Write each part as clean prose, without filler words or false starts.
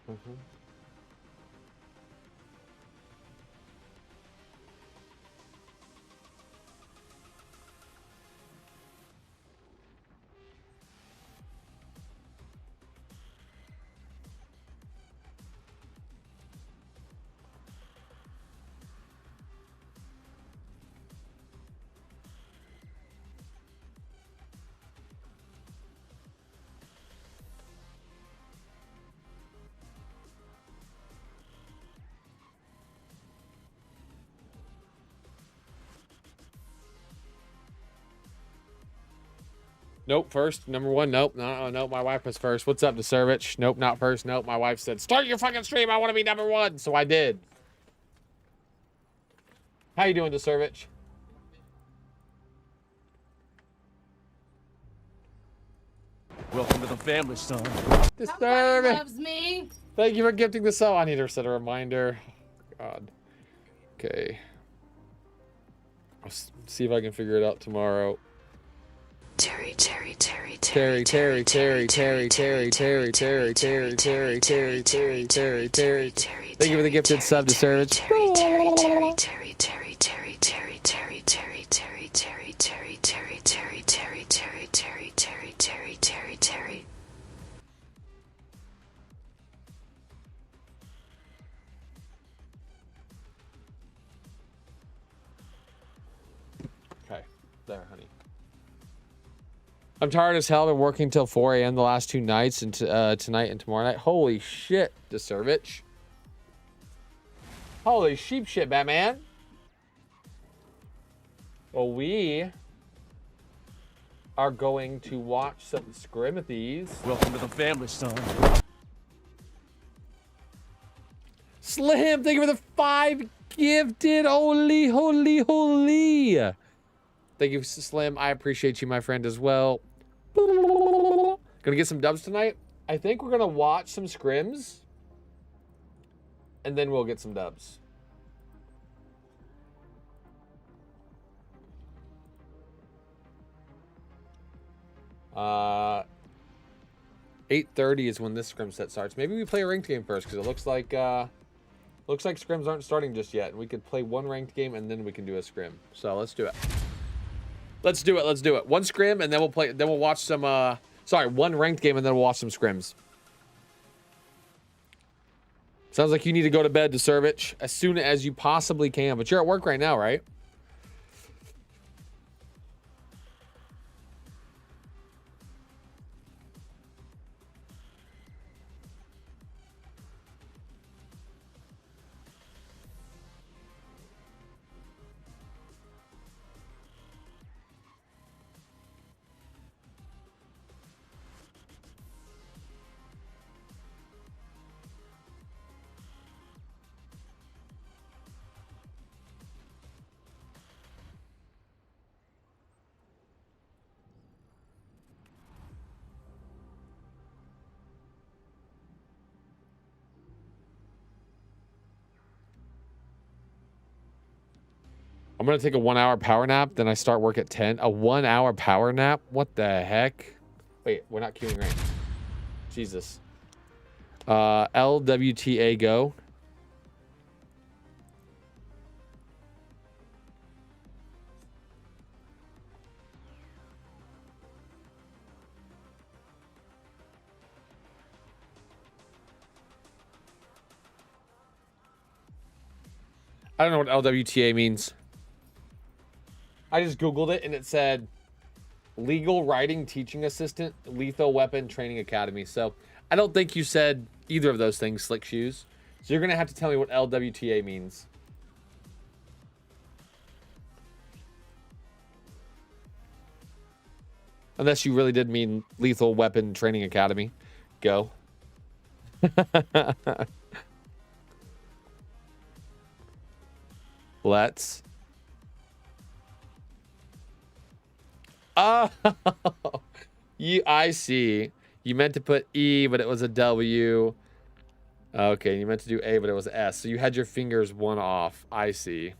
Mm-hmm. Nope, first. Number one. Nope. No, no, my wife was first. What's up, DeServich? Nope, not first. Nope, my wife said, start your fucking stream. I want to be number one. So I did. How you doing, DeServich? Welcome to the family, son. DeServich loves me. Thank you for gifting the sub. I need to set a reminder. God. Okay. I'll see if I can figure it out tomorrow. Terry. Thank you for the gifted sub to Servage. Okay, there, honey. I'm tired as hell. Been working till 4 a.m. the last 2 nights, and tonight and tomorrow night. Holy shit, DeServich. Holy sheep shit, Batman. Well, we are going to watch some Scrimothies. Welcome to the family, son. Slim, thank you for the 5 gifted. Holy. Thank you, Slim. I appreciate you, my friend, as well. Gonna get some dubs tonight. I think we're gonna watch some scrims, and then we'll get some dubs. Uh, 8:30 is when this scrim set starts. Maybe we play a ranked game first, because it looks like scrims aren't starting just yet. And we could play one ranked game and then we can do a scrim. So let's do it. Let's do it. One scrim and then we'll play. Then we'll watch some. One ranked game and then we'll watch some scrims. Sounds like you need to go to bed, DeServich, as soon as you possibly can. But you're at work right now, right? I'm going to take a 1-hour power nap. Then I start work at 10. A 1-hour power nap? What the heck? Wait, we're not queuing right. Jesus. LWTA go. I don't know what LWTA means. I just Googled it and it said Legal Writing Teaching Assistant, Lethal Weapon Training Academy. So I don't think you said either of those things, Slick Shoes. So you're going to have to tell me what LWTA means. Unless you really did mean Lethal Weapon Training Academy. Go. Let's. Oh, I see. You meant to put E, but it was a W. Okay, you meant to do A, but it was S. So you had your fingers one off. I see.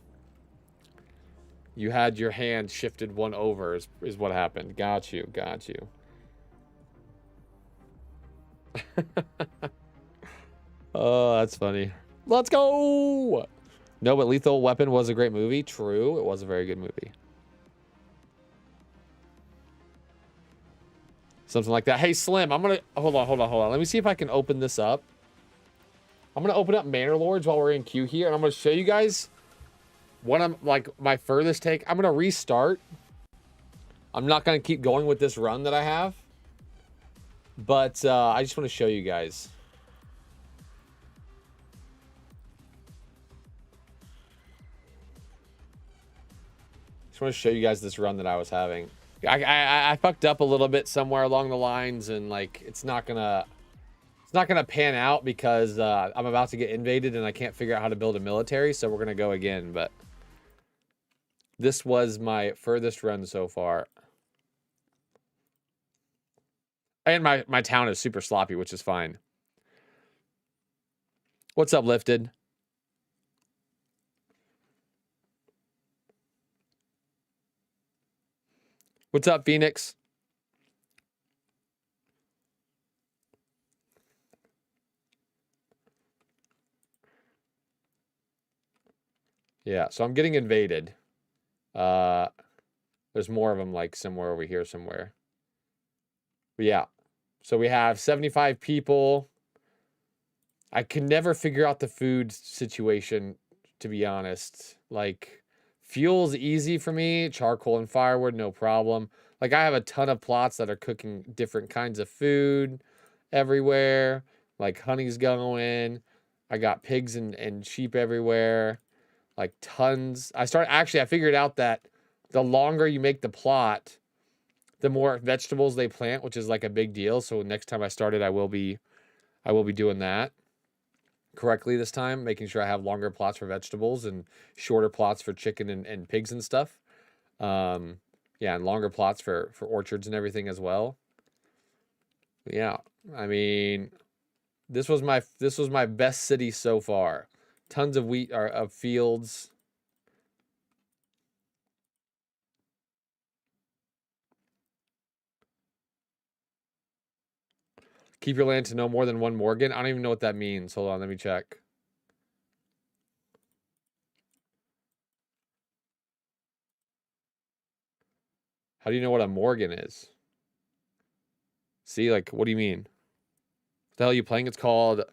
You had your hand shifted one over is what happened. Got you. Oh, that's funny. Let's go. No, but Lethal Weapon was a great movie. True, it was a very good movie. Something like that. Hey, Slim, I'm gonna hold on. Let me see if I can open this up. I'm gonna open up Manor Lords while we're in queue here, and I'm gonna show you guys what I'm like my furthest take. I'm gonna restart. I'm not gonna keep going with this run that I have, but I just want to show you guys. Just want to show you guys this run that I was having. I fucked up a little bit somewhere along the lines, and like it's not gonna pan out because I'm about to get invaded and I can't figure out how to build a military, so we're gonna go again. But this was my furthest run so far, and my town is super sloppy, which is fine. What's up, Lifted? What's up, Phoenix? Yeah, so I'm getting invaded. There's more of them like somewhere over here somewhere. But yeah, so we have 75 people. I can never figure out the food situation, to be honest. Like, fuel's easy for me. Charcoal and firewood, no problem. Like, I have a ton of plots that are cooking different kinds of food everywhere. Like, honey's going. I got pigs and sheep everywhere. Like, tons. I figured out that the longer you make the plot, the more vegetables they plant, which is like a big deal. So next time I started, I will be doing that correctly this time, making sure I have longer plots for vegetables and shorter plots for chicken and pigs and stuff. Yeah, and longer plots for orchards and everything as well. Yeah, I mean, this was my best city so far. Tons of wheat or of fields. Keep your land to no more than one Morgan. I don't even know what that means. Hold on, let me check. How do you know what a Morgan is? See, like, what do you mean? What the hell are you playing? It's called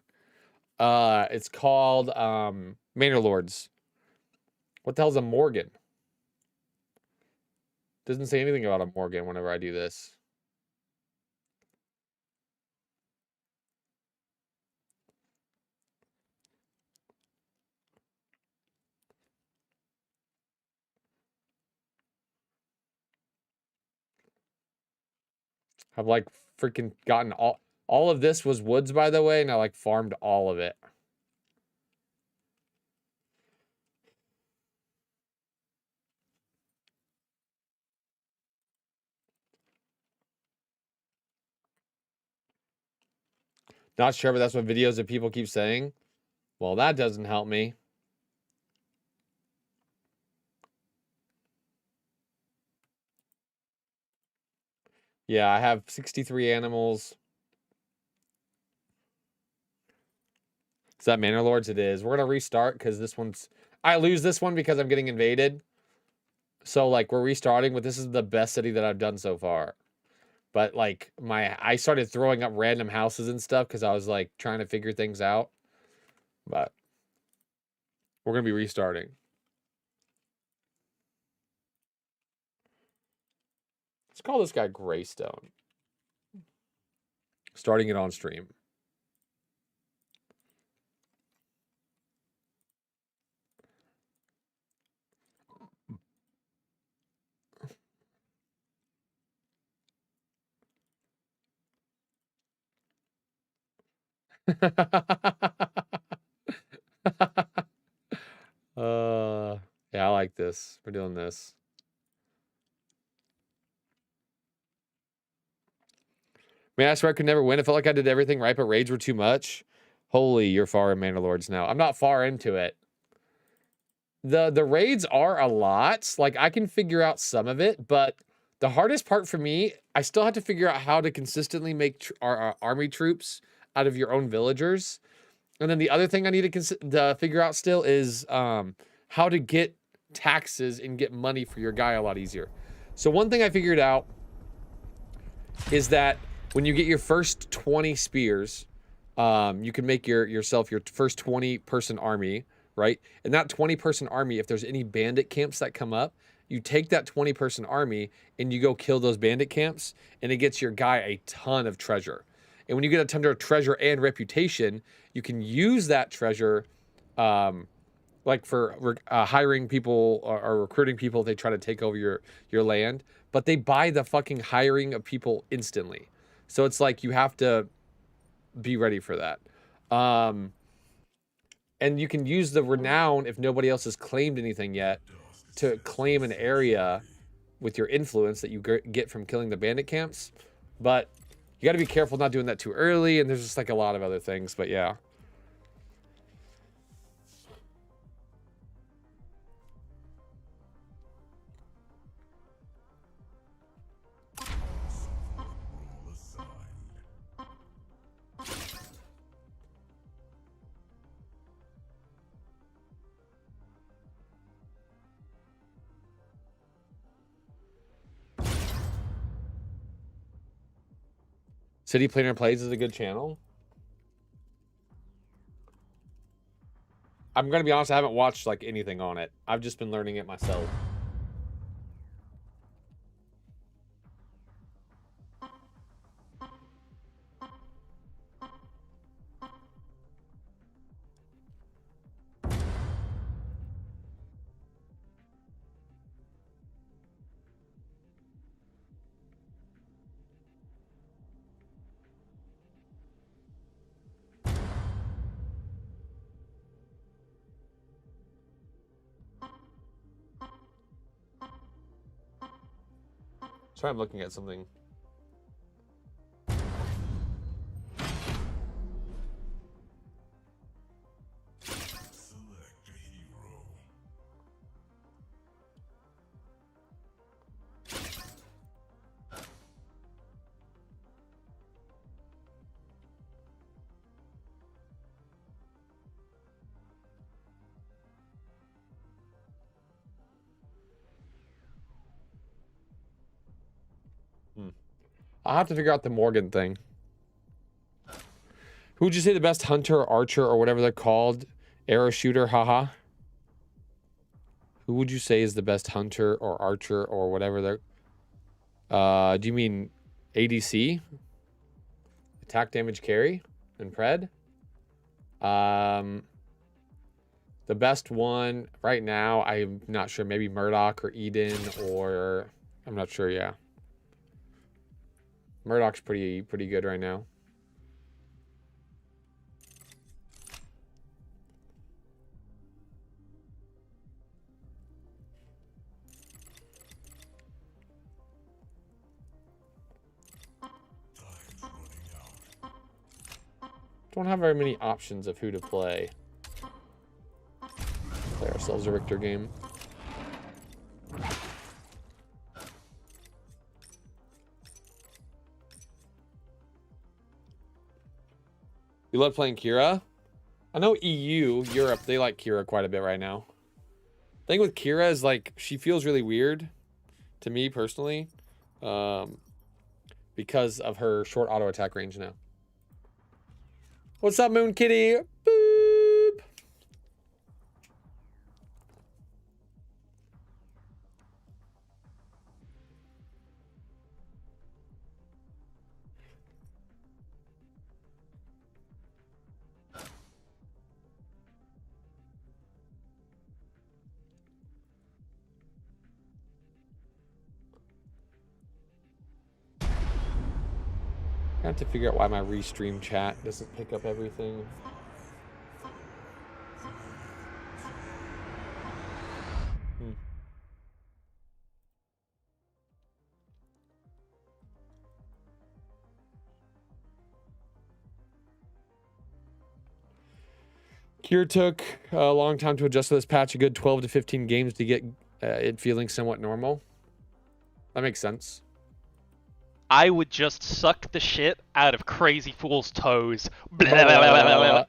Manor Lords. What the hell's a Morgan? Doesn't say anything about a Morgan whenever I do this. I've like freaking gotten all of this was woods, by the way, and I like farmed all of it. Not sure, but that's what videos of people keep saying. Well, that doesn't help me. Yeah, I have 63 animals. Is that Manor Lords? It is. We're gonna restart because this one's... I lose this one because I'm getting invaded. So, like, we're restarting, but this is the best city that I've done so far. But, like, I started throwing up random houses and stuff because I was, like, trying to figure things out. But we're gonna be restarting. Let's call this guy Greystone. Starting it on stream. Yeah, I like this. We're doing this. Man, I swear I could never win. I felt like I did everything right, but raids were too much. Holy, you're far in Manor Lords now. I'm not far into it. The raids are a lot. Like, I can figure out some of it, but the hardest part for me, I still have to figure out how to consistently make our army troops out of your own villagers. And then the other thing I need to figure out still is how to get taxes and get money for your guy a lot easier. So one thing I figured out is that when you get your first 20 spears, you can make yourself your first 20-person army, right? And that 20-person army, if there's any bandit camps that come up, you take that 20-person army and you go kill those bandit camps, and it gets your guy a ton of treasure. And when you get a ton of treasure and reputation, you can use that treasure, like for hiring people or recruiting people if they try to take over your land. But they buy the fucking hiring of people instantly. So it's like you have to be ready for that. And you can use the renown if nobody else has claimed anything yet to claim an area with your influence that you get from killing the bandit camps. But you got to be careful not doing that too early, and there's just like a lot of other things, but yeah. City Planner Plays is a good channel. I'm gonna be honest, I haven't watched like anything on it. I've just been learning it myself. Sorry, I'm looking at something. I'll have to figure out the Morgan thing. Who would you say the best hunter or archer or whatever they're called? Arrow shooter, haha. Who would you say is the best hunter or archer or whatever they're... do you mean ADC? Attack damage carry and pred? The best one right now, I'm not sure. Maybe Murdoch or Eden or... I'm not sure, yeah. Murdoch's pretty good right now. Don't have very many options of who to play. Play ourselves a Richter game. You love playing Kira? I know EU, Europe, they like Kira quite a bit right now. The thing with Kira is like, she feels really weird to me personally. Because of her short auto attack range now. What's up, Moon Kitty? Boop. I have to figure out why my restream chat doesn't pick up everything. Cure took a long time to adjust to this patch, a good 12 to 15 games to get it feeling somewhat normal. That makes sense. I would just suck the shit out of Crazy Fool's toes. Blah, blah, blah, blah, blah.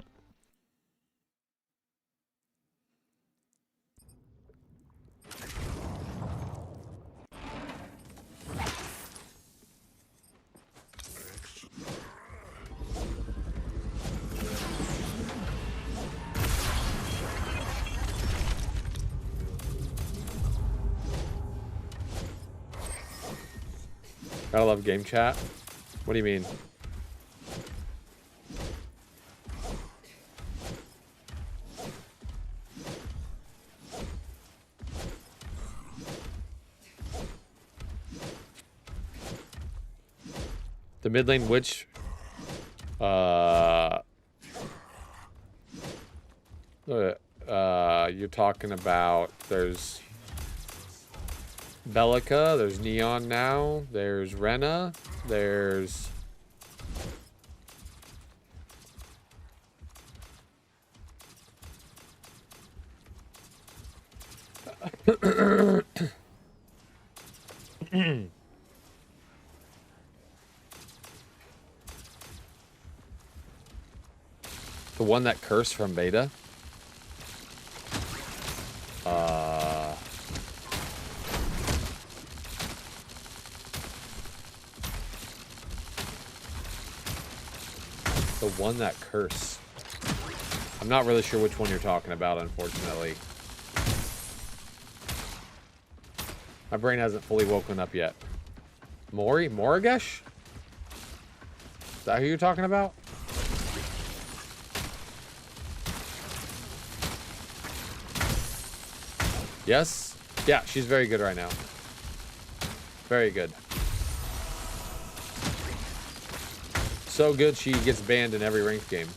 Gotta love game chat. What do you mean? The mid lane witch. You're talking about there's Bellica, there's Neon now, there's Rena, there's the one that cursed from beta. The one that curse. I'm not really sure which one you're talking about, unfortunately. My brain hasn't fully woken up yet. Morigesh? Is that who you're talking about? Yes? Yeah, she's very good right now. Very good. So good she gets banned in every ranked game.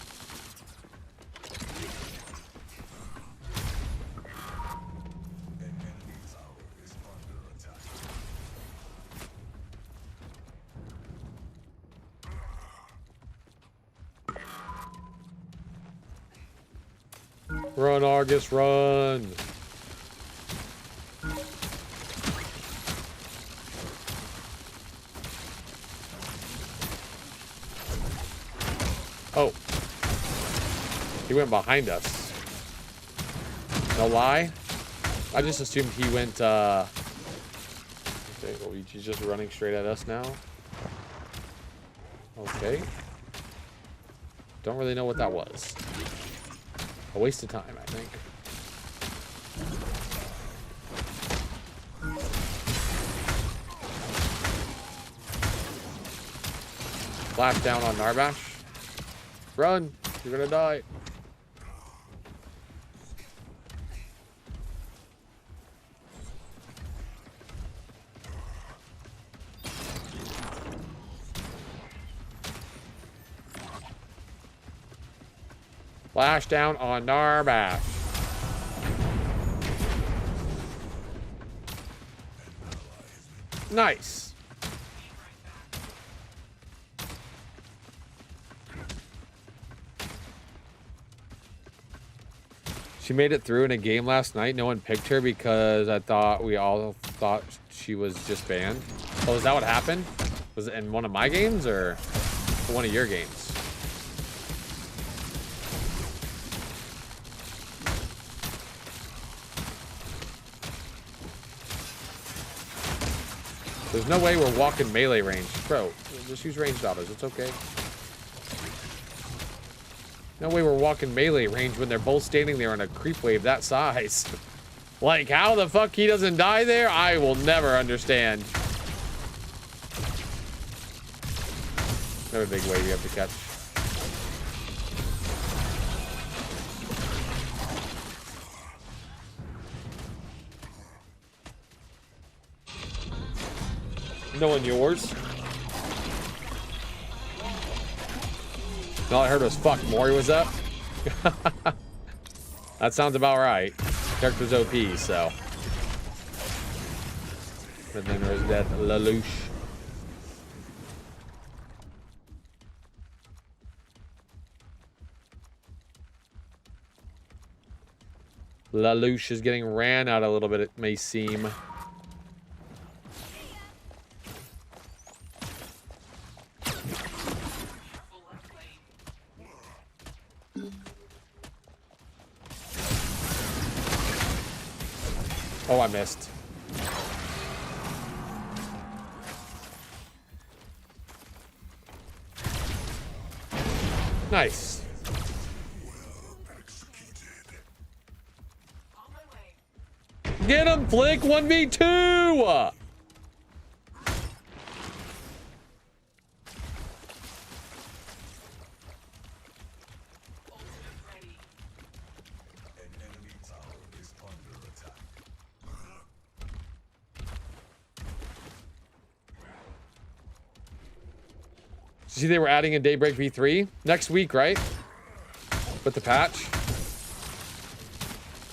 Run, Argus, run! Oh. He went behind us. No lie. I just assumed he went, Okay, Luigi's just running straight at us now. Okay. Don't really know what that was. A waste of time, I think. Flash down on Narbash. Run! You're gonna die. Flash down on Narbash. Nice. She made it through in a game last night. No one picked her because we all thought she was just banned. Oh, is that what happened? Was it in one of my games or one of your games? There's no way we're walking melee range. Bro, just use ranged autos. It's okay. No way we're walking melee range when they're both standing there on a creep wave that size. Like, how the fuck he doesn't die there? I will never understand. Another big wave you have to catch. No one yours. All I heard was fuck, Mori was up. That sounds about right. Character's OP, so. And then there's that Lelouch. Lelouch is getting ran out a little bit, it may seem. Oh, I missed. Nice. Get him, Flick! 1v2! You see they were adding a Daybreak V3 next week, right? With the patch.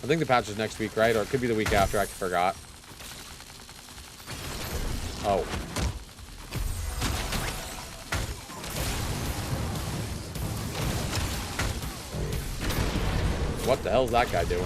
I think the patch is next week, right? Or it could be the week after. I forgot. Oh. What the hell's that guy doing?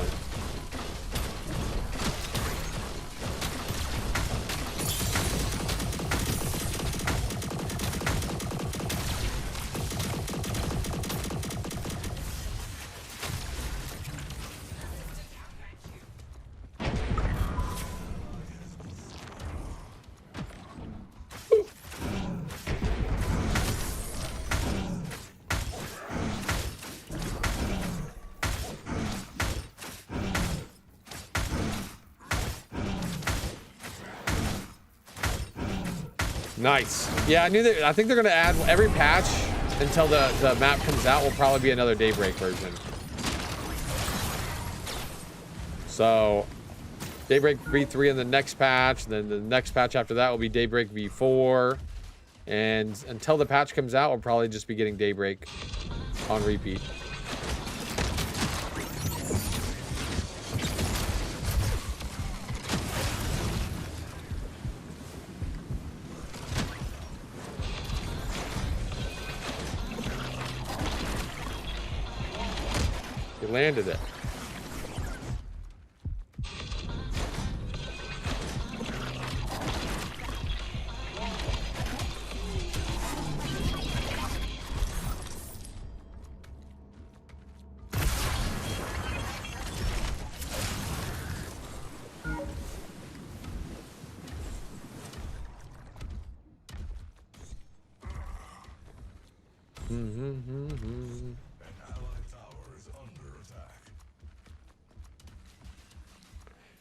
Nice. Yeah, I knew that. I think they're gonna add every patch until the map comes out will probably be another Daybreak version. So Daybreak V3 in the next patch, and then the next patch after that will be Daybreak V4. And until the patch comes out, we'll probably just be getting Daybreak on repeat. Landed it.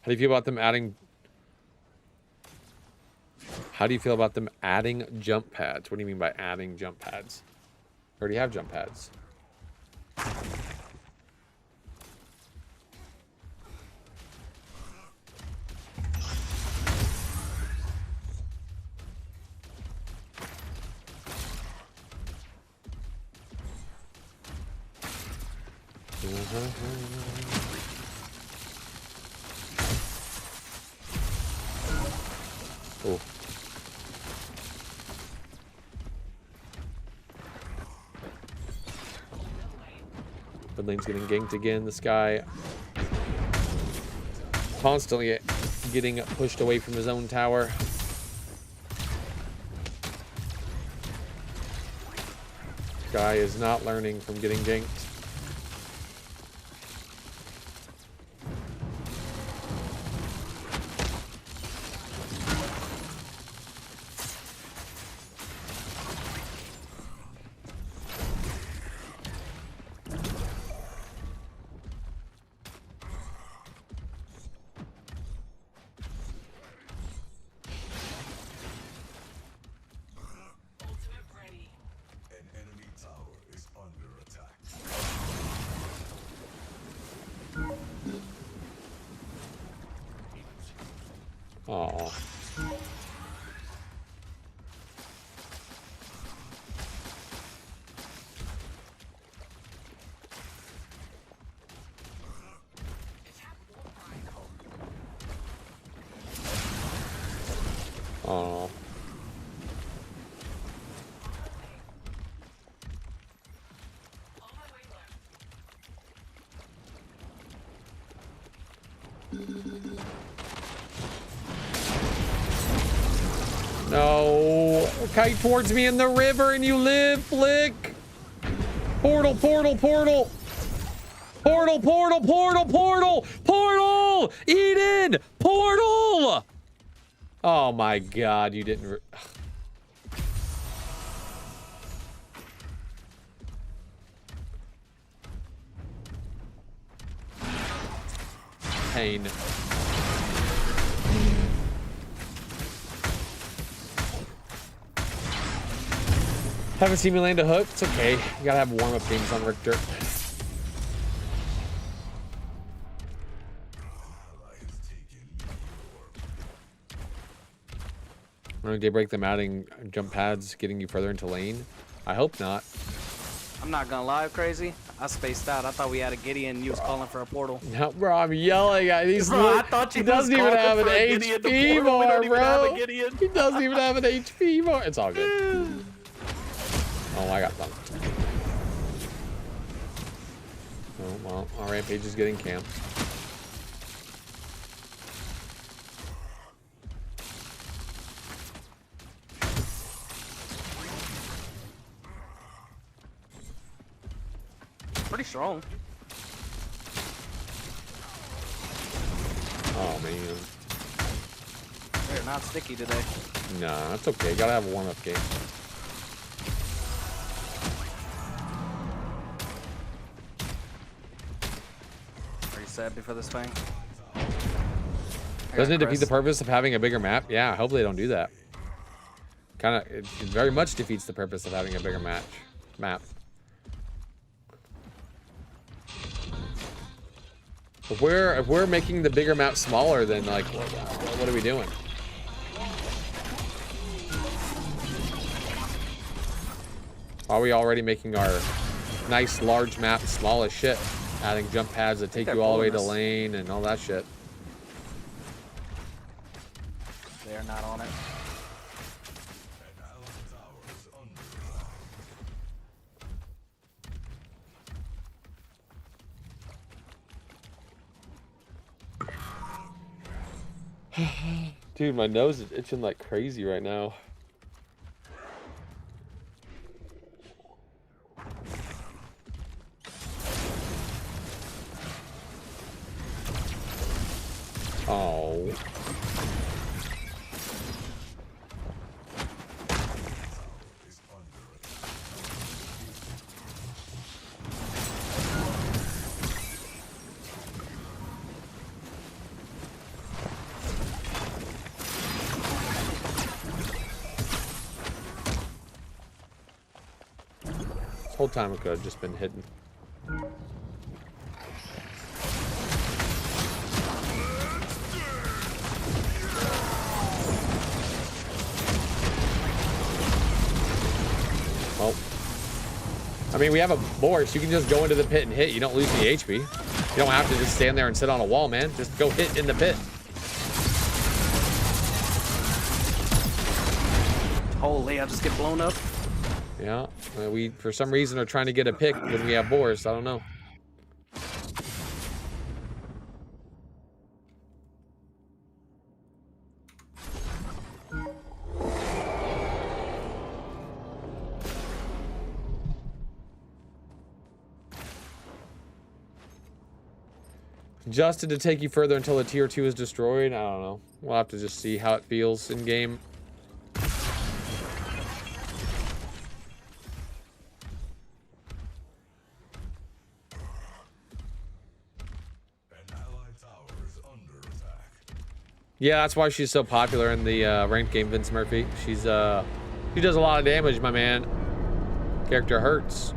How do you feel about them adding? How do you feel about them adding jump pads? What do you mean by adding jump pads? I already have jump pads. Oh. Mid lane's getting ganked again. This guy constantly getting pushed away from his own tower. Guy is not learning from getting ganked. Aw. Aw. No, kite towards me in the river and you live, Flick. Portal, portal, portal. Portal, portal, portal, portal, portal. Eden, portal. Oh my God, you didn't. Pain. Haven't seen me land a hook. It's okay. You gotta have warm-up games on Richter. When they break them adding jump pads, getting you further into lane. I hope not. I'm not gonna lie, crazy. I spaced out. I thought we had a Gideon and you was calling for a portal. No, bro, I'm yelling at these. Bro, I thought you He doesn't was even calling have an for a Gideon to HP portal. We bar, don't even have a bro. Gideon. He doesn't even have an HP bar. It's all good. Oh, I got bumped. Oh, well, our rampage is getting camped. Pretty strong. Oh, man. They're not sticky today. Nah, that's okay. Gotta have a warm-up game. Are you sad before this thing? Doesn't it defeat the purpose of having a bigger map? Yeah, I hope they don't do that. It very much defeats the purpose of having a bigger map. If we're making the bigger map smaller, then like, what are we doing? Are we already making our nice large map small as shit? Adding jump pads that take you all the way to lane and all that shit. They are not on it. Dude, my nose is itching like crazy right now. Oh. This whole time it could have just been hidden. Well, I mean, we have a Boris. You can just go into the pit and hit. You don't lose any HP. You don't have to just stand there and sit on a wall, man. Just go hit in the pit. Holy, I just get blown up. Yeah, we for some reason are trying to get a pick when we have Boris. I don't know. Adjusted to take you further until the tier 2 is destroyed. I don't know. We'll have to just see how it feels in game. Yeah, that's why she's so popular in the ranked game, Vince Murphy. She does a lot of damage, my man. Character hurts.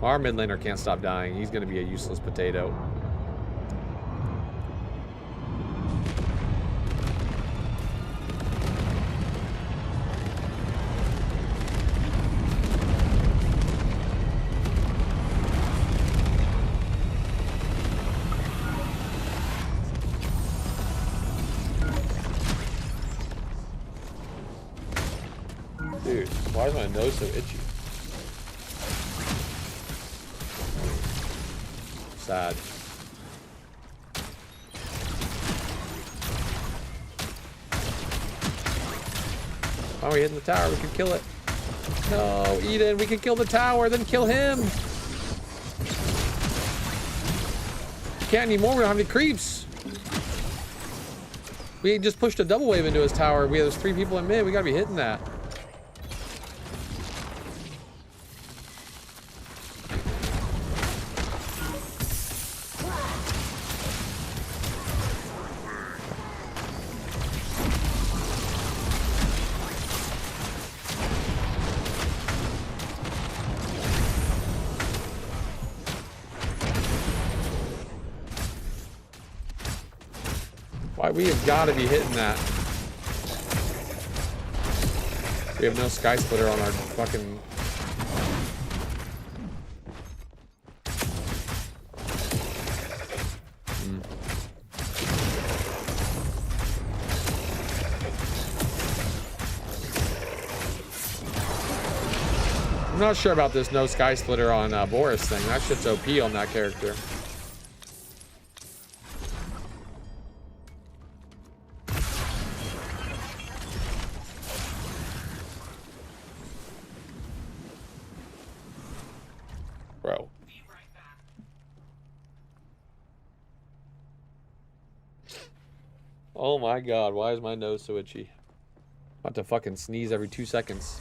Our mid laner can't stop dying. He's gonna be a useless potato. Dude, why is my nose so itchy? Sad. Why are we hitting the tower? We can kill it. No, Eden, we can kill the tower, then kill him. Can't anymore, we don't have any creeps. We just pushed a double wave into his tower. There's 3 people in mid, we gotta be hitting that. Why, we have got to be hitting that. We have no sky splitter on our fucking. I'm not sure about this no sky splitter on Boris thing. That shit's OP on that character. Bro. Oh my god, why is my nose so itchy? I'm about to fucking sneeze every 2 seconds.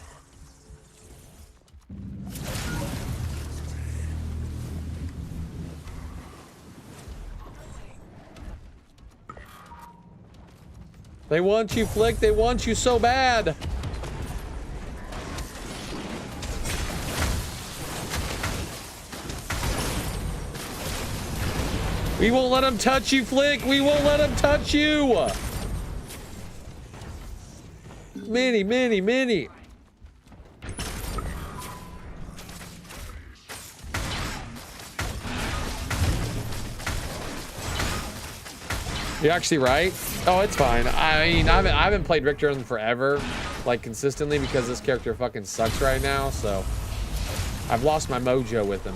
They want you, Flick. They want you so bad. We won't let them touch you, Flick. We won't let them touch you. Mini, mini, mini. You're actually right. Oh, it's fine. I mean, I haven't played Richter in forever, like consistently, because this character fucking sucks right now. So I've lost my mojo with him.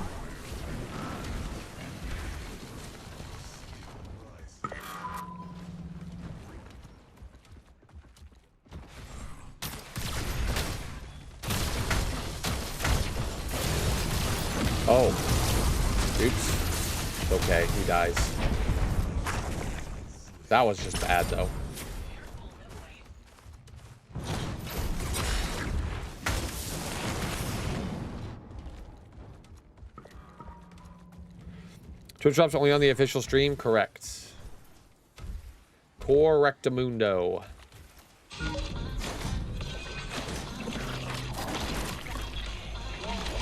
Oh, oops. Okay, he dies. That was just bad, though. Twitch drops only on the official stream? Correct. Correctamundo.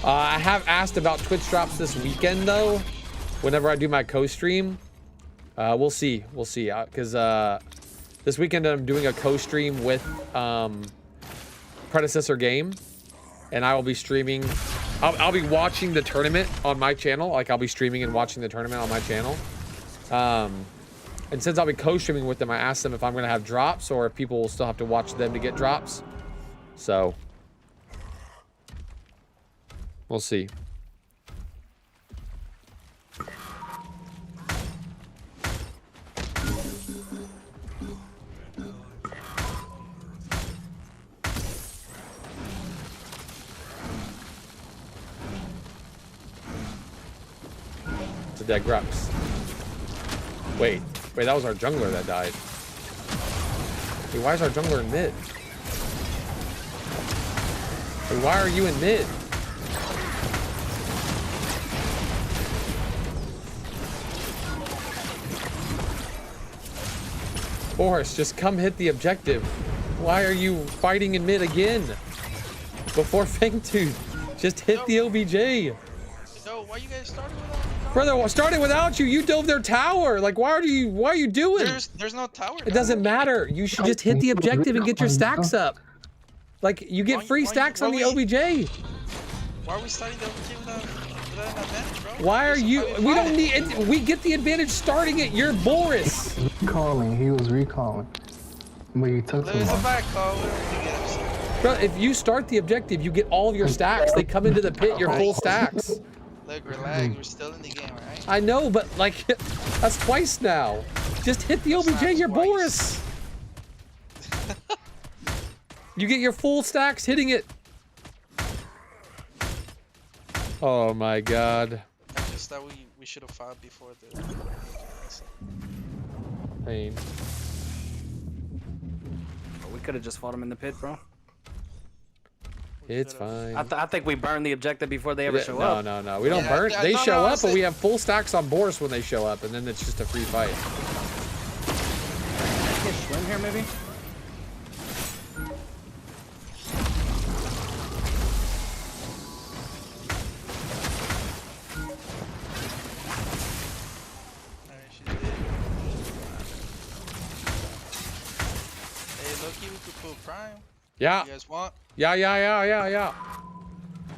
I have asked about Twitch drops this weekend, though. Whenever I do my co-stream. We'll see. We'll see. Because this weekend I'm doing a co-stream with Predecessor Game. And I will be streaming. I'll be watching the tournament on my channel. Like, I'll be streaming and watching the tournament on my channel. And since I'll be co-streaming with them, I asked them if I'm going to have drops or if people will still have to watch them to get drops. So, we'll see. Dead Grux. Wait, that was our jungler that died. Wait, why is our jungler in mid? Wait, why are you in mid? Boris, just come hit the objective. Why are you fighting in mid again? Before Fangtooth, just hit the OBJ. No, why you guys starting without me? Brother, starting without you, you dove their tower. Like, why are you doing? There's no tower. It doesn't matter. You should just hit the objective and get your stacks up. Like, you get free stacks on the OBJ. Why are we starting the OBJ without an advantage, bro? Why are you? We don't need it. We get the advantage starting it. You're Boris. Recalling. He was recalling. But you took him There's a off. back call. We don't need to get upset. Bro, if you start the objective, you get all of your stacks. They come into the pit, your full stacks. Look, relax. We're still in the game, alright? I know, but like, that's twice now. Just hit the OBJ, you're Boris. You get your full stacks hitting it. Oh my god. I just thought we should have fought before the... Pain. We could have just fought him in the pit, bro. It's fine. I think we burned the objective before they ever show up. No. We don't burn. They show up, but we have full stacks on Boris when they show up, and then it's just a free fight. Get Scrim here, maybe? Alright, she's dead. Hey, low-key, we could pull Prime. Yeah. You guys want? Yeah.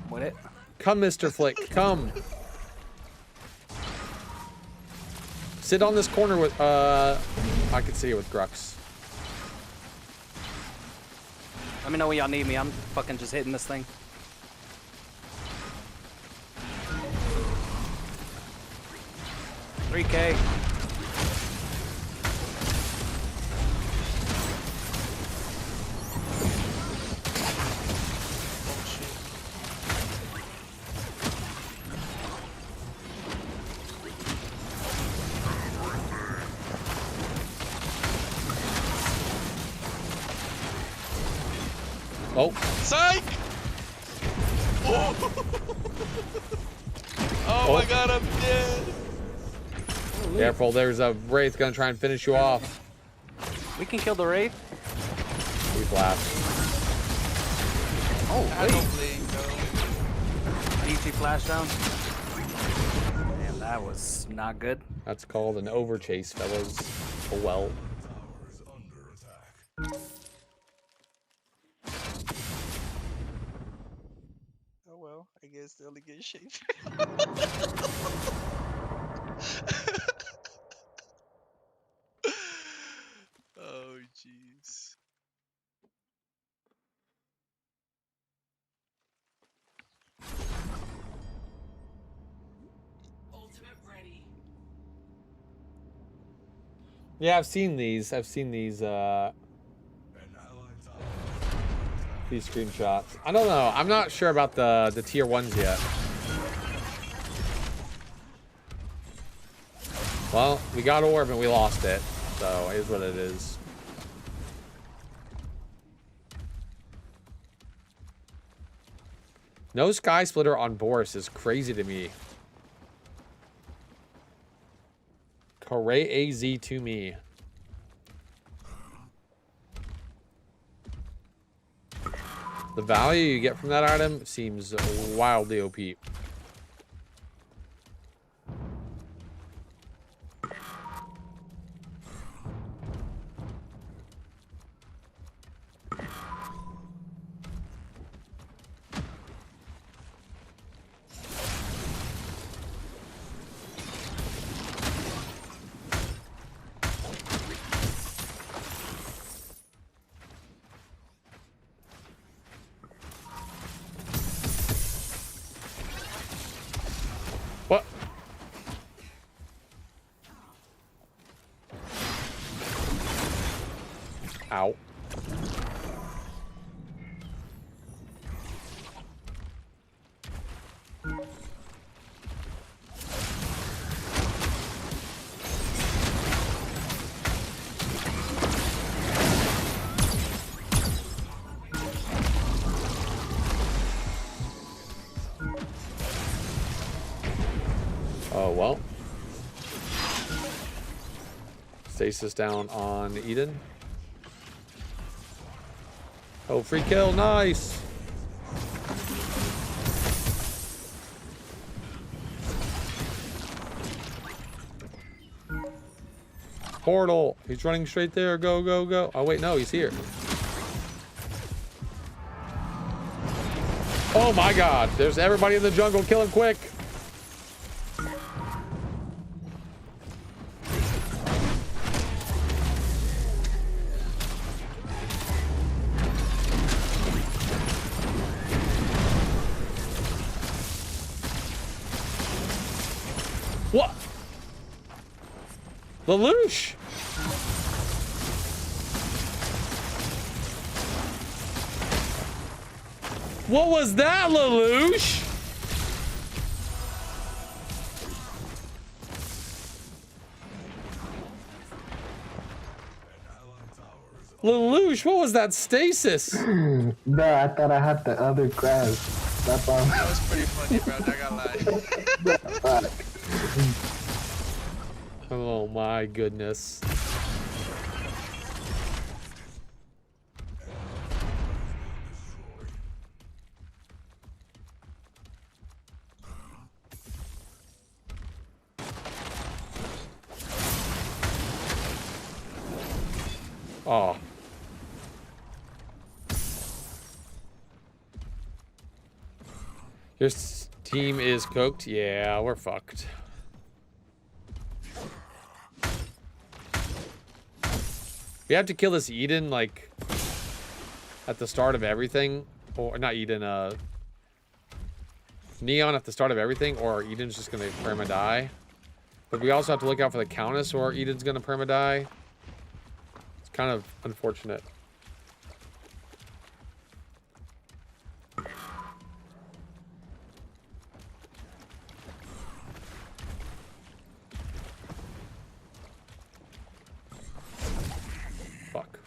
With it. Come, Mr. Flick, come. Sit on this corner with, I can see it with Grux. Let me know when y'all need me. I'm fucking just hitting this thing. $3K. Oh shit. Oh, Psych! Oh, oh my god, I'm dead. careful, there's a Wraith gonna try and finish you off. We can kill the Wraith. He flashed. Oh, I wait. don't blink, though. DC flash down. Damn, that was not good. That's called an overchase, fellas. Oh well. Oh well, I guess they only get shape. Oh jeez. Yeah, I've seen these. These screenshots. I don't know. I'm not sure about the tier 1s yet. Well, we got orb and we lost it. So, it is what it is. No Sky Splitter on Boris is crazy to me. Hooray AZ to me. The value you get from that item seems wildly OP. What? Ow. Oh, well. Stasis down on Eden. Oh, free kill. Nice. Portal. He's running straight there. Go, go, go. Oh, wait. No, he's here. Oh, my God. There's everybody in the jungle. Kill him quick. What? Lelouch? What was that, Lelouch? Lelouch, what was that stasis? Bro, I thought I had the other grass. That's all. That was pretty funny, bro. Not gonna lie. Oh my goodness. Oh. Your team is cooked. Yeah, we're fucked. We have to kill this Eden, like, at the start of everything. Or, not Eden, Neon at the start of everything, or Eden's just gonna perma-die. But we also have to look out for the Countess, or Eden's gonna perma-die. It's kind of unfortunate. Fuck.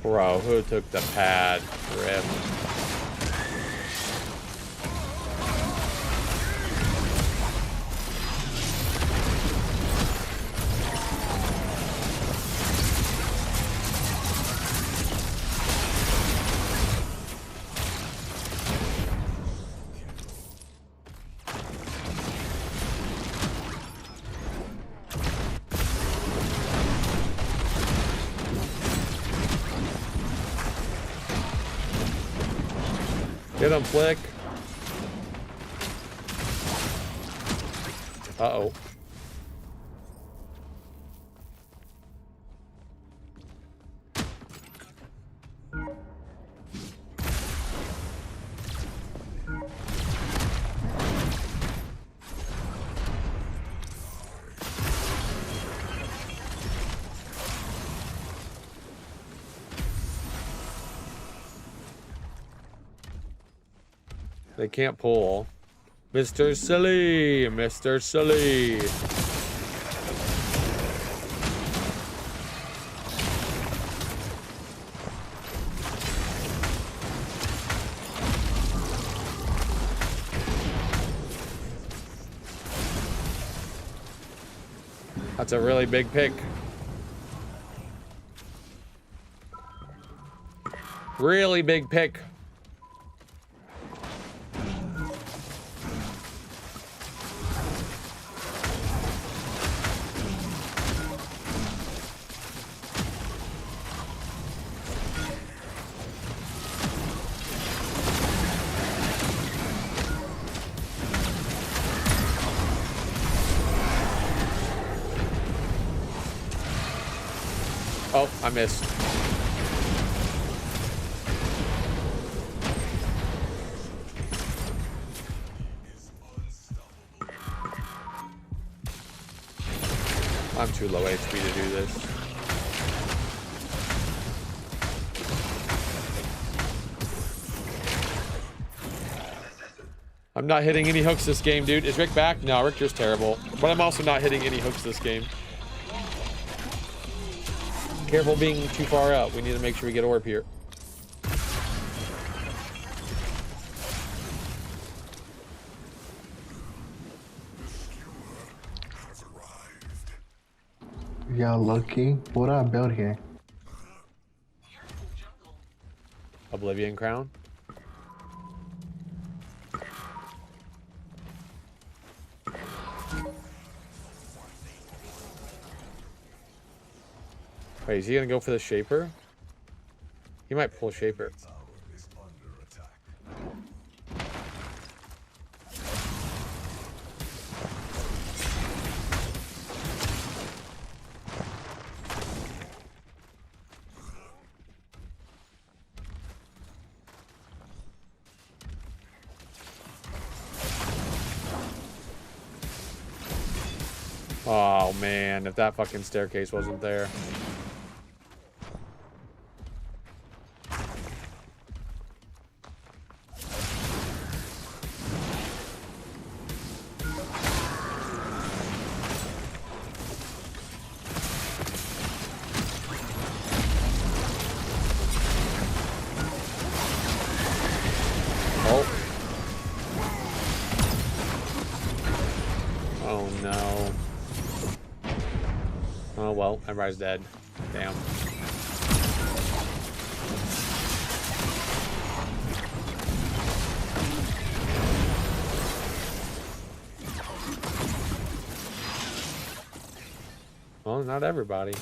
Bro, who took the pad? Rip. Get him, Flick. Uh-oh. They can't pull. Mr. Silly! Mr. Silly! That's a really big pick. Really big pick. Oh, I missed. I'm too low HP to do this. I'm not hitting any hooks this game, dude. Is Rick back? No, Rick just terrible. But I'm also not hitting any hooks this game. Careful being too far out. We need to make sure we get orb here. Y'all lucky. What I built here? Oblivion Crown. Wait, is he gonna go for the Shaper? He might pull Shaper. Oh man, if that fucking staircase wasn't there. Everybody's dead. Damn. Well, not everybody.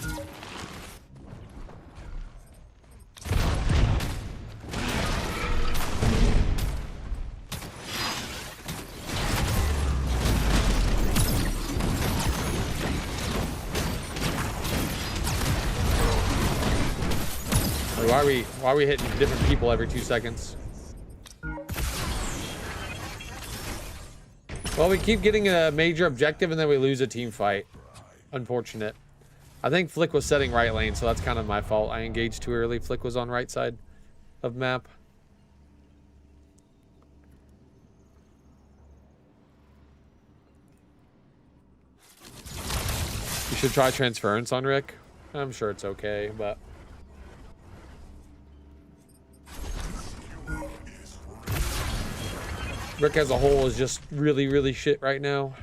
Why are we hitting different people every 2 seconds? Well, we keep getting a major objective and then we lose a team fight. Unfortunate. I think Flick was setting right lane, so that's kind of my fault. I engaged too early. Flick was on right side of map. You should try transference on Rick. I'm sure it's okay, but... Rick as a whole is just really, really shit right now.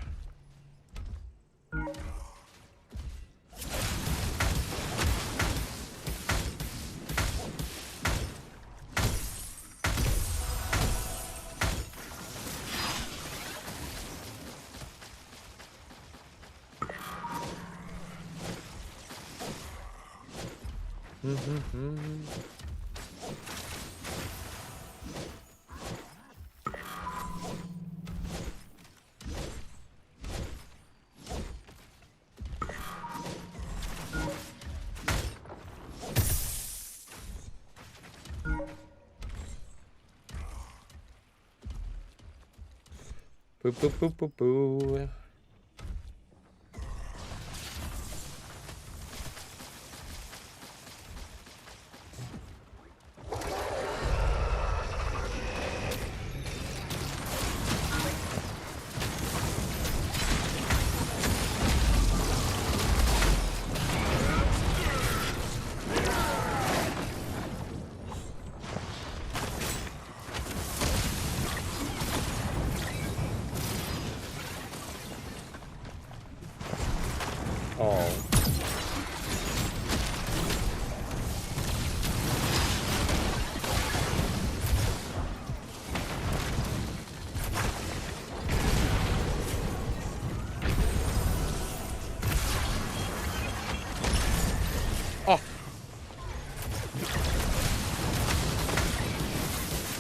Boo, boo, boo, boo, boo.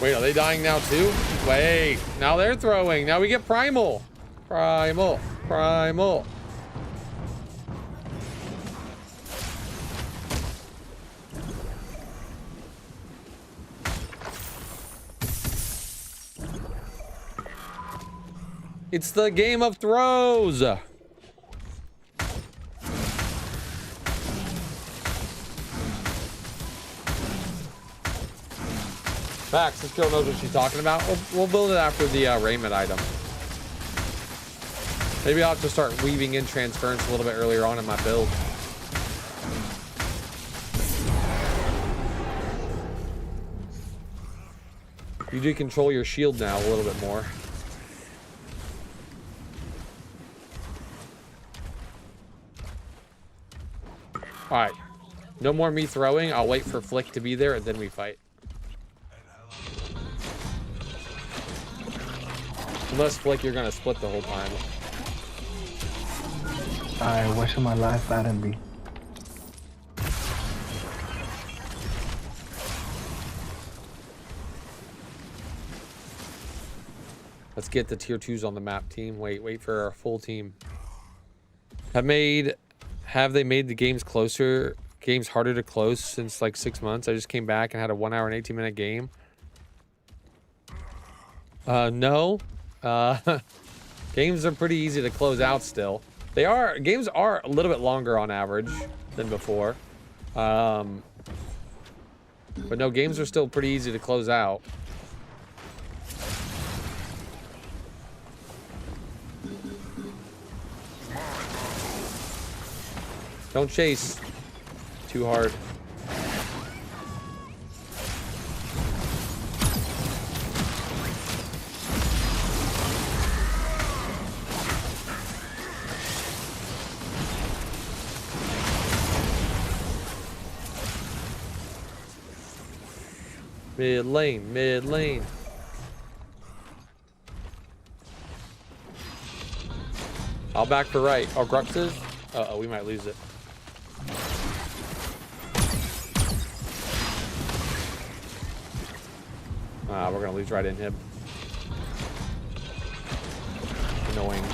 Wait, are they dying now too? Wait, now they're throwing. Now we get primal. Primal. Primal. It's the game of throws. Facts, this girl knows what she's talking about. We'll build it after the raiment item. Maybe I'll have to start weaving in transference a little bit earlier on in my build. You do control your shield now a little bit more. Alright. No more me throwing. I'll wait for Flick to be there and then we fight. Unless, Flick, you're gonna split the whole time. Alright, what should my last item be? Let's get the tier 2s on the map, team. Wait for our full team. Have they made the games harder to close since like 6 months? I just came back and had a 1 hour and 18-minute game. No. Games are pretty easy to close out still. Games are a little bit longer on average than before. But no, games are still pretty easy to close out. Don't chase too hard. Mid lane, mid lane. I'll back for right. Oh, Grux is? Uh-oh, we might lose it. We're gonna lose right in him. Annoying.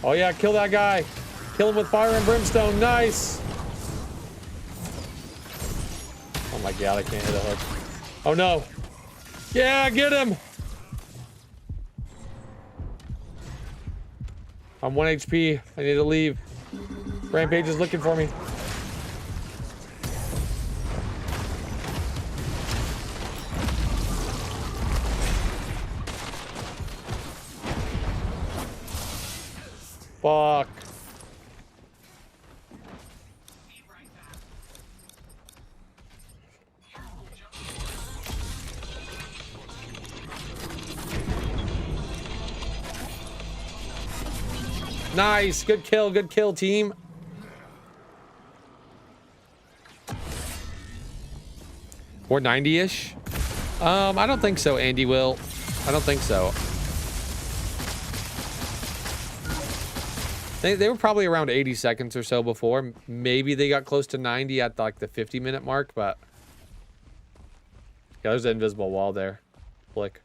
Oh yeah, kill that guy. Kill him with fire and brimstone. Nice. Oh my god, I can't hit a hook. Oh no. Yeah, get him. I'm 1 HP. I need to leave. Rampage is looking for me. Fuck. Nice. Good kill, team. Or 90-ish? I don't think so, Andy will. I don't think so. They were probably around 80 seconds or so before. Maybe they got close to 90 at like the 50-minute mark, but yeah, there's an invisible wall there. Flick.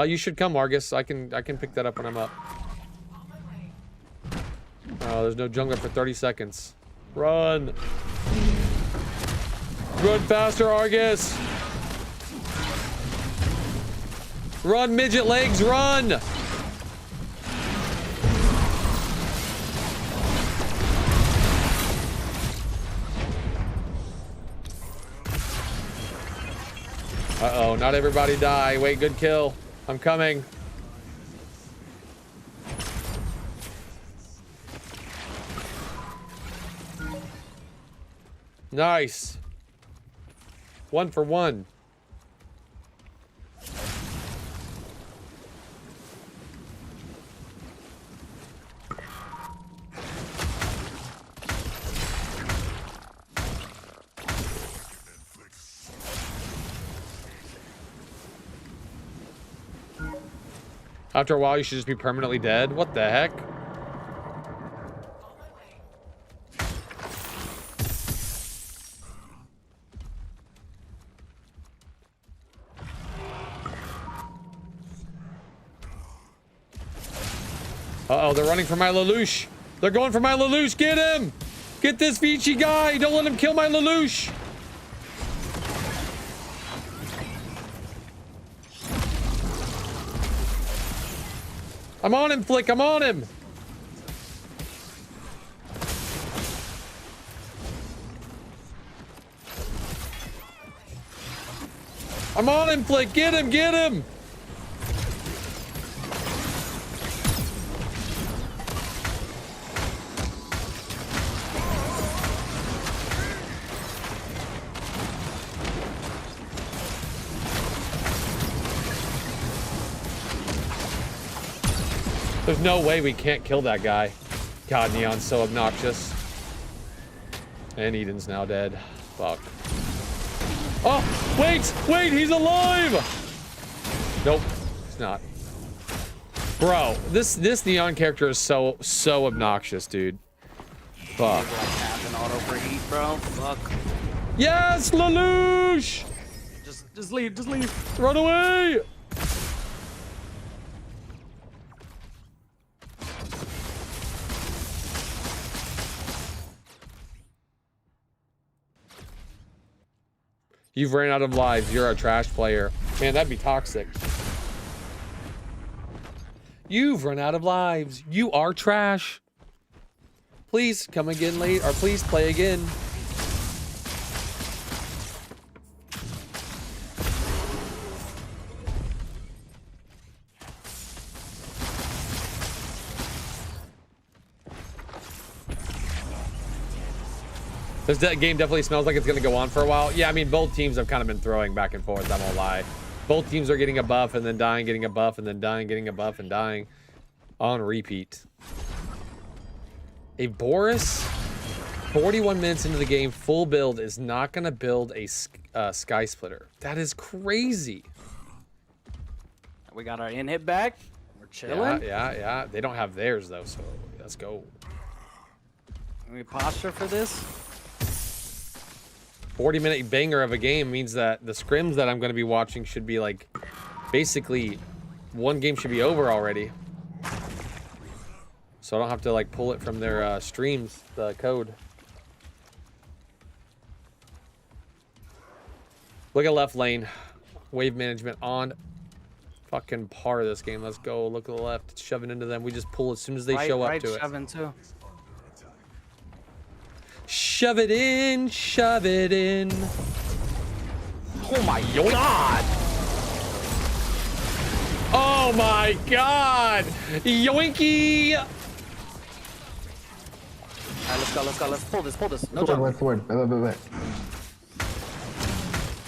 You should come, Argus. I can pick that up when I'm up. Oh, there's no jungler for 30 seconds. Run. Run faster, Argus! Run, midget legs, run! Uh-oh, not everybody die. Wait, good kill. I'm coming. Nice. 1 for 1. After a while, you should just be permanently dead. What the heck? Uh-oh, they're running for my Lelouch. They're going for my Lelouch. Get him! Get this Vici guy! Don't let him kill my Lelouch! I'm on him, Flick. I'm on him. I'm on him, Flick. Get him, get him. There's no way we can't kill that guy. God, Neon's so obnoxious. And Eden's now dead. Fuck. Oh, wait, he's alive! Nope, he's not. Bro, this Neon character is so obnoxious, dude. Fuck. An auto overheat, bro. Fuck. Yes, Lelouch! Just leave. Run away! You've ran out of lives. You're a trash player. Man, that'd be toxic. You've run out of lives. You are trash. Please come again late, or please play again. This game definitely smells like it's going to go on for a while. Yeah, I mean, both teams have kind of been throwing back and forth, I won't lie. Both teams are getting a buff and then dying, getting a buff and then dying, getting a buff and dying. On repeat. A Boris, 41 minutes into the game, full build, is not going to build a Sky Splitter. That is crazy. We got our in-hit back. We're chilling. Yeah. They don't have theirs, though, so let's go. We posture for this. 40-minute banger of a game means that the scrims that I'm going to be watching should be, like, basically, one game should be over already. So I don't have to, like, pull it from their streams, the code. Look at left lane. Wave management on fucking par of this game. Let's go. Look at the left. It's shoving into them. We just pull as soon as they show up to it. Shoving too. Shove it in. Shove it in. Oh my god. Oh my god. Yoinky. Alright, let's go. Let's pull this. No Forward, jump. wait, forward. Wait.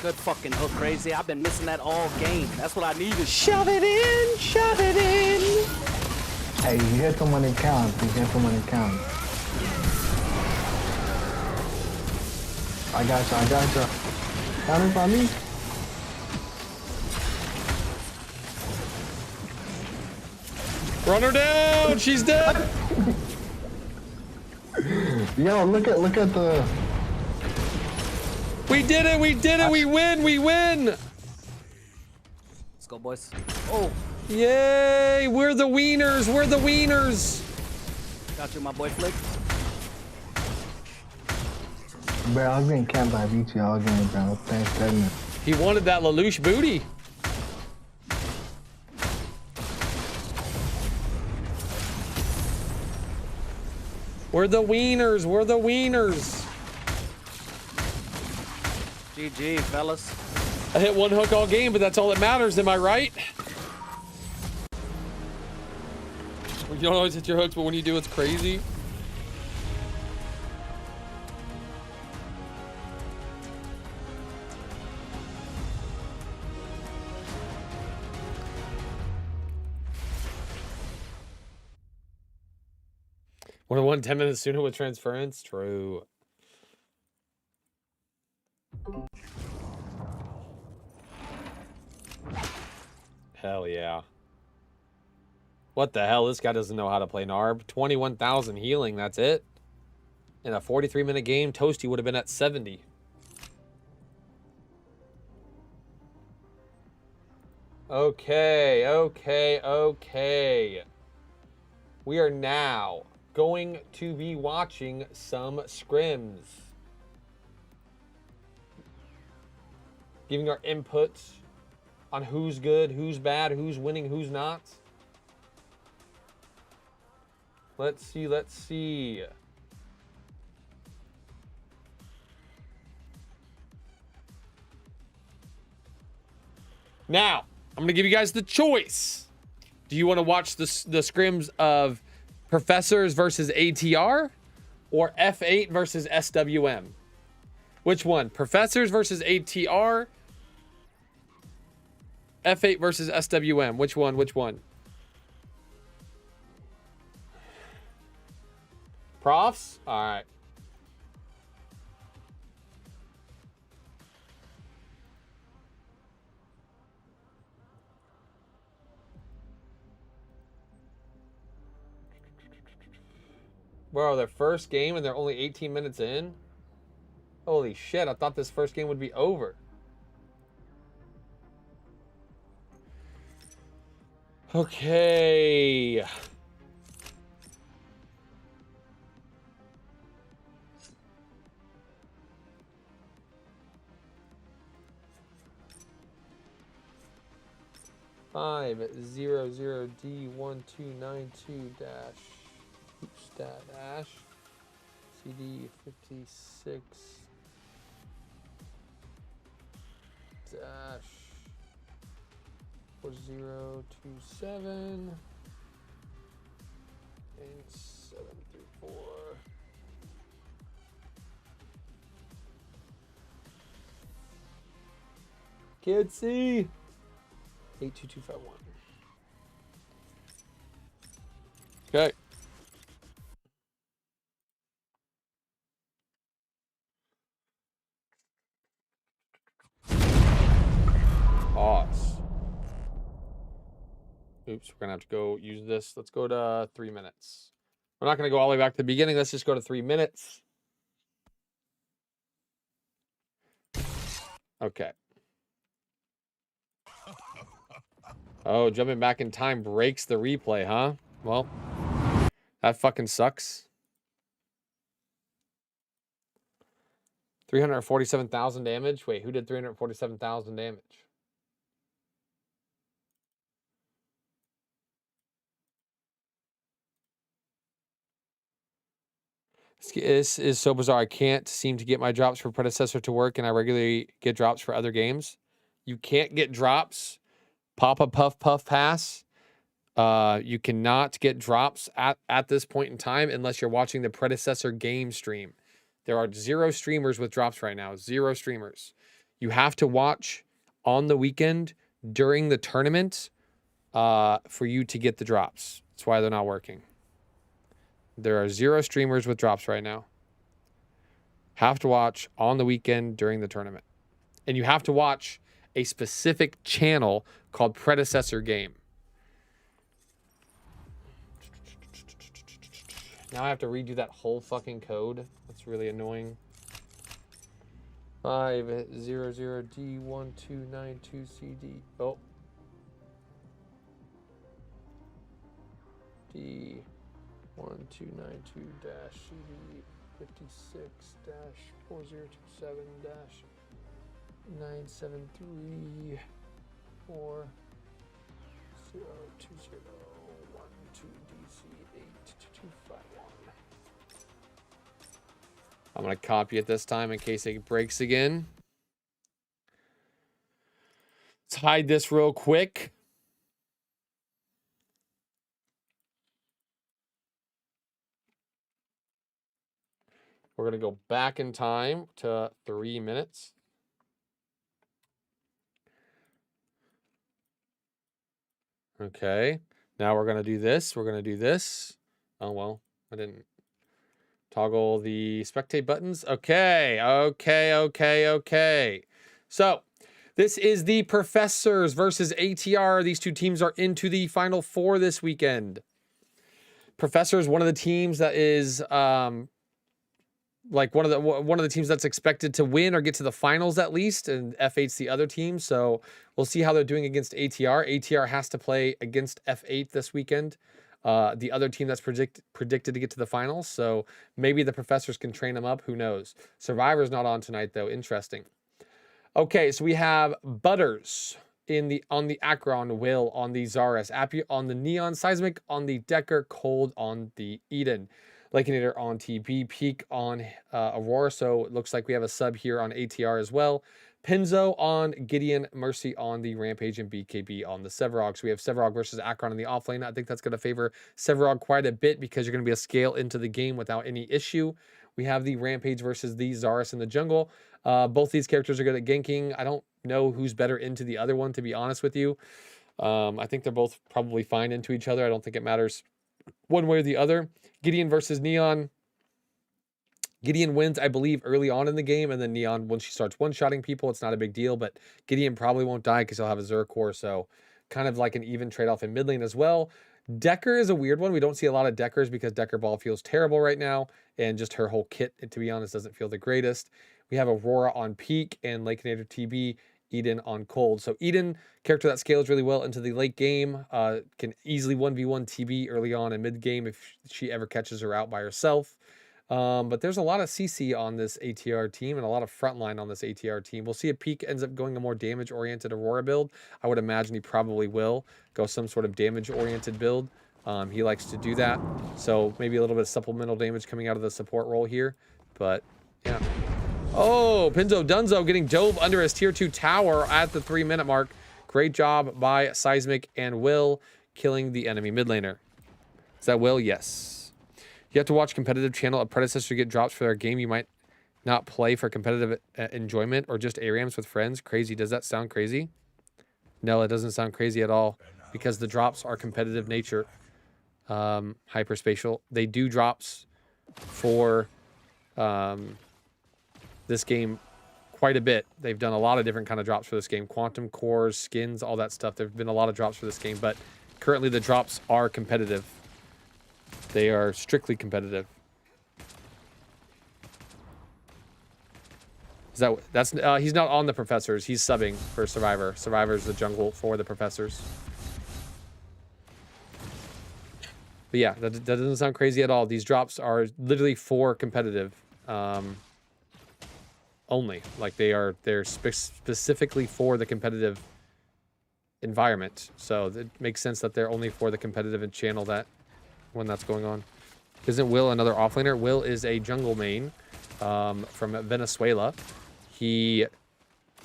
Good fucking hook, crazy. I've been missing that all game. That's what I needed. Shove it in. Shove it in. Hey, you hit someone, it counts. I got you. Counter by me. Run her down. She's dead. Yo, look at the. We did it. We win. Let's go, boys. Oh, Yay. We're the wieners. got you, my boy Flick. Bro, I was getting camped by Vici all game, bro. Thanks goodness. He wanted that Lelouch booty. We're the wieners. GG, fellas. I hit one hook all game, but that's all that matters. Am I right? You don't always hit your hooks, but when you do, it's crazy. Would have won 10 minutes sooner with transference? True. Hell yeah. What the hell? This guy doesn't know how to play Narb. 21,000 healing, that's it? In a 43-minute game, Toasty would have been at 70. Okay. We are now going to be watching some scrims. Giving our inputs on who's good, who's bad, who's winning, who's not. Let's see. Now, I'm going to give you guys the choice. Do you want to watch the scrims of Professors versus ATR or F8 versus SWM? Which one? Professors versus ATR? F8 versus SWM. Which one? Profs? All right. Bro, their first game and they're only 18 minutes in? Holy shit, I thought this first game would be over. Okay. Five 00 D1292 dash stat dash CD 56 dash 4027 and 734 can't see. 82251. Okay. Pause. Oops, we're gonna have to go use this. Let's go to 3 minutes. We're not gonna go all the way back to the beginning. Let's just go to 3 minutes. Okay. Oh, jumping back in time breaks the replay, huh? Well, that fucking sucks. 347,000 damage. Wait, who did 347,000 damage? This is so bizarre. I can't seem to get my drops for Predecessor to work, and I regularly get drops for other games. You can't get drops. Papa Puff Puff Pass. You cannot get drops at this point in time unless you're watching the Predecessor game stream. There are 0 streamers with drops right now. 0 streamers. You have to watch on the weekend during the tournament for you to get the drops. That's why they're not working. There are 0 streamers with drops right now. Have to watch on the weekend during the tournament. And you have to watch a specific channel called Predecessor Game. Now I have to redo that whole fucking code. That's really annoying. 500D1292CD. Oh. D1292-CD 56-4027-973402012. DC82251. I'm going to copy it this time in case it breaks again. Let's hide this real quick. We're going to go back in time to 3 minutes. Okay. Now we're going to do this. We're going to do this. Oh, well, I didn't toggle the spectate buttons. Okay. Okay. So this is the Professors versus ATR. These two teams are into the Final Four this weekend. Professors, one of the teams that is like one of the teams that's expected to win or get to the finals at least, and F8's the other team. So we'll see how they're doing against ATR. ATR has to play against F8 this weekend, the other team that's predicted to get to the finals. So maybe the Professors can train them up. Who knows? Survivor's not on tonight though. Interesting. Okay, so we have Butters on the Akron, Will on the Zaris, Appy on the Neon, Seismic on the Decker, Cold on the Eden. Lakenator on TB, Peak on Aurora, so it looks like we have a sub here on ATR as well. Penzo on Gideon, Mercy on the Rampage, and BKB on the Severog. So we have Severog versus Akron in the offlane. I think that's going to favor Severog quite a bit because you're going to be able to scale into the game without any issue. We have the Rampage versus the Zaris in the jungle. Both these characters are good at ganking. I don't know who's better into the other one, to be honest with you. I think they're both probably fine into each other. I don't think it matters one way or the other. Gideon versus Neon. Gideon wins, I believe, early on in the game, and then Neon, when she starts one-shotting people, it's not a big deal, but Gideon probably won't die because he'll have a Zercore, so kind of like an even trade-off in mid lane as well. Decker is a weird one. We don't see a lot of Deckers because Decker Ball feels terrible right now, and just her whole kit, to be honest, doesn't feel the greatest. We have Aurora on Peak and Lakenator TB, Eden on Cold. So Eden, character that scales really well into the late game, can easily 1v1 TB early on in mid game if she ever catches her out by herself. But there's a lot of CC on this ATR team and a lot of frontline on this ATR team. We'll see if Peak ends up going a more damage-oriented Aurora build. I would imagine he probably will go some sort of damage-oriented build. He likes to do that. So maybe a little bit of supplemental damage coming out of the support role here. But, yeah. Oh, Pinzo Dunzo getting dove under his tier 2 tower at the 3-minute mark. Great job by Seismic and Will killing the enemy mid laner. Is that Will? Yes. You have to watch competitive channel of Predecessor to get drops for their game. You might not play for competitive enjoyment or just ARAMs with friends? Crazy. Does that sound crazy? No, it doesn't sound crazy at all because the drops are competitive nature. Hyperspatial. They do drops for this game quite a bit. They've done a lot of different kind of drops for this game. Quantum cores, skins, all that stuff. There have been a lot of drops for this game, but currently the drops are competitive. They are strictly competitive. That's he's not on the professors. He's subbing for Survivor. Survivor's the jungle for the professors. But yeah, that doesn't sound crazy at all. These drops are literally for competitive only. Like they're specifically for the competitive environment. So it makes sense that they're only for the competitive channel that when that's going on. Isn't Will another offlaner? Will is a jungle main from Venezuela. He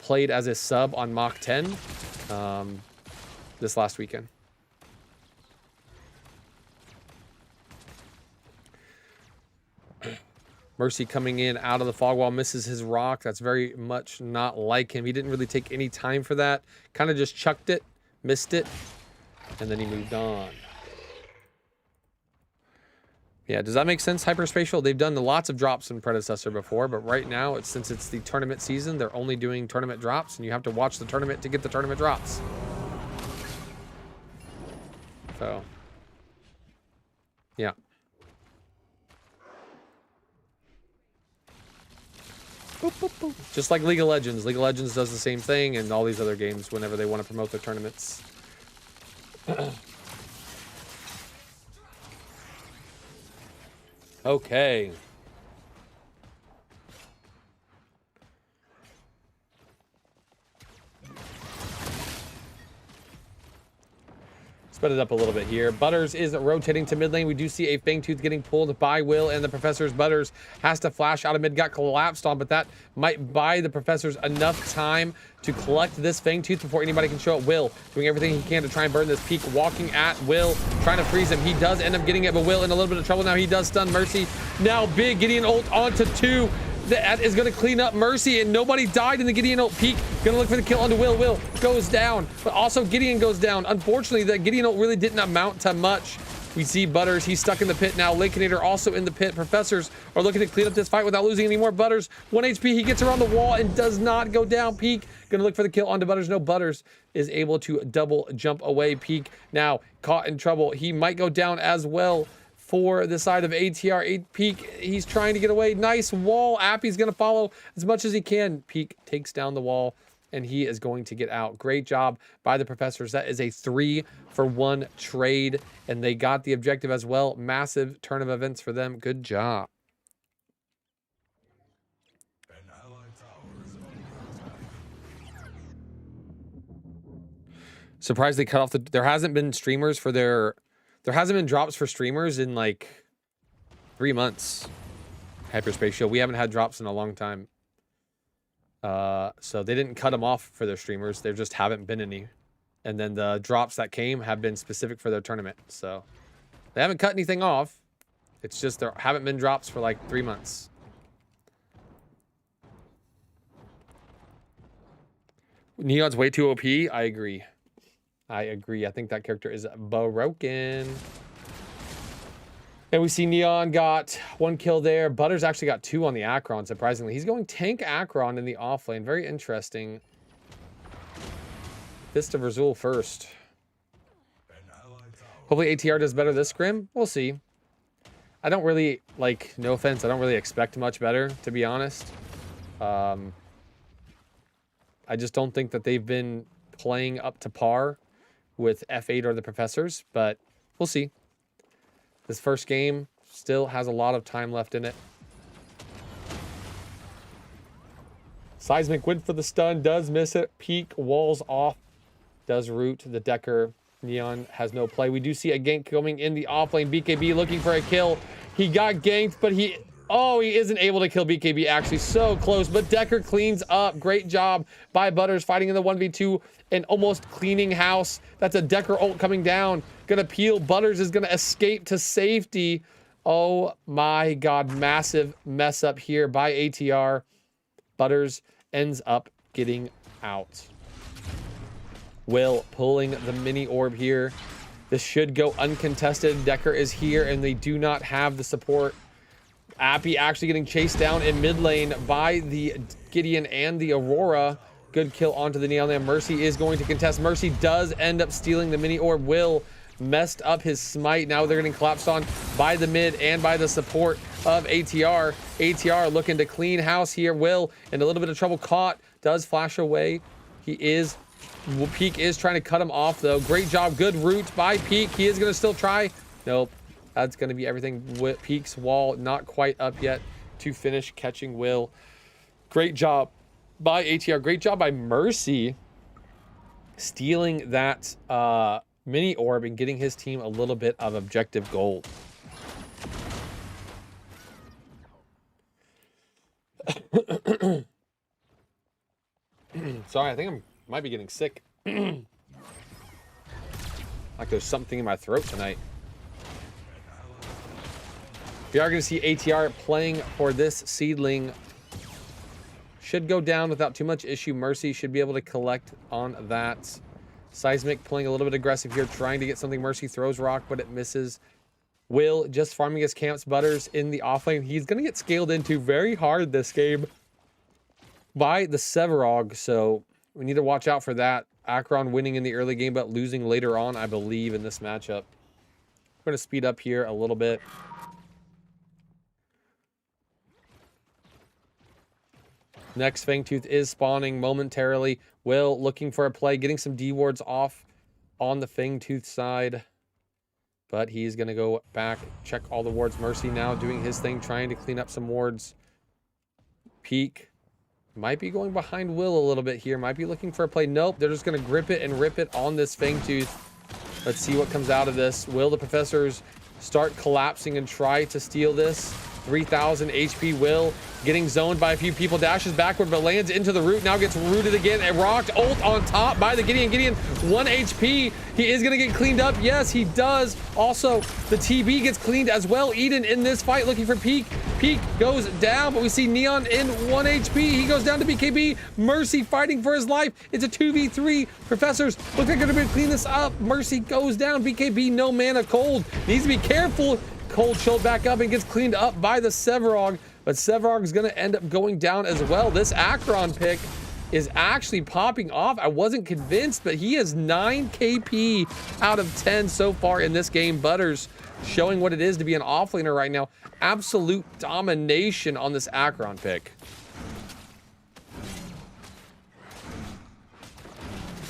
played as a sub on Mach 10 this last weekend. Mercy coming in out of the fog wall, misses his rock. That's very much not like him. He didn't really take any time for that. Kind of just chucked it, missed it, and then he moved on. Yeah, does that make sense, Hyperspatial? They've done lots of drops in Predecessor before, but right now, since it's the tournament season, they're only doing tournament drops, and you have to watch the tournament to get the tournament drops. So, yeah. Boop, boop, boop. Just like League of Legends. League of Legends does the same thing, and all these other games whenever they want to promote their tournaments. Okay. Sped it up a little bit here. Butters is rotating to mid lane. We do see a Fangtooth getting pulled by Will and the Professors. Butters has to flash out of mid, got collapsed on, but that might buy the Professors enough time to collect this Fangtooth before anybody can show up. Will doing everything he can to try and burn this peak, walking at Will, trying to freeze him. He does end up getting it, but Will in a little bit of trouble now. He does stun Mercy. Now big Gideon ult onto 2. That is going to clean up Mercy, and nobody died in the Gideon ult peak. Going to look for the kill onto Will. Will goes down, but also Gideon goes down. Unfortunately, that Gideon ult really didn't amount to much. We see Butters. He's stuck in the pit now. Lincolnator also in the pit. Professors are looking to clean up this fight without losing any more. Butters, 1 HP. He gets around the wall and does not go down. Peak going to look for the kill onto Butters. No, Butters is able to double jump away. Peak now caught in trouble. He might go down as well. For the side of ATR, 8 Peak, he's trying to get away. Nice wall. Appy's going to follow as much as he can. Peak takes down the wall, and he is going to get out. Great job by the Professors. That is a 3-for-1 trade, and they got the objective as well. Massive turn of events for them. Good job. Surprised they cut off the... There hasn't been streamers for their... There hasn't been drops for streamers in like 3 months. Hyperspatial. We haven't had drops in a long time. So they didn't cut them off for their streamers. There just haven't been any. And then the drops that came have been specific for their tournament. So they haven't cut anything off. It's just there haven't been drops for like 3 months. Neon's way too OP. I agree. I agree. I think that character is broken. And we see Neon got 1 kill there. Butters actually got 2 on the Akron, surprisingly. He's going tank Akron in the off lane. Very interesting. Fist of Razul first. Hopefully ATR does better this scrim. We'll see. I don't really, like, no offense, I don't really expect much better, to be honest. I just don't think that they've been playing up to par with F8 or the Professors, but we'll see. This first game still has a lot of time left in it. Seismic went for the stun, does miss it. Peak walls off, does root the Decker. Neon has no play. We do see a gank coming in the off lane. BKB looking for a kill. He got ganked, but he isn't able to kill BKB. Actually, so close, but Decker cleans up. Great job by Butters fighting in the 1v2 and almost cleaning house. That's a Decker ult coming down. Gonna peel. Butters is gonna escape to safety. Oh my God, massive mess up here by ATR. Butters ends up getting out. Will pulling the mini orb here. This should go uncontested. Decker is here and they do not have the support. Appy actually getting chased down in mid lane by the Gideon and the Aurora. Good kill onto the Neon Lamb. Mercy is going to contest. Mercy does end up stealing the mini orb. Will messed up his smite. Now they're getting collapsed on by the mid and by the support of ATR. ATR looking to clean house here. Will in a little bit of trouble. Caught. Does flash away. Peak is trying to cut him off though. Great job. Good route by Peak. He is going to still try. Nope. That's going to be everything. Peak's wall not quite up yet to finish catching Will. Great job by ATR. Great job by Mercy stealing that mini orb and getting his team a little bit of objective gold. Sorry, I think I might be getting sick. Like there's something in my throat tonight. We are going to see ATR playing for this seedling. Should go down without too much issue. Mercy should be able to collect on that. Seismic playing a little bit aggressive here, trying to get something. Mercy throws rock, but it misses. Will just farming his camps. Butters in the offlane. He's going to get scaled into very hard this game by the Severog, so we need to watch out for that. Akron winning in the early game, but losing later on, I believe, in this matchup. We're going to speed up here a little bit. Next Fangtooth is spawning momentarily. Will looking for a play, getting some D wards off on the Fangtooth side. But he's going to go back, check all the wards. Mercy now doing his thing, trying to clean up some wards. Peak might be going behind Will a little bit here. Might be looking for a play. Nope, they're just going to grip it and rip it on this Fangtooth. Let's see what comes out of this. Will the Professors start collapsing and try to steal this? 3,000 HP. Will getting zoned by a few people, dashes backward but lands into the root, now gets rooted again and rocked. Ult on top by the Gideon. Gideon 1 HP. He is going to get cleaned up. Yes, he does. Also, the TB gets cleaned as well. Eden in this fight looking for Peak. Peak goes down, but we see Neon in 1 HP. He goes down to BKB. Mercy fighting for his life. It's a 2v3. Professors look like they're going to clean this up. Mercy goes down. BKB no mana. Cold needs to be careful. Cold chilled back up and gets cleaned up by the Severog, but Severog is going to end up going down as well. This Akron pick is actually popping off. I wasn't convinced, but he has 9 KP out of 10 so far in this game. Butters showing what it is to be an offlaner right now. Absolute domination on this Akron pick.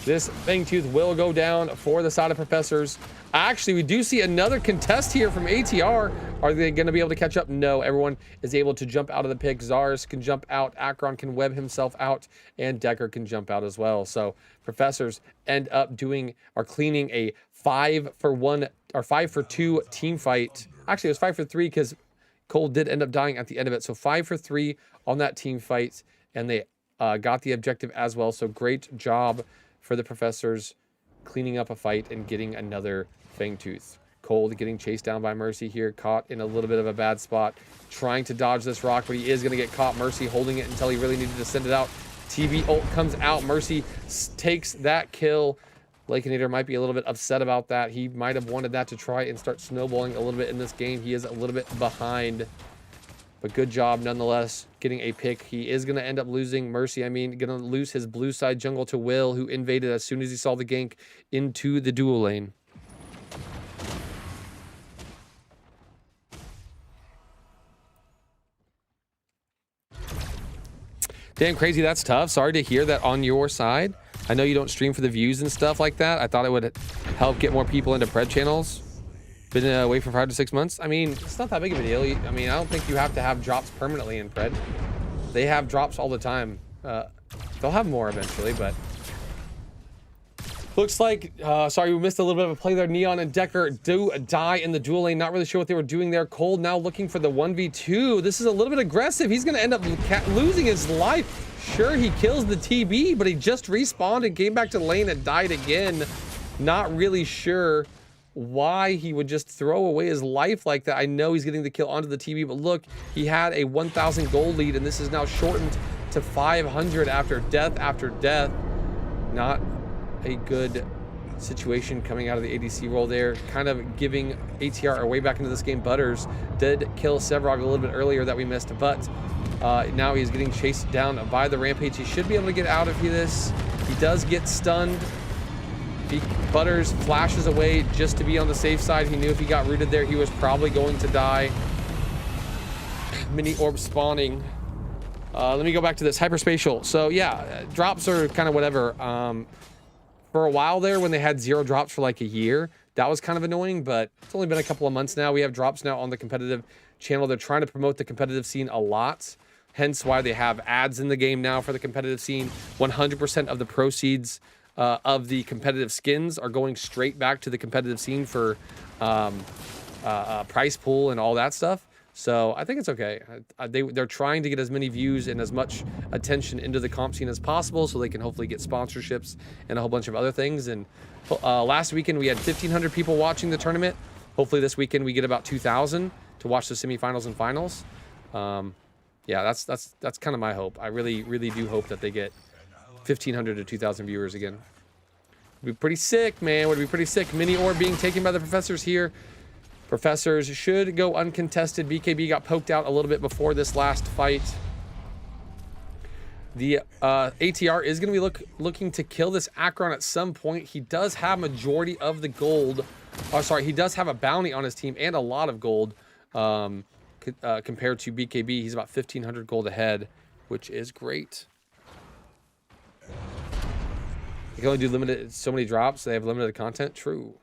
This Fangtooth will go down for the side of Professors. Actually, we do see another contest here from ATR. Are they going to be able to catch up? No, everyone is able to jump out of the pick. Zars can jump out, Akron can web himself out, and Decker can jump out as well. So Professors end up cleaning a 5-for-1 or 5-for-2 team fight. Actually, it was 5-for-3 because Cole did end up dying at the end of it. So 5-for-3 on that team fight, and they got the objective as well. So great job for the Professors cleaning up a fight and getting another Fangtooth. Cold getting chased down by Mercy here, caught in a little bit of a bad spot, trying to dodge this rock, but he is going to get caught. Mercy holding it until he really needed to send it out. TB ult comes out. Mercy takes that kill. Lakenator might be a little bit upset about that. He might have wanted that to try and start snowballing a little bit in this game. He is a little bit behind, but good job nonetheless getting a pick. He is going to end up losing Mercy. Going to lose his blue side jungle to Will, who invaded as soon as he saw the gank into the dual lane. Damn, Crazy, that's tough. Sorry to hear that on your side. I know you don't stream for the views and stuff like that. I thought it would help get more people into Pred channels. Been away for 5 to 6 months. It's not that big of a deal. I don't think you have to have drops permanently in Pred. They have drops all the time. They'll have more eventually, but looks like, sorry, we missed a little bit of a play there. Neon and Decker do die in the dual lane. Not really sure what they were doing there. Cold now looking for the 1v2. This is a little bit aggressive. He's going to end up losing his life. Sure, he kills the TB, but he just respawned and came back to the lane and died again. Not really sure why he would just throw away his life like that. I know he's getting the kill onto the TV, but look, he had a 1,000 gold lead, and this is now shortened to 500 after death after death. Not a good situation coming out of the ADC role there, kind of giving ATR our way back into this game. Butters did kill Sevrog a little bit earlier that we missed, but now he's getting chased down by the Rampage. He should be able to get out of this. He does get stunned. Butters flashes away just to be on the safe side. He knew if he got rooted there, he was probably going to die. Mini orb spawning. Let me go back to this hyperspatial. So yeah, drops are kind of whatever. For a while there, when they had 0 drops for like a year, that was kind of annoying, but it's only been a couple of months now. We have drops now on the competitive channel. They're trying to promote the competitive scene a lot, hence why they have ads in the game now for the competitive scene. 100% of the proceeds of the competitive skins are going straight back to the competitive scene for price pool and all that stuff. So I think it's okay. They're trying to get as many views and as much attention into the comp scene as possible so they can hopefully get sponsorships and a whole bunch of other things. And last weekend we had 1,500 people watching the tournament. Hopefully this weekend we get about 2,000 to watch the semifinals and finals. Yeah, that's kind of my hope. I really do hope that they get 1,500 to 2,000 viewers again. Would be pretty sick, man. Would be pretty sick. Mini orb being taken by the professors here. Professors should go uncontested. BKB got poked out a little bit before this last fight. The ATR is going to be looking to kill this Akron at some point. He does have majority of the gold. Oh, sorry, he does have a bounty on his team and a lot of gold compared to BKB. He's about 1,500 gold ahead, which is great. You can only do limited, so many drops. So they have limited content. True.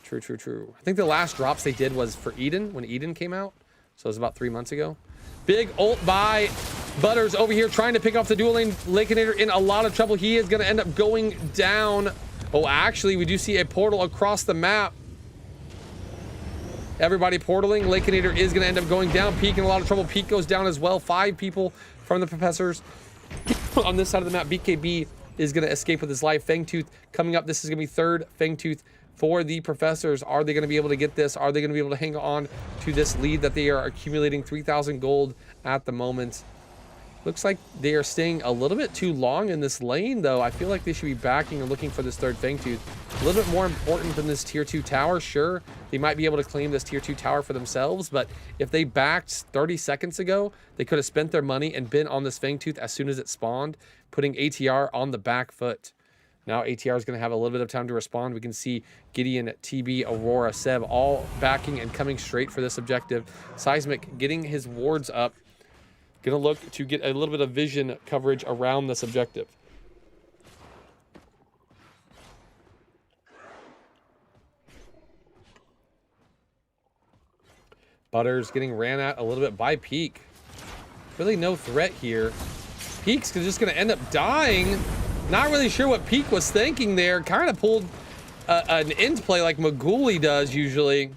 True. I think the last drops they did was for Eden, when Eden came out. So it was about 3 months ago. Big ult by Butters over here trying to pick off the dual lane. Lakeinator in a lot of trouble. He is going to end up going down. Oh, actually, we do see a portal across the map. Everybody portaling. Lakeinator is going to end up going down. Peak in a lot of trouble. Peak goes down as well. 5 people from the professors on this side of the map. BKB is going to escape with his life. Fangtooth coming up. This is going to be 3rd Fangtooth for the professors. Are they going to be able to get this? Are they going to be able to hang on to this lead that they are accumulating? 3,000 gold at the moment. Looks like they are staying a little bit too long in this lane, though. I feel like they should be backing and looking for this 3rd Fangtooth. A little bit more important than this tier 2 tower. Sure, they might be able to claim this tier 2 tower for themselves, but if they backed 30 seconds ago, they could have spent their money and been on this Fangtooth as soon as it spawned, putting ATR on the back foot. Now ATR is going to have a little bit of time to respond. We can see Gideon, TB, Aurora, Seb all backing and coming straight for this objective. Seismic getting his wards up. Going to look to get a little bit of vision coverage around this objective. Butters getting ran at a little bit by Peak. Really no threat here. Peak's just going to end up dying. Not really sure what Peak was thinking there. Kind of pulled an end play like Maguli does usually.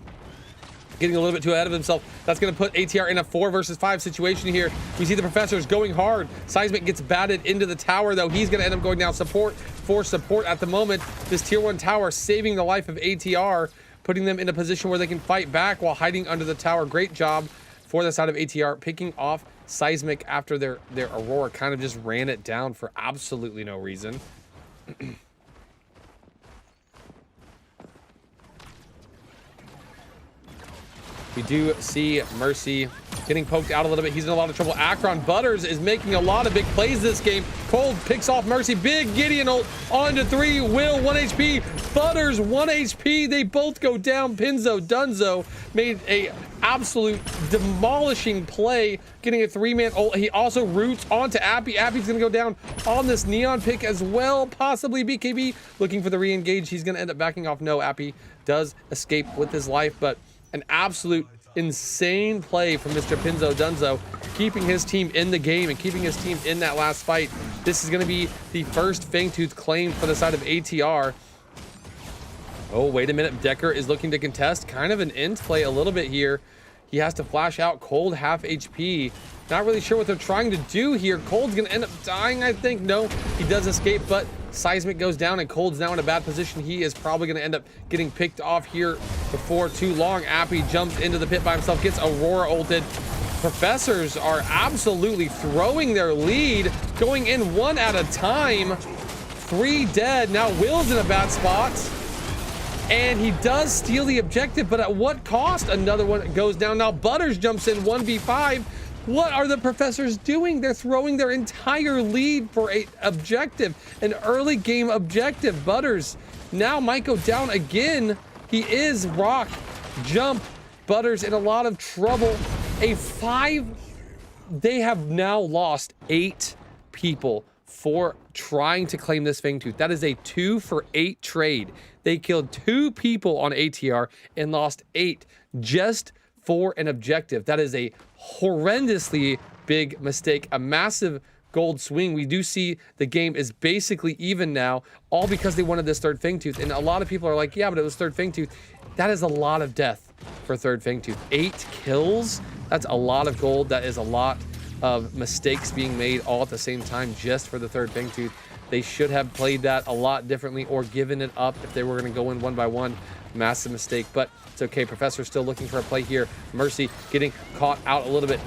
Getting a little bit too ahead of himself. That's going to put ATR in a 4 versus 5 situation here. We see the professors going hard. Seismic gets batted into the tower, though. He's going to end up going down. Support for support at the moment. This tier 1 tower saving the life of ATR, putting them in a position where they can fight back while hiding under the tower. Great job for the side of ATR, picking off Seismic after their Aurora kind of just ran it down for absolutely no reason. We do see Mercy getting poked out a little bit. He's in a lot of trouble. Akron Butters is making a lot of big plays this game. Cold picks off Mercy. Big Gideon ult onto 3. Will 1 HP. Butters 1 HP. They both go down. Pinzo Dunzo made a absolute demolishing play, getting a 3-man ult. He also roots onto Appy. Appy's gonna go down on this Neon pick as well. Possibly BKB looking for the re-engage. He's gonna end up backing off. No, Appy does escape with his life, but an absolute insane play from Mr. Pinzo Dunzo, keeping his team in the game and keeping his team in that last fight. This is going to be the first Fangtooth claimed for the side of ATR. Oh, wait a minute. Decker is looking to contest. Kind of an end play a little bit here. He has to flash out. Cold half HP. Not really sure what they're trying to do here. Cold's going to end up dying, I think. No, he does escape, but Seismic goes down and Cold's now in a bad position. He is probably going to end up getting picked off here before too long. Appy jumps into the pit by himself, gets Aurora ulted. Professors are absolutely throwing their lead, going in one at a time. 3 dead. Now Will's in a bad spot. And he does steal the objective, but at what cost? Another one goes down. Now Butters jumps in 1v5. What are the Professors doing? They're throwing their entire lead for an objective, an early game objective. Butters now might go down again. He is rock, jump. Butters in a lot of trouble. They have now lost 8 people for trying to claim this Fangtooth. That is a 2 for 8 trade. They killed 2 people on ATR and lost 8 just for an objective. That is a horrendously big mistake, a massive gold swing. We do see the game is basically even now, all because they wanted this third Fangtooth. And a lot of people are like, yeah, but it was third Fangtooth. That is a lot of death for third Fangtooth. 8 kills, that's a lot of gold. That is a lot of mistakes being made all at the same time just for the third Fangtooth. They should have played that a lot differently or given it up if they were going to go in one by one. Massive mistake, but it's okay. Professor's still looking for a play here. Mercy getting caught out a little bit,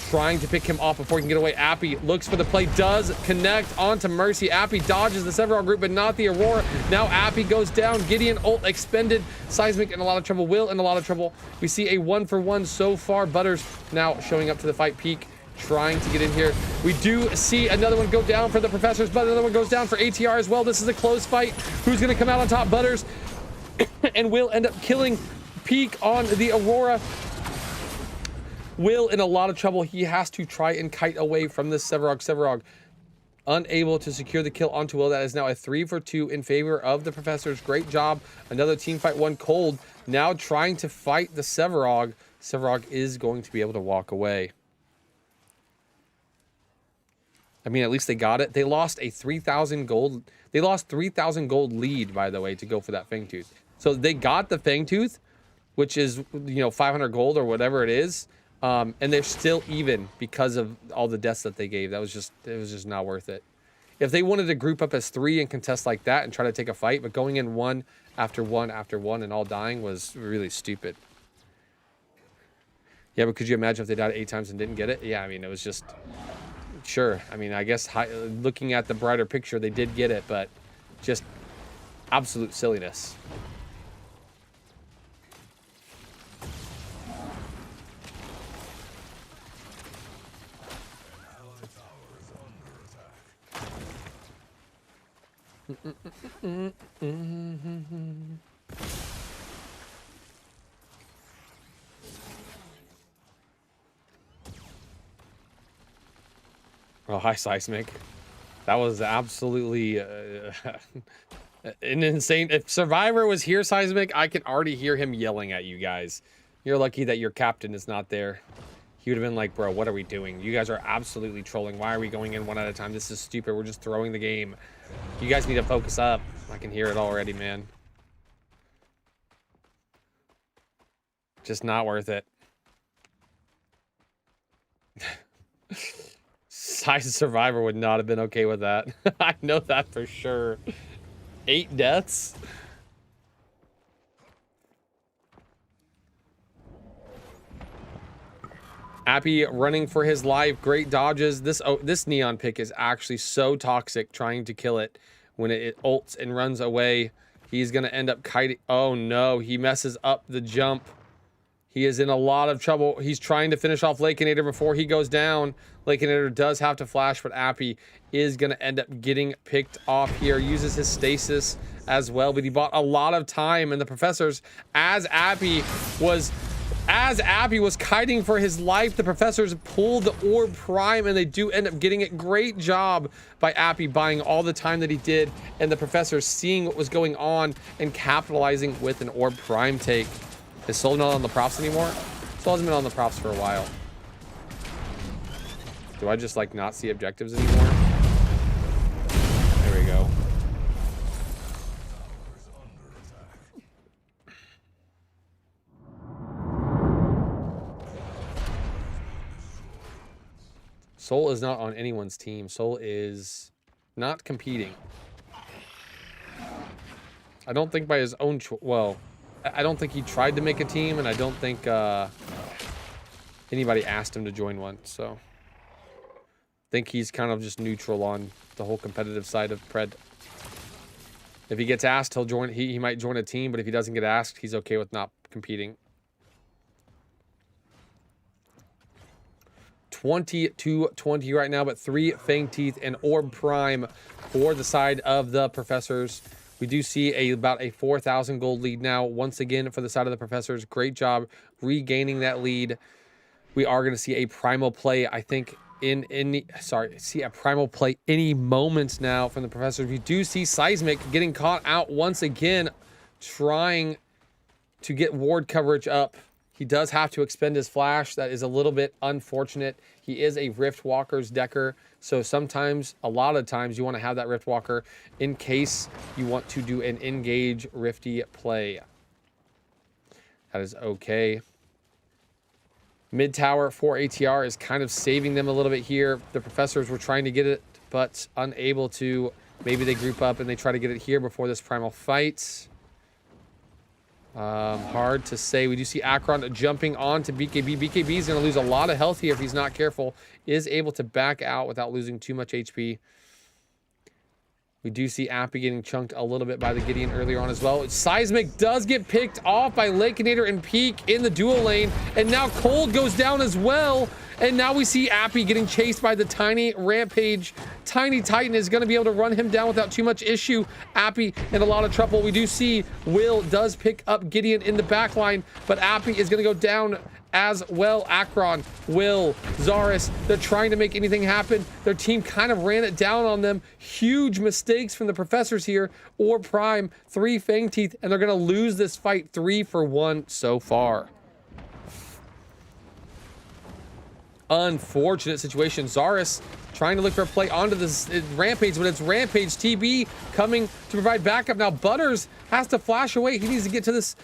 trying to pick him off before he can get away. Appy looks for the play, does connect onto Mercy. Appy dodges the Several group, but not the Aurora. Now Appy goes down. Gideon ult expended. Seismic in a lot of trouble. Will in a lot of trouble. We see a 1-for-1 so far. Butters now showing up to the fight peak, trying to get in here. We do see another one go down for the Professors, but another one goes down for ATR as well. This is a close fight. Who's going to come out on top? Butters and will end up killing Peak on the Aurora. Will in a lot of trouble. He has to try and kite away from this Severog. Severog unable to secure the kill onto Will. That is now a 3-for-2 in favor of the Professors. Great job. Another team fight won. Cold now trying to fight the Severog. Severog is going to be able to walk away. I mean, at least they got it. They lost a 3,000 gold. They lost 3,000 gold lead, by the way, to go for that Fangtooth. So they got the Fangtooth, which is, 500 gold or whatever it is. And they're still even because of all the deaths that they gave. It was just not worth it. If they wanted to group up as 3 and contest like that and try to take a fight, but going in one after one after one and all dying was really stupid. Yeah, but could you imagine if they died 8 times and didn't get it? Yeah, I mean, it was just... Sure, I mean, I guess looking at the brighter picture, they did get it, but just absolute silliness. Oh, hi, Seismic. That was absolutely an insane... If Survivor was here, Seismic, I can already hear him yelling at you guys. You're lucky that your captain is not there. He would have been like, bro, what are we doing? You guys are absolutely trolling. Why are we going in one at a time? This is stupid. We're just throwing the game. You guys need to focus up. I can hear it already, man. Just not worth it. Size Survivor would not have been okay with that. I know that for sure. 8 deaths? Appy running for his life. Great dodges. This Neon pick is actually so toxic trying to kill it when it ults and runs away. He's going to end up kiting. Oh no, he messes up the jump. He is in a lot of trouble. He's trying to finish off Lakeinator before he goes down. Lakeinator does have to flash, but Appy is going to end up getting picked off here. Uses his stasis as well, but he bought a lot of time. And the Professors, as Appy was kiting for his life, the Professors pulled the Orb Prime, and they do end up getting it. Great job by Appy buying all the time that he did, and the Professors seeing what was going on and capitalizing with an Orb Prime take. Is Soul not on the props anymore? Soul hasn't been on the props for a while. Do I just, like, not see objectives anymore? There we go. Soul is not on anyone's team. Soul is not competing. I don't think by his own well, I don't think he tried to make a team, and I don't think anybody asked him to join one. So I think he's kind of just neutral on the whole competitive side of Pred. If he gets asked, he'll join. He might join a team, but if he doesn't get asked, he's okay with not competing. 20-20 right now, but 3 Fang Teeth and Orb Prime for the side of the Professors. We do see about a 4,000 gold lead now, once again, for the side of the Professors. Great job regaining that lead. We are going to see a Primal play, I think, see a Primal play any moments now from the Professors. We do see Seismic getting caught out once again, trying to get ward coverage up. He does have to expend his flash. That is a little bit unfortunate. He is a Rift Walker's decker, so sometimes, a lot of times, you want to have that Rift Walker in case you want to do an engage Rifty play. That is okay. Mid tower for ATR is kind of saving them a little bit here. The Professors were trying to get it, but unable to. Maybe they group up and they try to get it here before this Primal fight. Hard to say. We do see Akron jumping on to BKB. BKB is going to lose a lot of health here if he's not careful. Is able to back out without losing too much HP. We do see Appy getting chunked a little bit by the Gideon earlier on as well. Seismic does get picked off by Lakeinator and Peak in the dual lane. And now Cold goes down as well. And now we see Appy getting chased by the tiny Rampage. Tiny Titan is going to be able to run him down without too much issue. Appy in a lot of trouble. We do see Will does pick up Gideon in the back line, but Appy is going to go down as well. Akron, Will, Zaris, they're trying to make anything happen. Their team kind of ran it down on them. Huge mistakes from the Professors here. Or Prime, 3 Fang Teeth, and they're going to lose this fight 3-1 so far. Unfortunate situation. Zaris trying to look for a play onto this Rampage, but it's Rampage TB coming to provide backup. Now Butters has to flash away. He needs to get to this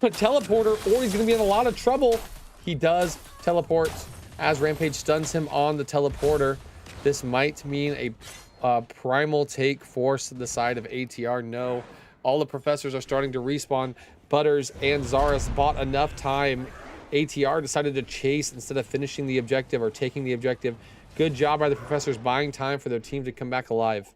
teleporter or he's going to be in a lot of trouble. He does teleport as Rampage stuns him on the teleporter. This might mean a Primal take force the side of ATR. No, all the Professors are starting to respawn. Butters and Zaris bought enough time. ATR decided to chase instead of finishing the objective or taking the objective. Good job by the Professors buying time for their team to come back alive.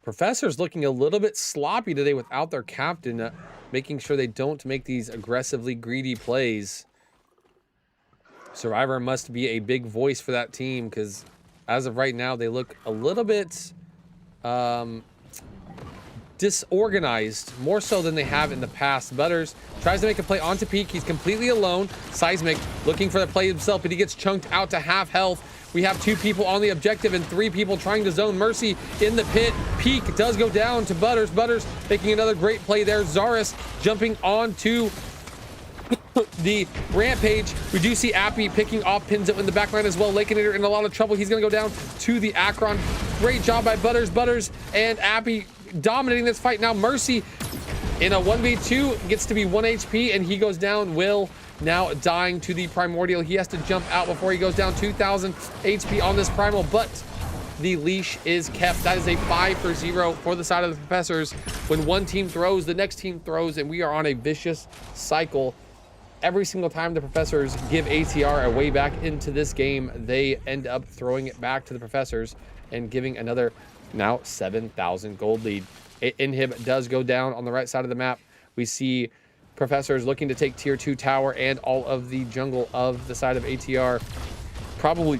Professors looking a little bit sloppy today without their captain, making sure they don't make these aggressively greedy plays. Survivor must be a big voice for that team because as of right now, they look a little bit disorganized, more so than they have in the past. Butters tries to make a play onto Peak. He's completely alone. Seismic looking for the play himself, but he gets chunked out to half health. We have 2 people on the objective and 3 people trying to zone Mercy in the pit. Peak does go down to Butters. Butters making another great play there. Zaris jumping onto the Rampage. We do see Appy picking off Pinzo in the backline as well. Lakeinator in a lot of trouble. He's going to go down to the Akron. Great job by Butters. Butters and Appy dominating this fight. Now Mercy in a 1v2 gets to be 1 HP and he goes down. Will now dying to the Primordial. He has to jump out before he goes down. 2,000 HP on this Primal, but the leash is kept. That is a 5-0 for the side of the Professors. When one team throws, the next team throws, and we are on a vicious cycle. Every single time the Professors give ATR a way back into this game, they end up throwing it back to the Professors and giving another now 7,000 gold lead. Inhib does go down on the right side of the map. We see Professors looking to take tier 2 tower and all of the jungle of the side of ATR. Probably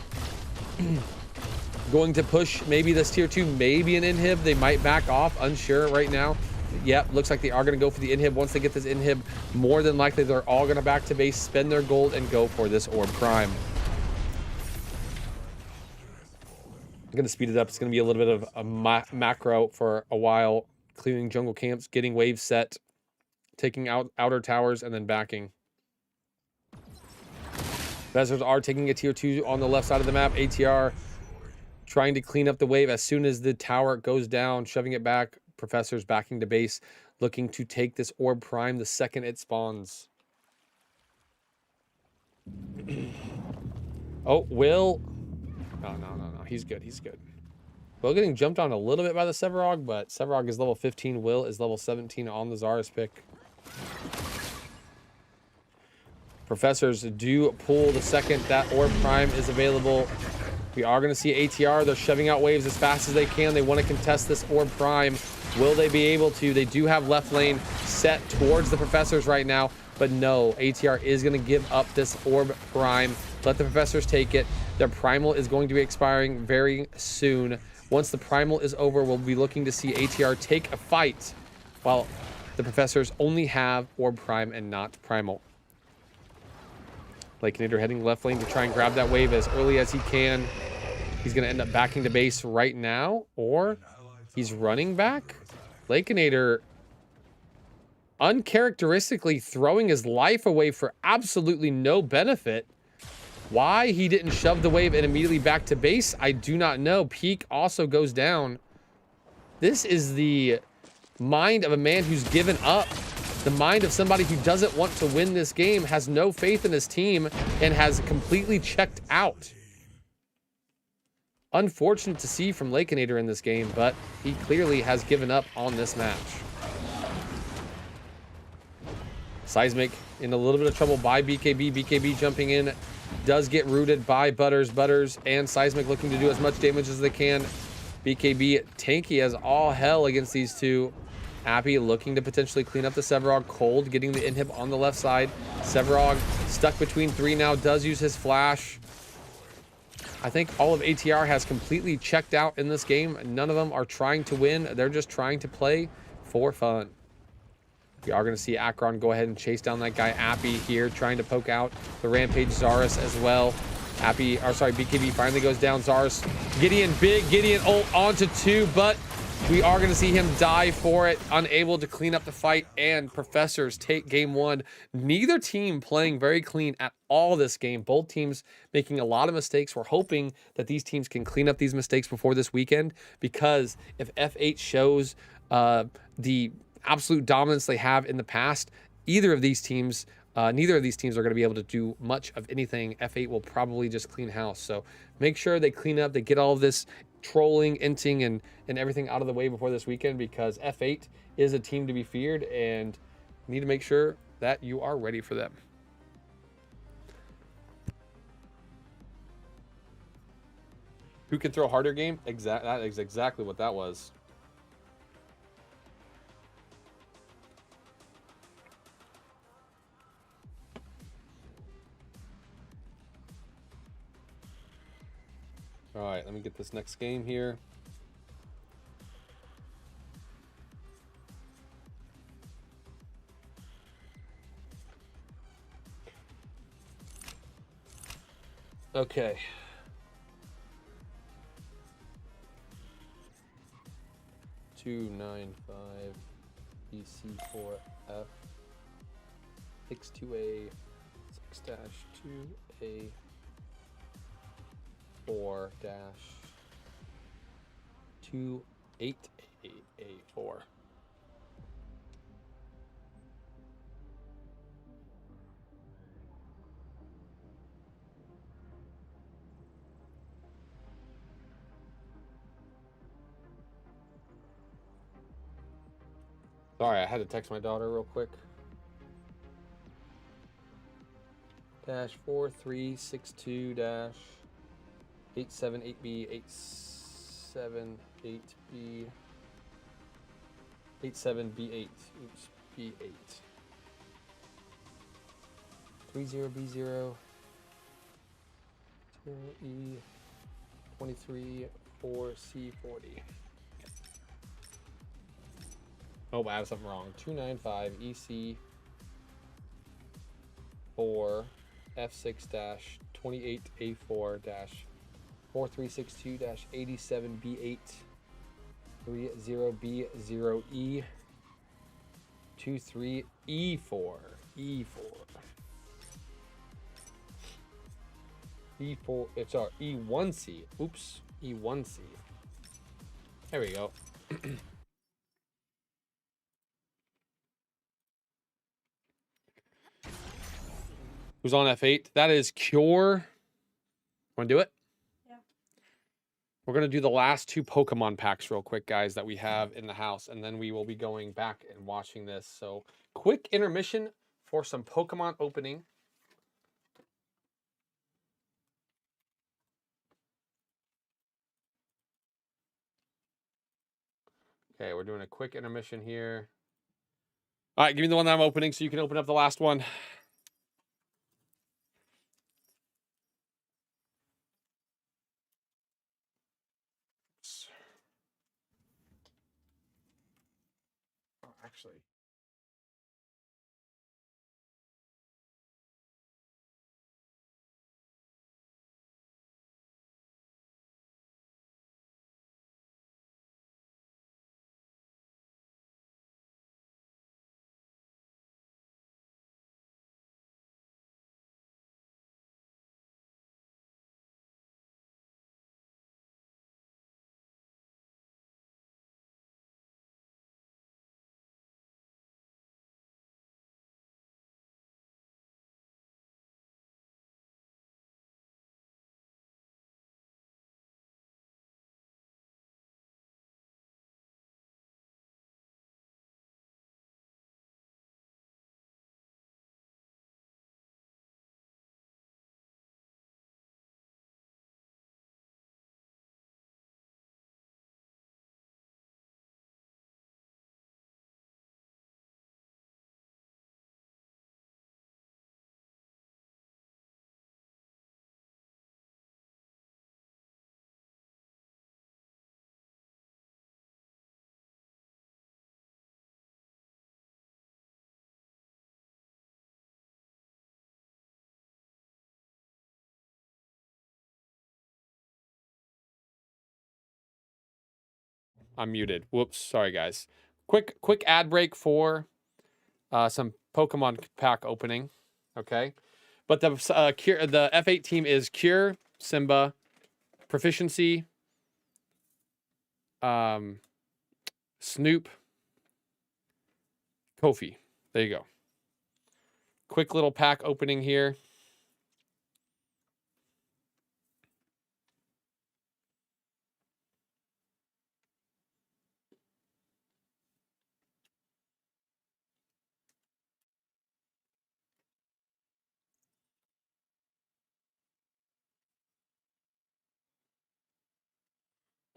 going to push maybe this tier 2, maybe an inhib. They might back off, unsure right now. Yep, looks like they are going to go for the inhib. Once they get this inhib, more than likely they're all going to back to base, spend their gold, and go for this Orb Prime. I'm going to speed it up. It's going to be a little bit of a macro for a while. Clearing jungle camps, getting waves set, taking out outer towers, and then backing. Vezers are taking a tier 2 on the left side of the map. ATR trying to clean up the wave as soon as the tower goes down, shoving it back. Professors backing to base, looking to take this Orb Prime the second it spawns. Oh, Will. No. He's good. He's good. Will getting jumped on a little bit by the Sevarog, but Sevarog is level 15. Will is level 17 on the Zara's pick. Professors do pull the second that Orb Prime is available. We are going to see ATR. They're shoving out waves as fast as they can. They want to contest this Orb Prime. Will they be able to? They do have left lane set towards the Professors right now, but no, ATR is going to give up this Orb Prime. Let the Professors take it. Their Primal is going to be expiring very soon. Once the Primal is over, we'll be looking to see ATR take a fight while the Professors only have Orb Prime and not Primal. Lakinator heading left lane to try and grab that wave as early as he can. He's going to end up backing to base right now, or he's running back. Lakinator uncharacteristically throwing his life away for absolutely no benefit. Why he didn't shove the wave and immediately back to base, I do not know. Peak also goes down. This is the mind of a man who's given up. The mind of somebody who doesn't want to win this game, has no faith in his team, and has completely checked out. Unfortunate to see from Lakinator in this game, but he clearly has given up on this match. Seismic in a little bit of trouble by BKB. BKB jumping in. Does get rooted by Butters. Butters and Seismic looking to do as much damage as they can. BKB tanky as all hell against these two. Appy looking to potentially clean up the Sevarog. Cold getting the inhib on the left side. Sevarog stuck between three now. Does use his flash. I think all of ATR has completely checked out in this game. None of them are trying to win. They're just trying to play for fun. We are going to see Akron go ahead and chase down that guy Appy here, trying to poke out the Rampage Zaris as well. BKB finally goes down. Zaris, Gideon, big Gideon ult onto two, but we are going to see him die for it, unable to clean up the fight, and Professors take game one. Neither team playing very clean at all this game. Both teams making a lot of mistakes. We're hoping that these teams can clean up these mistakes before this weekend, because if F8 shows the absolute dominance they have in the past, neither of these teams are going to be able to do much of anything. F8 will probably just clean house. So make sure they clean up, they get all of this trolling, inting, and everything out of the way before this weekend, because F8 is a team to be feared, and you need to make sure that you are ready for them. Who can throw harder game? That is exactly what that was. All right, let me get this next game here. Okay. Two, 9, 5, EC4F, 6-2A, 6-2A, 4-28A4. Sorry, I had to text my daughter real quick. Dash 4362 dash 878B 878B 87B8. Oops, B8. 30B0 E 23 4C40. Oh, I have something wrong. 295 EC 4 F6-28A4 4362-87B8 30B0E 23E4 E4. It's our E1C. Oops, E1C. There we go. Who's on F8? That is Cure. Want to do it? Yeah. We're going to do the last 2 Pokemon packs real quick, guys, that we have in the house. And then we will be going back and watching this. So quick intermission for some Pokemon opening. Okay, we're doing a quick intermission here. All right, give me the one that I'm opening so you can open up the last one. Oh, actually. I'm muted. Whoops. Sorry, guys. Quick ad break for some Pokemon pack opening. Okay. But the F8 team is Cure, Simba, Proficiency, Snoop, Kofi. There you go. Quick little pack opening here.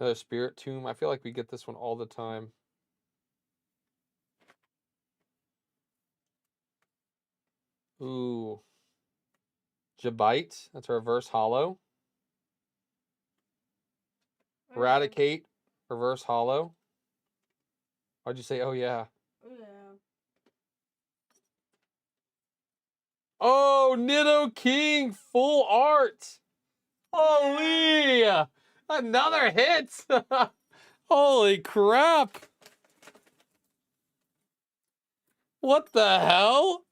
Another Spirit Tomb. I feel like we get this one all the time. Ooh. Jabite. That's a reverse hollow. Eradicate. Reverse hollow. Why'd you say, oh, yeah? Yeah. Oh, Nido King. Full art. Holy. Another hit. Holy crap. What the hell?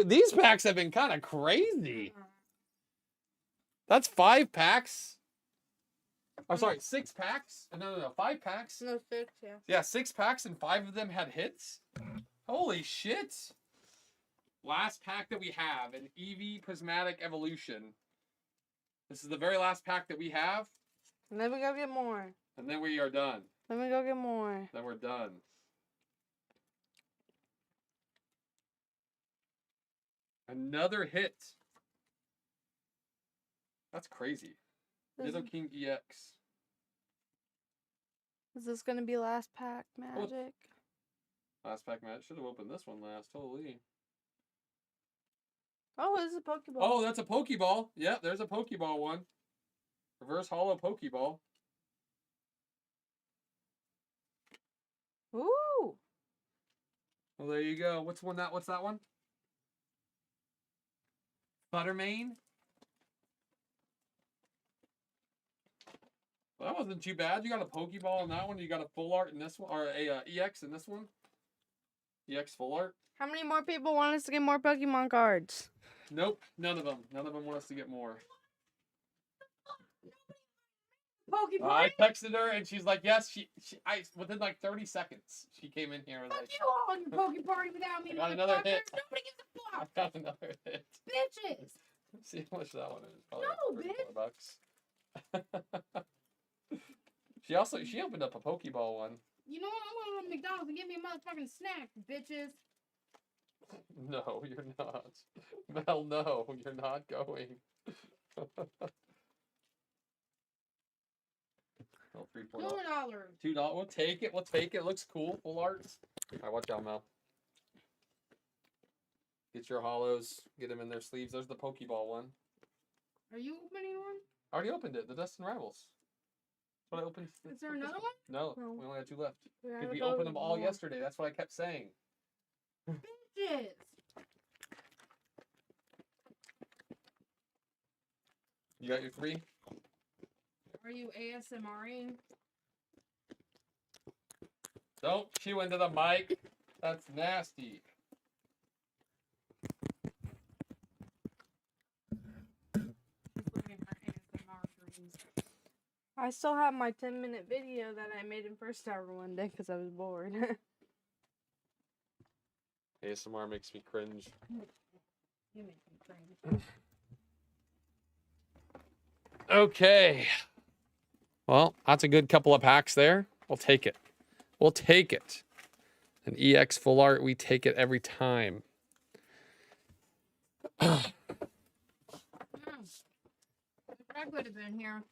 These packs have been kind of crazy. That's 5 packs. Oh, sorry, 6 packs. No, 5 packs. No, 6, yeah. Yeah, 6 packs and 5 of them had hits. Holy shit. Last pack that we have, an Eevee Prismatic Evolution. This is the very last pack that we have. And then we go get more. And then we are done. Then we go get more. Then we're done. Another hit. That's crazy. Nido King EX. Is this gonna be last pack magic? Last pack match. Should have opened this one last. Holy. Oh, it's a Pokeball. Oh, that's a Pokeball. Yeah, there's a Pokeball one. Reverse hollow Pokeball. Ooh. Well, there you go. What's that one? Buttermane. Well, that wasn't too bad. You got a Pokeball in that one. You got a full art in this one, or a EX in this one. EX full art. How many more people want us to get more Pokemon cards? Nope, none of them. None of them want us to get more. Pokemon. I texted her and she's like, yes. I within like 30 seconds she came in here and was Fuck like, you all on your Poke Party without me, I got another hit. motherfuckers. Nobody gives a I fuck. got another hit. Bitches. See how much that one is. Probably No, like $34. She opened up a Pokeball one. You know what? I'm going to McDonald's and get me a motherfucking snack, bitches. No, you're not. Mel, no, you're not going. Oh, $3, $4. $2. We'll take it. We'll take it. Looks cool. Full arts. All right, watch out, Mel. Get your hollows. Get them in their sleeves. There's the Pokeball one. Are you opening one? I already opened it. The Dust and Rivals. That's what I opened. Is there another one? No, No. we only had 2 left. Yeah, Because we those opened them all more. yesterday. That's what I kept saying. Bitches. You got your 3? Are you ASMRing? Don't chew into the mic. That's nasty. I still have my 10-minute video that I made in first hour one day because I was bored. ASMR makes me cringe. You make me cringe. Okay. Well, that's a good couple of packs there. We'll take it. We'll take it. An EX full art, we take it every time. Greg would have been here.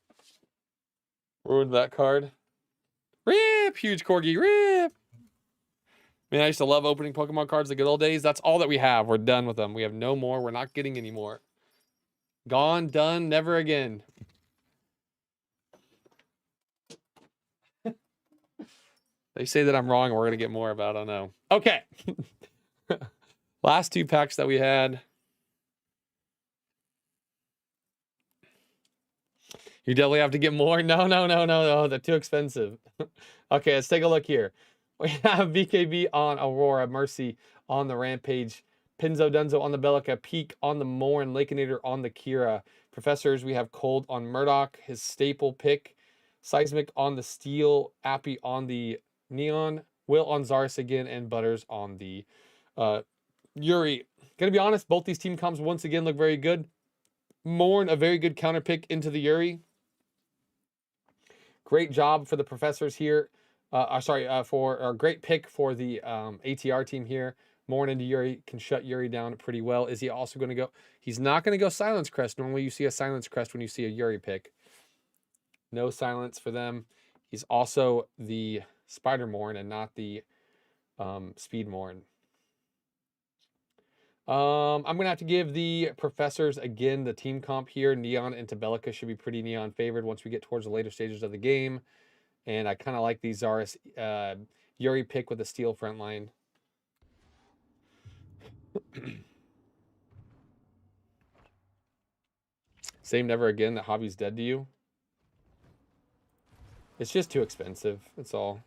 Ruined that card. Rip! Huge corgi. Rip! Man, I used to love opening Pokemon cards the good old days. That's all that we have. We're done with them. We have no more. We're not getting any more. Gone, done, never again. They say that I'm wrong. We're going to get more, but I don't know. Okay. Last 2 packs that we had. You definitely have to get more. No. They're too expensive. Okay, let's take a look here. We have BKB on Aurora, Mercy on the Rampage, Pinzo Dunzo on the Bellica, Peak on the Morn, Lakeinator on the Kira. Professors, we have Cold on Murdoch, his staple pick. Seismic on the Steel, Appy on the Neon, Will on Zaris again, and Butters on the Yuri. Gonna be honest, both these team comps once again look very good. Morn, a very good counter pick into the Yuri. Great job for the Professors here. For a great pick for the ATR team here. Morn into Yuri can shut Yuri down pretty well. Is he also going to go? He's not going to go Silence Crest. Normally you see a Silence Crest when you see a Yuri pick. No Silence for them. He's also the Spider Morn and not the Speed Morn. I'm going to have to give the Professors, again, the team comp here. Neon into Bellica should be pretty Neon favored once we get towards the later stages of the game. And I kind of like the Zaris Yuri pick with the Steel front line. Same never again, that hobby's dead to you. It's just too expensive, that's all.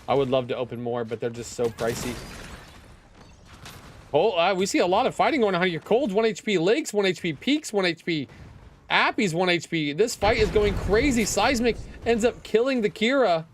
I would love to open more, but they're just so pricey. Oh, we see a lot of fighting going on here. Cold's 1 HP, Lakes 1 HP, Peaks 1 HP, Appy's 1 HP. This fight is going crazy. Seismic ends up killing the Kira.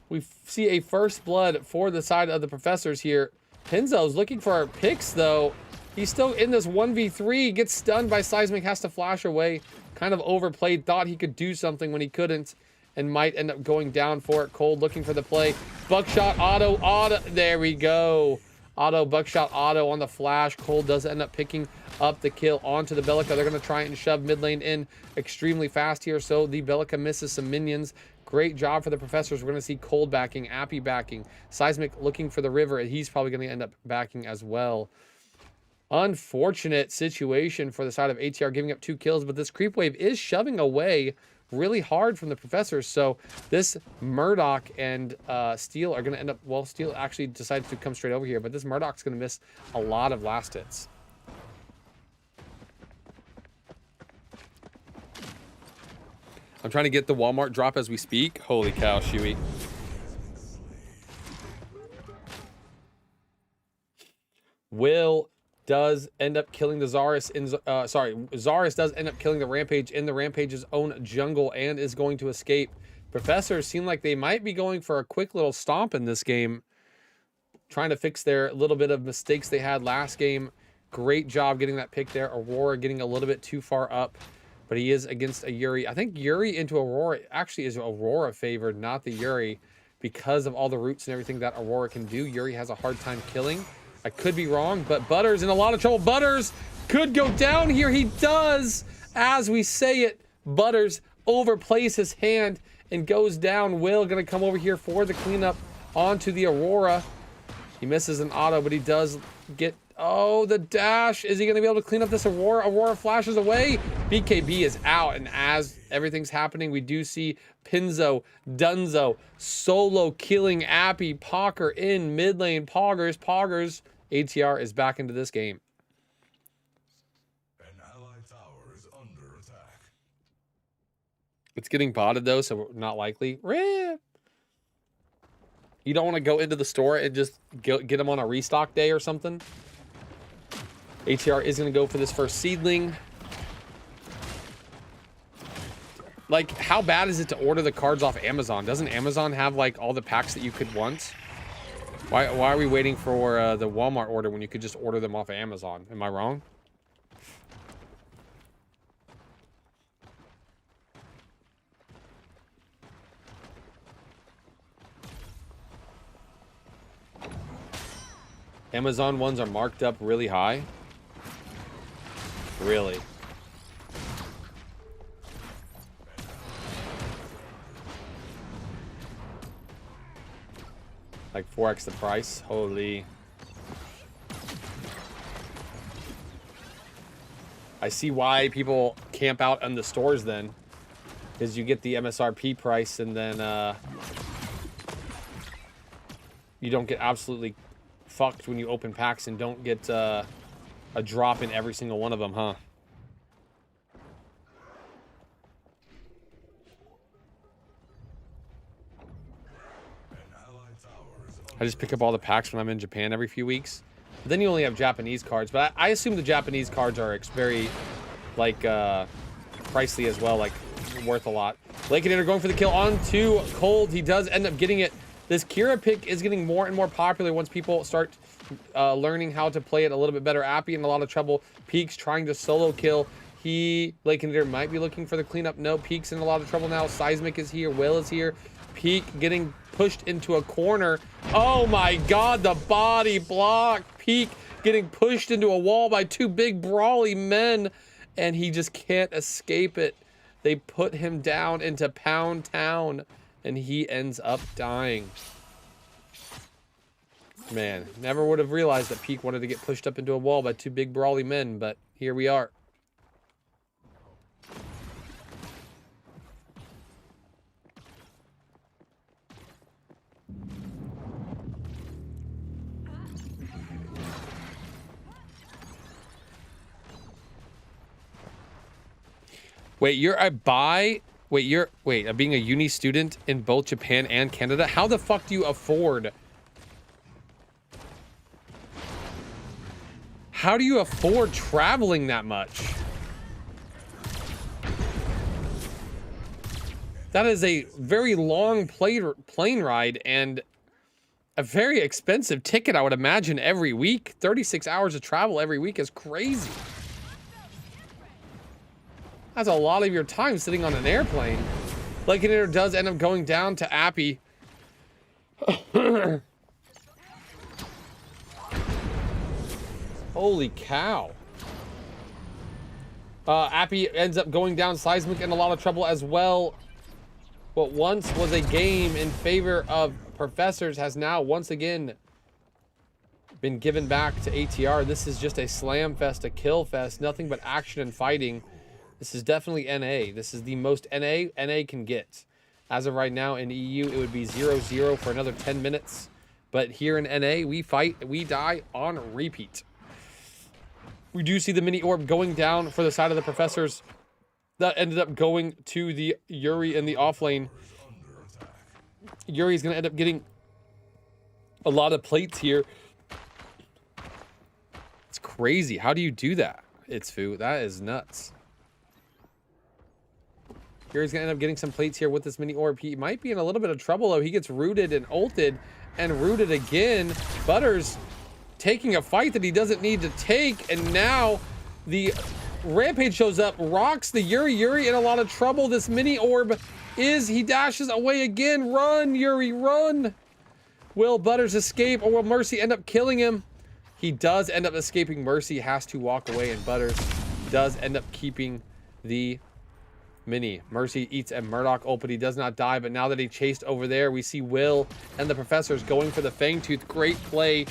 We see a first blood for the side of the Professors here. Pinzo's looking for our picks, though. He's still in this 1v3. Gets stunned by Seismic, has to flash away. Kind of overplayed. Thought he could do something when he couldn't. And might end up going down for it. Cold looking for the play. Buckshot, auto. There we go. Auto, Buckshot, auto on the flash. Cold does end up picking up the kill onto the Bellica. They're going to try and shove mid lane in extremely fast here. So the Bellica misses some minions. Great job for the Professors. We're going to see Cold backing, Appy backing, Seismic looking for the river, and he's probably going to end up backing as well. Unfortunate situation for the side of ATR, giving up 2 kills, but this creep wave is shoving away really hard from the Professors. So this Murdoch and Steel are going to end up, well, Steel actually decided to come straight over here, but this Murdoch's going to miss a lot of last hits. I'm trying to get the Walmart drop as we speak. Holy cow, Shuey. Will does end up killing the Zaris in Zaris does end up killing the Rampage in the Rampage's own jungle and is going to escape. Professors seem like they might be going for a quick little stomp in this game, trying to fix their little bit of mistakes they had last game. Great job getting that pick there. Aurora getting a little bit too far up, but he is against a Yuri. I think Yuri into Aurora actually is Aurora favored, not the Yuri, because of all the roots and everything that Aurora can do. Yuri has a hard time killing. I could be wrong, but Butters in a lot of trouble. Butters could go down here. He does. As we say it, Butters overplays his hand and goes down. Will gonna come over here for the cleanup onto the Aurora. He misses an auto, but he does get, oh, the dash. Is he gonna be able to clean up this Aurora? Aurora flashes away. BKB is out, and as everything's happening, we do see Pinzo, Dunzo, solo killing Appy, Pocker in mid lane. Poggers, ATR is back into this game. An allied tower is under attack. It's getting botted though, so not likely. Rip. You don't want to go into the store and just get them on a restock day or something. ATR is going to go for this first seedling. Like, how bad is it to order the cards off Amazon? Doesn't Amazon have like all the packs that you could want? Why are we waiting for the Walmart order when you could just order them off of Amazon? Am I wrong? Amazon ones are marked up really high. Really? Like 4x the price? Holy. I see why people camp out in the stores then. Because you get the MSRP price and then you don't get absolutely fucked when you open packs and don't get a drop in every single one of them, huh? I just pick up all the packs when I'm in Japan every few weeks. But then you only have Japanese cards. But I assume the Japanese cards are very, like, pricey as well. Like, worth a lot. Lakenator going for the kill on to Cold. He does end up getting it. This Kira pick is getting more and more popular once people start learning how to play it a little bit better. Appy in a lot of trouble. Peaks trying to solo kill. Lakenator might be looking for the cleanup. No, Peaks in a lot of trouble now. Seismic is here. Will is here. Peak getting pushed into a corner. Oh my god, the body block. Peak getting pushed into a wall by two big brawly men, and he just can't escape it. They put him down into Pound Town, and he ends up dying. Man, never would have realized that Peak wanted to get pushed up into a wall by two big brawly men, but here we are. Wait, being a uni student in both Japan and Canada? How the fuck do you afford? How do you afford traveling that much? That is a very long plane ride and a very expensive ticket, I would imagine, every week. 36 hours of travel every week is crazy. That's a lot of your time sitting on an airplane. Lakenator does end up going down to Appy. Holy cow. Appy ends up going down. Seismic in a lot of trouble as well. What once was a game in favor of Professors has now once again been given back to ATR. This is just a slam fest, a kill fest, nothing but action and fighting. This is definitely NA. This is the most NA can get. As of right now in EU, it would be 0-0 for another 10 minutes. But here in NA, we fight, we die on repeat. We do see the mini orb going down for the side of the Professors. That ended up going to the Yuri in the off lane. Yuri's going to end up getting a lot of plates here. It's crazy. How do you do that? It's Fu. That is nuts. Yuri's going to end up getting some plates here with this mini orb. He might be in a little bit of trouble, though. He gets rooted and ulted and rooted again. Butters taking a fight that he doesn't need to take, and now the Rampage shows up, rocks the Yuri. Yuri in a lot of trouble. This mini orb he dashes away again. Run, Yuri, run. Will Butters escape, or will Mercy end up killing him? He does end up escaping. Mercy has to walk away, and Butters does end up keeping the mini. Mercy eats a Murdoch ult, but he does not die. But now that he chased over there, we see Will and the Professors going for the Fang Tooth. Great play.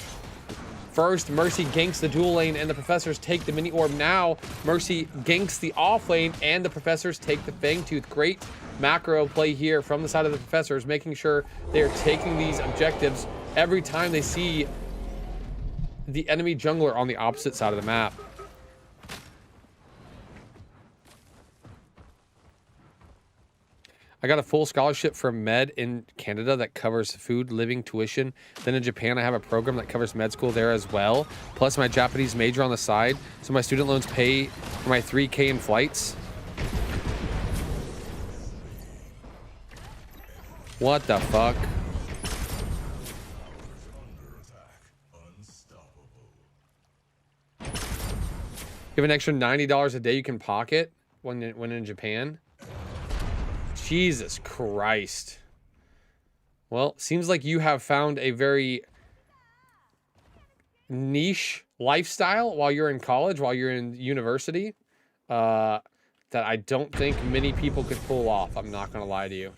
First, Mercy ganks the dual lane, and the Professors take the mini orb. Now, Mercy ganks the off lane, and the Professors take the Fang Tooth. Great macro play here from the side of the Professors, making sure they are taking these objectives every time they see the enemy jungler on the opposite side of the map. I got a full scholarship for med in Canada that covers food, living, tuition. Then in Japan, I have a program that covers med school there as well. Plus my Japanese major on the side. So my student loans pay for my 3K in flights. What the fuck? You have an extra $90 a day you can pocket when in Japan. Jesus Christ. Well, seems like you have found a very niche lifestyle while you're in college, while you're in university, that I don't think many people could pull off. I'm not going to lie to you.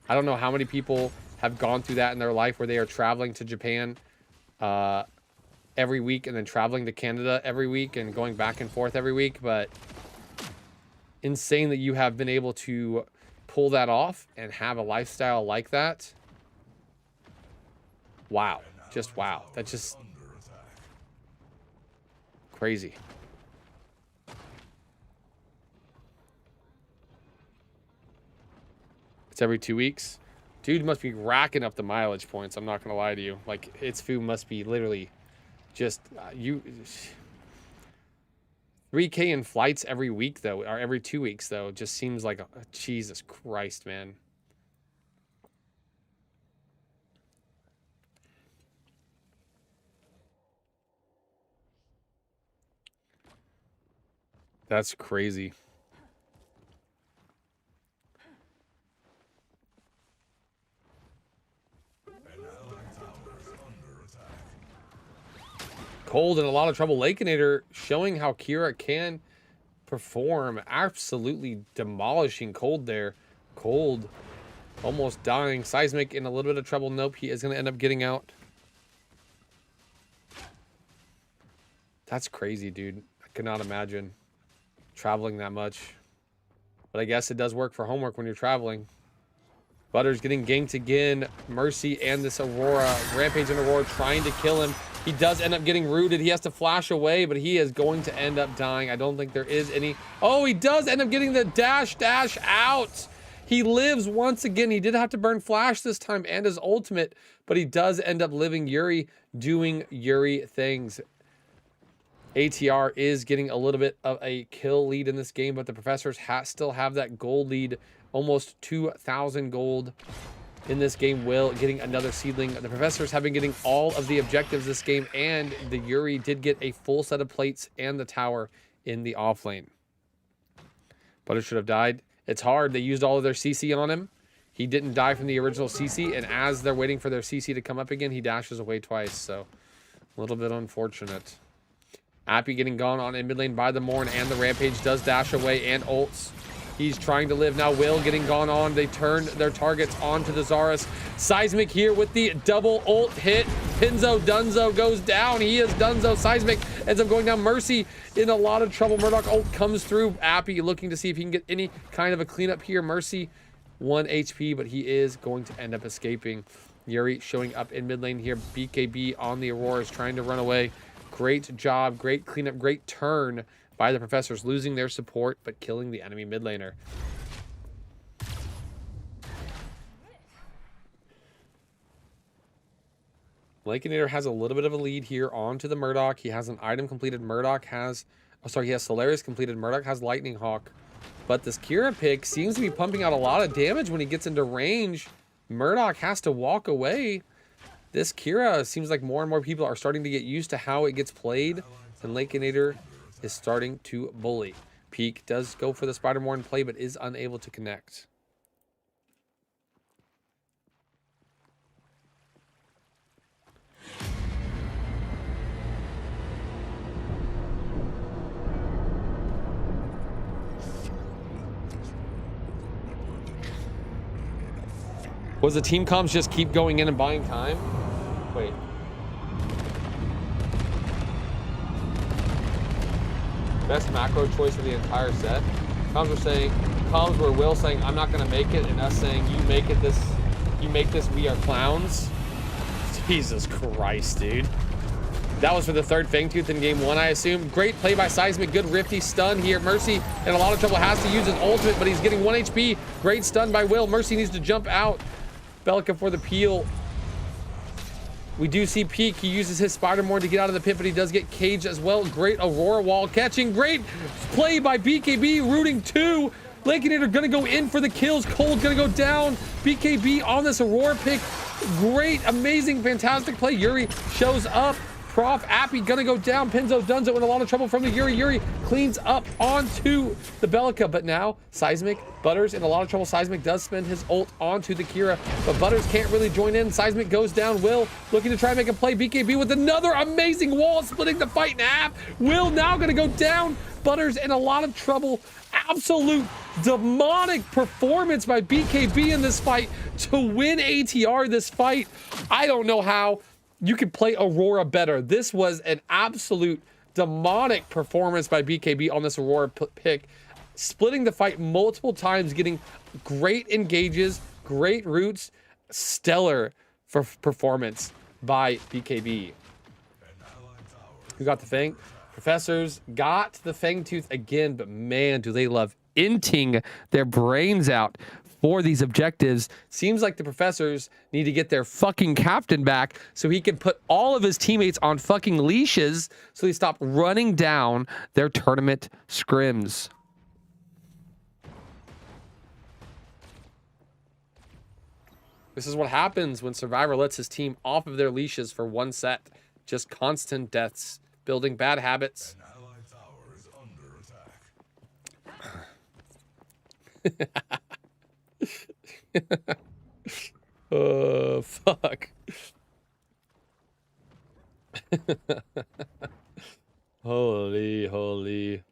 I don't know how many people have gone through that in their life where they are traveling to Japan every week and then traveling to Canada every week and going back and forth every week, but insane that you have been able to pull that off and have a lifestyle like that. Wow. Just wow. That's just crazy. It's every 2 weeks. Dude must be racking up the mileage points. I'm not going to lie to you. Like, its food must be literally just 3K in flights every week, though, or every 2 weeks, though. Just seems like Jesus Christ, man. That's crazy. Cold in a lot of trouble. Lakeinator showing how Kira can perform. Absolutely demolishing Cold there. Cold almost dying. Seismic in a little bit of trouble. Nope, he is going to end up getting out. That's crazy, dude. I could not imagine traveling that much. But I guess it does work for homework when you're traveling. Butters getting ganked again. Mercy and this Aurora. Rampage and Aurora trying to kill him. He does end up getting rooted. He has to flash away, but he is going to end up dying. I don't think there is any... Oh, he does end up getting the dash out. He lives once again. He did have to burn flash this time and his ultimate, but he does end up living. Yuri doing Yuri things. ATR is getting a little bit of a kill lead in this game, but the Professors still have that gold lead. Almost 2,000 gold in this game. Will getting another seedling. The Professors have been getting all of the objectives this game, and the Yuri did get a full set of plates and the tower in the off lane. Butter should have died. It's hard. They used all of their CC on him. He didn't die from the original CC, and as they're waiting for their CC to come up again, he dashes away twice, so a little bit unfortunate. Appy getting gone on in mid lane by the Morn, and the Rampage does dash away and ults. He's trying to live now. Will getting gone on. They turn their targets onto the Zarus. Seismic here with the double ult hit. Pinzo Dunzo goes down. He is Dunzo. Seismic ends up going down. Mercy in a lot of trouble. Murdoch ult comes through. Appy looking to see if he can get any kind of a cleanup here. Mercy 1 HP, but he is going to end up escaping. Yuri showing up in mid lane here. BKB on the Aurora is trying to run away. Great job. Great cleanup. Great turn by the Professors, losing their support, but killing the enemy mid laner. Lakeinator has a little bit of a lead here onto the Murdoch. He has an item completed. Murdoch has... Oh, sorry, he has Solaris completed. Murdoch has Lightning Hawk. But this Kira pick seems to be pumping out a lot of damage when he gets into range. Murdoch has to walk away. this Kira seems like more and more people are starting to get used to how it gets played, and Lakeinator is starting to bully. Peak does go for the Spider-Morn play, but is unable to connect. Was the team comms just keep going in and buying time? Wait. Best macro choice of the entire set. Comms were Will saying, I'm not gonna make it, and us saying, you make this, we are clowns. Jesus Christ, dude. That was for the third Fangtooth in game 1, I assume. Great play by Seismic, good Rifty stun here. Mercy in a lot of trouble, has to use his ultimate, but he's getting 1 HP. Great stun by Will. Mercy needs to jump out. Belica for the peel. We do see Peak. He uses his Spider-Morn to get out of the pit, but he does get caged as well. Great Aurora wall catching. Great play by BKB, rooting 2. Lakeinator gonna go in for the kills. Cold gonna go down. BKB on this Aurora pick. Great, amazing, fantastic play. Yuri shows up. Prof, Appy gonna go down. Pinzo Dunzo in a lot of trouble from the Yuri. Yuri cleans up onto the Belica, but now Seismic, Butters in a lot of trouble. Seismic does spend his ult onto the Kira, but Butters can't really join in. Seismic goes down. Will looking to try and make a play. BKB with another amazing wall, splitting the fight in half. Will now gonna go down. Butters in a lot of trouble. Absolute demonic performance by BKB in this fight to win ATR this fight. I don't know how you could play Aurora better. This was an absolute demonic performance by BKB on this Aurora pick, splitting the fight multiple times, getting great engages, great roots, stellar for performance by BKB. Who got the Fang? Professors got the Fangtooth again, but man, do they love inting their brains out for these objectives. Seems like the Professors need to get their fucking captain back so he can put all of his teammates on fucking leashes so they stop running down their tournament scrims. This is what happens when Survivor lets his team off of their leashes for one set. Just constant deaths, building bad habits. An allied tower is under attack. Fuck. Holy.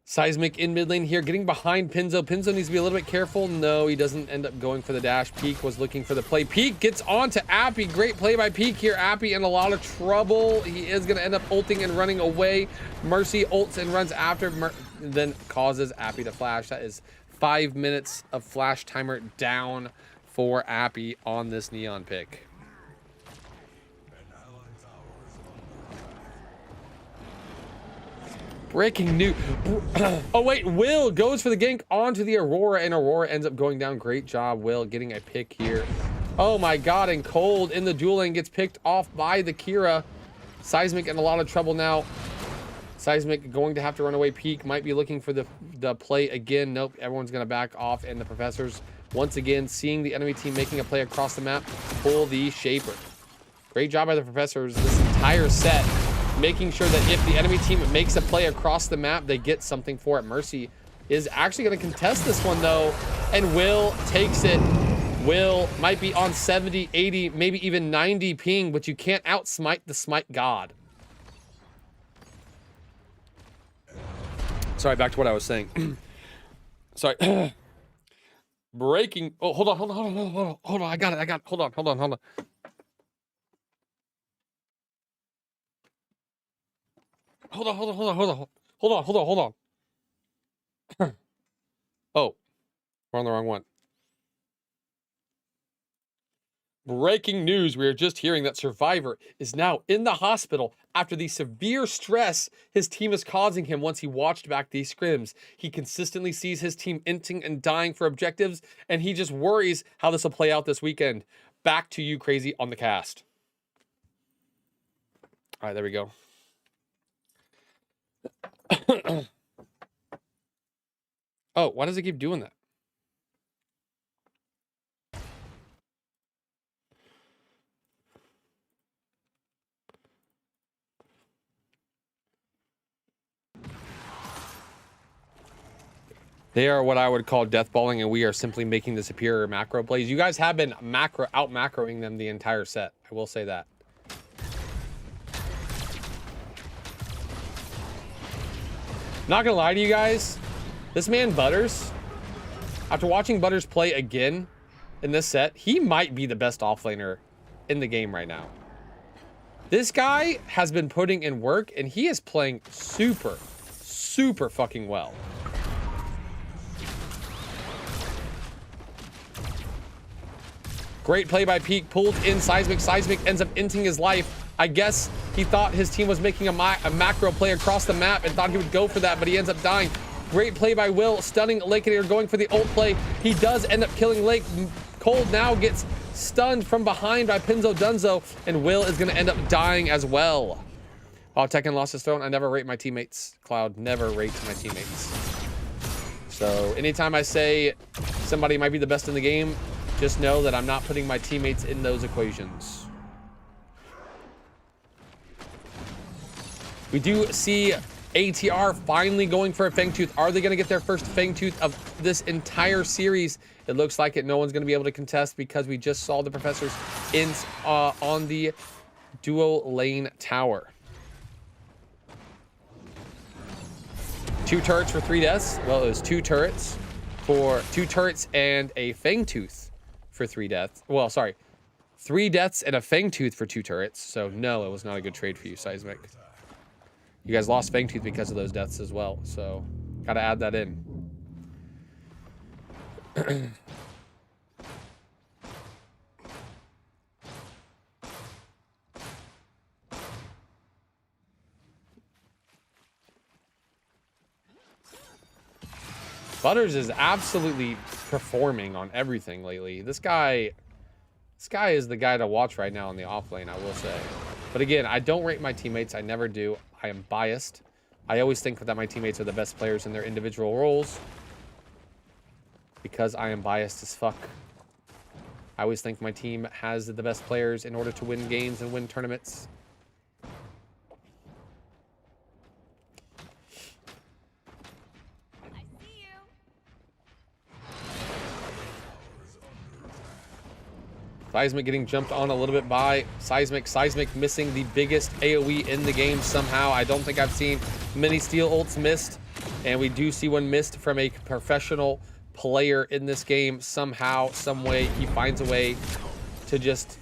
Seismic in mid lane here, getting behind Pinzo. Pinzo needs to be a little bit careful. No, he doesn't end up going for the dash. Peak was looking for the play. Peak gets onto Appy. Great play by Peak here. Appy in a lot of trouble. He is going to end up ulting and running away. Mercy ults and runs after, then causes Appy to flash. That is 5 minutes of flash timer down for Appy on this Neon pick. Breaking news. Oh, wait. Will goes for the gank onto the Aurora, and Aurora ends up going down. Great job, Will, getting a pick here. Oh, my God. And Cold in the duel lane gets picked off by the Kira. Seismic in a lot of trouble now. Seismic going to have to run away. Peak might be looking for the play again. Nope. Everyone's going to back off. And the Professors, once again, seeing the enemy team making a play across the map, pull the Shaper. Great job by the Professors this entire set, making sure that if the enemy team makes a play across the map, they get something for it. Mercy is actually going to contest this one, though, and Will takes it. Will might be on 70, 80, maybe even 90 ping, but you can't outsmite the smite god. Sorry, back to what I was saying. Sorry. Breaking. Oh, hold on. I got it. Hold on. Hold on. Oh, we're on the wrong one. Breaking news. We are just hearing that Survivor is now in the hospital after the severe stress his team is causing him once he watched back these scrims. He consistently sees his team inting and dying for objectives, and he just worries how this will play out this weekend. Back to you, Crazy, on the cast. All right, there we go. Oh, why does it keep doing that? They are what I would call deathballing, and we are simply making the superior macro plays. You guys have been out macroing them the entire set. I will say that. Not gonna lie to you guys, this man Butters, after watching Butters play again in this set, he might be the best offlaner in the game right now. This guy has been putting in work, and he is playing super fucking well. Great play by Peak, pulled in Seismic. Seismic ends up ending his life. I guess he thought his team was making a macro play across the map and thought he would go for that, but he ends up dying. Great play by Will, stunning Lakeinator, going for the ult play. He does end up killing Lake. Cold now gets stunned from behind by Pinzo Dunzo, and Will is going to end up dying as well. Oh, Tekken lost his throne. I never rate my teammates. Cloud never rates my teammates. So anytime I say somebody might be the best in the game, just know that I'm not putting my teammates in those equations. We do see ATR finally going for a Fangtooth. Are they going to get their first Fangtooth of this entire series? It looks like it. No one's going to be able to contest because we just saw the professors in on the duo lane tower. 2 turrets for 3 deaths. Well, it was 2 turrets and a Fangtooth for 3 deaths. Well, sorry, 3 deaths and a Fangtooth for 2 turrets. So no, it was not a good trade for you, Seismic. You guys lost Fangtooth because of those deaths as well, so gotta add that in. Butters is absolutely performing on everything lately. This guy is the guy to watch right now in the off lane, I will say. But again, I don't rate my teammates. I never do. I am biased. I always think that my teammates are the best players in their individual roles because I am biased as fuck. I always think my team has the best players in order to win games and win tournaments. Seismic getting jumped on a little bit by Seismic. Seismic missing the biggest AoE in the game somehow. I don't think I've seen many steel ults missed. And we do see one missed from a professional player in this game. Somehow, some way, he finds a way to just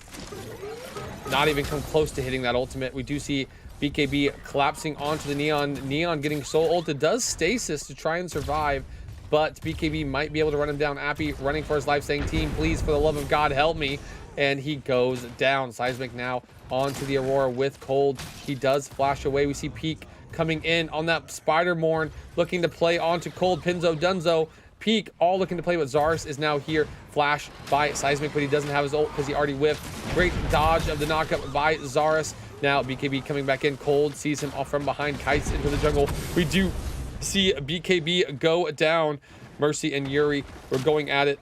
not even come close to hitting that ultimate. We do see BKB collapsing onto the Neon. Neon getting soul ulted. Does stasis to try and survive. But BKB might be able to run him down. Appy running for his life, saying, "Team, please, for the love of God, help me." And he goes down. Seismic now onto the Aurora with Cold. He does flash away. We see Peak coming in on that Spider-Morn, looking to play onto Cold. Pinzo Dunzo. Peak all looking to play, but Zarus is now here. Flash by Seismic, but he doesn't have his ult because he already whiffed. Great dodge of the knockup by Zarus. Now BKB coming back in. Cold sees him off from behind, kites into the jungle. We do see BKB go down. Mercy and Yuri were going at it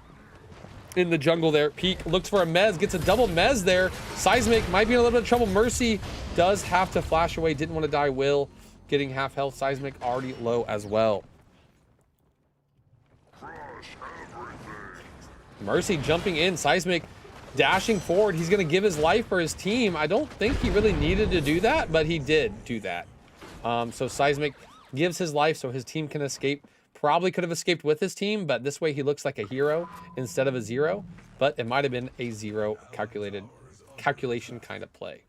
in the jungle there. Peak looks for a mez, gets a double mez there. Seismic might be in a little bit of trouble. Mercy does have to flash away, didn't want to die. Will getting half health. Seismic already low as well. Mercy jumping in. Seismic dashing forward. He's going to give his life for his team. I don't think he really needed to do that, but he did do that. So Seismic gives his life so his team can escape. Probably could have escaped with his team, but this way he looks like a hero instead of a 0. But it might have been a 0 calculation kind of play.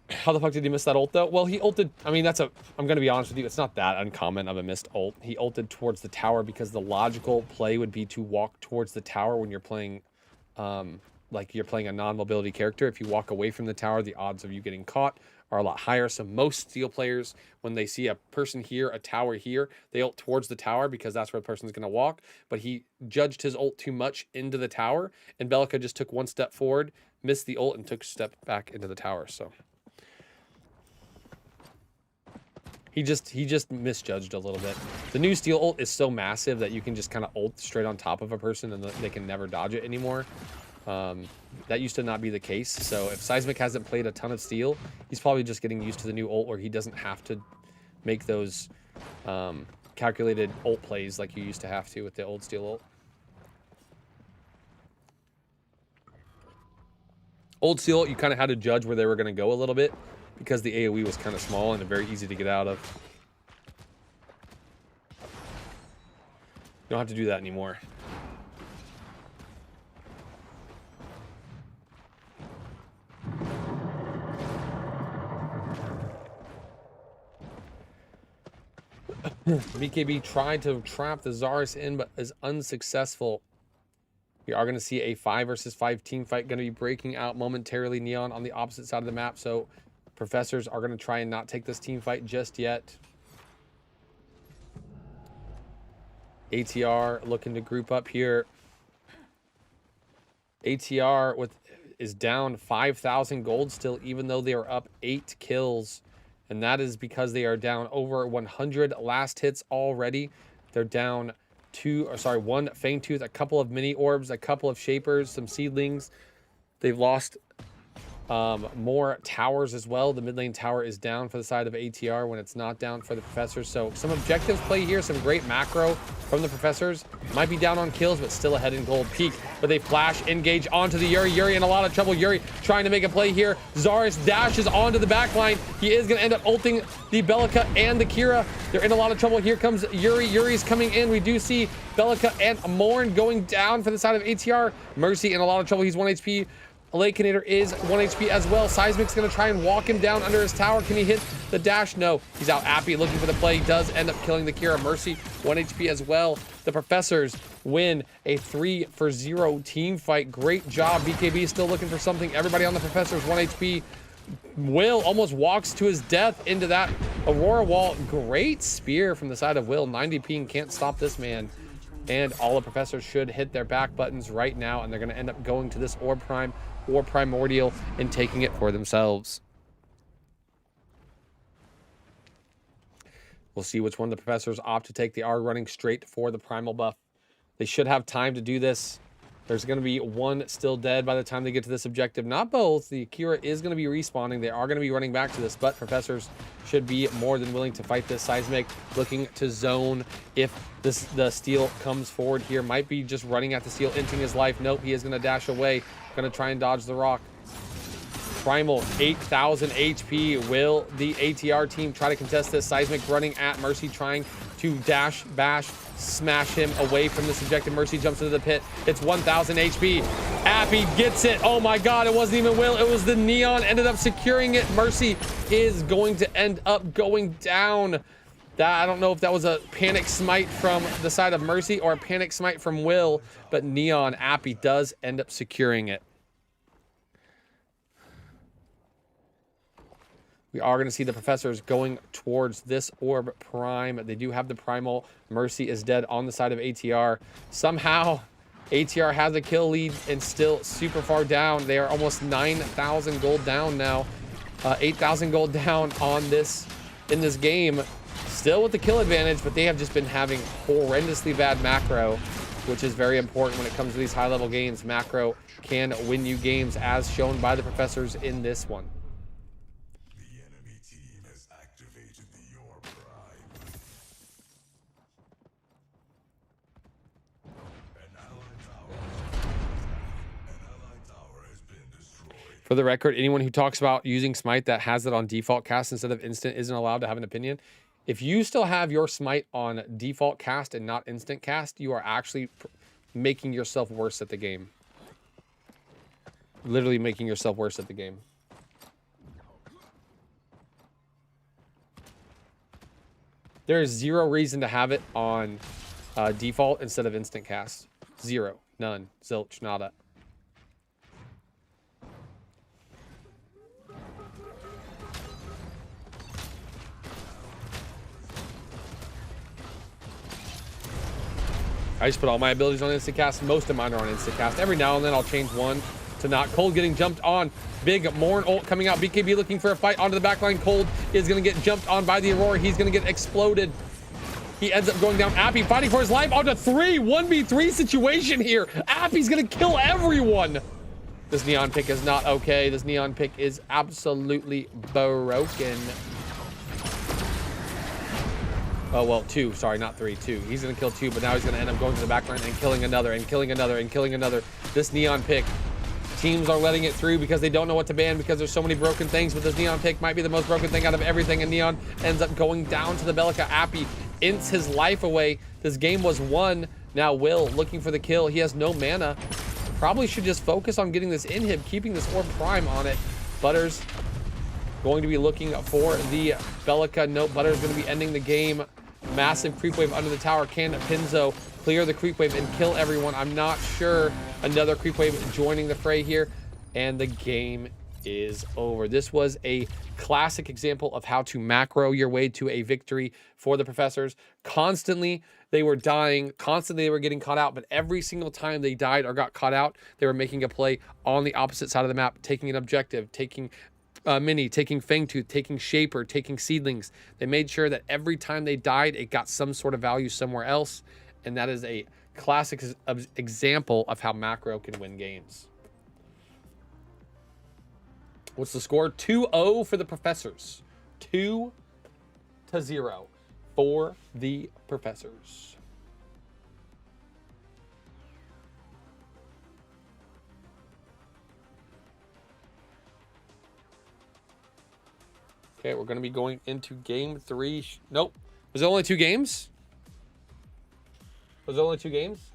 How the fuck did he miss that ult though? Well, he ulted. I mean, I'm gonna be honest with you, it's not that uncommon of a missed ult. He ulted towards the tower because the logical play would be to walk towards the tower when you're playing like you're playing a non-mobility character. If you walk away from the tower, the odds of you getting caught are a lot higher. So most steel players, when they see a person here, a tower here, they ult towards the tower because that's where the person's going to walk. But he judged his ult too much into the tower, and Bellica just took 1 step forward, missed the ult, and took a step back into the tower. So he just misjudged a little bit. The new steel ult is so massive that you can just kind of ult straight on top of a person and they can never dodge it anymore. That used to not be the case. So if Seismic hasn't played a ton of steel, he's probably just getting used to the new ult where he doesn't have to make those calculated ult plays like you used to have to with the old steel ult. Old steel ult, you kind of had to judge where they were going to go a little bit because the AoE was kind of small and very easy to get out of. You don't have to do that anymore. BKB tried to trap the Zarus in, but is unsuccessful. We are going to see a 5 versus 5 team fight going to be breaking out momentarily. Neon on the opposite side of the map, so professors are going to try and not take this team fight just yet. ATR looking to group up here. ATR is down 5,000 gold still, even though they are up 8 kills. And that is because they are down over 100 last hits already. They're down 1 Fang Tooth, a couple of mini orbs, a couple of shapers, some seedlings. They've lost more towers as well. The mid lane tower is down for the side of ATR when it's not down for the professors. So some objectives play here, some great macro from the professors. Might be down on kills, but still ahead in gold. Peak, but they flash, engage onto the Yuri. Yuri in a lot of trouble. Yuri trying to make a play here. Zarus dashes onto the back line. He is going to end up ulting the Bellica and the Kira. They're in a lot of trouble. Here comes Yuri. Yuri's coming in. We do see Bellica and Morn going down for the side of ATR. Mercy in a lot of trouble. He's 1 HP. Lakinator is 1 HP as well. Seismic's going to try and walk him down under his tower. Can he hit the dash? No. He's out. Appy looking for the play. Does end up killing the Kira. Mercy 1 HP as well. The professors win a 3-for-0 team fight. Great job. BKB still looking for something. Everybody on the professors 1 HP. Will almost walks to his death into that Aurora wall. Great spear from the side of Will. 90 ping can't stop this man. And all the professors should hit their back buttons right now, and they're going to end up going to this Orb Prime or Primordial and taking it for themselves. We'll see which one the professors opt to take. They are running straight for the Primal buff. They should have time to do this. There's going to be one still dead by the time they get to this objective. Not both. The Akira is going to be respawning. They are going to be running back to this, but professors should be more than willing to fight this. Seismic looking to zone if the steel comes forward here. Might be just running at the steel, inching his life. Nope, he is going to dash away. Going to try and dodge the rock. Primal, 8,000 HP. Will the ATR team try to contest this? Seismic running at Mercy, trying to dash, bash, smash him away from this objective. Mercy jumps into the pit. It's 1,000 HP. Appy gets it. Oh my god, it wasn't even Will. It was the Neon. Ended up securing it. Mercy is going to end up going down. I don't know if that was a panic smite from the side of Mercy or a panic smite from Will, but Neon Appy does end up securing it. We are going to see the professors going towards this Orb Prime. They do have the Primal. Mercy is dead on the side of ATR. Somehow, ATR has a kill lead and still super far down. They are almost 9,000 gold down now. 8,000 gold down on this in this game. Still with the kill advantage, but they have just been having horrendously bad macro, which is very important when it comes to these high-level games. Macro can win you games, as shown by the professors in this one. The enemy team has activated the Orb Prime. An allied tower has been destroyed. For the record, anyone who talks about using Smite that has it on default cast instead of instant isn't allowed to have an opinion. If you still have your Smite on default cast and not instant cast, you are actually making yourself worse at the game. Literally making yourself worse at the game. There is zero reason to have it on default instead of instant cast. Zero. None. Zilch. Nada. I just put all my abilities on instant cast. Most of mine are on instant cast. Every now and then I'll change one to not. Cold getting jumped on. Big Morn ult coming out. BKB looking for a fight onto the backline. Cold is going to get jumped on by the Aurora. He's going to get exploded. He ends up going down. Appy fighting for his life onto 1v3 situation here. Appy's going to kill everyone. This Neon pick is not okay. This Neon pick is absolutely broken. Oh, well, 2. Sorry, not 3. 2. He's going to kill 2, but now he's going to end up going to the back line and killing another and killing another and killing another. This Neon pick. Teams are letting it through because they don't know what to ban because there's so many broken things, but this Neon pick might be the most broken thing out of everything, and Neon ends up going down to the Bellica. Appy ints his life away. This game was won. Now Will looking for the kill. He has no mana. Probably should just focus on getting this inhib, keeping this Orb Prime on it. Butters going to be looking for the Bellica. Nope, Butters going to be ending the game. Massive creep wave under the tower. Can Pinzo clear the creep wave and kill everyone? I'm not sure. Another creep wave joining the fray here, and the game is over. This was a classic example of how to macro your way to a victory for the professors. Constantly they were dying, constantly they were getting caught out, but every single time they died or got caught out, they were making a play on the opposite side of the map, taking an objective, taking Mini, taking Fangtooth, taking Shaper, taking Seedlings. They made sure that every time they died, it got some sort of value somewhere else, and that is a classic example of how macro can win games. What's the score? 2-0 for the professors. 2-0 for the professors. Okay, we're going to be going into game 3. Nope. Was it only 2 games? Was it only 2 games?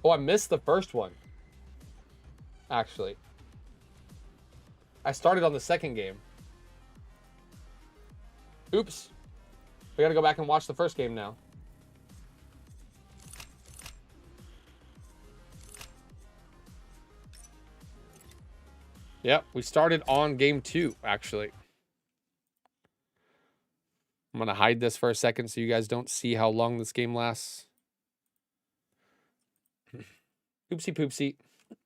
Oh, I missed the first one. Actually. I started on the second game. Oops. We gotta go back and watch the first game now. Yep, we started on game 2, actually. I'm gonna hide this for a second so you guys don't see how long this game lasts. Oopsie poopsie. For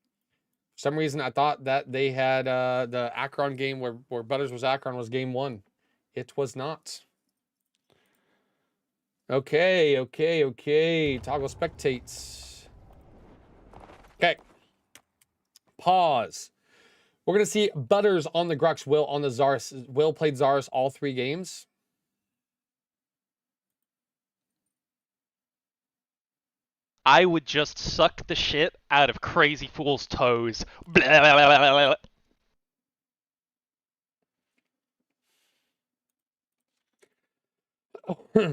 some reason, I thought that they had the Akron game where Butters was Akron was game 1. It was not. Okay. Toggle spectates. Okay. Pause. We're going to see Butters on the Grux, Will on the Zarus. Will played Zarus all 3 games. I would just suck the shit out of Crazy Fool's toes. Blah, blah, blah, blah,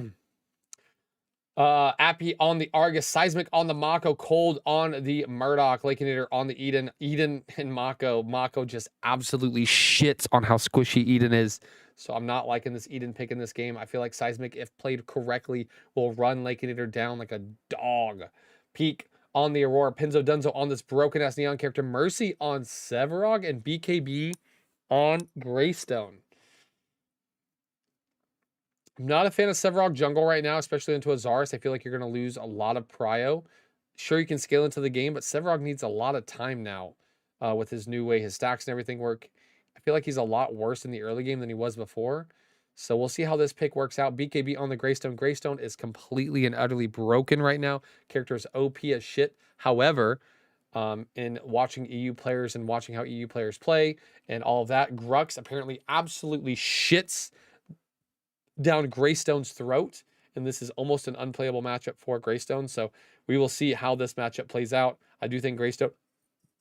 blah. Appy on the Argus, Seismic on the Mako, Cold on the Murdoch, Lakenator on the Eden. Eden and Mako. Mako just absolutely shits on how squishy Eden is. So I'm not liking this Eden pick in this game. I feel like Seismic, if played correctly, will run Lakenator down like a dog. Peak on the Aurora. Pinzo Dunzo on this broken-ass Neon character. Mercy on Severog, and BKB on Greystone. I'm not a fan of Severog jungle right now, especially into a Zarus. I feel like you're going to lose a lot of prio. Sure, you can scale into the game, but Severog needs a lot of time now with his new way his stacks and everything work. I feel like he's a lot worse in the early game than he was before. So we'll see how this pick works out. BKB on the Greystone. Greystone is completely and utterly broken right now. Character is OP as shit. However, in watching EU players and watching how EU players play and all of that, Grux apparently absolutely shits down Greystone's throat, and this is almost an unplayable matchup for Greystone. So we will see how this matchup plays out. I do think Greystone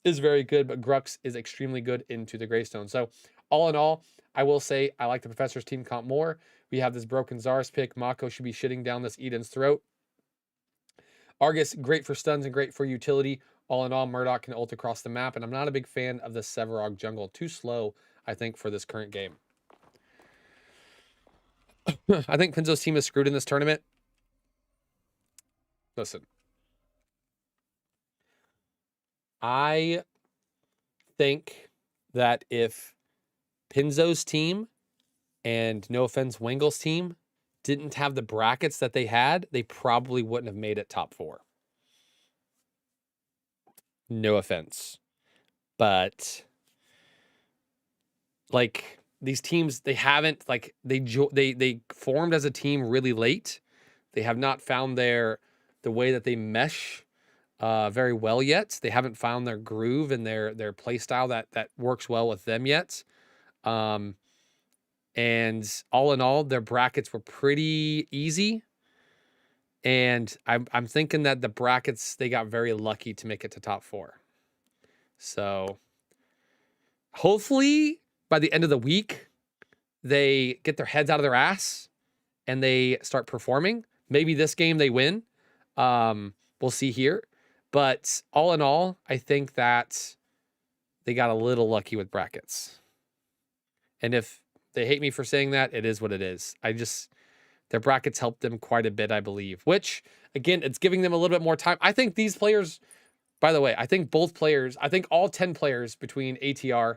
is very good, but Grux is extremely good into the Greystone. So all in all, I will say I like the Professor's team comp more. We have this broken Zarus pick. Mako should be shitting down this Eden's throat. Argus, great for stuns and great for utility. All in all, Murdoch can ult across the map, and I'm not a big fan of the Severog jungle. Too slow, I think, for this current game. I think Pinzo's team is screwed in this tournament. Listen. I think that if Pinzo's team and, no offense, Wengel's team didn't have the brackets that they had, they probably wouldn't have made it top 4. No offense. But, like, these teams, they haven't, like, they formed as a team really late. They have not found the way that they mesh very well yet. They haven't found their groove and their play style that works well with them yet. And all in all, their brackets were pretty easy. And I'm thinking that the brackets, they got very lucky to make it to top 4. So hopefully by the end of the week, they get their heads out of their ass and they start performing. Maybe this game they win. We'll see here. But all in all, I think that they got a little lucky with brackets. And if they hate me for saying that, it is what it is. Their brackets helped them quite a bit, I believe, which again, it's giving them a little bit more time. I think these players, by the way, I think all 10 players between ATR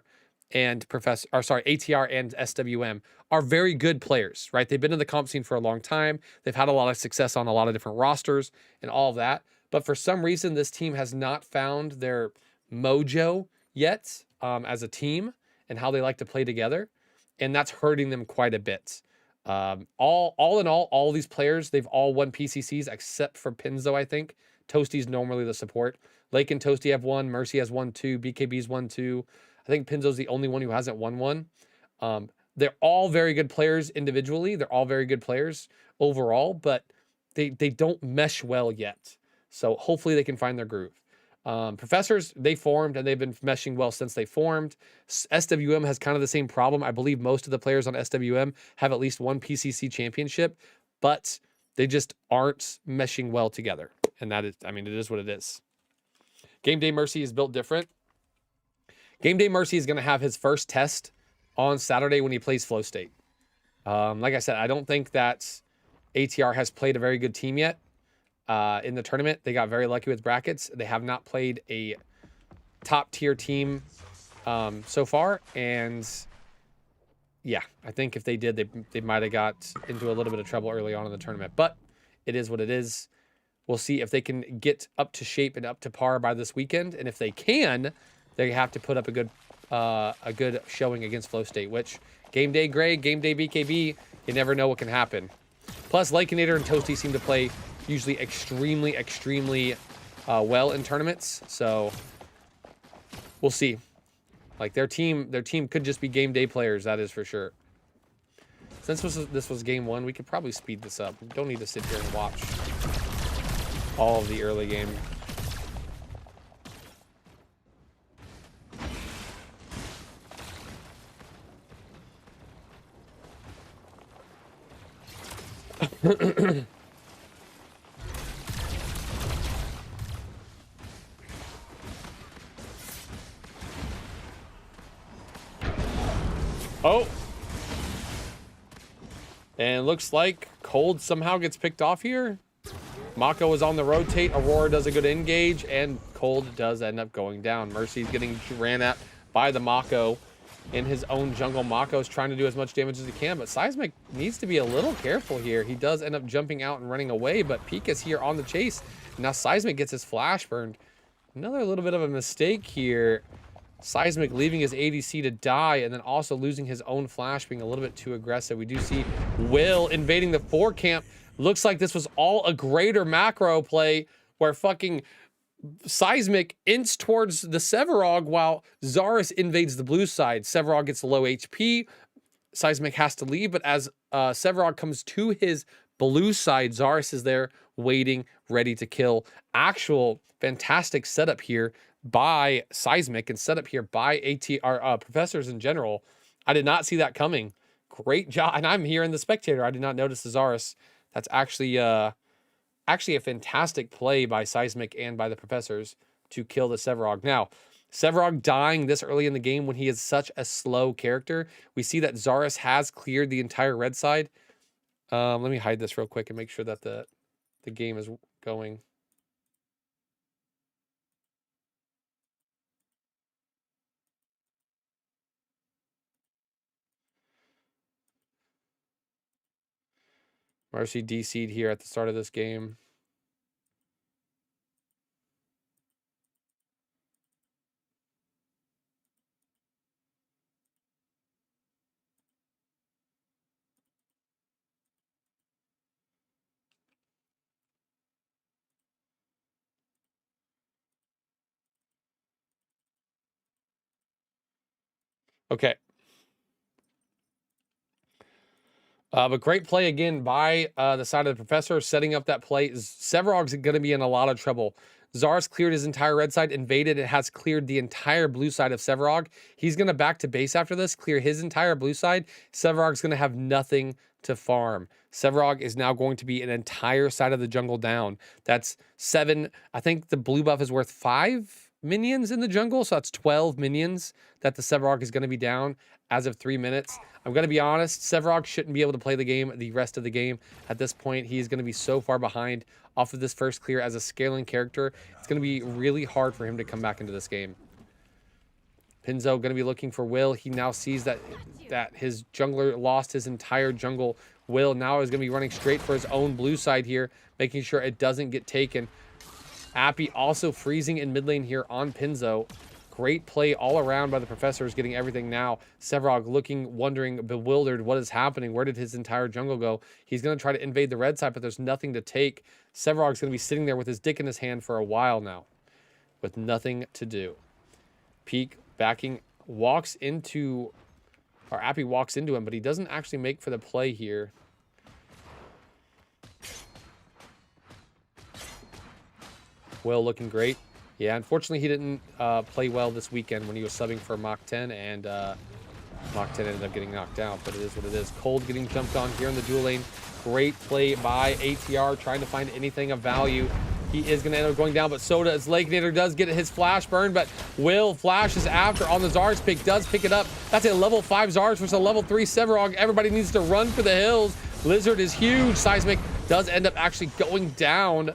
and ATR and SWM are very good players, right? They've been in the comp scene for a long time. They've had a lot of success on a lot of different rosters and all of that. But for some reason, this team has not found their mojo yet as a team and how they like to play together. And that's hurting them quite a bit. All in all these players, they've all won PCCs except for Pinzo, I think. Toasty's normally the support. Lake and Toasty have won. Mercy has won 2. BKB's won 2. I think Pinzo's the only one who hasn't won one. They're all very good players individually. They're all very good players overall, but they don't mesh well yet. So hopefully they can find their groove. Professors, they formed and they've been meshing well since they formed. SWM has kind of the same problem. I believe most of the players on SWM have at least one PCC championship, but they just aren't meshing well together. And that is, I mean, it is what it is. Game Day Mercy is built different. Game Day Mercy is going to have his first test on Saturday when he plays Flow State. Like I said, I don't think that ATR has played a very good team yet. In the tournament, they got very lucky with brackets. They have not played a top tier team so far. And yeah, I think if they did, they might have got into a little bit of trouble early on in the tournament. But it is what it is. We'll see if they can get up to shape and up to par by this weekend. And if they can, they have to put up a good showing against Flow State, which Game Day Greg, Game Day BKB, you never know what can happen. Plus, Lakeinator and Toasty seem to play usually extremely well in tournaments. So we'll see. Like their team could just be game day players, that is for sure. Since this was game 1, we could probably speed this up. We don't need to sit here and watch all of the early game. Oh. And looks like Cold somehow gets picked off here. Mako is on the rotate. Aurora does a good engage, and Cold does end up going down. Mercy's getting ran at by the Mako in his own jungle. Mako's trying to do as much damage as he can, but Seismic needs to be a little careful here. He does end up jumping out and running away, but Pika's here on the chase. Now Seismic gets his flash burned. Another little bit of a mistake here. Seismic leaving his ADC to die and then also losing his own flash, being a little bit too aggressive. We do see Will invading the 4 camp. Looks like this was all a greater macro play where fucking Seismic ints towards the Sevarog while Zarus invades the blue side. Sevarog gets low HP. Seismic has to leave, but as Sevarog comes to his blue side, Zarus is there waiting, ready to kill. Actual fantastic setup here by Seismic and setup here by ATR professors in general. I did not see that coming. Great job. And I'm here in the spectator. I did not notice the Zarus. That's actually a fantastic play by Seismic and by the professors to kill the Sevarog. Now, Sevarog dying this early in the game when he is such a slow character. We see that Zarus has cleared the entire red side. Let me hide this real quick and make sure that the game is going. Mercy DC'd here at the start of this game. Okay. But great play again by the side of the professor, setting up that play. Severog's going to be in a lot of trouble. Zars cleared his entire red side, invaded. It has cleared the entire blue side of Severog. He's going to back to base after this, clear his entire blue side. Severog's going to have nothing to farm. Severog is now going to be an entire side of the jungle down. That's 7. I think the blue buff is worth 5 minions in the jungle, so that's 12 minions that the Severog is going to be down as of 3 minutes. I'm going to be honest, Severog shouldn't be able to play the game the rest of the game. At this point, he is going to be so far behind off of this first clear as a scaling character. It's going to be really hard for him to come back into this game. Pinzo going to be looking for Will. He now sees that his jungler lost his entire jungle. Will now is going to be running straight for his own blue side here, making sure it doesn't get taken. Appy also freezing in mid lane here on Pinzo. Great play all around by the professors, getting everything now. Severog looking, wondering, bewildered. What is happening? Where did his entire jungle go? He's going to try to invade the red side, but there's nothing to take. Severog's going to be sitting there with his dick in his hand for a while now, with nothing to do. Peak backing, walks into, or Appy walks into him, but he doesn't actually make for the play here. Will looking great. Yeah, unfortunately, he didn't play well this weekend when he was subbing for Mach 10, and Mach 10 ended up getting knocked out, but it is what it is. Cold getting jumped on here in the dual lane. Great play by ATR, trying to find anything of value. He is going to end up going down, but so does Lakenator. Does get his flash burn, but Will flashes after on the Zars pick, does pick it up. That's a level 5 Zars versus a level 3 Severog. Everybody needs to run for the hills. Lizard is huge. Seismic does end up actually going down.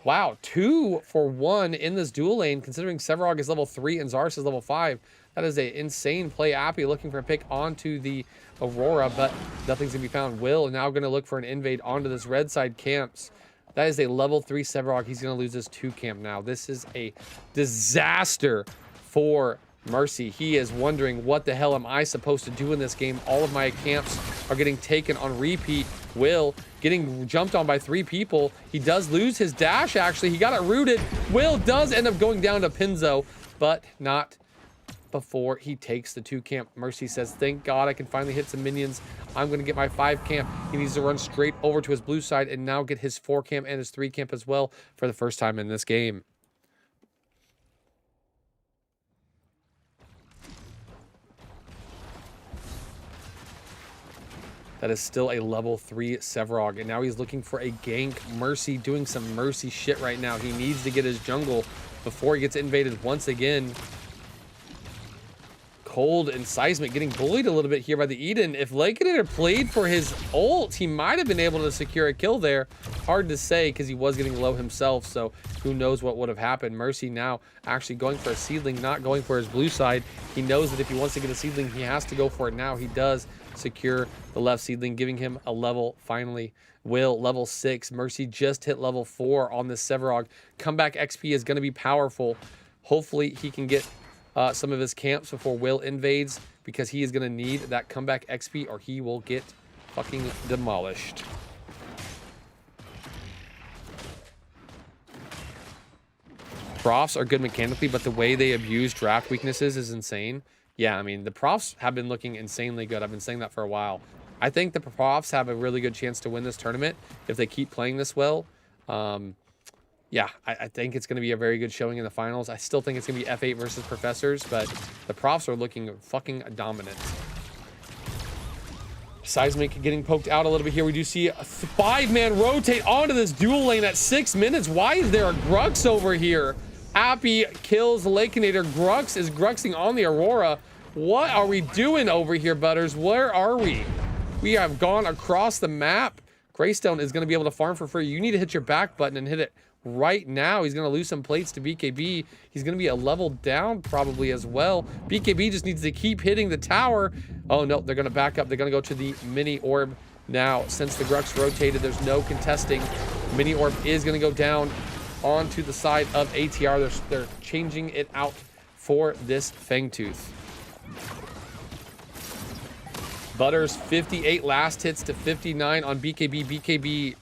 Wow, 2 for 1 in this dual lane, considering Severog is level 3 and Zars is level 5. That is an insane play. Appy looking for a pick onto the Aurora, but nothing's going to be found. Will now going to look for an invade onto this red side camps. That is a level 3 Severog. He's going to lose his 2 camp now. This is a disaster for Mercy. He is wondering, what the hell am I supposed to do in this game? All of my camps are getting taken on repeat. Will getting jumped on by 3 people. He does lose his dash, actually. He got it rooted. Will does end up going down to Pinzo, but not before he takes the 2 camp. Mercy says, thank God I can finally hit some minions. I'm going to get my 5 camp. He needs to run straight over to his blue side and now get his 4 camp and his 3 camp as well for the first time in this game. That is still a level 3 Severog, and now he's looking for a gank. Mercy doing some Mercy shit right now. He needs to get his jungle before he gets invaded once again. Cold and Seismic getting bullied a little bit here by the Eden. If Lakenator had played for his ult, he might have been able to secure a kill there. Hard to say because he was getting low himself, so who knows what would have happened. Mercy now actually going for a seedling, not going for his blue side. He knows that if he wants to get a seedling, he has to go for it now. He does secure the left seedling, giving him a level finally. Will level 6. Mercy just hit level 4 on this Severog. Comeback XP is going to be powerful. Hopefully he can get some of his camps before Will invades, because he is going to need that comeback XP or he will get fucking demolished. Profs are good mechanically, but the way they abuse draft weaknesses is insane. Yeah, I mean, the profs have been looking insanely good. I've been saying that for a while. I think the profs have a really good chance to win this tournament if they keep playing this well. Yeah, I think it's going to be a very good showing in the finals. I still think it's going to be F8 versus professors, but the profs are looking fucking dominant. Seismic getting poked out a little bit here. We do see a 5-man rotate onto this dual lane at 6 minutes. Why is there a Grux over here? Appy kills Lakenator. Grux is Gruxing on the Aurora. What are we doing over here, Butters? Where are we? We have gone across the map. Greystone is going to be able to farm for free. You need to hit your back button and hit it right now. He's going to lose some plates to BKB. He's going to be a level down probably as well. BKB just needs to keep hitting the tower. Oh, no, they're going to back up. They're going to go to the mini orb now. Since the Grux rotated, there's no contesting. Mini orb is going to go down onto the side of ATR. They're changing it out for this Fangtooth. Butters 58 last hits to 59 on BKB. BKB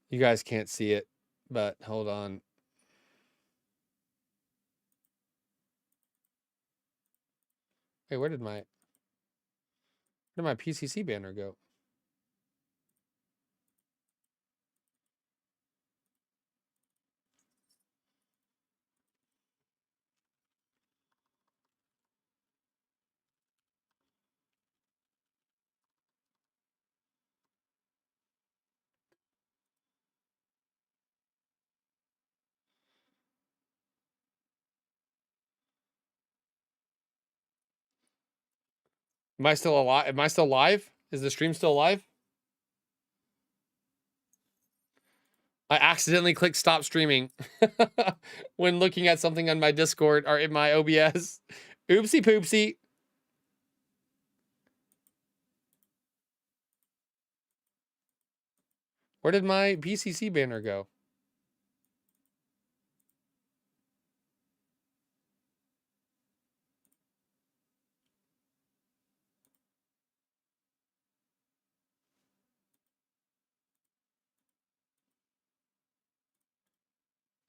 You guys can't see it, but hold on. Hey, where did my PCC banner go? Am I still alive? Am I still live? Is the stream still live? I accidentally clicked stop streaming when looking at something on my Discord or in my OBS. Oopsie poopsie. Where did my PCC banner go?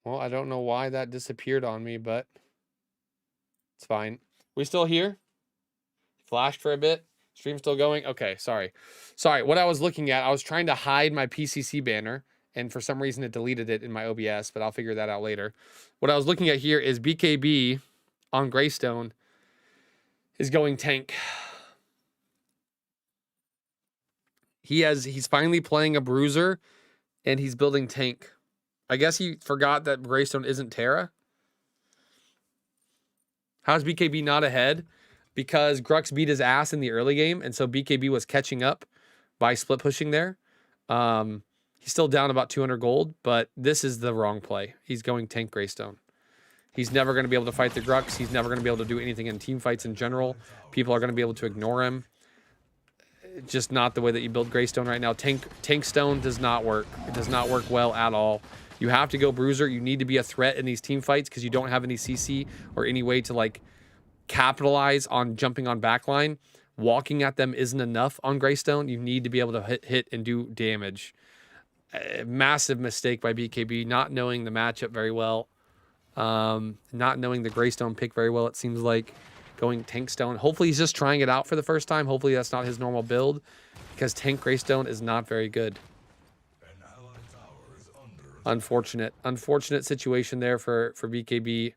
Well, I don't know why that disappeared on me, but it's fine. We still here? Flashed for a bit. Stream still going? Okay, sorry. Sorry, what I was looking at, I was trying to hide my PCC banner, and for some reason it deleted it in my OBS, but I'll figure that out later. What I was looking at here is BKB on Greystone is going tank. He's finally playing a bruiser, and he's building tank. I guess he forgot that Greystone isn't Terra. How's BKB not ahead? Because Grux beat his ass in the early game, and so BKB was catching up by split pushing there. He's still down about 200 gold, but this is the wrong play. He's going tank Greystone. He's never going to be able to fight the Grux. He's never going to be able to do anything in team fights in general. People are going to be able to ignore him. Just not the way that you build Greystone right now. Tank Stone does not work. It does not work well at all. You have to go bruiser. You need to be a threat in these team fights because you don't have any CC or any way to like capitalize on jumping on backline. Walking at them isn't enough on Greystone. You need to be able to hit and do damage. Massive mistake by BKB, not knowing the matchup very well. Not knowing the Greystone pick very well, it seems like. Going tank Stone. Hopefully he's just trying it out for the first time. Hopefully that's not his normal build because tank Greystone is not very good. Unfortunate situation there for BKB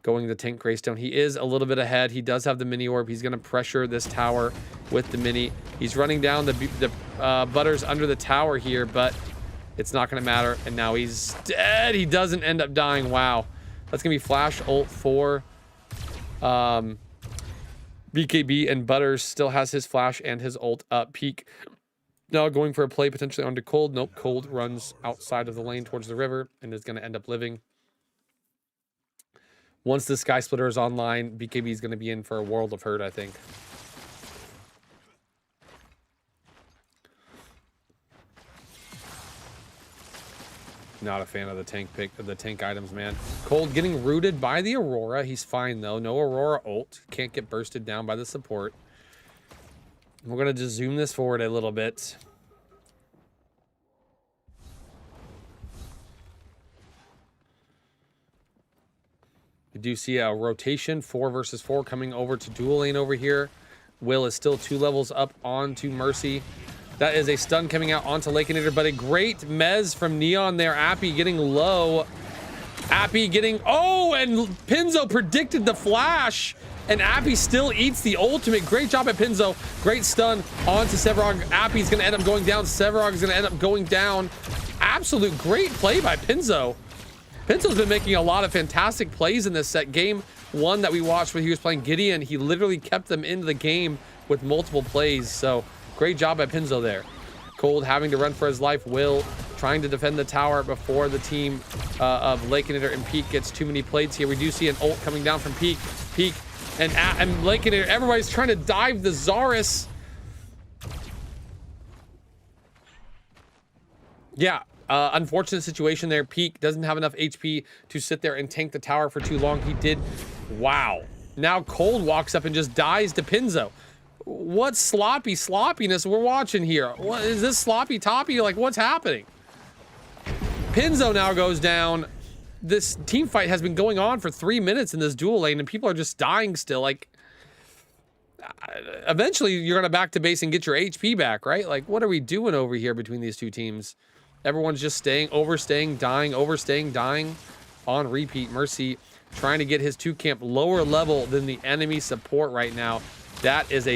going the tank Greystone. He is a little bit ahead. He does have the mini orb. He's going to pressure this tower with the mini. He's running down the butters under the tower here, but it's not going to matter. And now he's dead. He doesn't end up dying. Wow. That's going to be flash ult for BKB, and Butters still has his flash and his ult up. Peak now going for a play potentially onto Cold. Nope, Cold runs outside of the lane towards the river and is going to end up living. Once the Sky Splitter is online, BKB is going to be in for a world of hurt, I think. Not a fan of the tank pick of the tank items, man. Cold getting rooted by the Aurora. He's fine though. No Aurora ult. Can't get bursted down by the support. We're gonna just zoom this forward a little bit. We do see a rotation 4 versus 4 coming over to dual lane over here. Will is still 2 levels up onto Mercy. That is a stun coming out onto Lakeinator, but a great mez from Neon there. Appy getting low. Appy getting... Oh, and Pinzo predicted the flash. And Appy still eats the ultimate. Great job at Pinzo. Great stun onto Sevarog. Appy's going to end up going down. Sevarog is going to end up going down. Absolute great play by Pinzo. Pinzo's been making a lot of fantastic plays in this set. Game 1 that we watched when he was playing Gideon, he literally kept them into the game with multiple plays. So... great job by Pinzo there. Cold having to run for his life. Will trying to defend the tower before the team of Lakeinator and Peak gets too many plates here. We do see an ult coming down from Peak. Peak and Lakeinator. Everybody's trying to dive the Zarus. Yeah, unfortunate situation there. Peak doesn't have enough HP to sit there and tank the tower for too long. He did. Wow. Now Cold walks up and just dies to Pinzo. What sloppiness we're watching here? What is this sloppy toppy? Like, what's happening? Pinzo now goes down. This team fight has been going on for 3 minutes in this dual lane, and people are just dying still. Like, eventually you're gonna back to base and get your HP back, right? Like, what are we doing over here between these two teams? Everyone's just overstaying, dying on repeat. Mercy trying to get his 2 camp lower level than the enemy support right now. That is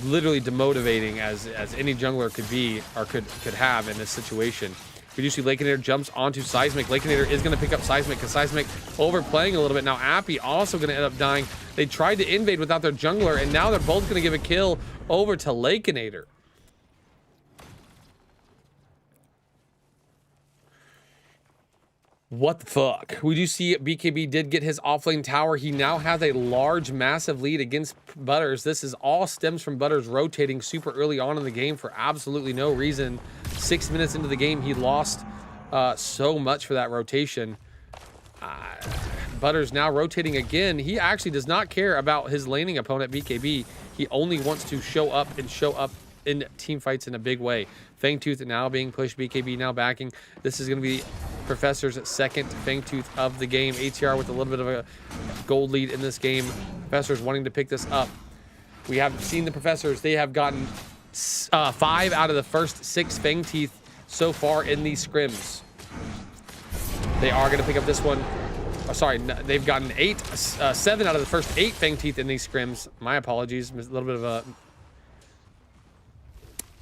literally demotivating as any jungler could be or could have in this situation. We do see Lakenator jumps onto Seismic. Lakenator is going to pick up Seismic because Seismic overplaying a little bit. Now Appy also going to end up dying. They tried to invade without their jungler, and now they're both going to give a kill over to Lakenator. What the fuck? We do see BKB did get his offlane tower. He now has a large, massive lead against Butters. This is all stems from Butters rotating super early on in the game for absolutely no reason. 6 minutes into the game, he lost so much for that rotation. Butters now rotating again. He actually does not care about his laning opponent, BKB. He only wants to show up in team fights in a big way. Fangtooth now being pushed, BKB now backing. This is going to be Professor's second Fangtooth of the game. ATR with a little bit of a gold lead in this game. Professor's wanting to pick this up. We have seen the Professors. They have gotten 5 out of the first 6 Fangteeth so far in these scrims. They are going to pick up this one. Oh, sorry, they've gotten 7 out of the first 8 Fangteeth in these scrims. My apologies. A little bit of a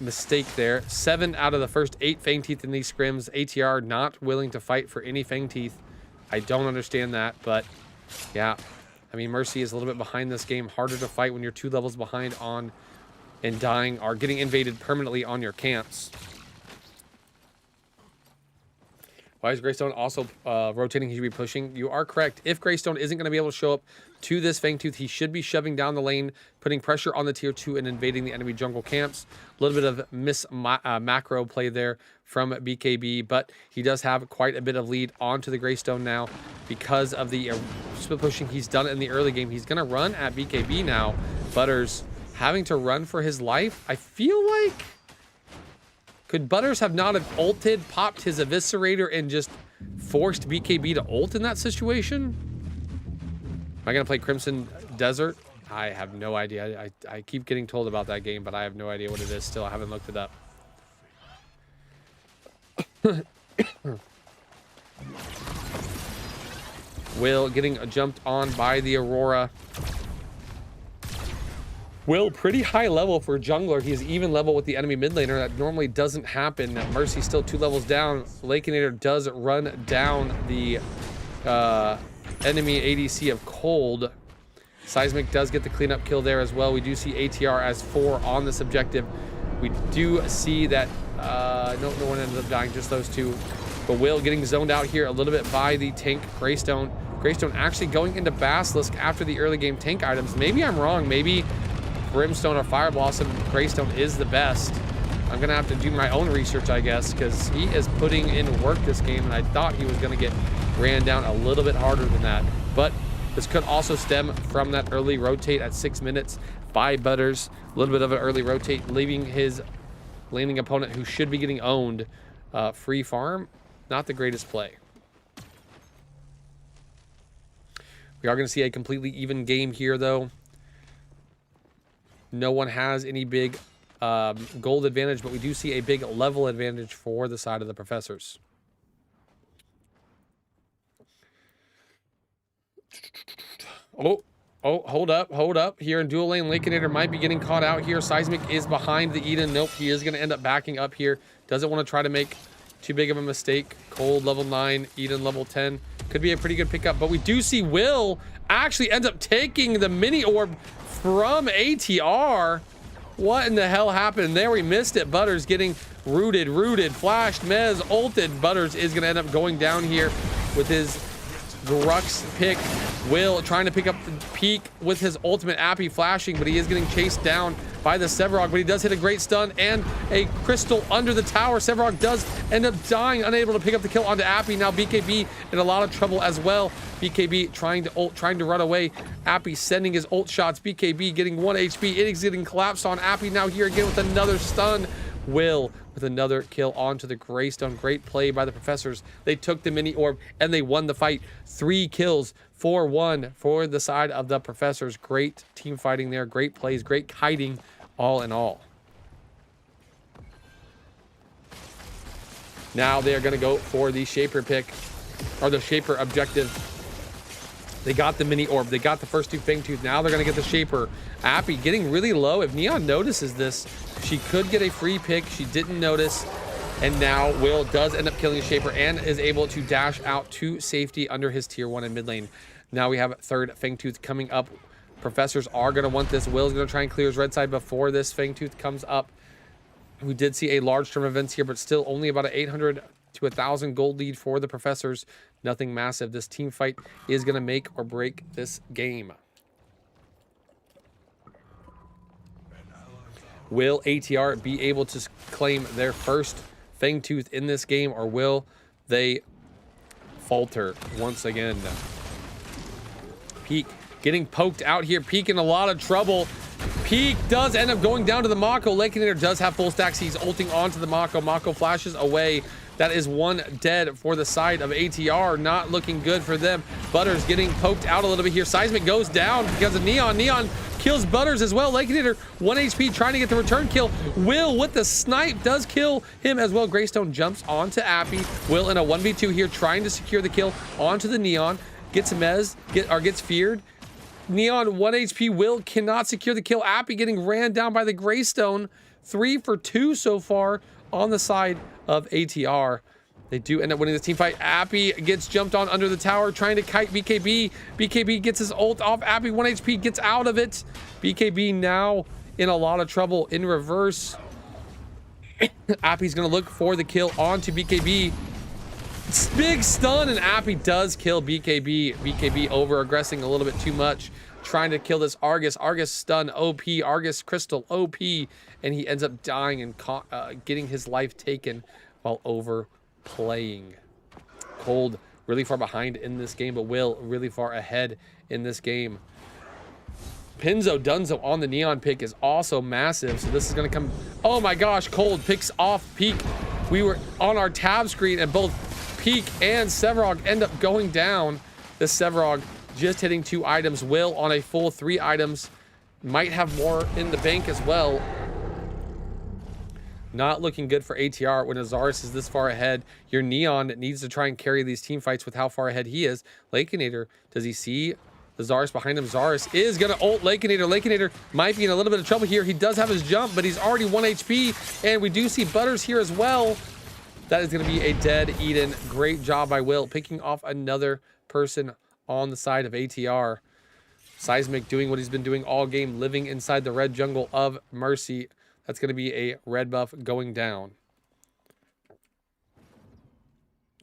mistake there. 7 out of the first 8 Fangteeth in these scrims. ATR not willing to fight for any Fangteeth. I don't understand that, but yeah. I mean, Mercy is a little bit behind this game. Harder to fight when you're 2 levels behind on and dying or getting invaded permanently on your camps. Why is Greystone also rotating? He should be pushing. You are correct. If Greystone isn't going to be able to show up to this Fangtooth, he should be shoving down the lane, putting pressure on the tier 2 and invading the enemy jungle camps. A little bit of macro play there from BKB, but he does have quite a bit of lead onto the Greystone now because of the split pushing he's done in the early game. He's going to run at BKB now. Butters having to run for his life. I feel like... could Butters have not have ulted, popped his Eviscerator, and just forced BKB to ult in that situation? Am I going to play Crimson Desert? I have no idea. I keep getting told about that game, but I have no idea what it is still. I haven't looked it up. Will getting jumped on by the Aurora. Will, pretty high level for jungler. He's even level with the enemy mid laner. That normally doesn't happen. Mercy still 2 levels down. Lakenator does run down the enemy ADC of Cold. Seismic does get the cleanup kill there as well. We do see ATR as 4 on this objective. We do see that no one ended up dying, just those 2. But Will getting zoned out here a little bit by the tank Greystone. Greystone actually going into Basilisk after the early game tank items. Maybe I'm wrong. Maybe Brimstone or Fire Blossom, Greystone is the best. I'm gonna have to do my own research, I guess, because he is putting in work this game, and I thought he was gonna get ran down a little bit harder than that. But this could also stem from that early rotate at 6 minutes by Butters. A little bit of an early rotate, leaving his laning opponent, who should be getting owned, free farm. Not the greatest play. We are gonna see a completely even game here, though. No one has any big gold advantage, but we do see a big level advantage for the side of the Professors. Oh, hold up. Here in dual lane, Lakenator might be getting caught out here. Seismic is behind the Eden. Nope, he is going to end up backing up here. Doesn't want to try to make too big of a mistake. Cold level 9, Eden level 10. Could be a pretty good pickup, but we do see Will actually ends up taking the mini orb from ATR. What in the hell happened there? We missed it. Butters getting rooted, flashed, Mez ulted. Butters is going to end up going down here with his Grux pick. Will trying to pick up the peak with his ultimate Appy flashing, but he is getting chased down by the Sevarog, but he does hit a great stun and a crystal under the tower. Sevarog does end up dying, unable to pick up the kill onto Appy. Now BKB in a lot of trouble as well. BKB trying to ult, trying to run away. Appy sending his ult shots. BKB getting 1 HP. It is getting collapsed on. Appy now here again with another stun. Will with another kill onto the Greystone. Great play by the professors. They took the mini orb and they won the fight. 3 kills, 4-1 for the side of the professors. Great team fighting there. Great plays, great kiting, all in all. Now they are going to go for the Shaper pick, or the Shaper objective. They got the mini orb. They got the first 2 Fangtooth. Now they're going to get the Shaper. Appy getting really low. If Neon notices this, she could get a free pick. She didn't notice. And now Will does end up killing the Shaper and is able to dash out to safety under his tier 1 in mid lane. Now we have a 3rd Fangtooth coming up. Professors are going to want this. Will's going to try and clear his red side before this Fangtooth comes up. We did see a large term events here, but still only about an 800 to 1,000 gold lead for the professors. Nothing massive. This team fight is going to make or break this game. Will ATR be able to claim their first Fangtooth in this game, or will they falter once again? Peak getting poked out here. Peak in a lot of trouble. Peak does end up going down to the Mako. Lakeinator does have full stacks. He's ulting onto the Mako. Mako flashes away. That is 1 dead for the side of ATR. Not looking good for them. Butters getting poked out a little bit here. Seismic goes down because of Neon. Neon kills Butters as well. Lakeinator 1 HP trying to get the return kill. Will with the snipe does kill him as well. Greystone jumps onto Appy. Will in a 1v2 here trying to secure the kill onto the Neon. Gets Mez, gets feared. Neon 1 HP. Will cannot secure the kill. Appy getting ran down by the Greystone. 3 for 2 so far on the side of ATR. They do end up winning this team fight. Appy gets jumped on under the tower trying to kite BKB. BKB gets his ult off. Appy 1 HP gets out of it. BKB now in a lot of trouble in reverse. Appy's gonna look for the kill onto BKB. Big stun, and Appy does kill BKB. BKB over aggressing a little bit too much, trying to kill this Argus. Argus stun OP, Argus crystal OP, and he ends up dying and getting his life taken while overplaying. Cold really far behind in this game, but Will really far ahead in this game. Pinzo Dunzo on the Neon pick is also massive, so this is going to come. Oh my gosh, Cold picks off Peak. We were on our tab screen and both Peak and Sevarog end up going down. The Sevarog just hitting 2 items. Will on a full 3 items. Might have more in the bank as well. Not looking good for ATR when Azaris is this far ahead. Your Neon needs to try and carry these team fights with how far ahead he is. Lakeinator, does he see the Zaris behind him? Zaris is going to ult Lakeinator. Lakeinator might be in a little bit of trouble here. He does have his jump, but he's already 1 HP. And we do see Butters here as well. That is going to be a dead Eden. Great job by Will, picking off another person on the side of ATR. Seismic doing what he's been doing all game, living inside the red jungle of Mercy. That's going to be a red buff going down.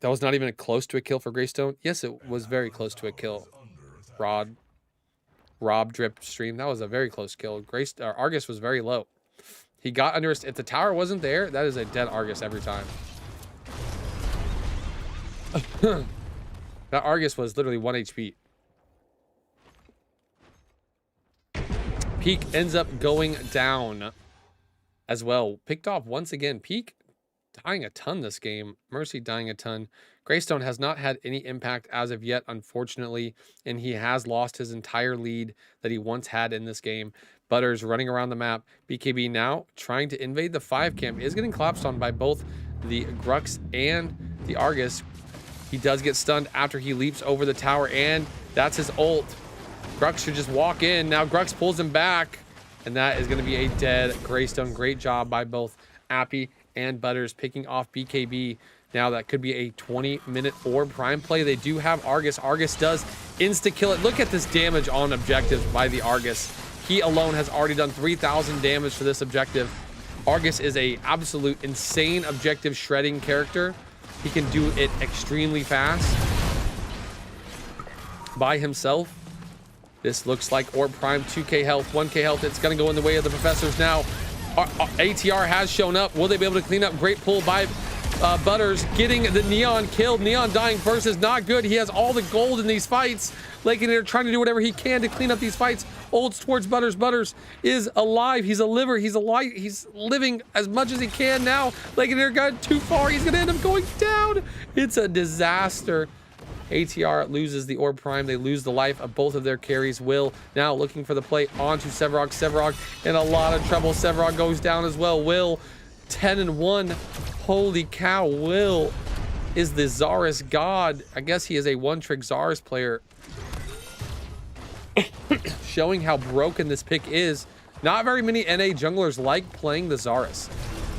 That was not even close to a kill for Greystone. Yes, it was very close to a kill. Rob drip stream. That was a very close kill. Argus was very low. He got under. If the tower wasn't there, that is a dead Argus every time. That Argus was literally 1 HP. Peak ends up going down as well. Picked off once again. Peak dying a ton this game. Mercy dying a ton. Greystone has not had any impact as of yet, unfortunately, and he has lost his entire lead that he once had in this game. Butters running around the map. BKB now trying to invade the 5 camp. Is getting collapsed on by both the Grux and the Argus. He does get stunned after he leaps over the tower, and that's his ult. Grux should just walk in. Now Grux pulls him back, and that is going to be a dead Greystone. Great job by both Appy and Butters picking off BKB. Now that could be a 20-minute orb prime play. They do have Argus. Argus does insta-kill it. Look at this damage on objectives by the Argus. He alone has already done 3,000 damage for this objective. Argus is a absolute insane objective shredding character. He can do it extremely fast by himself. This looks like Orb Prime, 2k health, 1k health. It's going to go in the way of the professors now. ATR has shown up. Will they be able to clean up? Great pull by Butters getting the Neon killed. Neon dying first is not good. He has all the gold in these fights. Legionnaire trying to do whatever he can to clean up these fights. Ults towards Butters. Butters is alive. He's a liver. He's alive. He's living as much as he can now. Legionnaire got too far. He's going to end up going down. It's a disaster. ATR loses the Orb Prime. They lose the life of both of their carries. Will now looking for the play onto Sevarog. Sevarog in a lot of trouble. Sevarog goes down as well. Will 10-1. Holy cow. Will is the Zarus god. I guess he is a one-trick Zarus player. Showing how broken this pick is. Not very many NA junglers like playing the Zarus.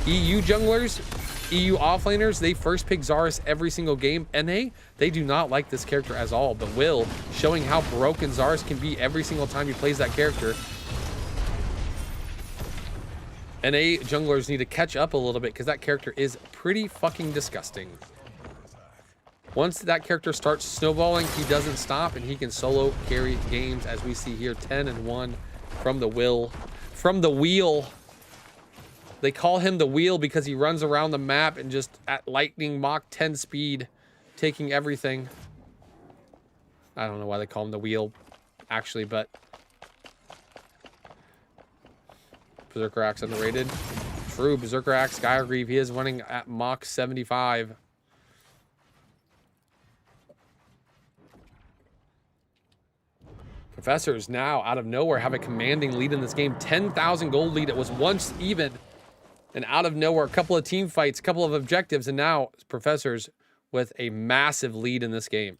EU junglers, EU offlaners, they first pick Zarus every single game. NA, they do not like this character at all. But Will showing how broken Zarus can be every single time he plays that character. NA junglers need to catch up a little bit because that character is pretty fucking disgusting. Once that character starts snowballing, he doesn't stop and he can solo carry games, as we see here. 10-1 from the Will. From the Wheel. They call him the Wheel because he runs around the map and just at lightning Mach 10 speed, taking everything. I don't know why they call him the Wheel, actually, but Berserker Axe underrated. True, Berserker Axe, Skyrgreave, he is running at Mach 75. Professors now, out of nowhere, have a commanding lead in this game. 10,000 gold lead. It was once even. And out of nowhere, a couple of team fights, a couple of objectives, and now Professors with a massive lead in this game.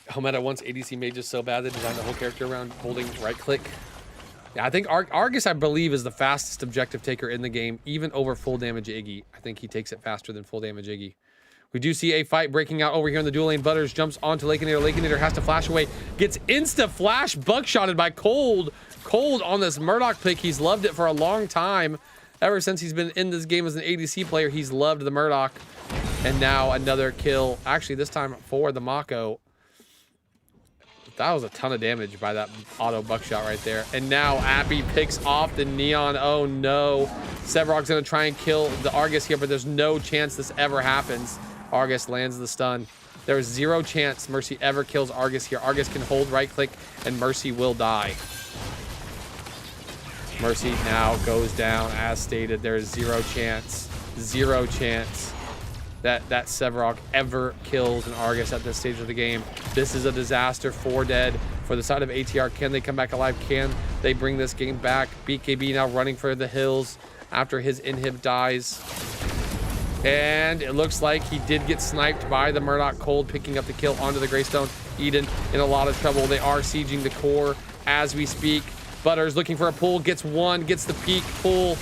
Helmeta wants ADC mages so bad they designed the whole character around holding right click. Yeah, I think Argus, I believe, is the fastest objective taker in the game, even over full damage Iggy. I think he takes it faster than full damage Iggy. We do see a fight breaking out over here in the dual lane. Butters jumps onto Legionnaire. Legionnaire has to flash away. Gets insta-flash buckshotted by Cold. Cold on this Murdoch pick. He's loved it for a long time. Ever since he's been in this game as an ADC player, he's loved the Murdoch. And now another kill. Actually, this time for the Mako. That was a ton of damage by that auto buckshot right there. And now Appy picks off the Neon. Oh no. Sevarog's gonna try and kill the Argus here, but there's no chance this ever happens. Argus lands the stun. There is zero chance Mercy ever kills Argus here. Argus can hold right click and Mercy will die. Mercy now goes down as stated. There is zero chance that Sevarog ever kills an Argus at this stage of the game. This is a disaster. 4 dead for the side of ATR. Can they come back alive? Can they bring this game back? BKB now running for the hills after his inhib dies. And it looks like he did get sniped by the Murdoch. Cold picking up the kill onto the Greystone. Eden in a lot of trouble. They are sieging the core as we speak. Butters looking for a pull. Gets one. Gets the peak pull.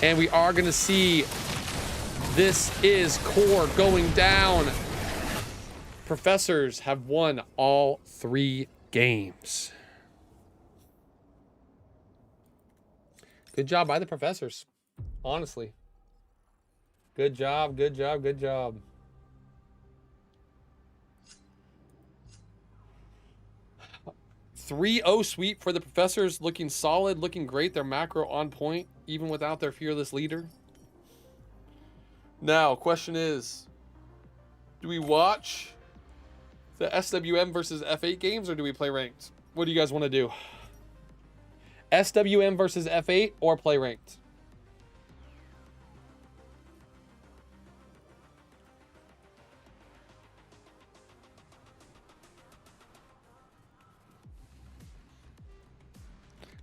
And we are going to see... This is core going down. Professors have won all 3 games. Good job by the Professors. Honestly. Good job, good job, good job. A 3-0 sweep for the Professors. Looking solid, looking great. Their macro on point, even without their fearless leader. Now, question is, do we watch the SWM versus F8 games or do we play ranked? What do you guys want to do? SWM versus F8 or play ranked?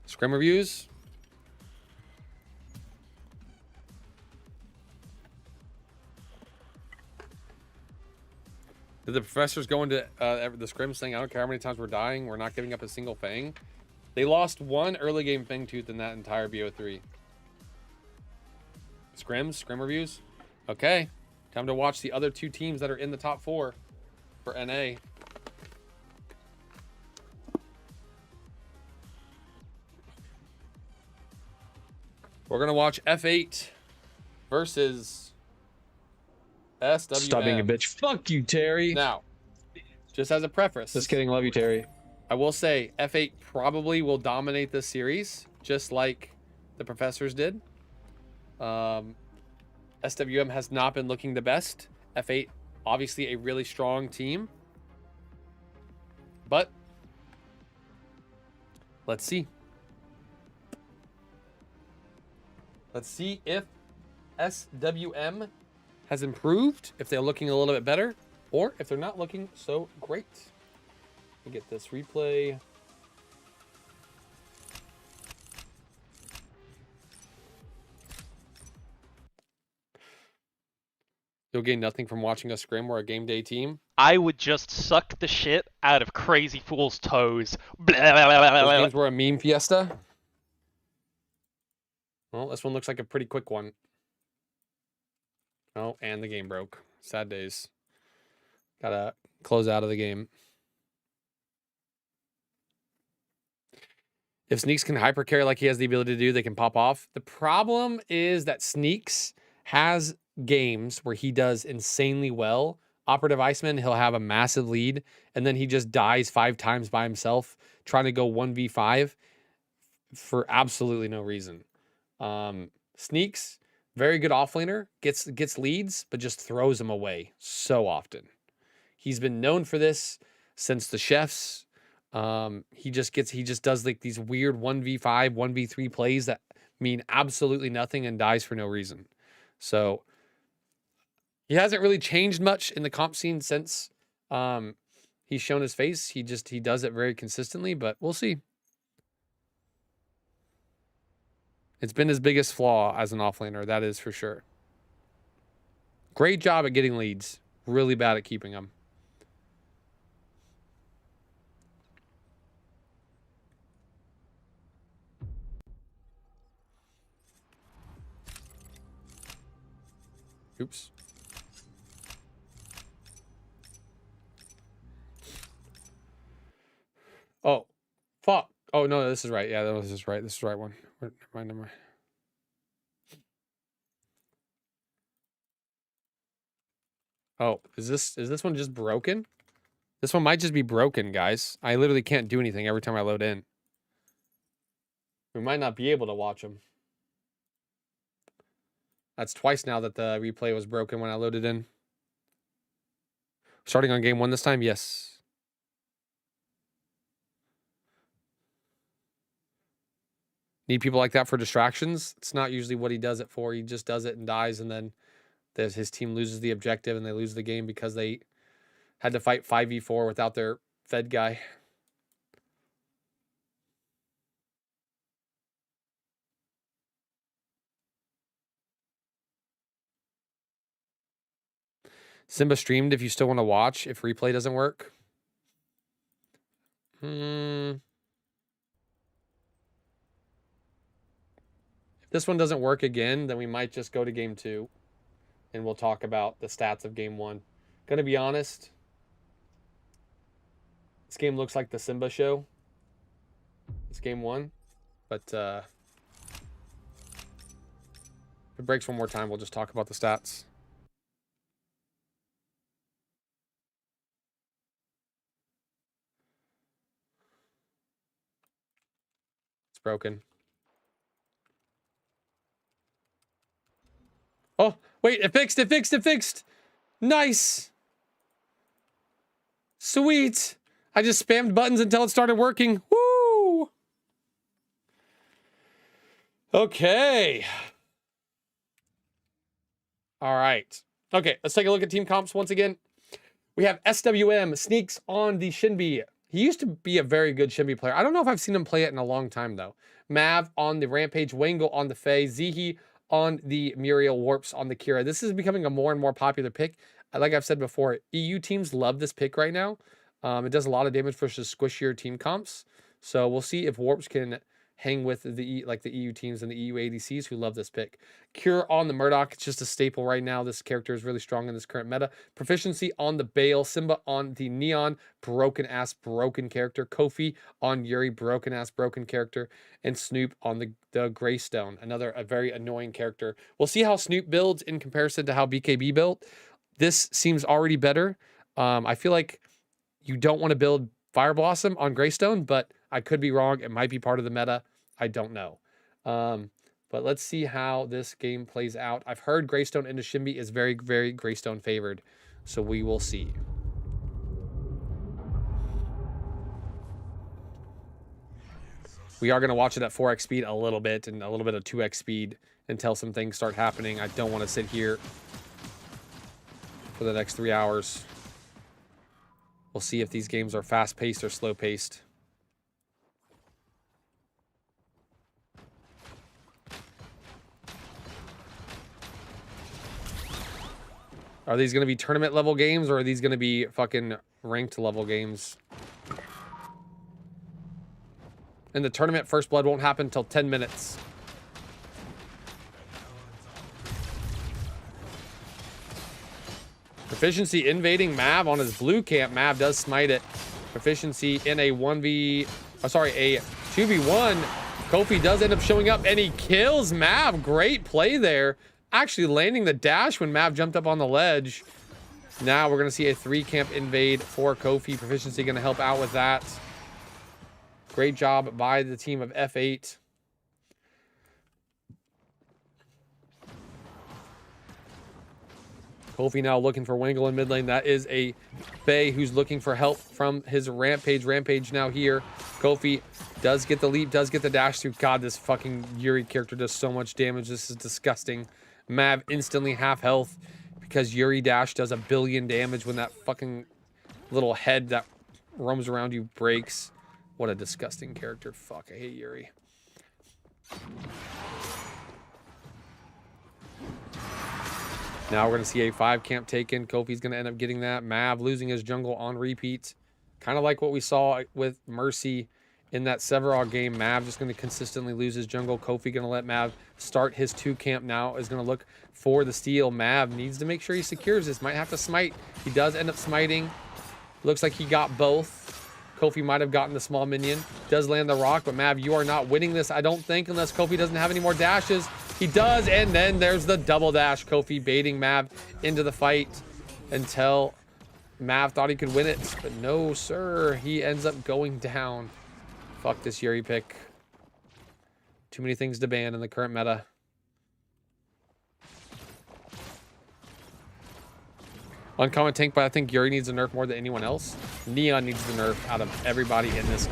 Scrim reviews. Did the Professors go into the Scrim saying, I don't care how many times we're dying, we're not giving up a single Fang? They lost 1 early game Fang Tooth in that entire BO3. Scrim reviews? Okay. Time to watch the other 2 teams that are in the top 4 for NA. We're going to watch F8 versus SWM. Stop being a bitch. Fuck you, Terry. Now, just as a preface. Just kidding. Love you, Terry. I will say F8 probably will dominate this series, just like the professors did. SWM has not been looking the best. F8, obviously a really strong team. But let's see. Let's see if SWM has improved, if they're looking a little bit better, or if they're not looking so great. Let me get this replay. You'll gain nothing from watching us scrim. We're a game day team. I would just suck the shit out of Crazy Fool's toes. Those games were a meme fiesta. Well, this one looks like a pretty quick one. Oh, and the game broke. Sad days. Gotta close out of the game. If Sneaks can hyper carry like he has the ability to do, they can pop off. The problem is that Sneaks has games where he does insanely well. Operative Iceman, he'll have a massive lead, and then he just dies 5 times by himself trying to go 1v5 for absolutely no reason. Sneaks, very good offlaner, gets leads, but just throws them away so often. He's been known for this since the chefs. He just does like these weird 1v5, 1v3 plays that mean absolutely nothing and dies for no reason. So he hasn't really changed much in the comp scene since he's shown his face. He does it very consistently, but we'll see. It's been his biggest flaw as an offlaner, that is for sure. Great job at getting leads. Really bad at keeping them. Oops. Oh, fuck. Oh, no, this is right. Yeah, this is right. This is the right one. Never mind, never mind. Oh, is this one just broken? This one might just be broken, guys. I literally can't do anything every time I load in. We might not be able to watch them. That's twice now that the replay was broken when I loaded in. Starting on game 1 this time? Yes. Need people like that for distractions? It's not usually what he does it for. He just does it and dies, and then his team loses the objective and they lose the game because they had to fight 5v4 without their fed guy. Simba streamed if you still want to watch, if replay doesn't work. If this one doesn't work again, then we might just go to game 2 and we'll talk about the stats of game 1. Gonna be honest, this game looks like the Simba show. It's game 1, but if it breaks one more time, we'll just talk about the stats. It's broken. Oh, wait, it fixed. Nice. Sweet. I just spammed buttons until it started working. Woo! Okay. All right. Okay, let's take a look at team comps once again. We have SWM, Sneaks on the Shinbi. He used to be a very good Shinbi player. I don't know if I've seen him play it in a long time, though. Mav on the Rampage, Wangle on the Faye, Zihi on the Muriel, Warps on the Kira. This is becoming a more and more popular pick. Like I've said before, EU teams love this pick right now. It does a lot of damage versus squishier team comps. So we'll see if Warps can hang with the EU teams and the EU ADCs who love this pick. Cure on the Murdoch, it's just a staple right now. This character is really strong in this current meta. Proficiency on the Bale, Simba on the Neon, broken character. Kofi on Yuri, broken character. And Snoop on the Greystone, a very annoying character. We'll see how Snoop builds in comparison to how BKB built. This seems already better. I feel like you don't want to build Fire Blossom on Greystone, but I could be wrong. It might be part of the meta. I don't know. But let's see how this game plays out. I've heard Greystone into Shimby is very, very Greystone favored. So we will see. We are going to watch it at 4x speed a little bit and a little bit of 2x speed until some things start happening. I don't want to sit here for the next 3 hours. We'll see if these games are fast-paced or slow-paced. Are these going to be tournament level games or are these going to be fucking ranked level games? In the tournament, first blood won't happen until 10 minutes. Proficiency invading Mav on his blue camp. Mav does smite it. Proficiency in a 2v1. Kofi does end up showing up and he kills Mav. Great play there. Actually landing the dash when Mav jumped up on the ledge. Now we're going to see a 3-camp invade for Kofi. Proficiency going to help out with that. Great job by the team of F8. Kofi now looking for Wangle in mid lane. That is a Faye who's looking for help from his Rampage. Rampage now here. Kofi does get the leap, does get the dash through. God, this fucking Yuri character does so much damage. This is disgusting. Mav instantly half health because Yuri dash does 1 billion damage when that fucking little head that roams around you breaks. What a disgusting character. Fuck, I hate Yuri. Now we're going to see a 5-camp taken. Kofi's going to end up getting that. Mav losing his jungle on repeat. Kind of like what we saw with Mercy in that Sevarog game. Mav just going to consistently lose his jungle. Kofi going to let Mav start his 2-camp now. Is going to look for the steal. Mav needs to make sure he secures this. Might have to smite. He does end up smiting. Looks like he got both. Kofi might have gotten the small minion. Does land the rock, but Mav, you are not winning this, I don't think, unless Kofi doesn't have any more dashes. He does, and then there's the double dash. Kofi baiting Mav into the fight until Mav thought he could win it, but no, sir. He ends up going down. Fuck this Yuri pick. Too many things to ban in the current meta. Uncommon tank, but I think Yuri needs a nerf more than anyone else. Neon needs the nerf out of everybody in this,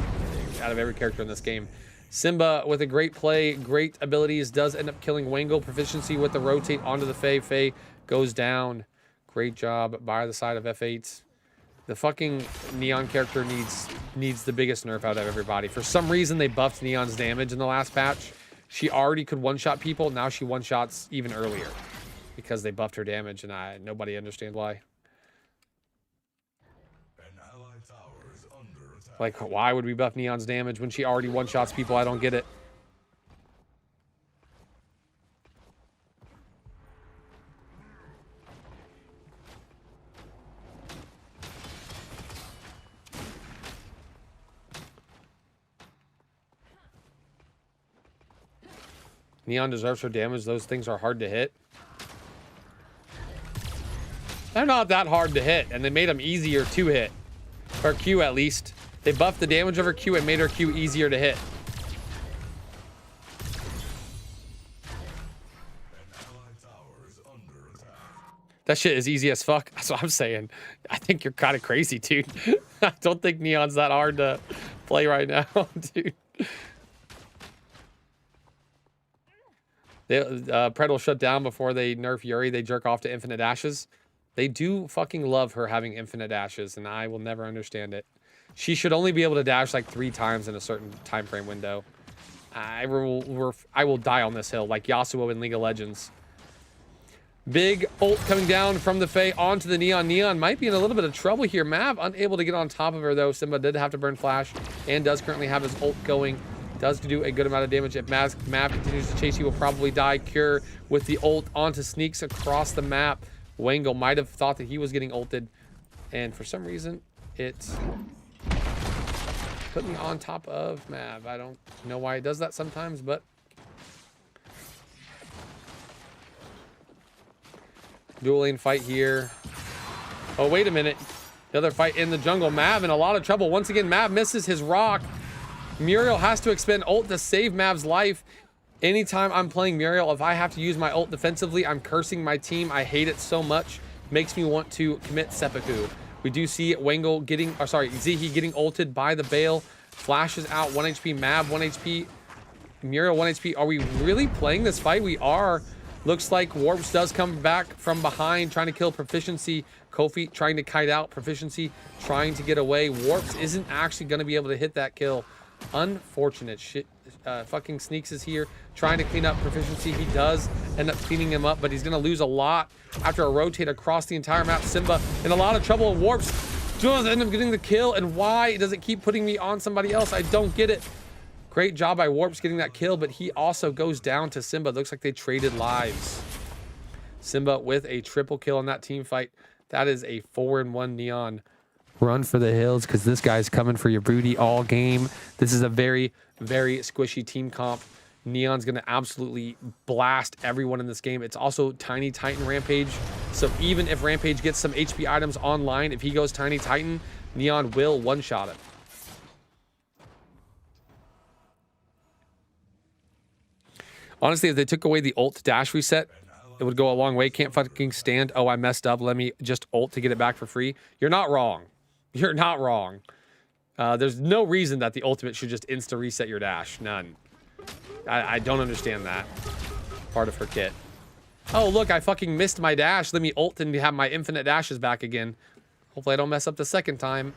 out of every character in this game. Simba with a great play, great abilities, does end up killing Wangle. Proficiency with the rotate onto the Faye. Faye goes down. Great job by the side of F8. The fucking Neon character needs the biggest nerf out of everybody. For some reason, they buffed Neon's damage in the last patch. She already could one-shot people. Now she one-shots even earlier because they buffed her damage, and nobody understands why. Like, why would we buff Neon's damage when she already one-shots people? I don't get it. Neon deserves her damage. Those things are hard to hit. They're not that hard to hit, and they made them easier to hit. Her Q, at least. They buffed the damage of her Q and made her Q easier to hit. That shit is easy as fuck. That's what I'm saying. I think you're kind of crazy, dude. I don't think Neon's that hard to play right now, dude. Pred will shut down before they nerf Yuri. They jerk off to infinite dashes. They do fucking love her having infinite dashes, and I will never understand it. She should only be able to dash like 3 times in a certain time frame window. I will die on this hill like Yasuo in League of Legends. Big ult coming down from the Faye onto the Neon. Neon might be in a little bit of trouble here. Mav unable to get on top of her, though. Simba did have to burn flash and does currently have his ult going. Does do a good amount of damage. If Mav continues to chase, he will probably die. Cure with the ult onto sneaks across the map. Wangle might have thought that he was getting ulted, and for some reason, it put me on top of Mav. I don't know why it does that sometimes, but dual lane fight here. Oh, wait a minute. The other fight in the jungle. Mav in a lot of trouble. Once again, Mav misses his rock. Muriel has to expend ult to save Mav's life. Anytime I'm playing Muriel, if I have to use my ult defensively, I'm cursing my team. I hate it so much. Makes me want to commit seppuku. We do see Wangle getting, or sorry, Ziggy getting ulted by the Bale. Flashes out, 1 HP. Mav, 1 HP. Muriel, 1 HP. Are we really playing this fight? We are. Looks like Warps does come back from behind, trying to kill Proficiency. Kofi trying to kite out. Proficiency trying to get away. Warps isn't actually going to be able to hit that kill. Unfortunate shit. Fucking Sneaks is here trying to clean up Proficiency. He does end up cleaning him up, but he's going to lose a lot after a rotate across the entire map. Simba in a lot of trouble. Warps does end up getting the kill, and why does it keep putting me on somebody else? I don't get it. Great job by Warps getting that kill, but he also goes down to Simba. Looks like they traded lives. Simba with a triple kill in that team fight. That is a 4-1 Neon. Run for the hills, because this guy's coming for your booty all game. This is a very, very squishy team comp. Neon's going to absolutely blast everyone in this game. It's also Tiny Titan Rampage. So even if Rampage gets some HP items online, if he goes Tiny Titan, Neon will one-shot him. Honestly, if they took away the ult dash reset, it would go a long way. Can't fucking stand, oh, I messed up, let me just ult to get it back for free. You're not wrong. You're not wrong. There's no reason that the ultimate should just insta-reset your dash. None. I don't understand that part of her kit. Oh, look, I fucking missed my dash. Let me ult and have my infinite dashes back again. Hopefully I don't mess up the second time.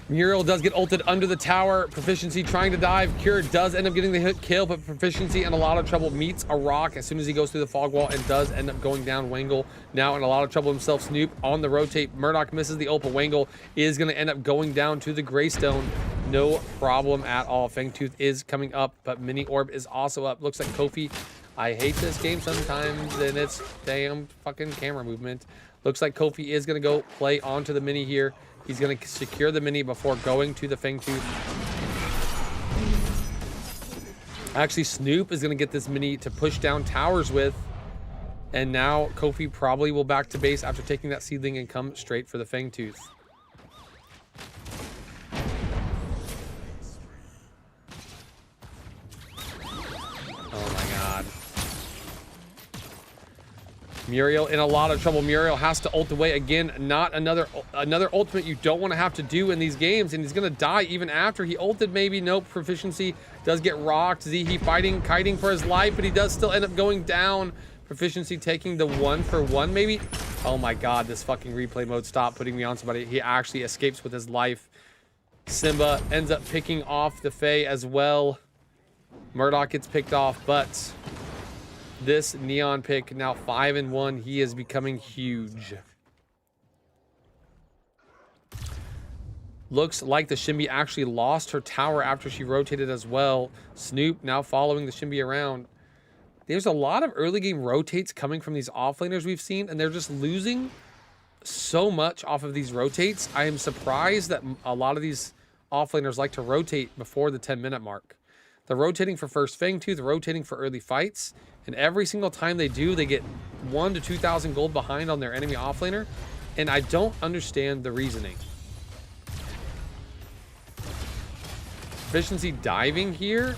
Muriel does get ulted under the tower. Proficiency trying to dive. Cure does end up getting the hit kill, but Proficiency in a lot of trouble. Meets a rock as soon as he goes through the fog wall and does end up going down. Wangle now in a lot of trouble himself. Snoop on the rotate. Murdoch misses the ult, but Wangle is going to end up going down to the Greystone. No problem at all. Fangtooth is coming up, but Mini Orb is also up. Looks like Kofi. I hate this game sometimes, and it's damn fucking camera movement. Looks like Kofi is going to go play onto the Mini here. He's going to secure the Mini before going to the Fangtooth. Actually, Snoop is going to get this Mini to push down towers with. And now Kofi probably will back to base after taking that Seedling and come straight for the Fangtooth. Oh my god. Muriel in a lot of trouble. Muriel has to ult away again. Not another ultimate you don't want to have to do in these games, and he's gonna die even after he ulted. Maybe nope. Proficiency does get rocked. Ziggy fighting, kiting for his life, but he does still end up going down. Proficiency taking the 1-for-1 maybe. Oh my god, this fucking replay mode, stop putting me on somebody. He actually escapes with his life. Simba ends up picking off the Fae as well. Murdoch gets picked off, but this Neon pick now 5-1. He is becoming huge. Looks like the Shimby actually lost her tower after she rotated as well. Snoop now following the Shimby around. There's a lot of early game rotates coming from these offlaners we've seen, and they're just losing so much off of these rotates. I am surprised that a lot of these offlaners like to rotate before the 10-minute mark. They're rotating for first Fangtooth, rotating for early fights, and every single time they do, they get 1,000 to 2,000 gold behind on their enemy offlaner, and I don't understand the reasoning. Efficiency diving here?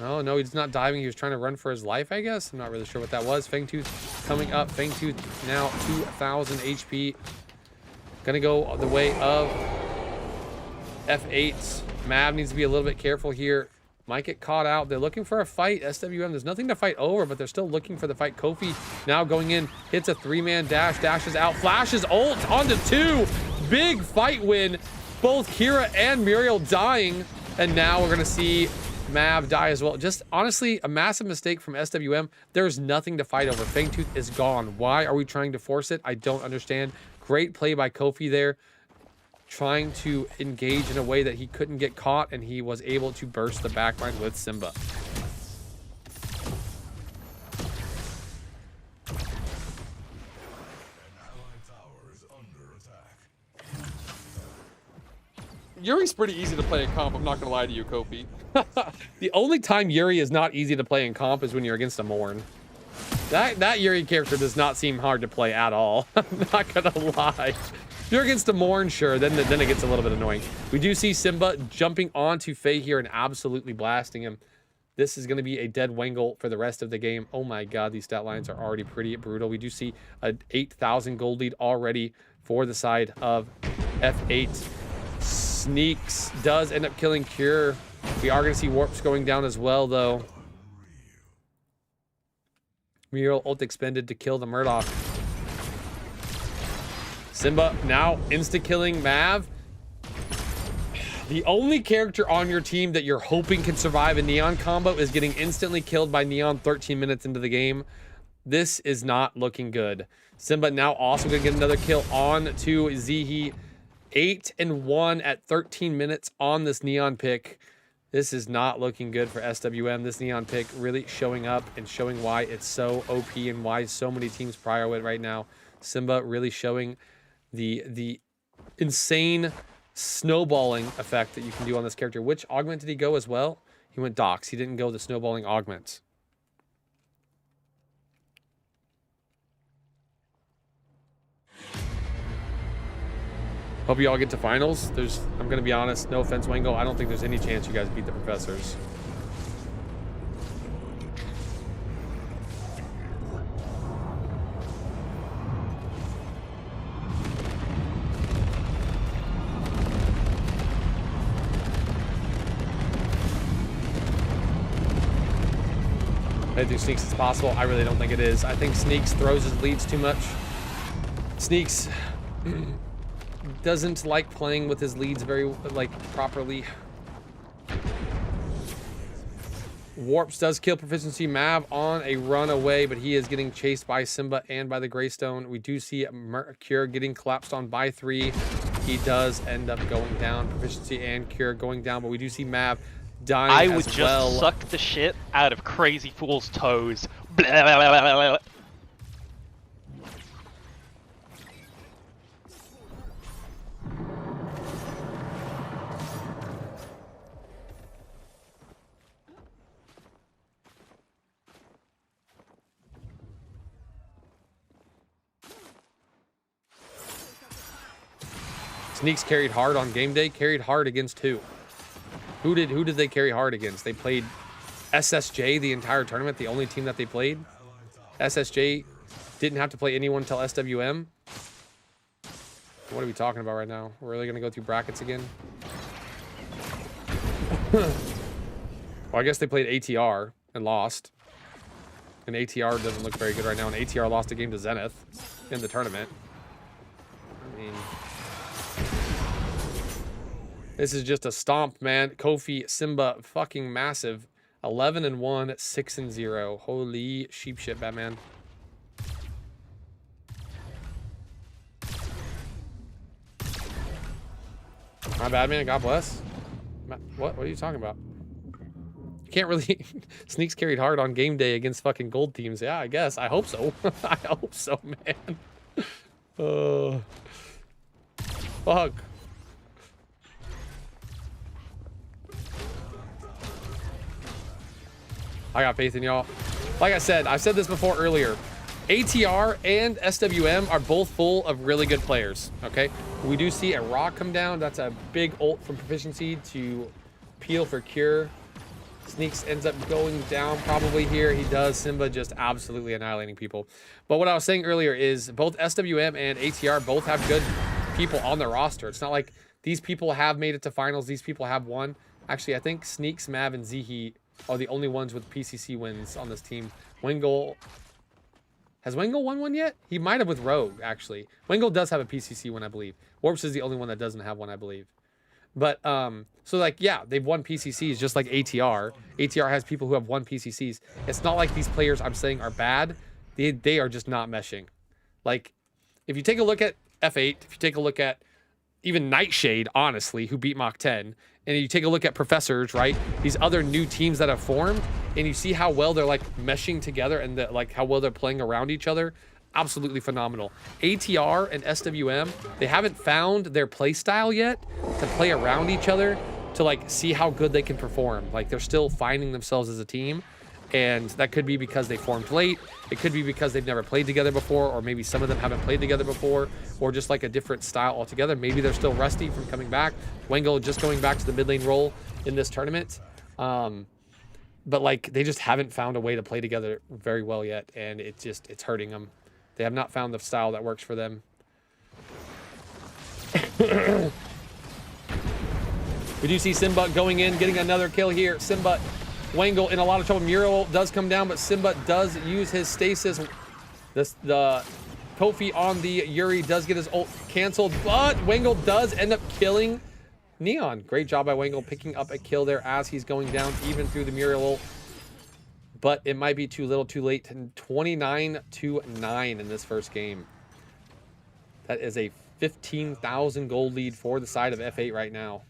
Oh, no, he's not diving. He was trying to run for his life, I guess. I'm not really sure what that was. Fangtooth coming up. Fangtooth now 2,000 HP. Gonna go the way of F8. Mav needs to be a little bit careful here. Might get caught out. They're looking for a fight. SWM, there's nothing to fight over, but they're still looking for the fight. Kofi now going in, hits a 3-man dash, dashes out, flashes ult onto 2. Big fight win. Both Kira and Muriel dying. And now we're going to see Mav die as well. Just honestly, a massive mistake from SWM. There's nothing to fight over. Fangtooth is gone. Why are we trying to force it? I don't understand. Great play by Kofi there, trying to engage in a way that he couldn't get caught, and he was able to burst the backline with Simba. An allied tower is under attack. Yuri's pretty easy to play in comp. I'm not gonna lie to you, Kofi. The only time Yuri is not easy to play in comp is when you're against a Morn. That Yuri character does not seem hard to play at all. I'm not gonna lie. If you're against a Morn, sure, then it gets a little bit annoying. We do see Simba jumping onto Faye here and absolutely blasting him. This is going to be a dead Wangle for the rest of the game. Oh my god, these stat lines are already pretty brutal. We do see a 8,000 gold lead already for the side of F8. Sneaks does end up killing Cure. We are going to see Warps going down as well, though. Muriel ult expended to kill the Murdoch. Simba now insta-killing Mav. The only character on your team that you're hoping can survive a Neon combo is getting instantly killed by Neon 13 minutes into the game. This is not looking good. Simba now also going to get another kill on to Heyyyy. 8-1 at 13 minutes on this Neon pick. This is not looking good for SWM. This Neon pick really showing up and showing why it's so OP and why so many teams prio it right now. Simba really showing the insane snowballing effect that you can do on this character. Which augment did he go as well? He went Dox. He didn't go the snowballing augment. Hope you all get to finals. I'm gonna be honest, no offense, Wango, I don't think there's any chance you guys beat the professors. I think Sneaks is possible. I really don't think it is. I think Sneaks throws his leads too much. Sneaks doesn't like playing with his leads very, properly. Warps does kill Proficiency Mav on a run away, but he is getting chased by Simba and by the Greystone. We do see Cure getting collapsed on by 3. He does end up going down. Proficiency and Cure going down, but we do see Mav dying I would as just well. suck the shit out of Crazy Fool's toes. Blah, blah, blah, blah, blah. Sneaks carried hard on game day. Carried hard against who? Who did they carry hard against? They played SSJ the entire tournament, the only team that they played. SSJ didn't have to play anyone until SWM. What are we talking about right now? We're really gonna go through brackets again? Well, I guess they played ATR and lost. And ATR doesn't look very good right now. And ATR lost a game to Zenith in the tournament. I mean, this is just a stomp, man. Kofi, Simba, fucking massive. 11-1, 6-0. Holy sheep shit, Batman. My bad, man. God bless. What are you talking about? You can't really... Sneaks carried hard on game day against fucking gold teams. Yeah, I guess. I hope so. I hope so, man. Fuck. I got faith in y'all. Like I said, I've said this before earlier. ATR and SWM are both full of really good players, okay? We do see a Rock come down. That's a big ult from Proficiency to peel for Cure. Sneaks ends up going down probably here. He does. Simba just absolutely annihilating people. But what I was saying earlier is both SWM and ATR both have good people on their roster. It's not like these people have made it to finals. These people have won. Actually, I think Sneaks, Mav, and Heyyyy are the only ones with PCC wins on this team. Wangle... Has Wangle won one yet? He might have with Rogue, actually. Wangle does have a PCC win, I believe. Warps is the only one that doesn't have one, I believe. But, so like, yeah, they've won PCCs just like ATR. ATR has people who have won PCCs. It's not like these players I'm saying are bad. They are just not meshing. Like, if you take a look at F8, if you take a look at even Nightshade, honestly, who beat Mach 10, and you take a look at Professors, right? These other new teams that have formed, and you see how well they're like meshing together and like how well they're playing around each other. absolutely phenomenal. ATR and SWM, they haven't found their play style yet to play around each other to like see how good they can perform. Like they're still finding themselves as a team, and that could be because they formed late. It could be because they've never played together before, or maybe some of them haven't played together before, or just like a different style altogether. Maybe they're still rusty from coming back. Wengle just going back to the mid lane role in this tournament. But like they just haven't found a way to play together very well yet, and it's hurting them. They have not found the style that works for them. We do see Simba going in, getting another kill here. Simba, Wangle in a lot of trouble. Muriel does come down, but Simba does use his stasis. The Kofi on the Yuri does get his ult canceled, but Wangle does end up killing Neon. Great job by Wangle picking up a kill there as he's going down, even through the Muriel ult. But it might be too little too late. 29-9 in this first game. That is a 15,000 gold lead for the side of F8 right now.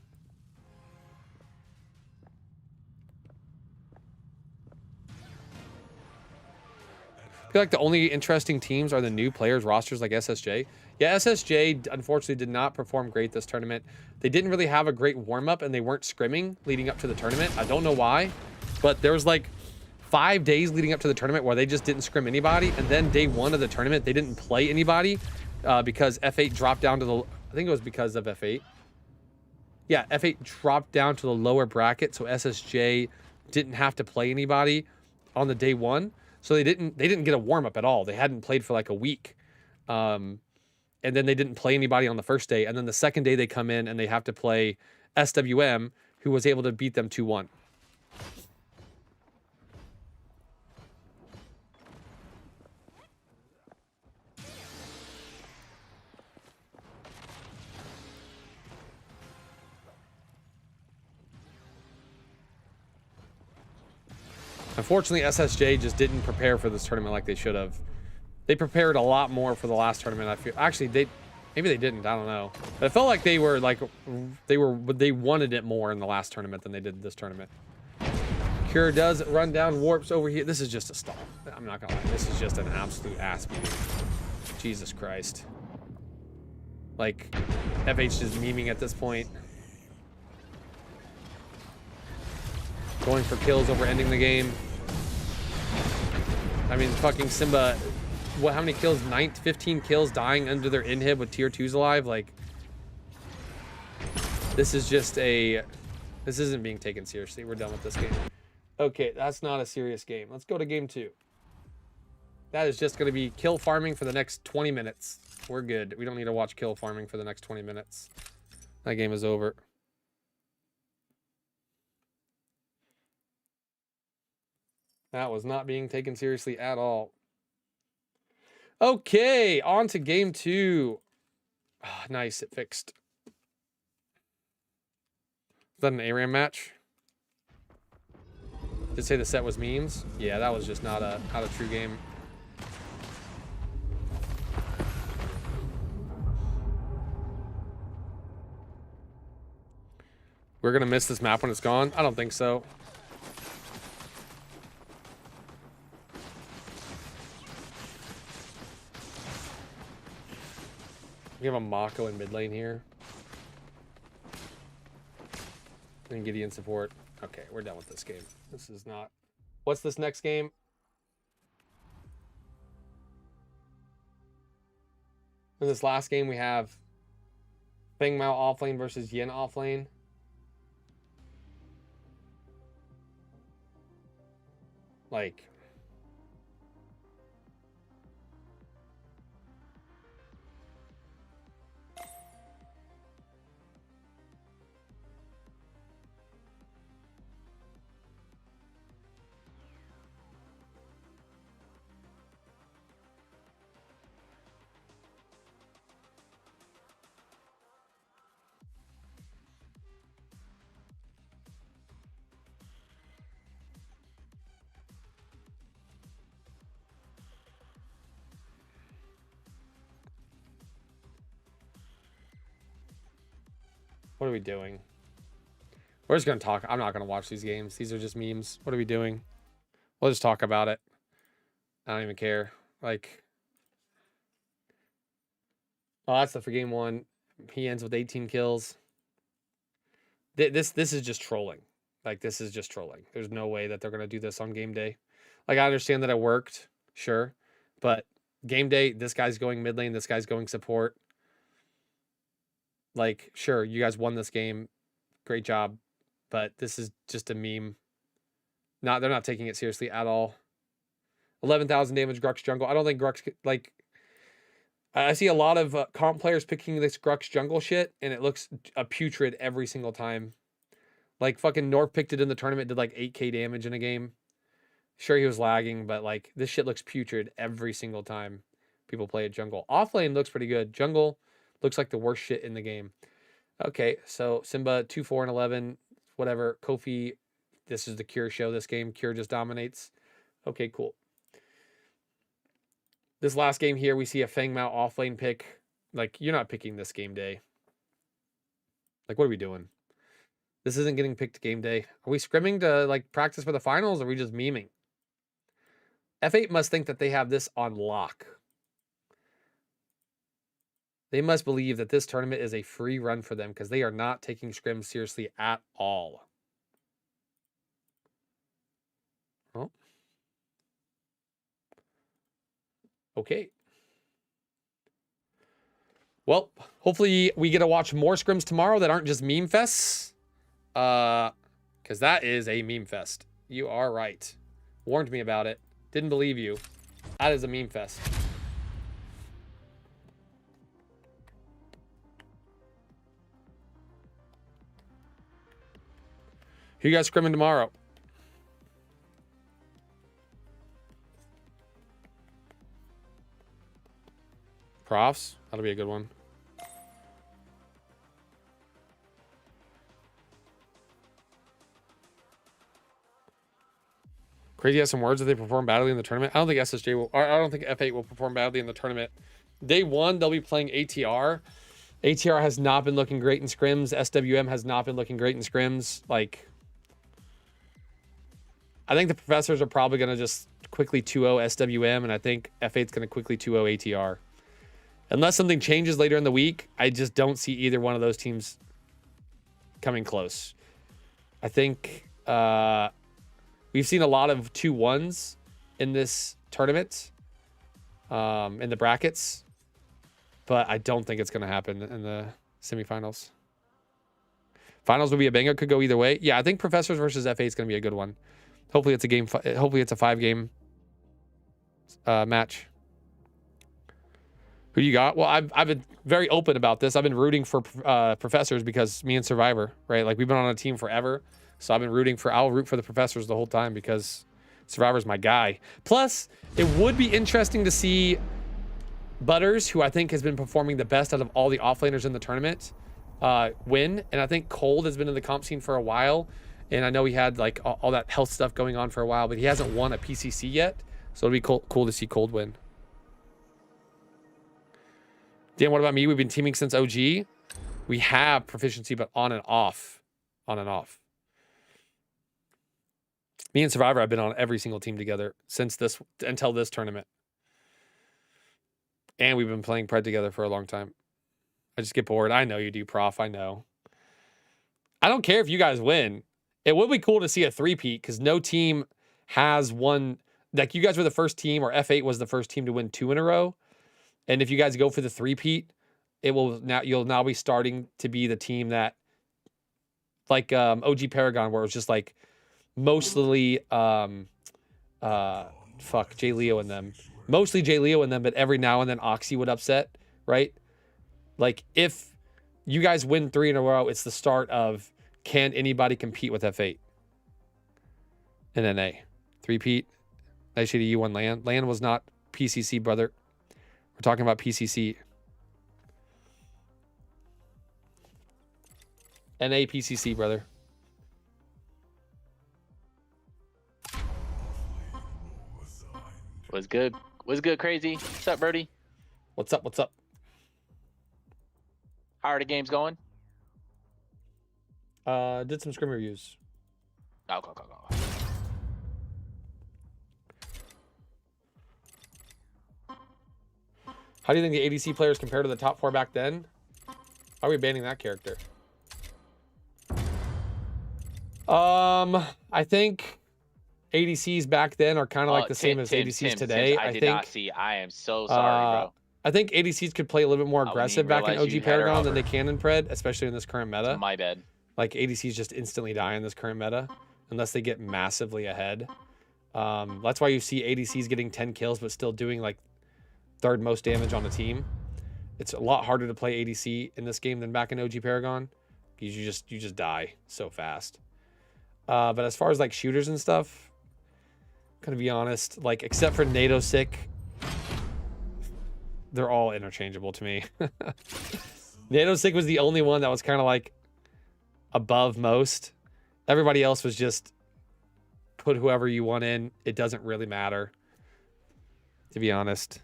I feel like the only interesting teams are the new players rosters like SSJ. Yeah, SSJ unfortunately did not perform great this tournament. They didn't really have a great warm-up, and they weren't scrimming leading up to the tournament. I don't know why, but there was like 5 days leading up to the tournament where they just didn't scrim anybody, and then day one of the tournament they didn't play anybody because F8 dropped down to the, I think it was because of F8. Yeah, F8 dropped down to the lower bracket, so SSJ didn't have to play anybody on the day one. So they didn't get a warm-up at all. They hadn't played for like a week. And then they didn't play anybody on the first day. And then the second day they come in and they have to play SWM, who was able to beat them 2-1. Unfortunately, SSJ just didn't prepare for this tournament like they should have. They prepared a lot more for the last tournament. I feel actually maybe they didn't. I don't know. But it felt like they were like they wanted it more in the last tournament than they did this tournament. Cure does run down warps over here. This is just a stall. I'm not gonna lie. This is just an absolute ass beating. Jesus Christ. Like FH is memeing at this point. Going for kills over ending the game. I mean, fucking Simba, what? How many kills? 15 kills, dying under their inhib with tier 2s alive. Like, this is just a. This isn't being taken seriously. We're done with this game. Okay, that's not a serious game. Let's go to game 2. That is just going to be kill farming for the next 20 minutes. We're good. We don't need to watch kill farming for the next 20 minutes. That game is over. That was not being taken seriously at all. Okay, on to game 2. Oh, nice, it fixed. Is that an ARAM match? Did it say the set was memes? Yeah, that was just not a true game. We're gonna miss this map when it's gone? I don't think so. We have a Mako in mid lane here. And Gideon support. Okay, we're done with this game. This is not... What's this next game? In this last game, we have Feng Mao offlane versus Yin offlane. Like... What are we doing? We're just going to talk. I'm not going to watch these games. These are just memes. What are we doing? We'll just talk about it. I don't even care. Like, Oh, that's the for game 1. He ends with 18 kills. This is just trolling. Like, this is just trolling. There's no way that they're going to do this on game day. Like, I understand that it worked, sure. But game day, this guy's going mid lane, this guy's going support. Like, sure, you guys won this game. Great job. But this is just a meme. They're not taking it seriously at all. 11,000 damage Grux jungle. I don't think Grux, like, I see a lot of comp players picking this Grux jungle shit, and it looks a putrid every single time. Like, fucking North picked it in the tournament, did like 8k damage in a game. Sure, he was lagging, but like, this shit looks putrid every single time people play at jungle. Offlane looks pretty good. Jungle looks like the worst shit in the game. Okay, so Simba 2-4 and 11, whatever. Kofi, this is the Cure show this game. Cure just dominates. Okay, cool. This last game here, we see a Fang Mao offlane pick. Like, you're not picking this game day. Like, what are we doing? This isn't getting picked game day. Are we scrimming to, like, practice for the finals, or are we just memeing? F8 must think that they have this on lock. They must believe that this tournament is a free run for them, because they are not taking Scrim seriously at all. Oh. Okay. Well, hopefully we get to watch more scrims tomorrow that aren't just meme fests. Because that is a meme fest. You are right. Warned me about it. Didn't believe you. That is a meme fest. Who you guys scrimming tomorrow? Profs? That'll be a good one. Crazy has some words that they perform badly in the tournament. I don't think SSJ will, or I don't think F8 will perform badly in the tournament. Day 1, they'll be playing ATR. ATR has not been looking great in scrims. SWM has not been looking great in scrims. Like, I think the professors are probably going to just quickly 2-0 SWM, and I think F8's going to quickly 2-0 ATR. Unless something changes later in the week, I just don't see either one of those teams coming close. I think we've seen a lot of 2-1s in this tournament, in the brackets, but I don't think it's going to happen in the semifinals. Finals will be a banger. Could go either way. Yeah, I think Professors versus F8 is going to be a good one. Hopefully it's a game. Hopefully it's a 5-game match. Who you got? Well, I've been very open about this. I've been rooting for Professors because me and Survivor, right? Like, we've been on a team forever. So I've been I'll root for the Professors the whole time because Survivor's my guy. Plus, it would be interesting to see Butters, who I think has been performing the best out of all the offlaners in the tournament, win. And I think Cold has been in the comp scene for a while. And I know he had like all that health stuff going on for a while, but he hasn't won a PCC yet. So it'll be cool to see Cold win. Dan, what about me? We've been teaming since OG. We have proficiency, but on and off. On and off. Me and Survivor have been on every single team together until this tournament. And we've been playing Pred together for a long time. I just get bored. I know you do, Prof. I know. I don't care if you guys win. It would be cool to see a 3-peat because no team has won. Like, you guys were the first team, or F8 was the first team to win 2 in a row. And if you guys go for the 3-peat, you'll now be starting to be the team that, like OG Paragon, where it was just like mostly Jay Leo and them. Mostly Jay Leo and them, but every now and then Oxy would upset, right? Like, if you guys win 3 in a row, it's the start of, can anybody compete with F8 in NA? 3-peat. Nice shit to you on LAN. LAN was not PCC, brother. We're talking about PCC. NA PCC, brother. What's good? What's good, Crazy? What's up, Birdie? What's up? What's up? How are the games going? Did some scrim reviews. Go. How do you think the ADC players compare to the top 4 back then? How are we banning that character? I think ADCs back then are kind of like the same as ADCs today. I did not see. I am so sorry, bro. I think ADCs could play a little bit more aggressive back in realize you OG had her Paragon than hover. they can in Pred, especially in this current meta. My bad. Like ADCs just instantly die in this current meta unless they get massively ahead. That's why you see ADCs getting 10 kills but still doing like 3rd most damage on the team. It's a lot harder to play ADC in this game than back in OG Paragon because you just die so fast. But as far as like shooters and stuff, I'm gonna be honest, like except for NATO Sick, they're all interchangeable to me. NATO Sick was the only one that was kind of like above most. Everybody else was just put whoever you want in. It doesn't really matter, to be honest.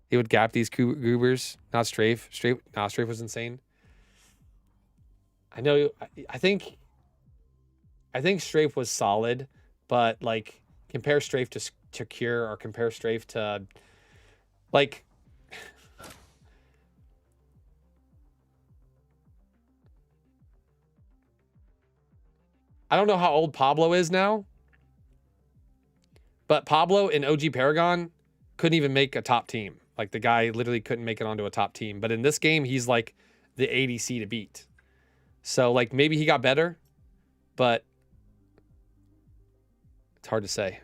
He would gap these goobers, not Strafe. Strafe was insane. I know. I think Strafe was solid, but like compare Strafe to Cure or compare Strafe to like. I don't know how old Pablo is now, but Pablo in OG Paragon couldn't even make a top team. Like the guy literally couldn't make it onto a top team. But in this game, he's like the ADC to beat. So like maybe he got better, but it's hard to say.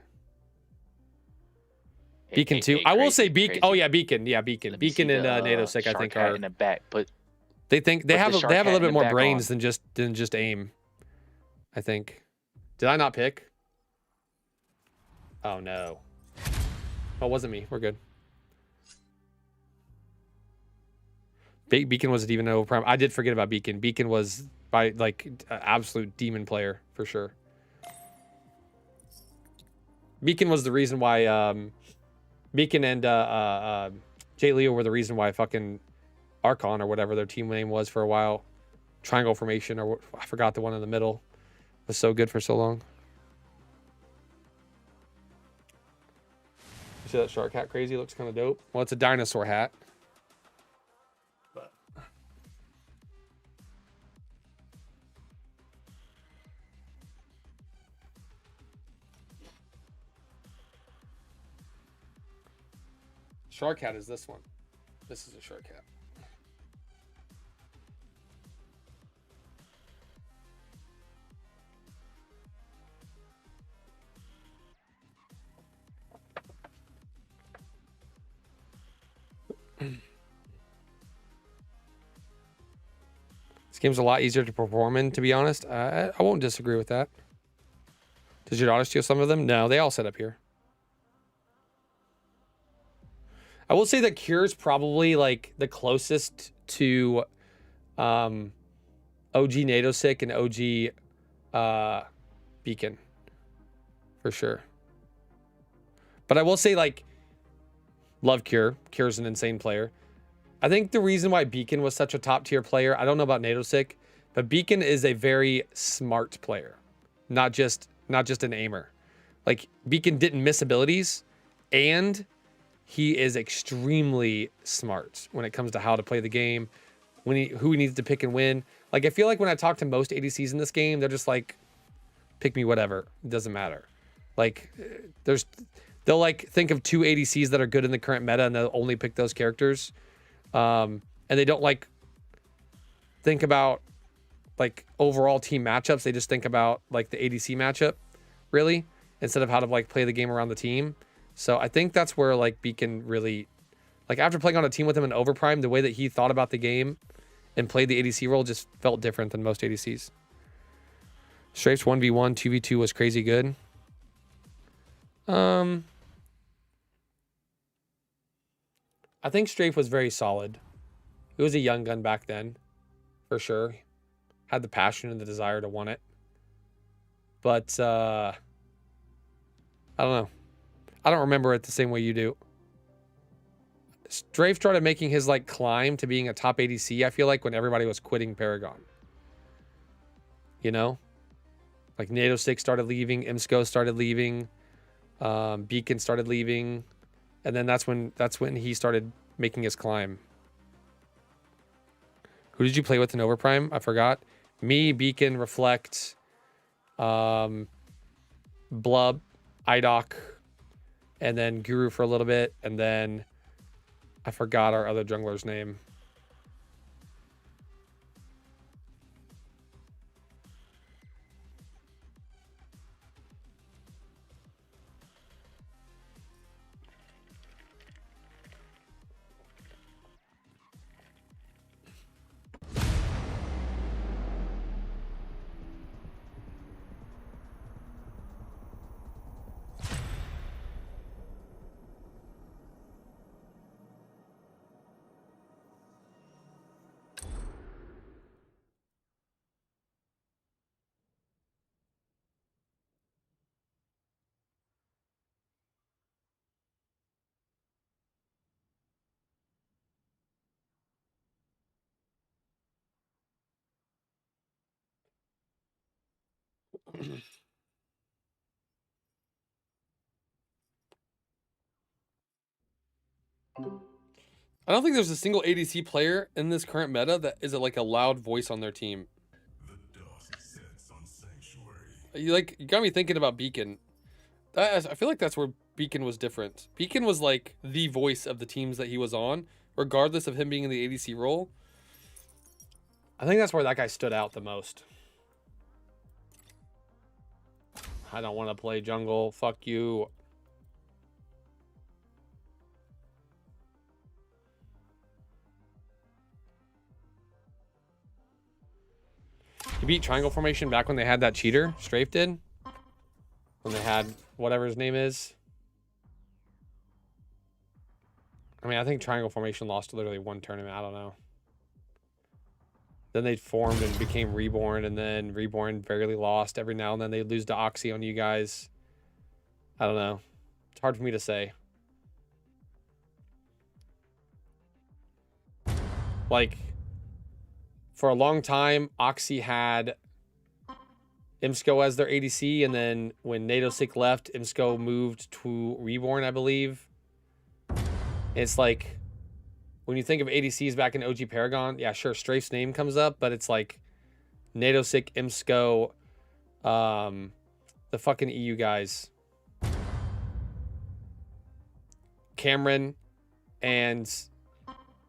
Beacon too. I will say Beacon. Oh yeah, Beacon. Yeah, Beacon. Beacon and NATO Sick I think are in the back. They have a little bit more brains on. than just aim. I think. Did I not pick? Oh no. Oh, it wasn't me. We're good. Beacon wasn't even an overprime. I did forget about Beacon. Beacon was by like an absolute demon player for sure. Beacon was the reason why Beacon and Jay Leo were the reason why fucking Archon or whatever their team name was for a while. Triangle formation or I forgot the one in the middle. Was so good for so long. You see that shark hat crazy? Looks kind of dope. Well, it's a dinosaur hat. But shark hat is this one. This is a shark hat. This game's a lot easier to perform in, to be honest. I won't disagree with that. Does your daughter steal some of them? No, they all set up here. I will say that Cure's probably like the closest to OG NATO Sick and OG Beacon. For sure. But I will say like love Cure. Cure's an insane player. I think the reason why Beacon was such a top tier player, I don't know about NATO Sick, but Beacon is a very smart player, not just an aimer. Like Beacon didn't miss abilities, and he is extremely smart when it comes to how to play the game, who he needs to pick and win. Like I feel like when I talk to most ADCs in this game, they're just like, pick me whatever, it doesn't matter. Like they'll like think of 2 ADCs that are good in the current meta, and they'll only pick those characters. And they don't like think about like overall team matchups. They just think about like the ADC matchup really, instead of how to like play the game around the team. So I think that's where like Beacon really, like after playing on a team with him in Overprime, the way that he thought about the game and played the ADC role just felt different than most ADCs. Strafe's 1v1, 2v2 was crazy good. I think Strafe was very solid. He was a young gun back then, for sure. Had the passion and the desire to want it. But, I don't know. I don't remember it the same way you do. Strafe started making his, like, climb to being a top ADC, I feel like, when everybody was quitting Paragon. You know? Like, NATO 6 started leaving, IMSCO started leaving, Beacon started leaving. And then that's when he started making his climb. Who did you play with in Overprime? I forgot. Me, Beacon, Reflect, Blub, IDOC, and then Guru for a little bit, and then I forgot our other jungler's name. I don't think there's a single ADC player in this current meta that is like a loud voice on their team. The dust sets on Sanctuary. You got me thinking about Beacon. I feel like that's where Beacon was different. Beacon was like the voice of the teams that he was on, regardless of him being in the ADC role. I think that's where that guy stood out the most. I don't want to play jungle. Fuck you. You beat triangle formation back when they had that cheater, Strafe did? When they had whatever his name is. I mean, I think triangle formation lost literally one tournament. I don't know. Then they formed and became Reborn, and then Reborn barely lost. Every now and then they lose to Oxy on you guys. I don't know. It's hard for me to say. Like, for a long time, Oxy had Imsco as their ADC, and then when Nadosic left, Imsco moved to Reborn, I believe. It's like, when you think of ADCs back in OG Paragon, yeah, sure, Strafe's name comes up, but it's like Nadosic, Imsco, the fucking EU guys. Cameron, and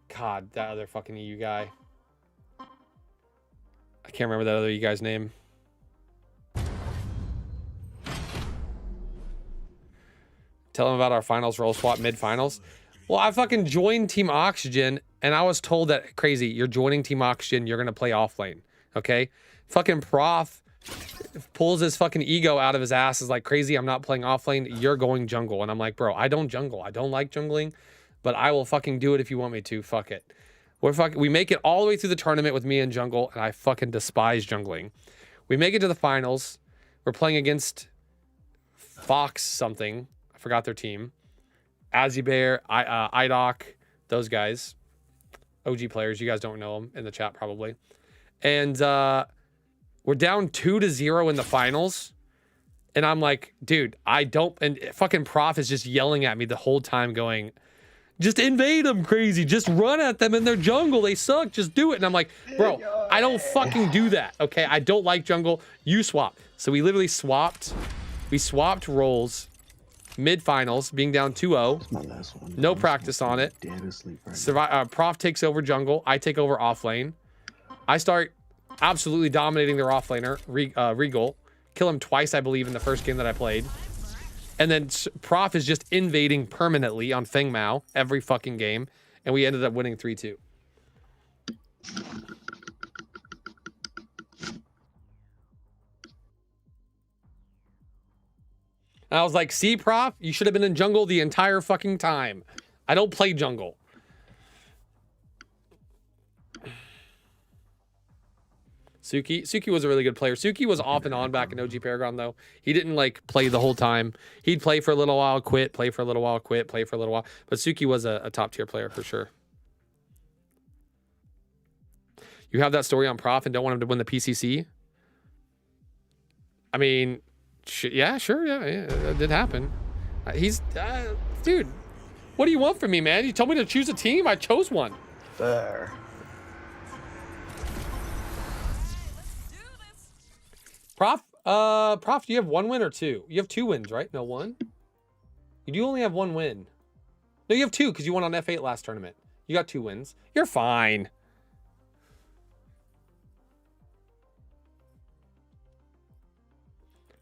God, that other fucking EU guy. I can't remember that other EU guy's name. Tell them about our finals role swap mid-finals. Well, I fucking joined Team Oxygen, and I was told that, crazy, you're joining Team Oxygen, you're going to play off lane, okay? Fucking Prof pulls his fucking ego out of his ass, is like, crazy, I'm not playing off lane, you're going jungle. And I'm like, bro, I don't jungle. I don't like jungling, but I will fucking do it if you want me to. Fuck it. We make it all the way through the tournament with me in jungle, and I fucking despise jungling. We make it to the finals. We're playing against Fox something. I forgot their team. Azubear, IDOC, those guys. OG players. You guys don't know them in the chat probably. And we're down 2-0 in the finals. And I'm like, dude, I don't... And fucking Prof is just yelling at me the whole time going, just invade them, crazy. Just run at them in their jungle. They suck. Just do it. And I'm like, bro, I don't fucking do that, okay? I don't like jungle. You swap. So we literally swapped. We swapped roles mid-finals, being down 2-0. No practice on it. Prof takes over jungle. I take over off lane. I start absolutely dominating their off laner, Regal. Kill him twice, I believe, in the first game that I played. And then Prof is just invading permanently on Feng Mao every fucking game. And we ended up winning 3-2. And I was like, see, Prof, you should have been in jungle the entire fucking time. I don't play jungle. Suki was a really good player. Suki was off and on back in OG Paragon, though. He didn't, like, play the whole time. He'd play for a little while, quit, play for a little while, quit, play for a little while. But Suki was a top-tier player for sure. You have that story on Prof and don't want him to win the PCC? I mean... yeah, sure, yeah, that did happen. Dude, What do you want from me, man? You told me to choose a team. I chose one. Fair. Prof, do you have 1 win or 2? You have 2 wins, right? No, 1? You do only have 1 win. No, you have 2 because you won on F8 last tournament. You got 2 wins. You're fine.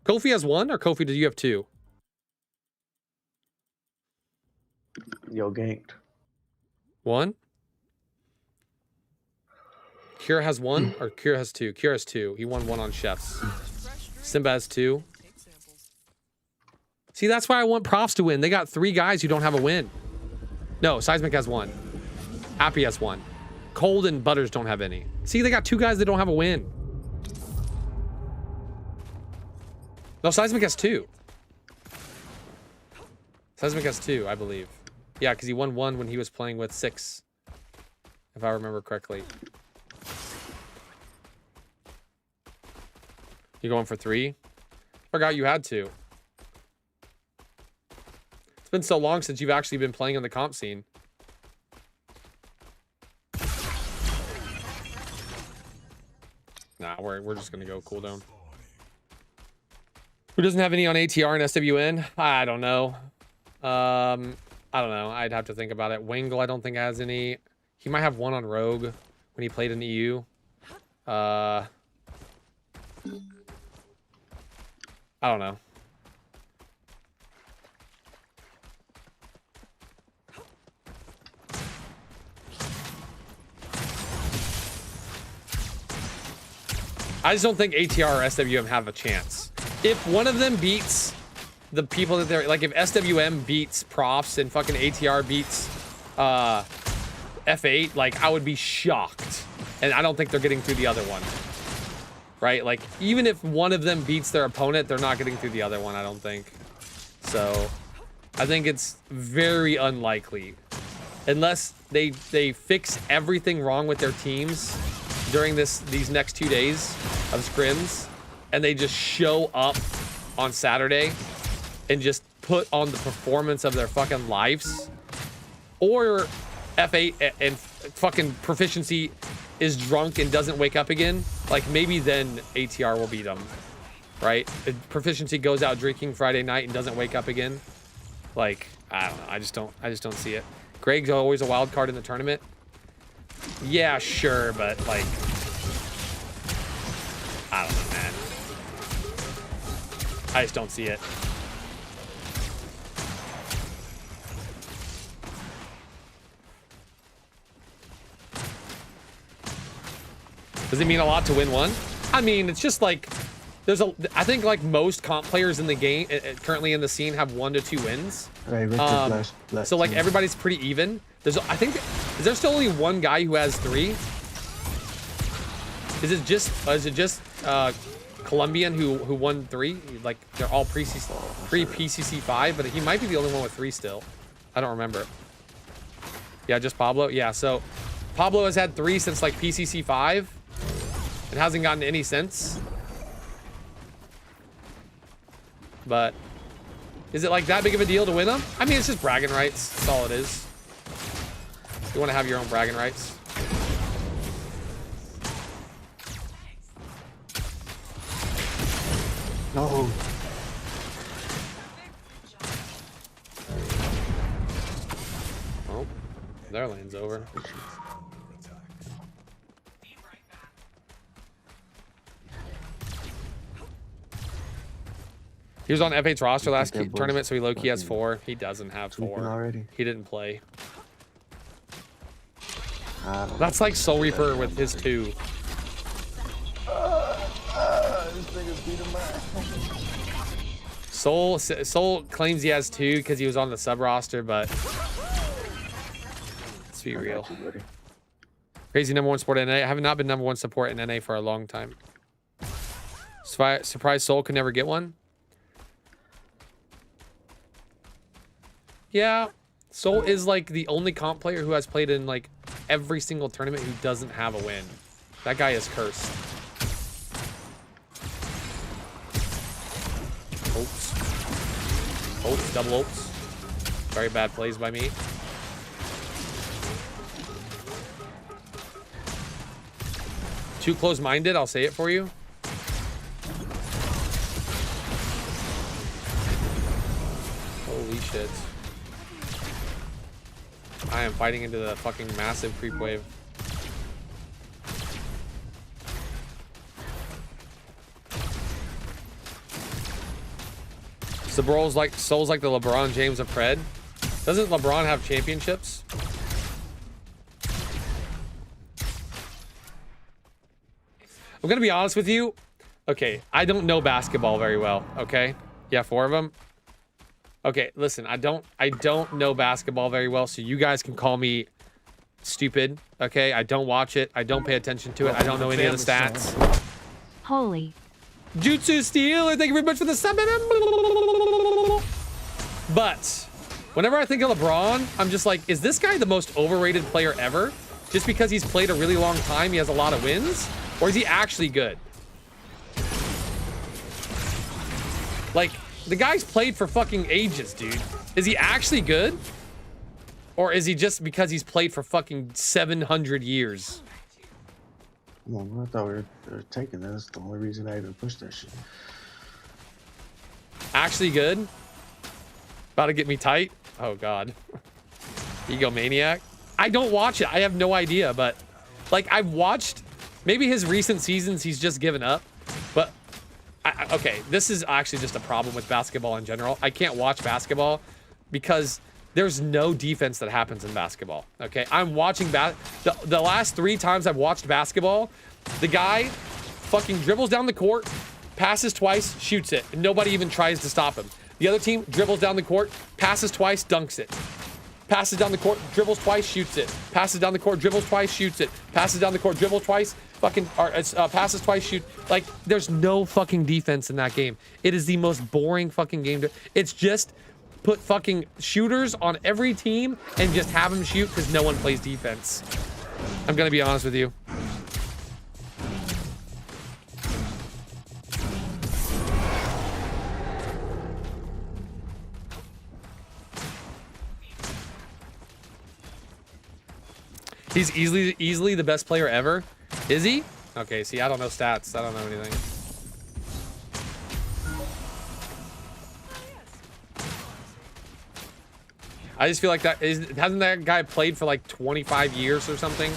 Kofi has 1, or Kofi, do you have 2? Yo, ganked. 1? Kira has 1, or Kira has 2? Kira has 2. He won 1 on Chefs. Simba has 2. See, that's why I want Profs to win. They got 3 guys who don't have a win. No, Seismic has 1. Happy has 1. Cold and Butters don't have any. See, they got 2 guys that don't have a win. No, Seismic has 2. Seismic has 2, I believe. Yeah, because he won 1 when he was playing with 6. If I remember correctly. You going for 3? Forgot you had 2. It's been so long since you've actually been playing on the comp scene. Nah, we're just gonna go cooldown. Who doesn't have any on ATR and SWN? I don't know. I don't know. I'd have to think about it. Wingle, I don't think has any. He might have 1 on Rogue when he played in EU. I don't know. I just don't think ATR or SWM have a chance. If one of them beats the people that they're like, if SWM beats Profs and fucking ATR beats F8, like I would be shocked. And I don't think they're getting through the other one. Right? Like even if one of them beats their opponent, they're not getting through the other one, I don't think. So I think it's very unlikely. Unless they fix everything wrong with their teams during these next 2 days of scrims, and they just show up on Saturday and just put on the performance of their fucking lives, or F8 and fucking Proficiency is drunk and doesn't wake up again, like maybe then ATR will beat them, right? If Proficiency goes out drinking Friday night and doesn't wake up again, like I don't know. I just don't see it. Greg's always a wild card in the tournament. Yeah, sure, but like I don't know, man. I just don't see it. Does it mean a lot to win 1? I mean, it's just like I think like most comp players in the game currently in the scene have 1 to 2 wins. So like everybody's pretty even. Is there still only 1 guy who has 3? Is it just Colombian who won 3? Like they're all pre-PCC 5, but he might be the only one with 3 still. I don't remember. Yeah, just Pablo. Yeah, so Pablo has had 3 since like PCC 5 and hasn't gotten any since. But is it like that big of a deal to win them? I mean, it's just bragging rights. That's all it is. You want to have your own bragging rights. No. Oh, their lane's over. He was on F8's roster last tournament, so he low-key has 4. He doesn't have 4. Already. He didn't play. That's like Soul Reaper with his 2. This nigga's beating my Soul claims he has 2 because he was on the sub roster, but let's be real. Crazy #1 support in NA. I have not been #1 support in NA for a long time. Surprised Soul could never get one. Yeah, Soul is like the only comp player who has played in like every single tournament who doesn't have a win. That guy is cursed. Oops. Oops, double oops. Very bad plays by me. Too close-minded, I'll say it for you. Holy shit. I am fighting into the fucking massive creep wave. Soul's like the LeBron James of Pred. Doesn't LeBron have championships? I'm gonna be honest with you. Okay, I don't know basketball very well. Okay, yeah, 4 of them. Okay, listen, I don't know basketball very well, so you guys can call me stupid. Okay, I don't watch it. I don't pay attention to it. I don't know any of the stats. Holy. Jutsu Steel, thank you very much for the sub. But whenever I think of LeBron, I'm just like, is this guy the most overrated player ever? Just because he's played a really long time, he has a lot of wins? Or is he actually good? Like, the guy's played for fucking ages, dude. Is he actually good? Or is he just because he's played for fucking 700 years? Well, I thought we were taking this. That's the only reason I even pushed that shit. Actually good? About to get me tight? Oh, God. Egomaniac? I don't watch it. I have no idea, but... Like, I've watched... Maybe his recent seasons, he's just given up. But... okay, this is actually just a problem with basketball in general. I can't watch basketball because there's no defense that happens in basketball. Okay, I'm watching the last 3 times I've watched basketball, the guy fucking dribbles down the court, passes twice, shoots it, and nobody even tries to stop him. The other team dribbles down the court, passes twice, dunks it. Passes down the court, dribbles twice, shoots it. Passes down the court, dribbles twice, shoots it. Passes down the court, dribbles twice, passes twice, shoot. Like, there's no fucking defense in that game. It is the most boring fucking game. It's just put fucking shooters on every team and just have them shoot because no one plays defense. I'm gonna be honest with you. He's easily the best player ever. Is he? Okay, see, I don't know stats. I don't know anything. I just feel like hasn't that guy played for like 25 years or something?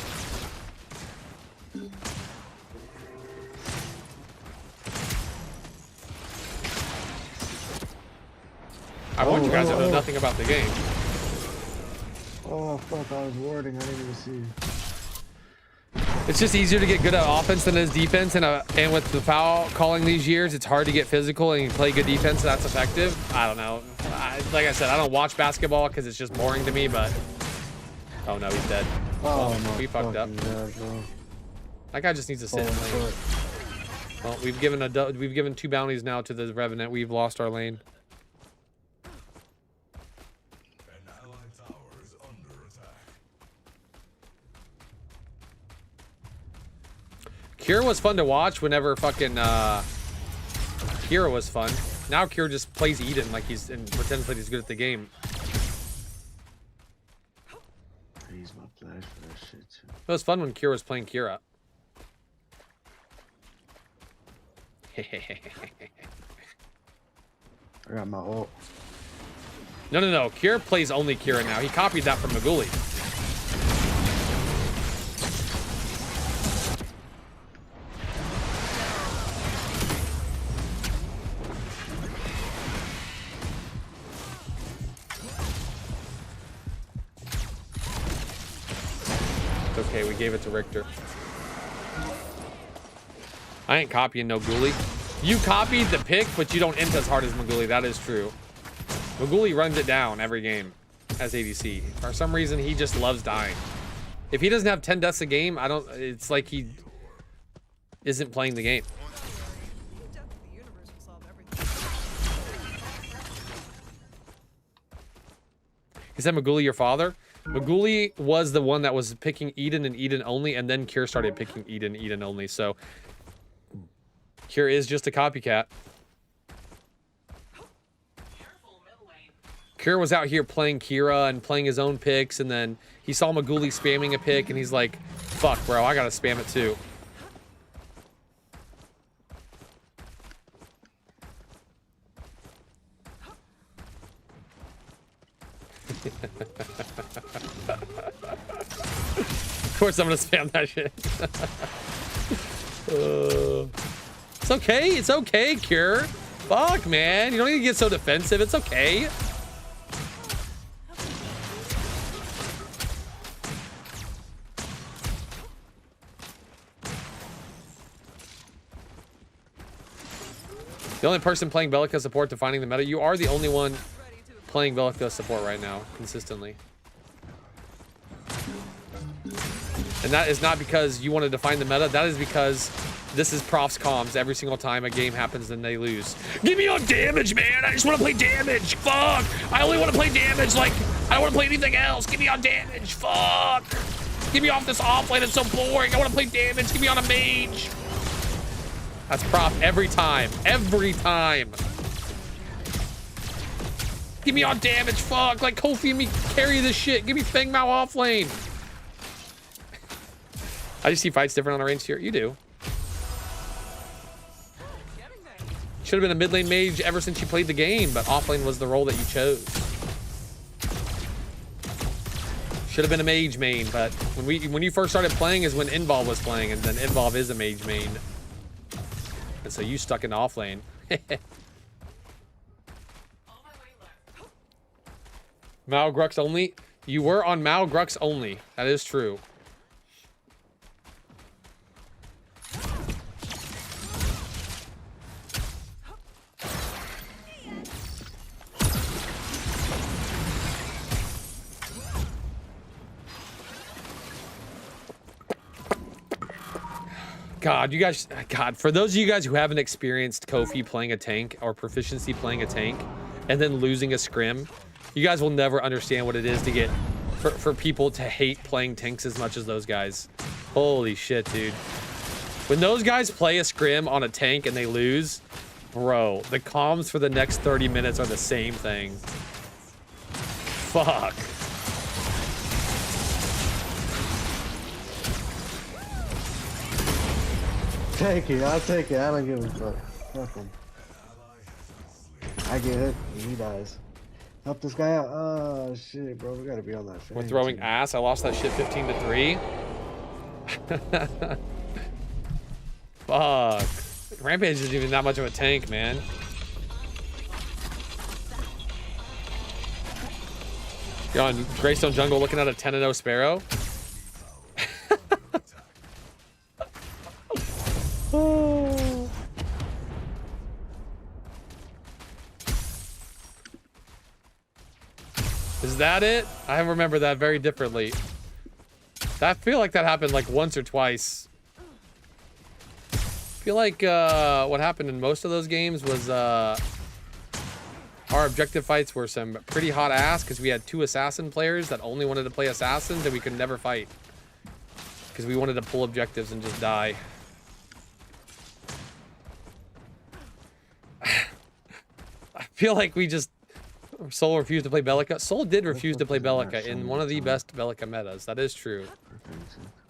I warned you guys I know nothing about the game. Oh, fuck, I was warding. I didn't even see. It's just easier to get good at offense than it is defense, and with the foul calling these years, it's hard to get physical and you play good defense that's effective. I don't know. Like I said, I don't watch basketball because it's just boring to me, but... Oh no, he's dead. Oh, well, we fucked up. God, bro. That guy just needs to sit in lane. Well, we've given 2 bounties now to the Revenant. We've lost our lane. Kira was fun to watch whenever fucking Kira was fun. Now Kira just plays Eden like he's and pretends that he's good at the game. I use my flash for that shit too. It was fun when Kira was playing Kira. I got my ult. No. Kira plays only Kira now. He copied that from Maguli. Okay, we gave it to Richter. I ain't copying no Ghoulie. You copied the pick, but you don't int as hard as Maguli. That is true. Maguli runs it down every game as ADC. For some reason, he just loves dying. If he doesn't have 10 deaths a game, it's like he isn't playing the game. Is that Maguli your father? Maguli was the one that was picking Eden and Eden only, and then Kira started picking Eden only. So Kira is just a copycat. Kira was out here playing Kira and playing his own picks, and then he saw Maguli spamming a pick, and he's like, fuck, bro, I gotta spam it too. Of course I'm gonna spam that shit. It's okay, it's okay, Cure. Fuck, man, you don't need to get so defensive, it's okay. The only person playing Bellica support defining the meta, you are the only one playing Bellica support right now, consistently. And that is not because you want to define the meta, that is because this is Prof's comms every single time a game happens and they lose. Give me on damage, man! I just want to play damage! Fuck! I only want to play damage, like, I don't want to play anything else! Give me on damage! Fuck! Get me off this offlane, it's so boring! I want to play damage! Give me on a mage! That's Prof every time. Every time. Give me on damage, fuck. Like Kofi and me carry this shit. Give me Feng Mao off lane. I just see fights different on a range tier. You do. Should have been a mid lane mage ever since you played the game, but off lane was the role that you chose. Should have been a mage main, but when you first started playing is when Involve was playing, and then Involve is a mage main. And so you stuck in the off lane. Mao Grux only? You were on Mao Grux only. That is true. God, you guys, God, for those of you guys who haven't experienced Kofi playing a tank or proficiency playing a tank and then losing a scrim, you guys will never understand what it is to get, for people to hate playing tanks as much as those guys. Holy shit, dude. When those guys play a scrim on a tank and they lose, bro, the comms for the next 30 minutes are the same thing. Fuck. Take it, I'll take it. I don't give a fuck. Fuck him. I get hit, and he dies. Help this guy out. Oh shit, bro, we gotta be on that. We're throwing ass. I lost that shit 15-3. Fuck. Rampage isn't even that much of a tank, man. You're on Greystone Jungle looking at a 10-0 Sparrow. Oh. Is that it? I remember that very differently. I feel like that happened like once or twice. I feel like what happened in most of those games was our objective fights were some pretty hot ass because we had 2 assassin players that only wanted to play assassins and we could never fight because we wanted to pull objectives and just die. I feel like we just... Soul refused to play Bellica. Soul did refuse to play Bellica in one of the best Bellica metas. That is true. I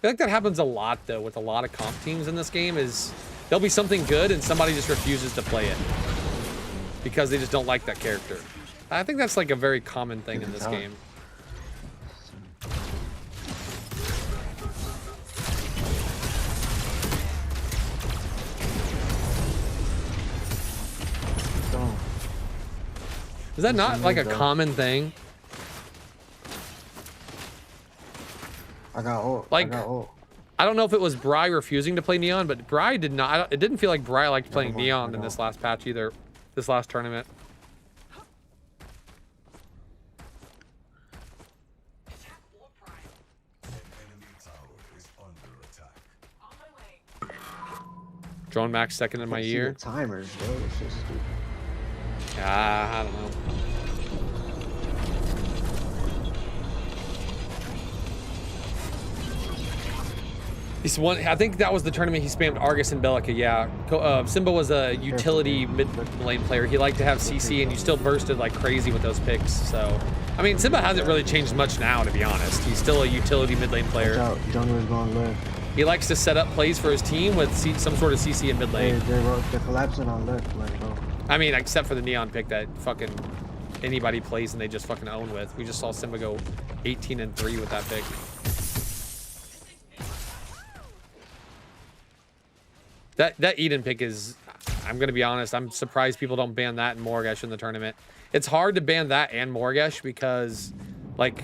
feel like that happens a lot, though, with a lot of comp teams in this game, is there'll be something good and somebody just refuses to play it because they just don't like that character. I think that's like a very common thing in this game. Is that not like a common thing? I got ult. Like, I got ult. I don't know if it was Bri refusing to play Neon, but Bri did not. It didn't feel like Bri liked playing Neon in this last patch either. This last tournament. Drone Max second in my year. Timers, bro. It's just stupid. I don't know. He's one. I think that was the tournament he spammed Argus and Bellica. Yeah, Simba was a utility mid lane player. He liked to have CC, and you still bursted like crazy with those picks. So, I mean, Simba hasn't really changed much now, to be honest. He's still a utility mid lane player. Jungler's going left. He likes to set up plays for his team with some sort of CC in mid lane. They're collapsing on left, like, bro. I mean, except for the Neon pick that fucking anybody plays and they just fucking own with. We just saw Simba go 18-3 with that pick. That Eden pick is, I'm gonna be honest, I'm surprised people don't ban that and Morgesh in the tournament. It's hard to ban that and Morgesh because, like,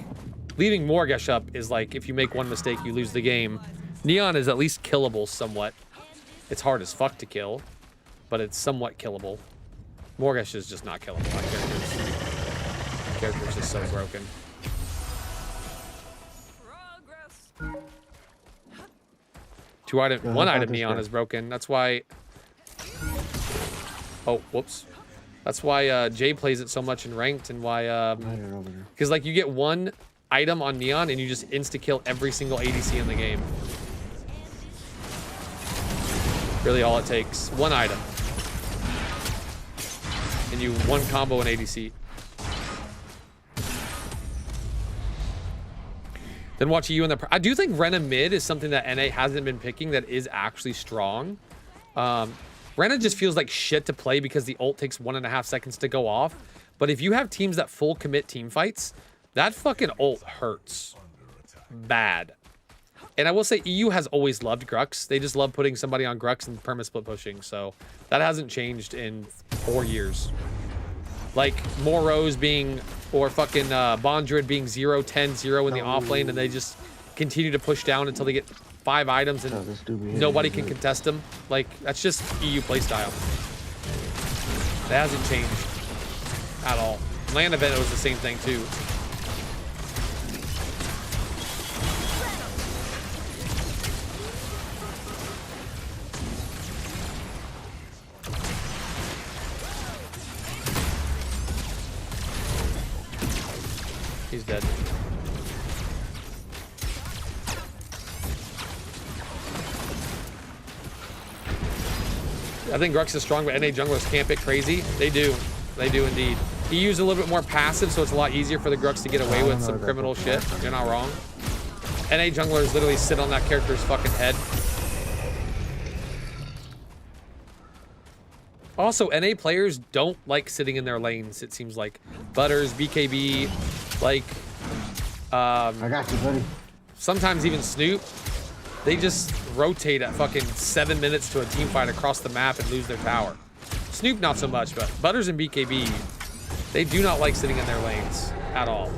leaving Morgesh up is like, if you make one mistake, you lose the game. Neon is at least killable somewhat. It's hard as fuck to kill, but it's somewhat killable. Morgesh is just not killable. My character's just so broken. One item Neon is broken. That's why. Oh, whoops. That's why Jay plays it so much in ranked, and why because like you get one item on Neon and you just insta kill every single ADC in the game. Really, all it takes, one item, and you one combo an ADC. Then watch you in the. I do think Rena mid is something that NA hasn't been picking that is actually strong. Rena just feels like shit to play because the ult takes 1.5 seconds to go off. But if you have teams that full commit team fights, that fucking ult hurts bad. And I will say EU has always loved Grux. They just love putting somebody on Grux and perma-split pushing. So that hasn't changed in 4 years. Like Moros being, or fucking Bondred being 0-10-0 in the off lane, and they just continue to push down until they get 5 items and nobody can contest them. Like, that's just EU playstyle. That hasn't changed at all. Land event was the same thing too. He's dead. I think Grux is strong, but NA junglers camp it crazy. They do. They do indeed. He used a little bit more passive, so it's a lot easier for the Grux to get away with some criminal shit. You're not wrong. NA junglers literally sit on that character's fucking head. Also, NA players don't like sitting in their lanes, it seems like. Butters, BKB, like... I got you, buddy. Sometimes even Snoop. They just rotate at fucking 7 minutes to a team fight across the map and lose their tower. Snoop, not so much, but Butters and BKB, they do not like sitting in their lanes at all.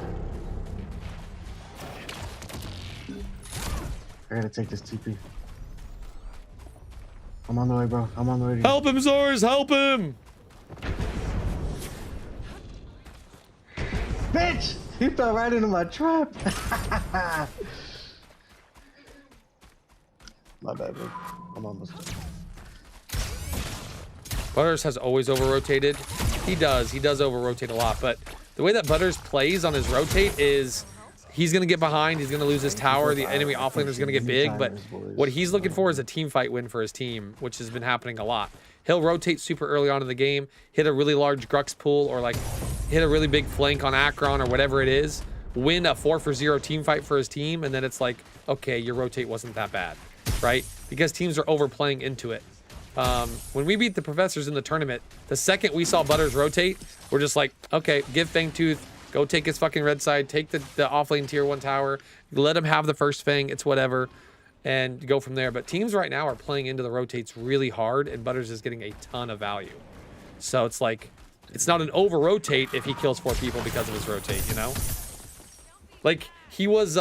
I gotta take this TP. I'm on the way, bro. I'm on the way. Help him, Zors! Help him! Bitch! He fell right into my trap. My bad, bro. I'm almost done. Butters has always over-rotated. He does over-rotate a lot, but the way that Butters plays on his rotate is he's going to get behind, he's going to lose his tower, the enemy offlaner is going to get big, but what he's looking for is a team fight win for his team, which has been happening a lot. He'll rotate super early on in the game, hit a really large Grux pool, or like hit a really big flank on Akron or whatever it is, win a 4-for-0 team fight for his team, and then it's like, okay, your rotate wasn't that bad, right? Because teams are overplaying into it. When we beat the professors in the tournament, the second we saw Butters rotate, we're just like, okay, give Fangtooth, go take his fucking red side, take the off-lane tier 1 tower, let him have the first Fang, it's whatever, and go from there. But teams right now are playing into the rotates really hard, and Butters is getting a ton of value. So it's like, it's not an over-rotate if he kills 4 people because of his rotate, you know? Like, he was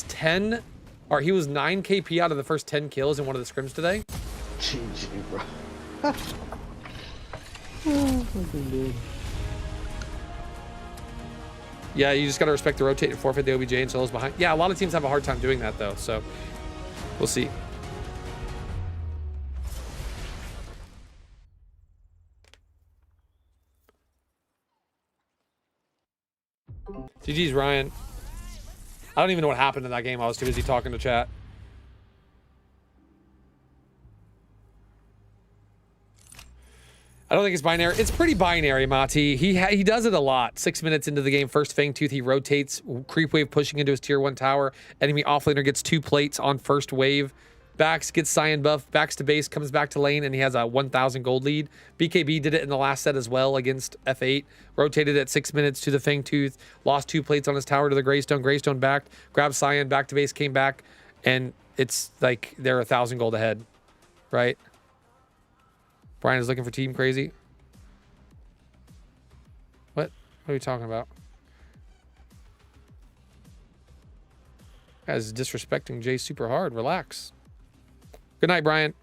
10... Or he was 9 KP out of the first 10 kills in one of the scrims today. GG, bro. Yeah, you just got to respect the rotate and forfeit the OBJ and solos behind. Yeah, a lot of teams have a hard time doing that, though, so we'll see. GG's, Ryan. I don't even know what happened in that game. I was too busy talking to chat. I don't think it's binary. It's pretty binary, Mati. He does it a lot. 6 minutes into the game, first Fang Tooth, he rotates, creep wave pushing into his tier 1 tower. Enemy offlaner gets 2 plates on first wave. Backs, gets Cyan buff, backs to base, comes back to lane, and he has a 1,000 gold lead. BKB did it in the last set as well against F8. Rotated at 6 minutes to the Fang Tooth, lost 2 plates on his tower to the Greystone. Greystone backed, grabbed Cyan, back to base, came back, and it's like they're 1,000 gold ahead, right? Brian is looking for Team Crazy. What are you talking about? Guys disrespecting Jay super hard. Relax. Good night, Brian.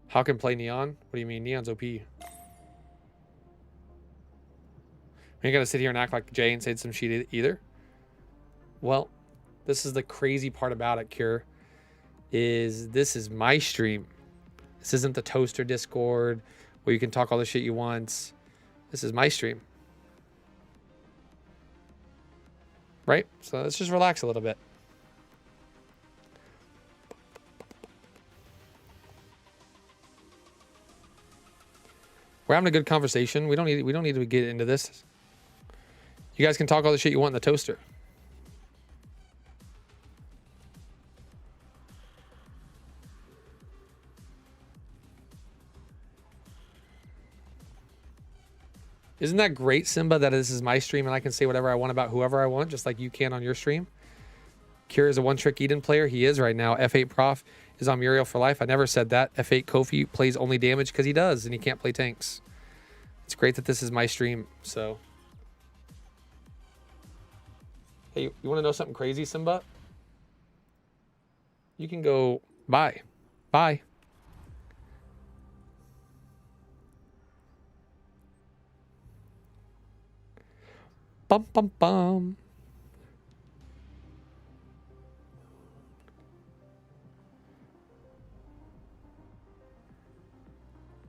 How can play Neon? What do you mean? Neon's OP. You ain't gonna sit here and act like Jay ain't said some shit either. Well, this is the crazy part about it, Cure. This is my stream. This isn't the Toaster Discord where you can talk all the shit you want. This is my stream. Right? So let's just relax a little bit. We're having a good conversation. We don't need to get into this. You guys can talk all the shit you want in the toaster. Isn't that great, Simba, that this is my stream and I can say whatever I want about whoever I want, just like you can on your stream? Cure is a one-trick Eden player. He is right now. F8 Prof is on Muriel for life. I never said that. F8 Kofi plays only damage because he does, and he can't play tanks. It's great that this is my stream, so. Hey, you want to know something crazy, Simba? You can go, bye. Bye. Bum, bum, bum.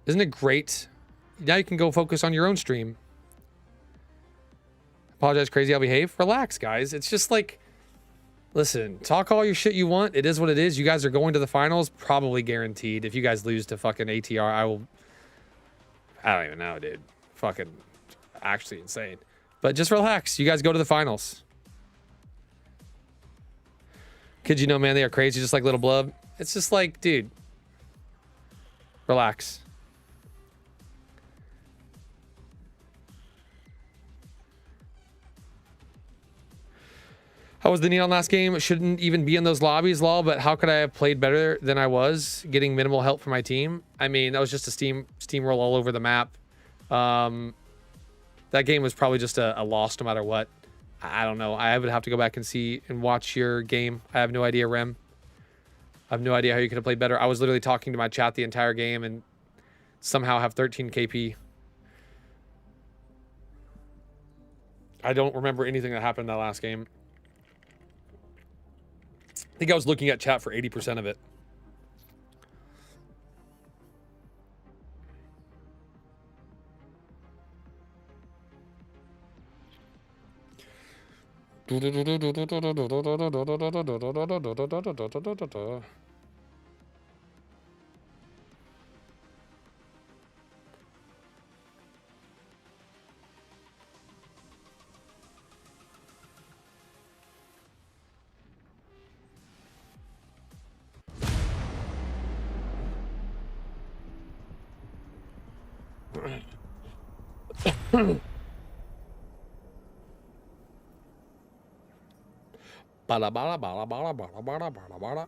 Isn't it great? Now you can go focus on your own stream. Apologize, crazy, I'll behave. Relax, guys. It's just like, listen, talk all your shit you want. It is what it is. You guys are going to the finals, probably guaranteed. If you guys lose to fucking ATR, I don't even know, dude. Fucking actually insane. But just relax. You guys go to the finals. Kids, you know, man, they are crazy, just like Little Blub. It's just like, dude, relax. How was the Neon last game? It shouldn't even be in those lobbies, lol, but how could I have played better than I was, getting minimal help from my team? I mean, that was just a steamroll all over the map. That game was probably just a loss no matter what. I don't know. I would have to go back and see and watch your game. I have no idea, Rem. I have no idea how you could have played better. I was literally talking to my chat the entire game and somehow have 13 KP. I don't remember anything that happened in that last game. I think I was looking at chat for 80% of it. Bala bala bala bala bala bala bala bala.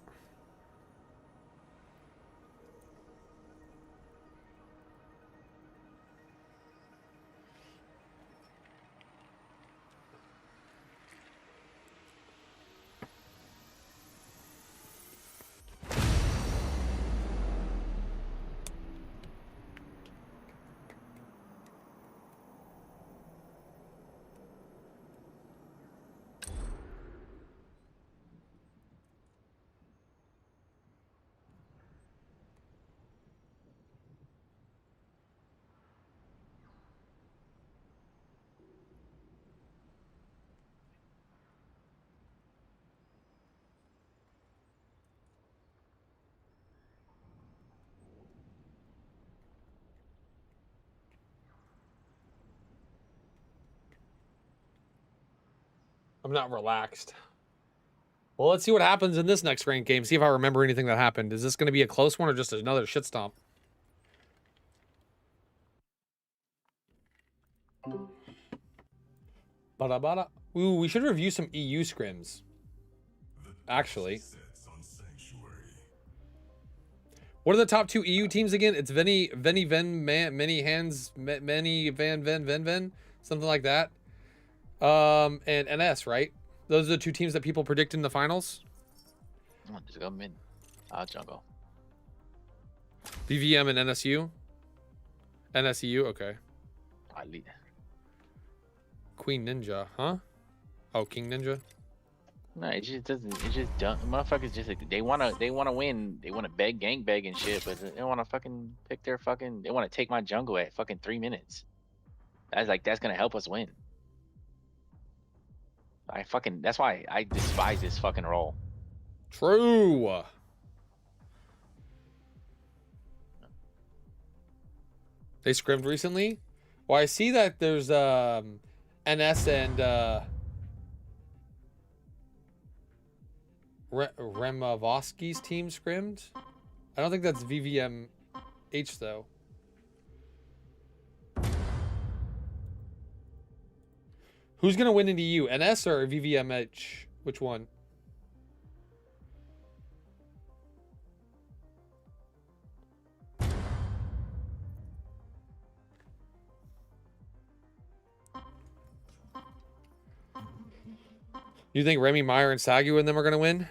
I'm not relaxed. Well, let's see what happens in this next ranked game. See if I remember anything that happened. Is this going to be a close one or just another shit stomp? Bada bada. Ooh, we should review some EU scrims. Actually. What are the top 2 EU teams again? It's Many Hands, Many Van, something like that. And NS, right? Those are the 2 teams that people predict in the finals. Just go mid. I'll jungle. VVM and NSU. NSEU, okay. I lead. Queen Ninja, huh? Oh, King Ninja. No, it just doesn't. It just don't. Motherfuckers just like, they wanna win. They wanna gang beg and shit, but they don't wanna fucking pick their fucking. They wanna take my jungle at fucking 3 minutes. That's gonna help us win. That's why I despise this fucking role. True. They scrimmed recently. Well, I see that there's NS and Remavoski's team scrimmed. I don't think that's VVMH though. Who's gonna win in the EU? NS or VVMH? Which one? You think Remy, Meyer, and Sagu and them are gonna win?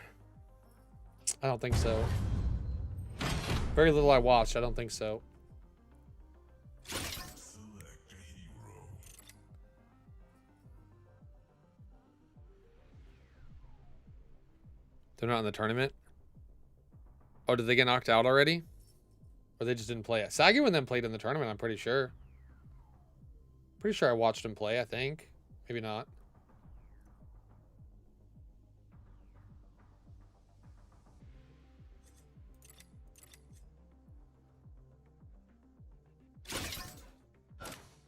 I don't think so. Very little I watched. I don't think so. They're not in the tournament? Oh, did they get knocked out already? Or they just didn't play it? Sagu and them played in the tournament, I'm pretty sure. Pretty sure I watched them play, I think. Maybe not.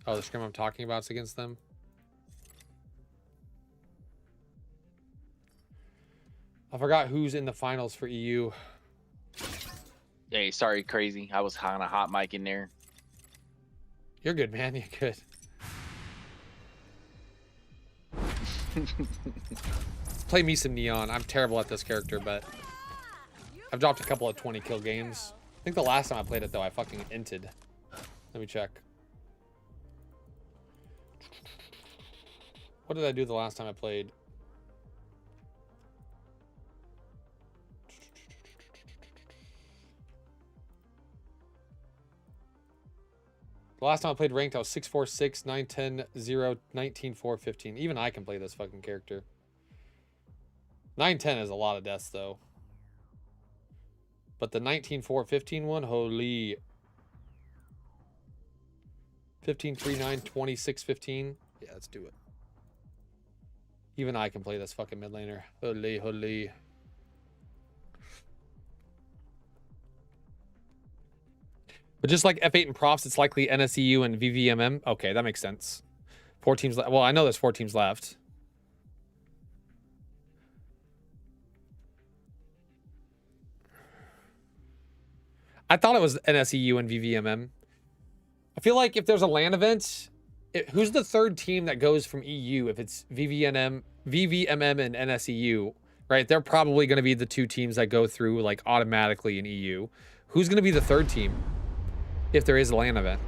Oh, the scrim I'm talking about is against them. I forgot who's in the finals for EU. Hey, sorry, crazy. I was kind of hot mic in there. You're good, man. You're good. Play me some Neon. I'm terrible at this character, but I've dropped a couple of 20 kill games. I think the last time I played it, though, I fucking inted. Let me check. What did I do the last time I played? The last time I played ranked, I was 6-4-6, 9-10, 0, 19, 4, 15. Even I can play this fucking character. 9-10 is a lot of deaths, though. But the 19, 4, 15 one, holy. 15, 3, 9, 26, 15. Yeah, let's do it. Even I can play this fucking mid laner. Holy, holy. But just like F8 and Profs, it's likely NSEU and VVMM. Okay, that makes sense. 4 teams left. Well, I know there's 4 teams left. I thought it was NSEU and VVMM. I feel like if there's a LAN event, who's the third team that goes from EU if it's VVMM and NSEU, right? They're probably going to be the 2 teams that go through like automatically in EU. Who's going to be the third team? If there is a LAN event.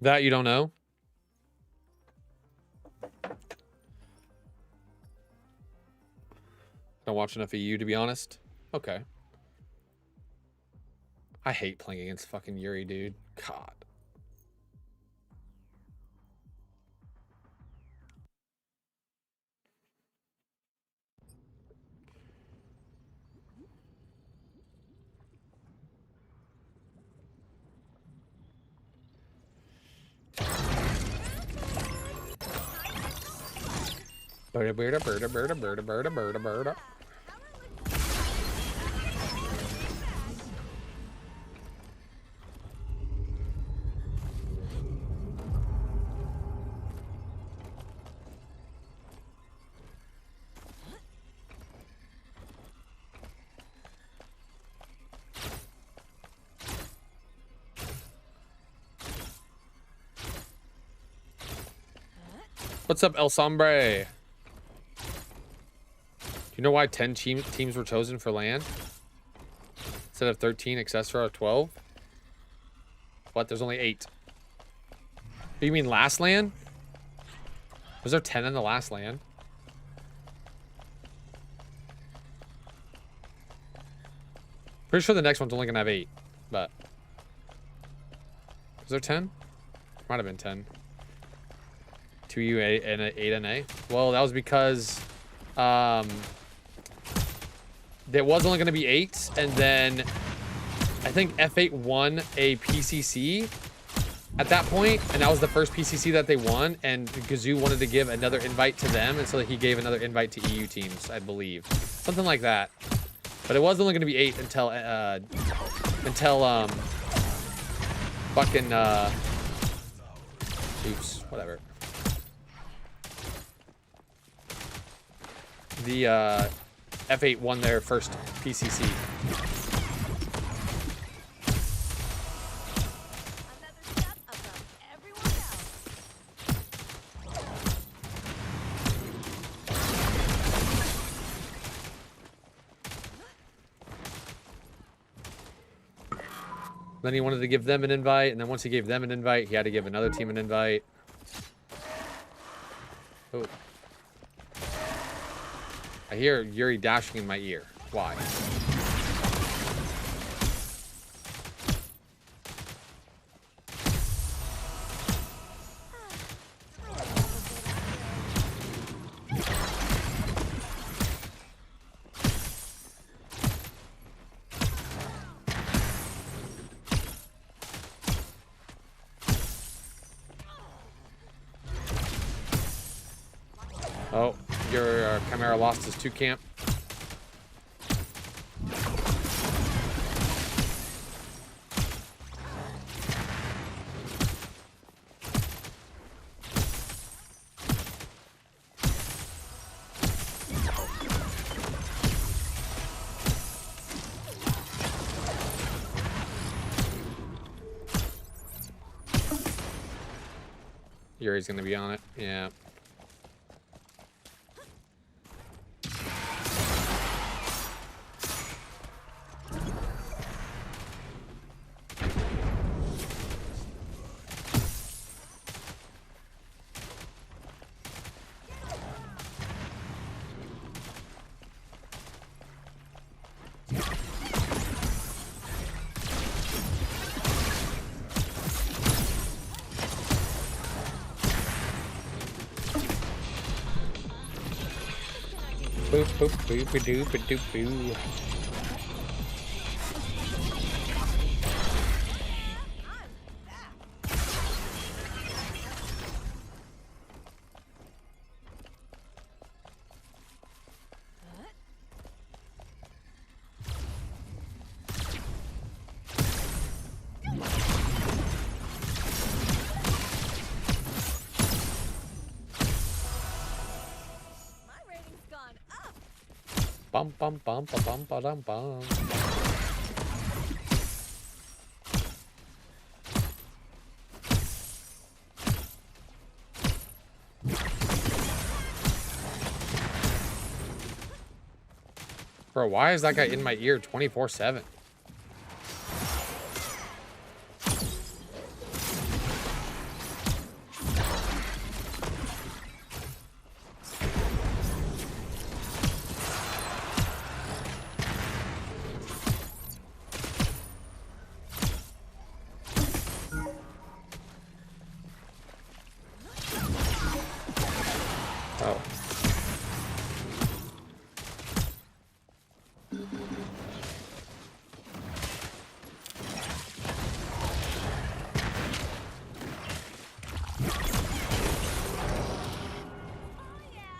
That you don't know? I don't watch enough EU to be honest. Okay. I hate playing against fucking Yuri, dude. God. What's up, El Sombre? Do you know why 10 teams were chosen for LAN? Instead of 13, Accessor of 12? What? There's only 8. You mean last LAN? Was there 10 in the last LAN? Pretty sure the next one's only gonna have 8, but... Was there 10? Might have been 10. 2U and 8 NA. Well, that was because there was only going to be 8, and then I think F8 won a PCC at that point, and that was the first PCC that they won, and Gazoo wanted to give another invite to them, and so he gave another invite to EU teams, I believe. Something like that. But it was only going to be 8 until fucking oops, whatever. The F8 won their first PCC. Then he wanted to give them an invite, and then once he gave them an invite, he had to give another team an invite. Oh. I hear Yuri dashing in my ear. Why? Oh, your Chimera lost his 2 camp. Yuri's gonna be on it, yeah. Boop boop boop doop doop boo. Bum bum bum ba bum ba dum bum. Bro, why is that guy in my ear 24/7?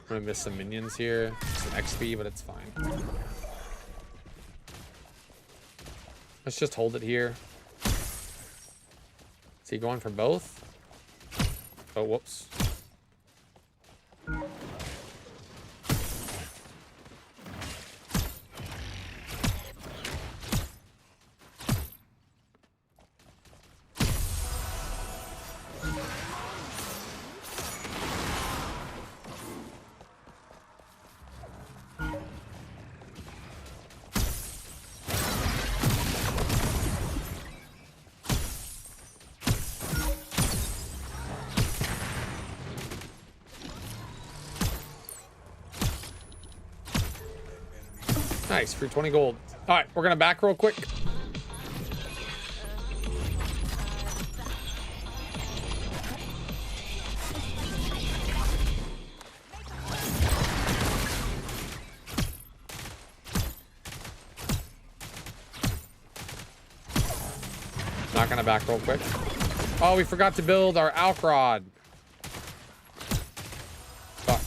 I'm gonna miss some minions here, some XP, but it's fine. Let's just hold it here. Is he going for both? Oh, whoops. Nice, free 20 gold. All right, we're gonna back real quick. Not gonna back real quick. Oh, we forgot to build our alk rod. Fuck.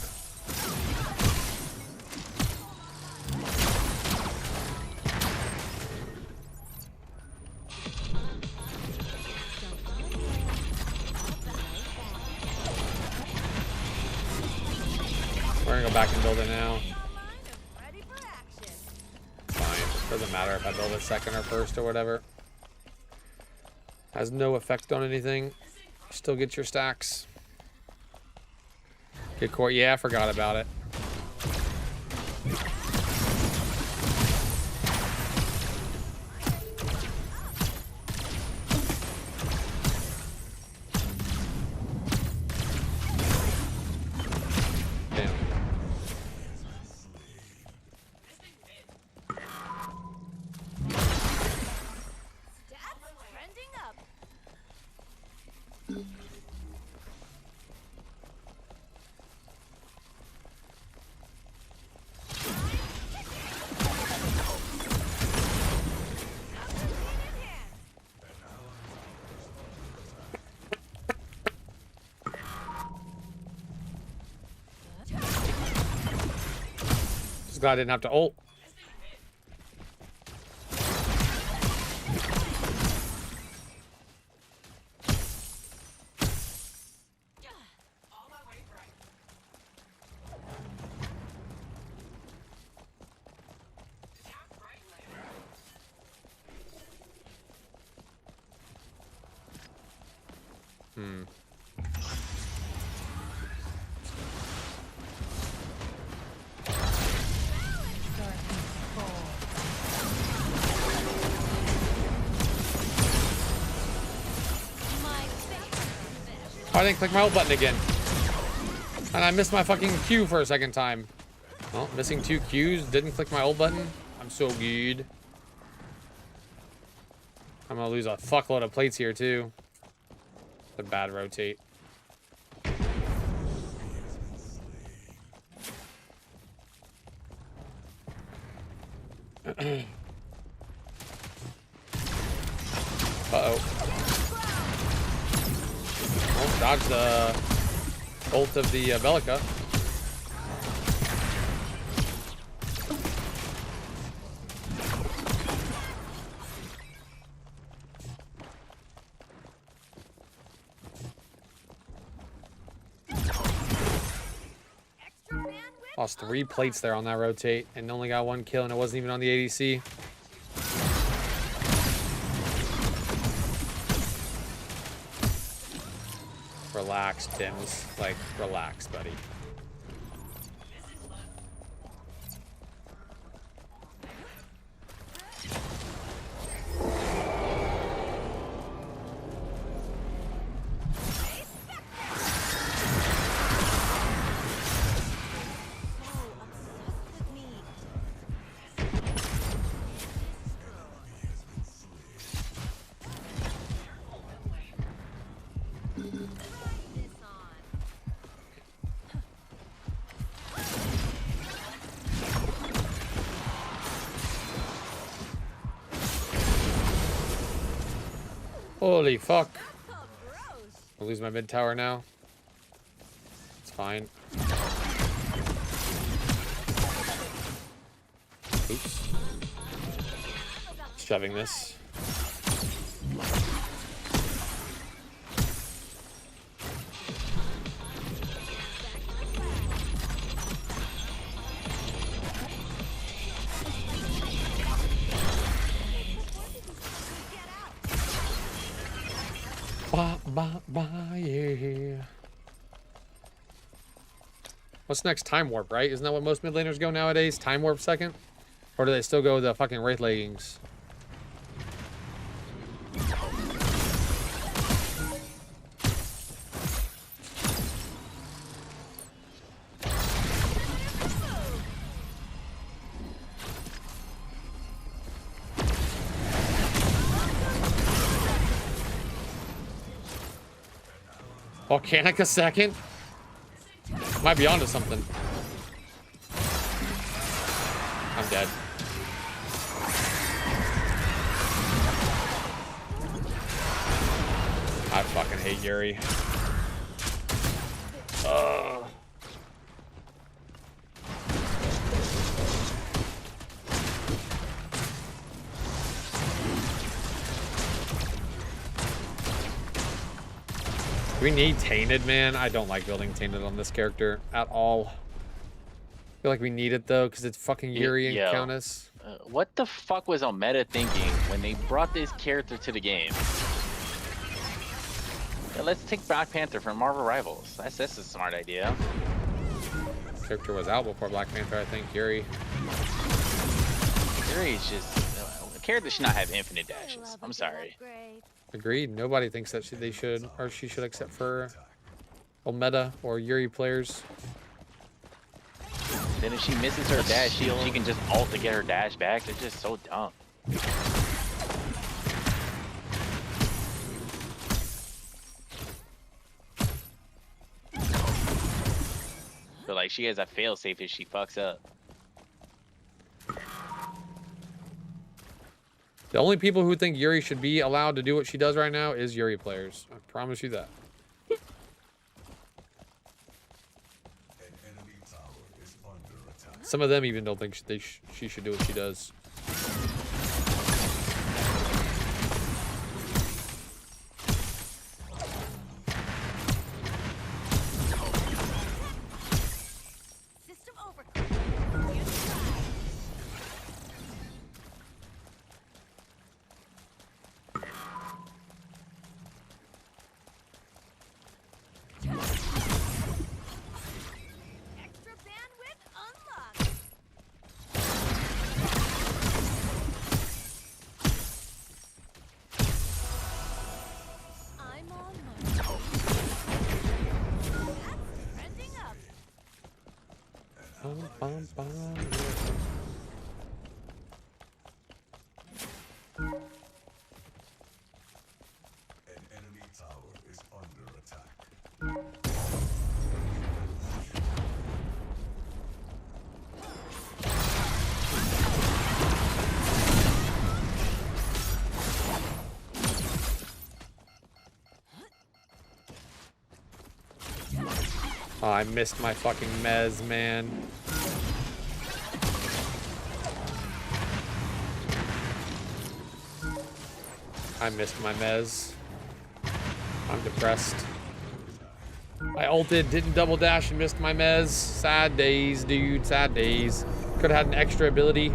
We're gonna go back and build it now. Fine. Doesn't matter if I build it second or first or whatever. Has no effect on anything. Still get your stacks. Good court. Yeah, I forgot about it. Damn. Just glad I didn't have to ult. I didn't click my ult button again. And I missed my fucking Q for a second time. Well, missing 2 Qs, didn't click my ult button. I'm so good. I'm gonna lose a fuckload of plates here too. The bad rotate. Uh-oh. Oh, dodge the ult of the Bellica. Lost 3 plates there on that rotate and only got 1 kill, and it wasn't even on the ADC. Relax, Tim's. Like, relax, buddy. Holy fuck. I'll lose my mid tower now. It's fine. Oops. Shoving this. Yeah. What's next? Time warp, right? Isn't that what most mid laners go nowadays? Time warp second? Or do they still go with the fucking wraith leggings? Volcanic a second? Might be onto something. I'm dead. I fucking hate Yuri. Do we need Tainted, man? I don't like building Tainted on this character at all. I feel like we need it though, because it's fucking Yuri and Yo, Countess. What the fuck was Omega thinking when they brought this character to the game? Yeah, let's take Black Panther from Marvel Rivals. That's a smart idea. Character was out before Black Panther, I think. Yuri. Yuri's just a character should not have infinite dashes. I'm sorry. Agreed. Nobody thinks that they should, or she should, except for Omega or Yuri players. Then if she misses her dash, she can just ult to get her dash back. They're just so dumb. But like she has a failsafe if she fucks up. The only people who think Yuri should be allowed to do what she does right now is Yuri players. I promise you that. Some of them even don't think she should do what she does. Oh, I missed my fucking mez, man. I missed my mez. I'm depressed. I ulted, didn't double dash, and missed my mez. Sad days, dude. Sad days. Could have had an extra ability.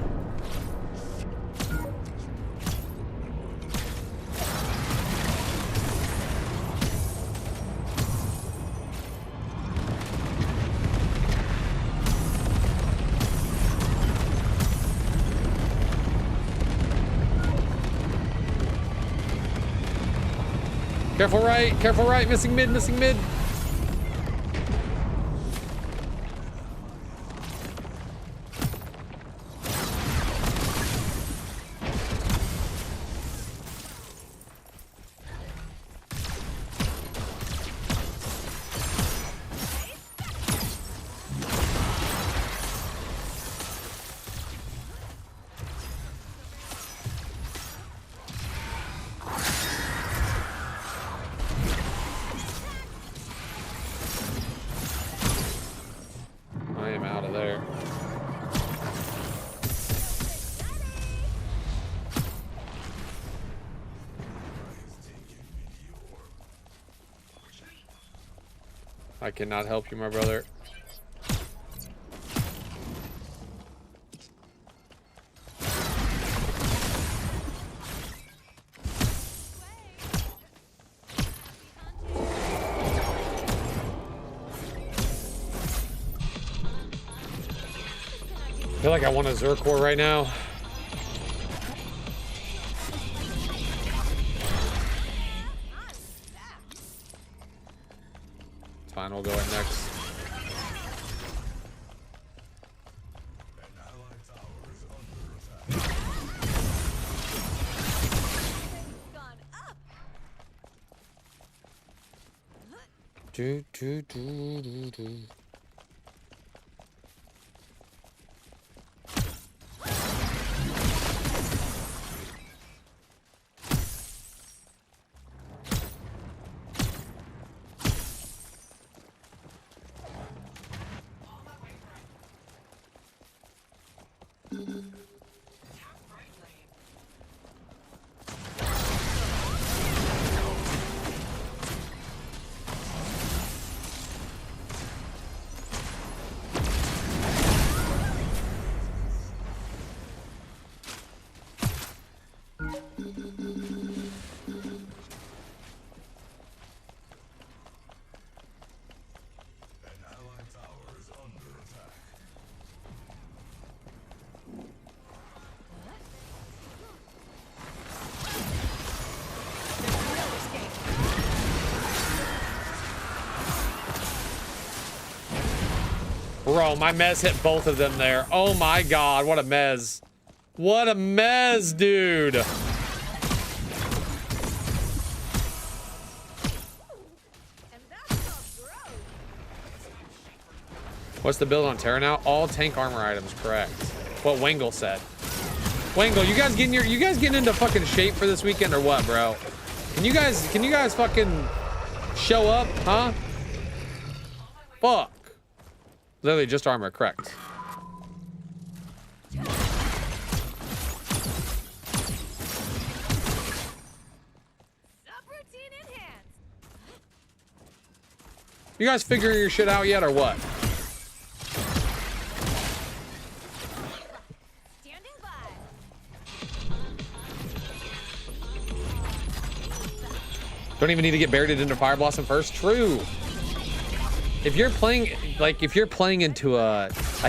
Careful right, missing mid, missing mid. I cannot help you, my brother. I feel like I want a Zerkor right now. It's fine, we'll go in next. do, do, do, do, do. Bro, my mez hit both of them there. Oh my god, what a mez. What a mez, dude. What's the build on Terra now? All tank armor items, correct. What Wangle said. Wangle, you guys getting into fucking shape for this weekend or what, bro? Can you guys fucking show up, huh? Fuck. Literally just armor, correct. You guys figuring your shit out yet or what? Don't even need to get buried into Fire Blossom first. True. If you're playing, like, if you're playing into a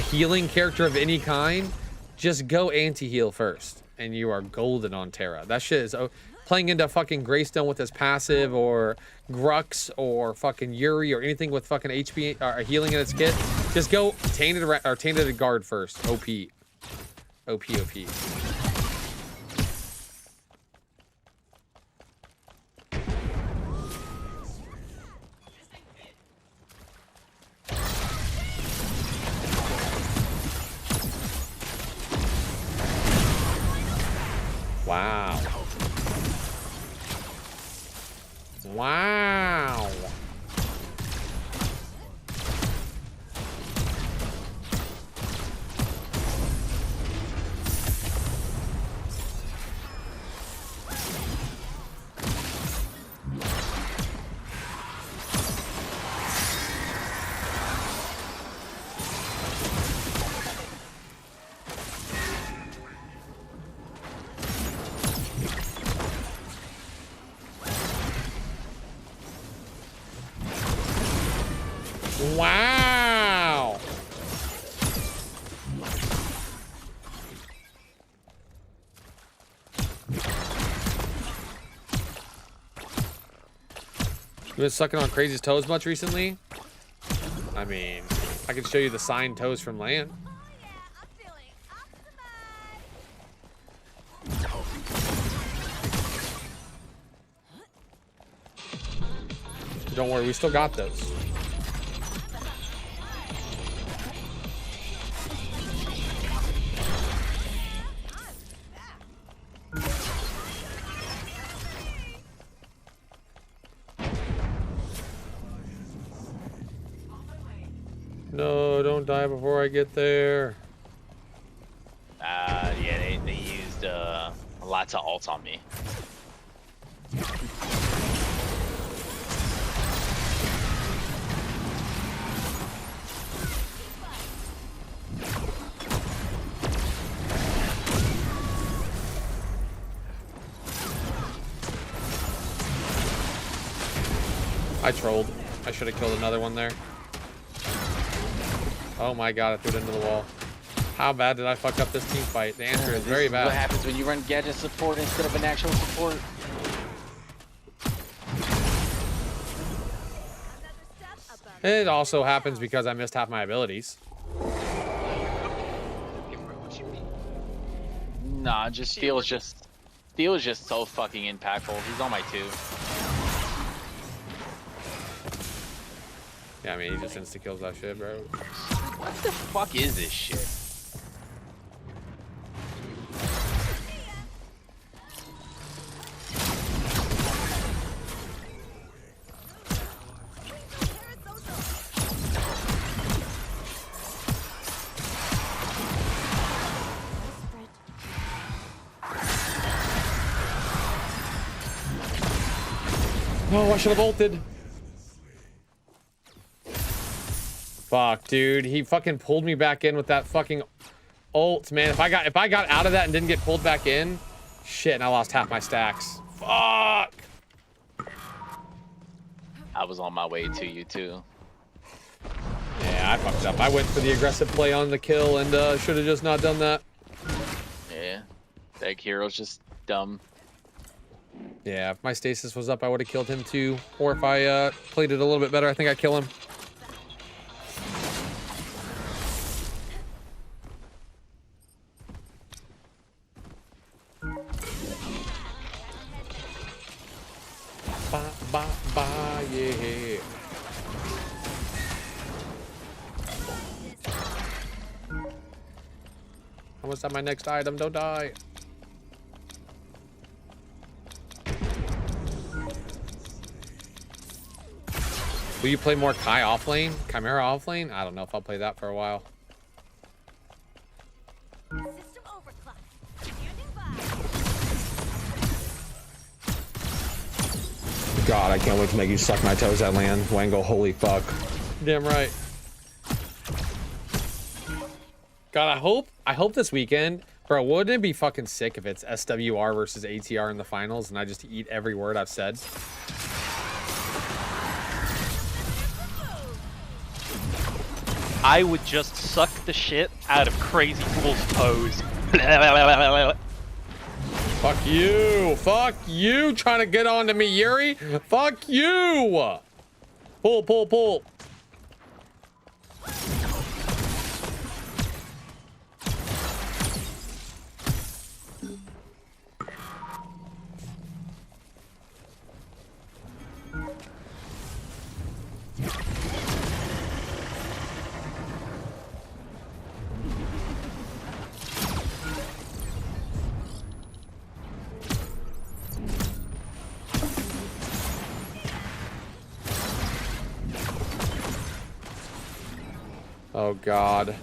healing character of any kind, just go anti-heal first, and you are golden on Terra. That shit is playing into fucking Greystone with his passive, or Grux, or fucking Yuri, or anything with fucking HP or healing in its kit. Just go tainted guard first. OP. OP. OP. Wow. Wow. Wow. You been sucking on Crazy's toes much recently? I mean, I can show you the signed toes from land. Don't worry, we still got those. No, don't die before I get there. Yeah, they used lots of ults on me. I trolled. I should have killed another one there. Oh my god, I threw it into the wall. How bad did I fuck up this team fight? The answer is very bad. What happens when you run gadget support instead of an actual support? It also happens because I missed half my abilities. Nah, just Steel's just so fucking impactful. He's on my 2. Yeah, I mean, he just insta kills that shit, bro. What the fuck is this shit? Oh, I should have ulted. Fuck, dude. He fucking pulled me back in with that fucking ult, man. If I got out of that and didn't get pulled back in, shit, and I lost half my stacks. Fuck. I was on my way to you too. Yeah, I fucked up. I went for the aggressive play on the kill and should have just not done that. Yeah. That hero's just dumb. Yeah, if my stasis was up, I would have killed him too. Or if I played it a little bit better, I think I'd kill him. Ba, ba, ba, yeah. Almost at my next item, don't die. Will you play more Kai offlane? Chimera offlane? I don't know if I'll play that for a while. God, I can't wait to make you suck my toes at land. Wango, holy fuck. Damn right. God, I hope this weekend, bro, wouldn't it be fucking sick if it's SWR versus ATR in the finals and I just eat every word I've said? I would just suck the shit out of Crazy Fool's toes. Fuck you. Fuck you trying to get on to me, Yuri. Fuck you. Pull, pull, pull. Oh God.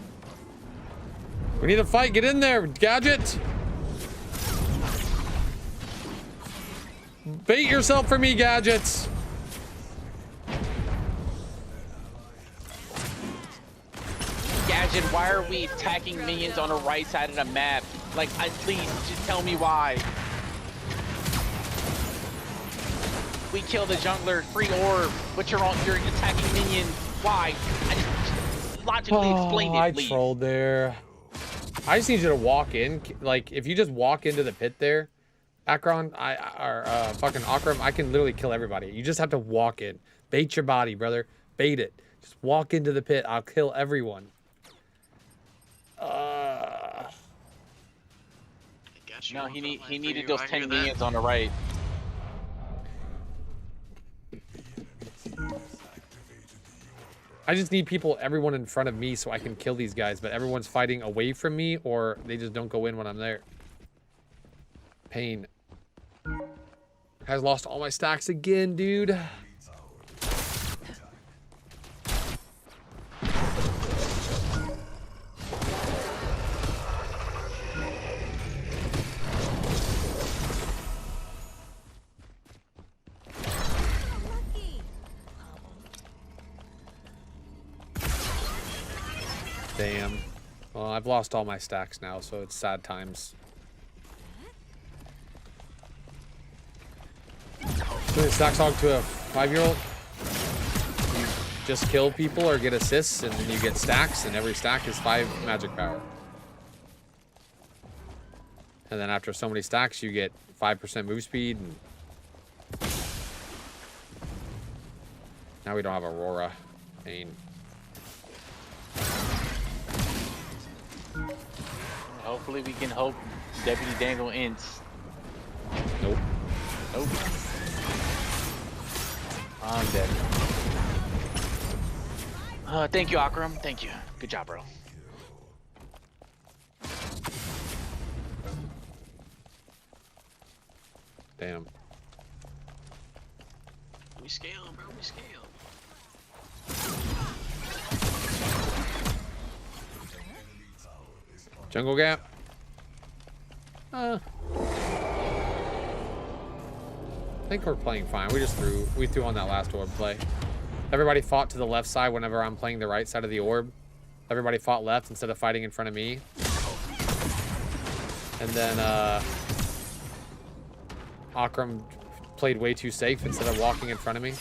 We need to fight. Get in there, Gadget. Bait yourself for me, Gadgets. Gadget, why are we attacking minions on the right side of the map? Like, please, just tell me why. We kill the jungler, free orb, but you're attacking minions. Why? Logically explain it, please. I trolled there. I just need you to walk in. Like, if you just walk into the pit there, Akron, fucking Akram, I can literally kill everybody. You just have to walk in. Bait your body, brother. Bait it. Just walk into the pit. I'll kill everyone. No, he needed those 10 minions on the right. I just need everyone in front of me so I can kill these guys, but everyone's fighting away from me or they just don't go in when I'm there. Pain. Has lost all my stacks again, dude. Damn. Well, I've lost all my stacks now, so it's sad times. Doing Stacks Hog to a 5-year-old? You just kill people or get assists, and then you get stacks, and every stack is 5 magic power. And then after so many stacks, you get 5% move speed. And now we don't have Aurora. Pain. Hopefully we can hope Deputy Dangle ends. Nope. Nope. I'm dead. Thank you, Akram. Thank you. Good job, bro. Damn. We scale, bro. We scale. Jungle gap. I think we're playing fine. We threw on that last orb play. Everybody fought to the left side whenever I'm playing the right side of the orb. Everybody fought left instead of fighting in front of me. And then Akram played way too safe instead of walking in front of me.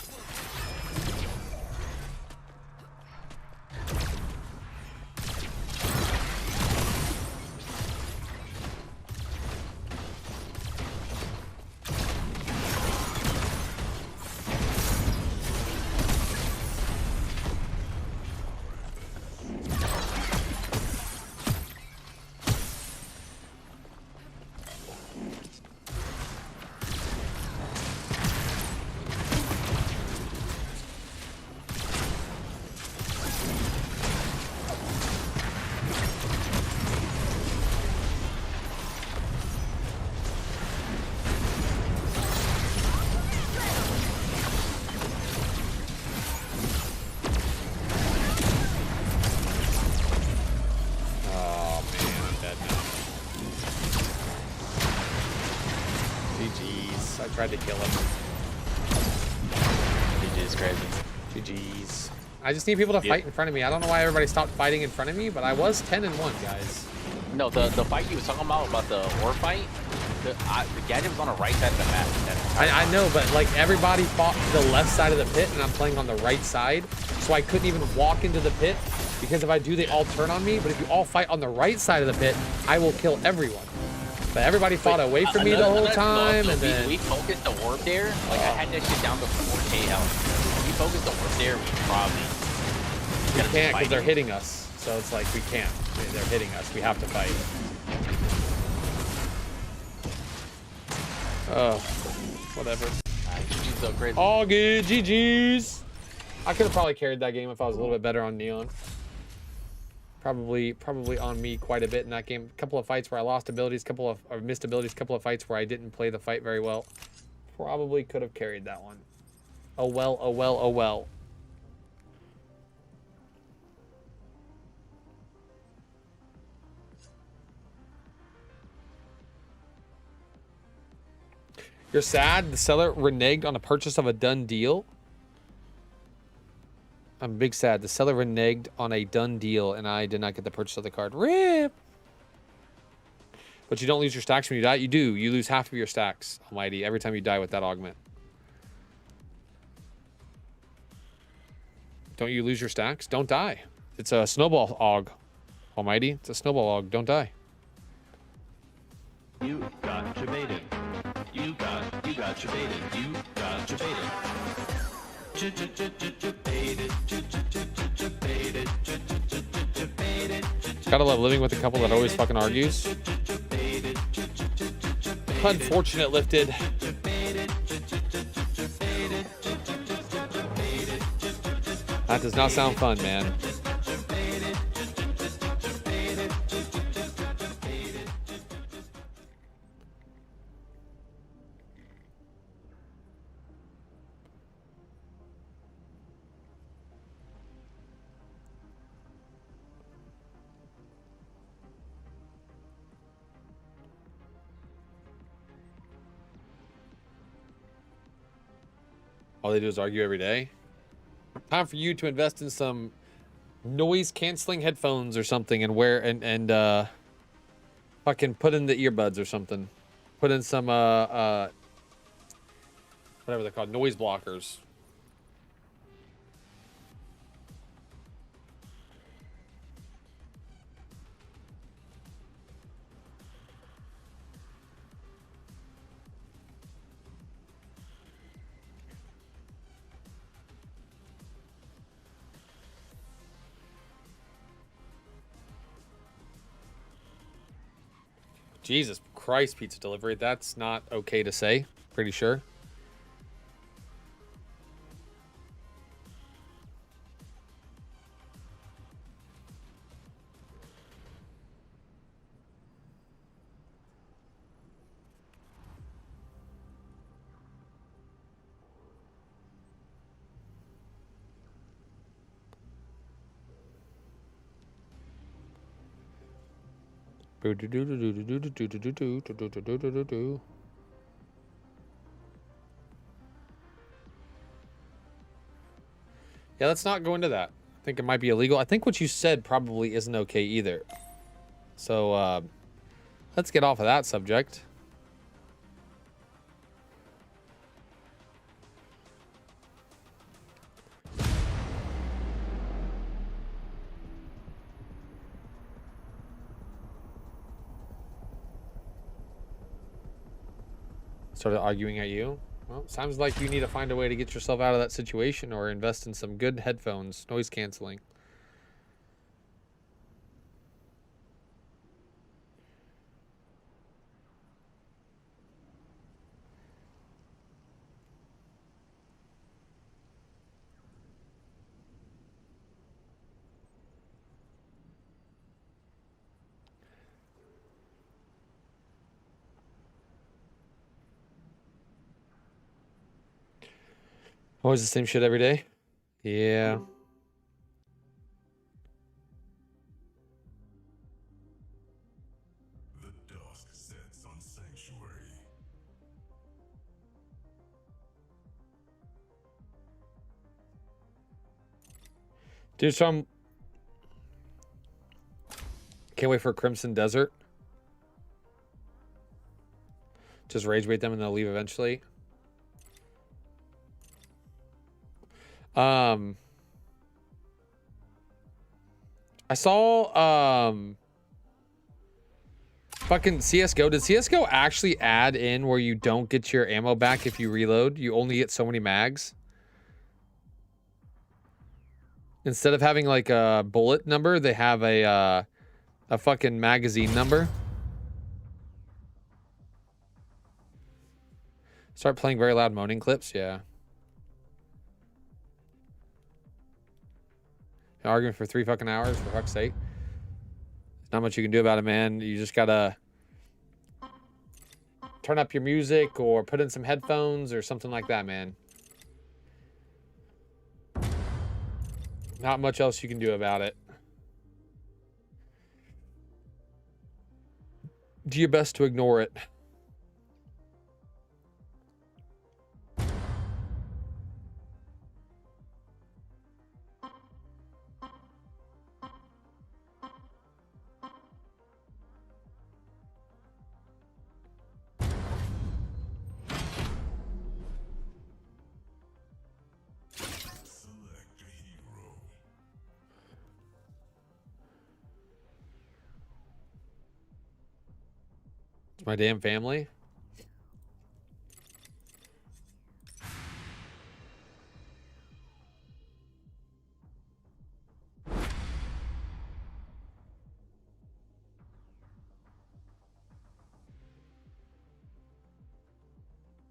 Tried to kill him. GG's crazy. GG's. I just need people to fight in front of me. I don't know why everybody stopped fighting in front of me, but I was 10-1, guys. No, the fight you was talking about the war fight, the gadget was on the right side of the map. I know, but like everybody fought to the left side of the pit, and I'm playing on the right side, so I couldn't even walk into the pit because if I do, they all turn on me. But if you all fight on the right side of the pit, I will kill everyone. But everybody fought away from me the whole time, and then we focused the warp there. Like I had that shit down to 4K health. If we focused the warp there, we probably can't because they're hitting us. So it's like we can't. They're hitting us. We have to fight. Oh, whatever. GG's so crazy. All good. GG's. I could have probably carried that game if I was a little bit better on Neon. Probably on me quite a bit in that game. A couple of fights where I lost abilities, or missed abilities, couple of fights where I didn't play the fight very well. Probably could have carried that one. Oh well, oh well, oh well. You're sad the seller reneged on a purchase of a done deal? I'm big sad. The seller reneged on a done deal, and I did not get the purchase of the card. RIP! But you don't lose your stacks when you die? You do. You lose half of your stacks, Almighty, every time you die with that augment. Don't you lose your stacks? Don't die. It's a snowball aug, Almighty. It's a snowball aug. Don't die. You got baited. You got baited. You got baited. Gotta love living with a couple that always fucking argues. Unfortunate lifted. That does not sound fun, man. All they do is argue every day. Time for you to invest in some noise canceling headphones or something and wear and fucking put in the earbuds or something. Put in some whatever they're called, noise blockers. Jesus Christ, pizza delivery. That's not okay to say. Pretty sure. Yeah, let's not go into that. I think it might be illegal. I think what you said probably isn't okay either. So, let's get off of that subject. Started arguing at you. Well, sounds like you need to find a way to get yourself out of that situation or invest in some good headphones, noise canceling. Always the same shit every day? Yeah. The dusk sets on sanctuary. Dude, so I'm... Can't wait for Crimson Desert. Just rage bait them and they'll leave eventually. I saw fucking CS:GO. Did CS:GO actually add in where you don't get your ammo back if you reload? You only get so many mags. Instead of having like a bullet number, they have a fucking magazine number. Start playing very loud moaning clips, yeah. Arguing for 3 fucking hours, for fuck's sake. There's not much you can do about it, man. You just gotta turn up your music or put in some headphones or something like that, man. Not much else you can do about it. Do your best to ignore it. Select a hero. It's my damn family.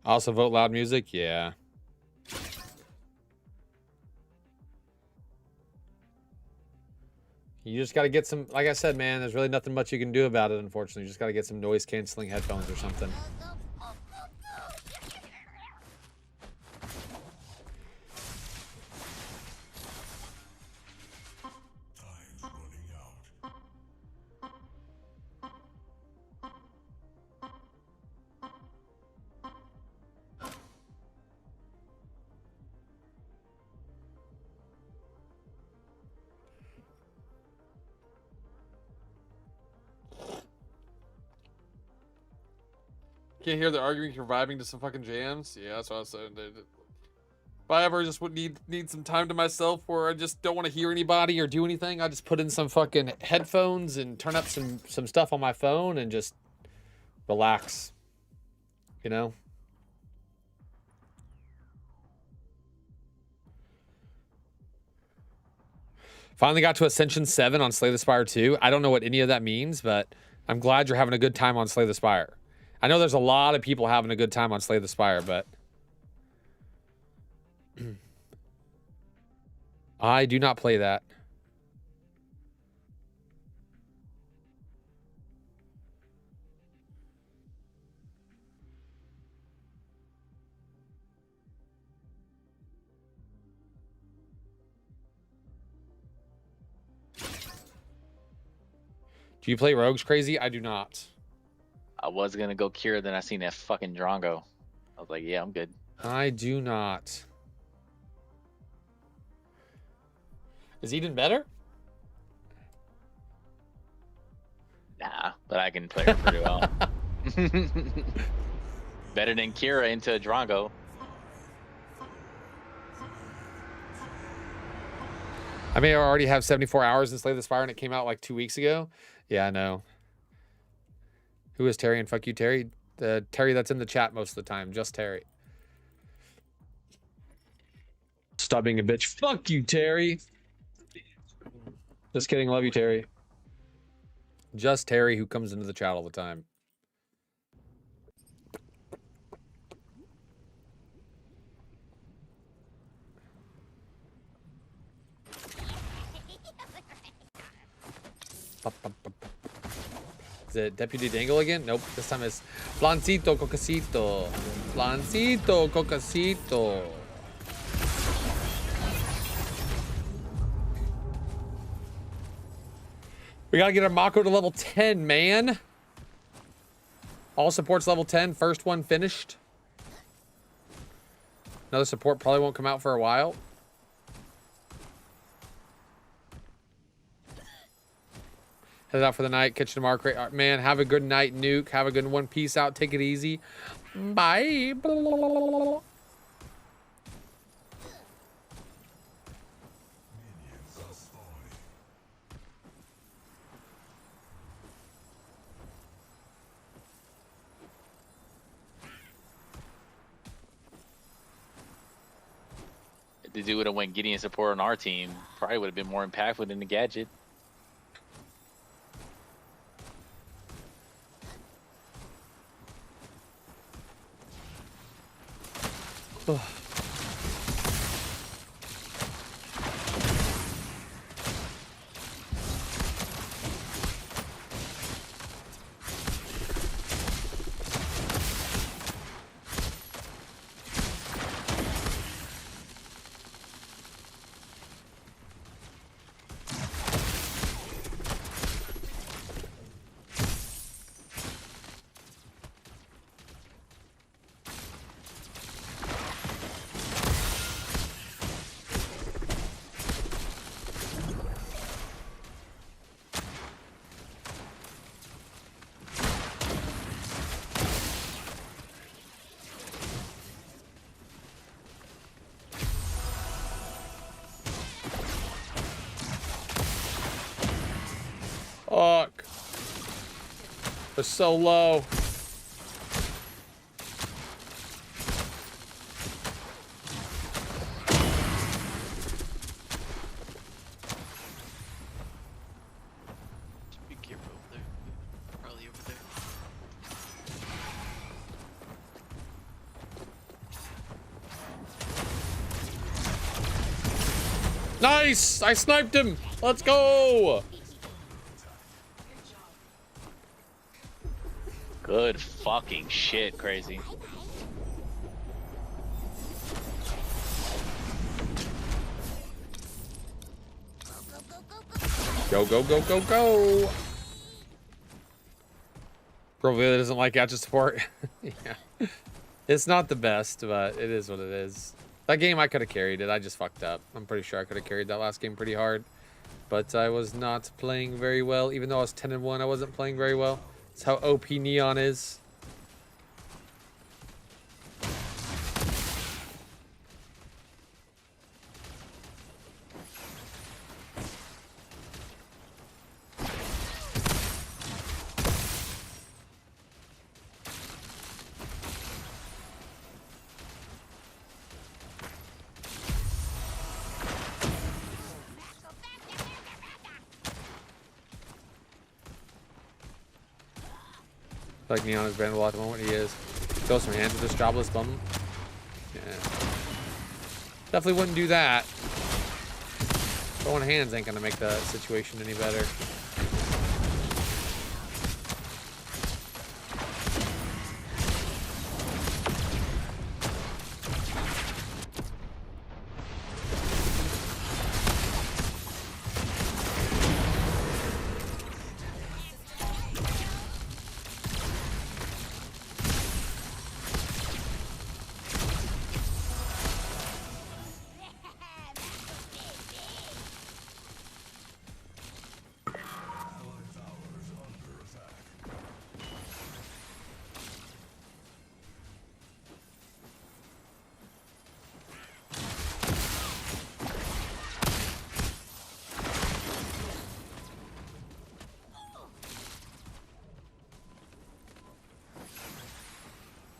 Also vote loud music, yeah. You just got to get some, like I said, man, there's really nothing much you can do about it, unfortunately. You just got to get some noise canceling headphones or something. Time's running out. Can't hear the arguing, you're vibing to some fucking jams. Yeah, that's what I was saying. If I ever just would need some time to myself where I just don't want to hear anybody or do anything, I just put in some fucking headphones and turn up some stuff on my phone and just relax. You know? Finally got to Ascension 7 on Slay the Spire 2. I don't know what any of that means, but I'm glad you're having a good time on Slay the Spire. I know there's a lot of people having a good time on Slay the Spire, but I do not play that. Do Do you play rogues crazy? I do not. I was gonna go Kira, then I seen that fucking Drongo. I was like, yeah, I'm good. I do not. Is Eden better? Nah, but I can play her pretty well. Better than Kira into Drongo. I may already have 74 hours in Slay the Spire and it came out like 2 weeks ago. Yeah, I know. Who is Terry and fuck you, Terry? The Terry that's in the chat most of the time. Just Terry. Stop being a bitch. Fuck you, Terry. Just kidding. Love you, Terry. Just Terry who comes into the chat all the time. Is it Deputy Dangle again? Nope. This time it's Flancito Cocasito. Flancito Cocasito. We gotta get our Mako to level 10, man. All supports level 10. First one finished. Another support probably won't come out for a while. Headed out for the night. Kitchen tomorrow. Man, have a good night, Nuke. Have a good one. Peace out. Take it easy. Bye. If the dude would have went Gideon support on our team, probably would have been more impactful than the gadget. Fuck. They're so low. Be careful over there. Probably over there. Nice! I sniped him! Let's go! Good fucking shit, crazy. Go, go, go, go, go! Probably doesn't like gadget support. Yeah. It's not the best, but it is what it is. That game, I could have carried it. I just fucked up. I'm pretty sure I could have carried that last game pretty hard. But I was not playing very well. Even though I was 10-1, I wasn't playing very well. That's how OP Neon is. Like Neon is bannable at the moment. He is. Throw some hands at this jobless bum. Yeah. Definitely wouldn't do that. Throwing hands ain't gonna make the situation any better.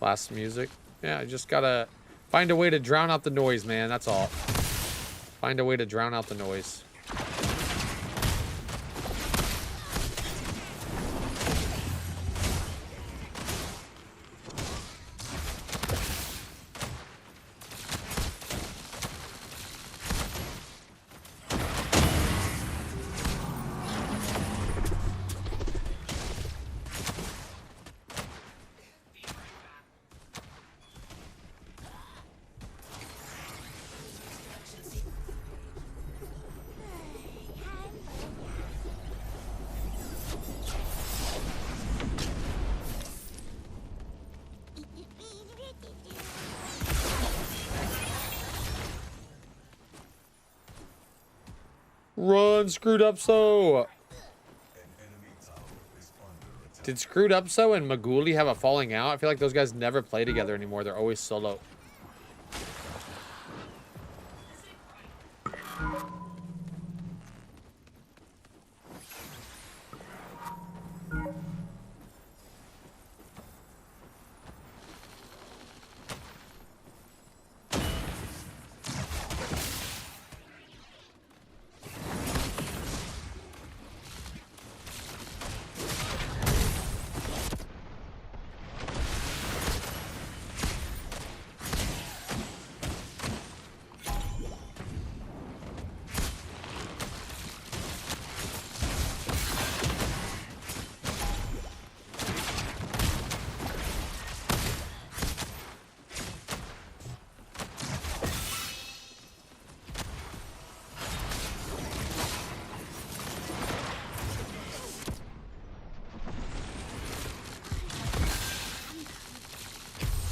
Last music. Yeah, I just gotta find a way to drown out the noise, man. That's all. Find a way to drown out the noise. Run, Screwed Up So. Did Screwed Up So and Maguli have a falling out? I feel like those guys never play together anymore. They're always solo.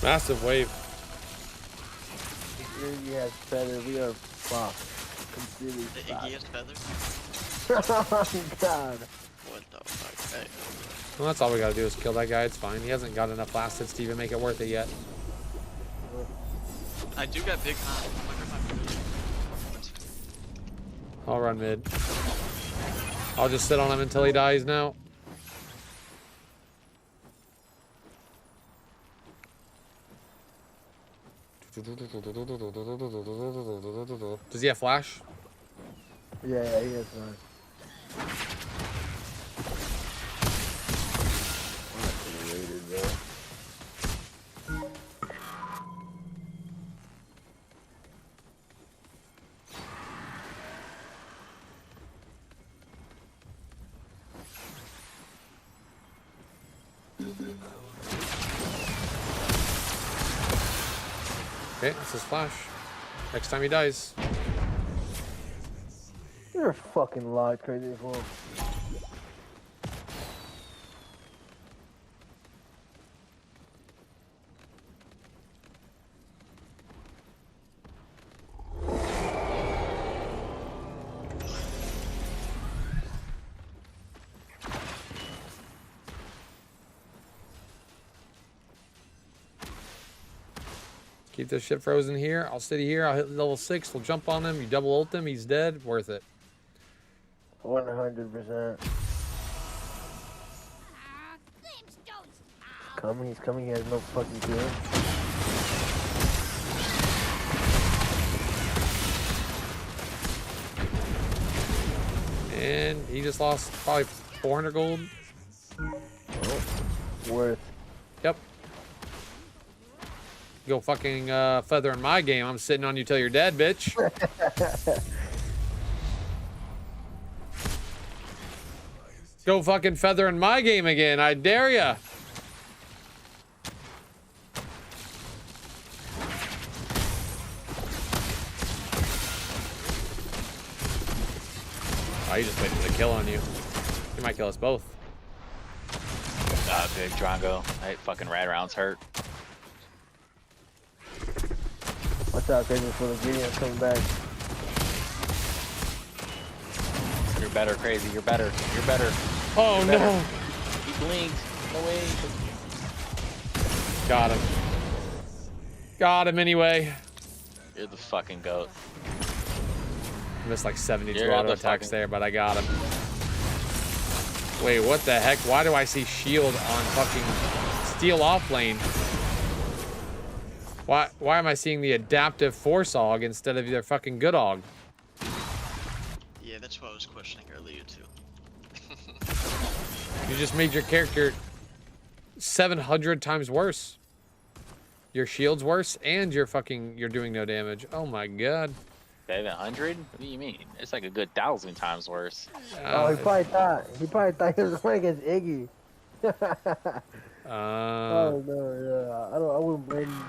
Massive wave. Iggy has feather. We are fucked. Completely The fucked. Iggy has feather? Oh god. What the fuck? Hey. Well, that's all we gotta do is kill that guy. It's fine. He hasn't got enough last hits to even make it worth it yet. I do got big hand. I wonder if I'm I'll run mid. I'll just sit on him until he dies now. Does he have flash? Yeah, he is man. Okay, that's his flash. Next time he dies. You're a fucking lot, crazy fool. Keep this shit frozen here. I'll sit here. I'll hit level 6. We'll jump on him. You double ult him. He's dead. Worth it. 100%. Coming, he's coming. He has no fucking fear. And he just lost probably 400 gold. Oh, worth. Yep. Go fucking feather in my game. I'm sitting on you till you're dead, bitch. Go fucking feather in my game again. I dare ya. Oh, he just waited for the kill on you. He might kill us both. Big Drongo. That fucking rad rounds hurt. Watch out, crazy for the video coming back. You're better, crazy. You're better. You're better. Oh You're better. no. He blinked. No way. Got him. Got him anyway. You're the fucking goat. Missed like 72 You're auto the attacks fucking- there, but I got him. Wait, what the heck? Why do I see shield on fucking steal off lane? Why am I seeing the adaptive force og instead of their fucking good og? Yeah, that's what I was questioning earlier too. You just made your character 700 times worse. Your shield's worse, and you're doing no damage. Oh my god. 700? What do you mean? It's like a good 1,000 times worse. Oh, he probably thought he was playing against Iggy. Oh no, yeah. I wouldn't blame him.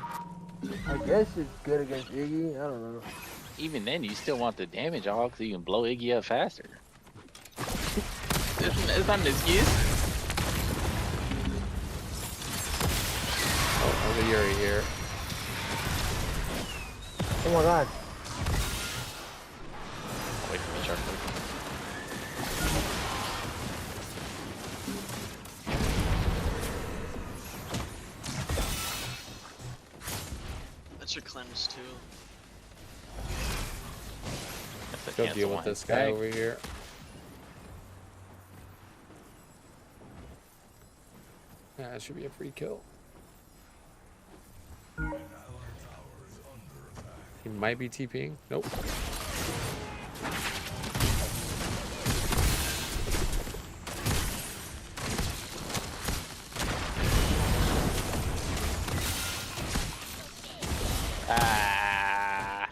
I guess it's good against Iggy. I don't know. Even then, you still want the damage off so you can blow Iggy up faster. It's not an excuse. Oh, the Yuri here. Oh my god. Wait for me, Shark. That's your cleanse too. Go deal with this guy over here. Yeah, that should be a free kill. He might be TPing. Nope. Ah.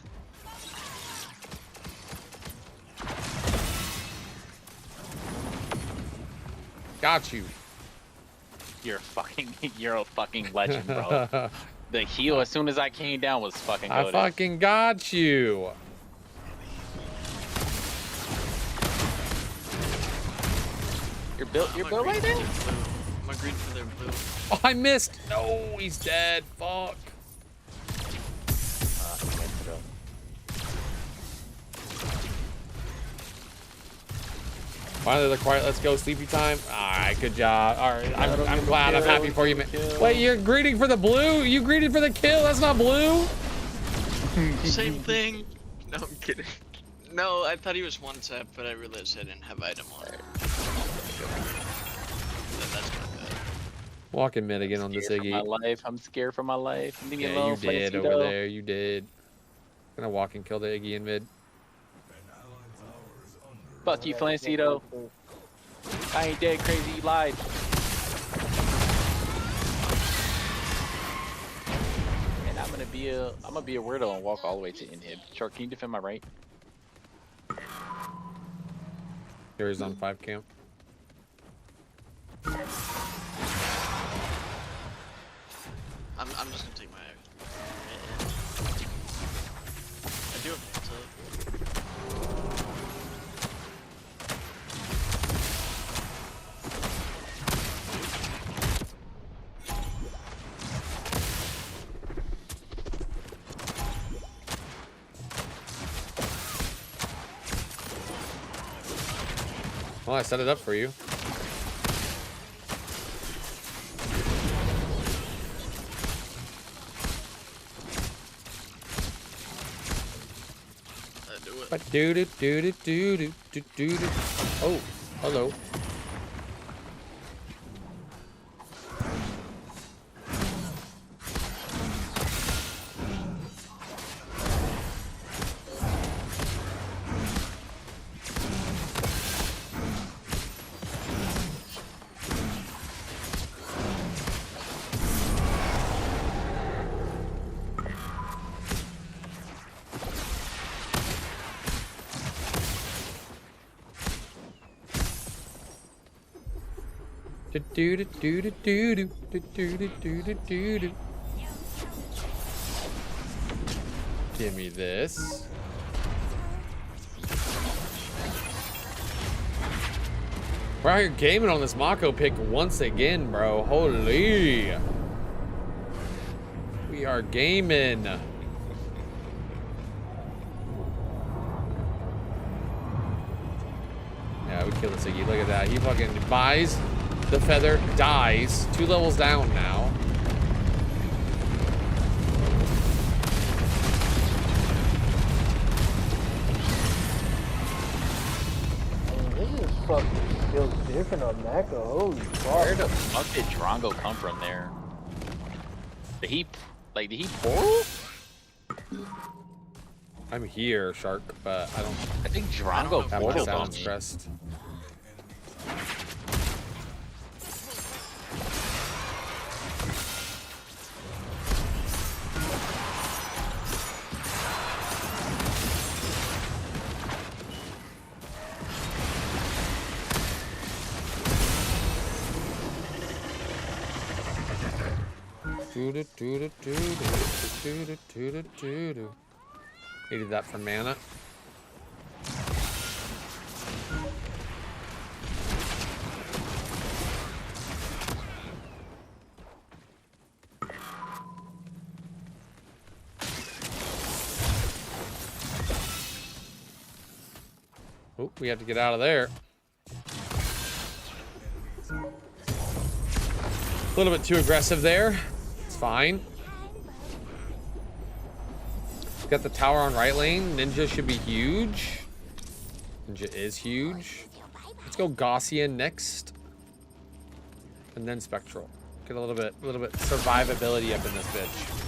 Got you. You're a fucking legend, bro. The heal as soon as I came down was fucking I goated. fucking got you. You're built right there? I'm agreed for their blue. Oh, I missed. No, he's dead. Fuck. Finally, they're quiet. Let's go. Sleepy time. All right, good job. All right, I'm glad. I'm happy for you, man. Wait, you're greeting for the blue? You greeted for the kill? That's not blue? Same thing. No, I'm kidding. No, I thought he was one tap, but I realized I didn't have item on it. That's my bad. Walking mid again on this Iggy. My life. I'm scared for my life. Leave me Yeah, alone, you did Flancito. over there. You did. Gonna walk and kill the Iggy in mid. Fuck you, Flancito. I ain't dead, crazy. You lied. And I'm gonna be a weirdo and walk all the way to inhib. Shark, can you defend my right? Here's on 5 camp. I'm just gonna take my. I do have hands up. Well, I set it up for you. But do do do do do do do do do. Oh, hello. Do do do do do do do do do do do do. Give me this. We're out here gaming on this Mako pick once again, bro. Holy. We are gaming. Yeah, we killed this Iggy. Look at that. He fucking buys the feather, dies. 2 levels down now. This is fucking feels different on Mako. Holy fuck. Where the fuck did Drongo come from there? Did he Like, did he portal? I'm here, Shark, but I don't I think I don't Drongo know have my if portaled on silence me. pressed. Needed that for mana. Oh, we have to get out of there. A little bit too aggressive there. It's fine. Got the tower on right lane. Ninja should be huge. Ninja is huge. Let's go Gaussian next. And then Spectral. Get a little bit survivability up in this bitch.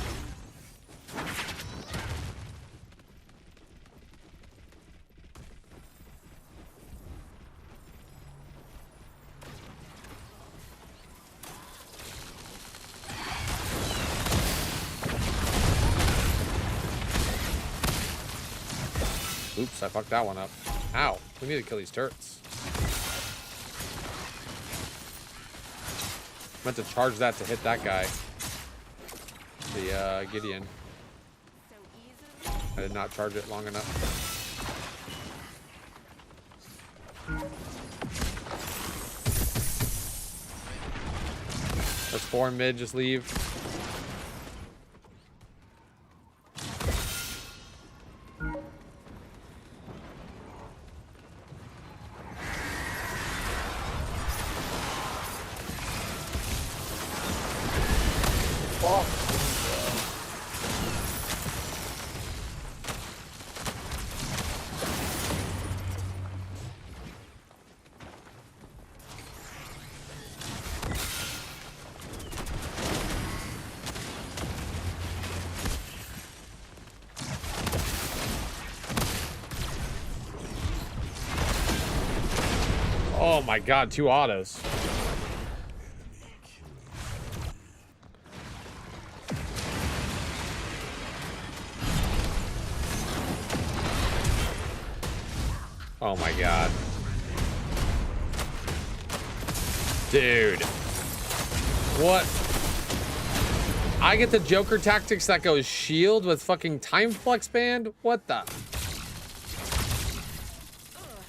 Oops, I fucked that one up. Ow. We need to kill these turrets. Meant to charge that to hit that guy. The Gideon. I did not charge it long enough. Let's 4 in mid, just leave. Oh my god, 2 autos. Oh my god. Dude. What? I get the Joker tactics that goes shield with fucking time flex band? What the?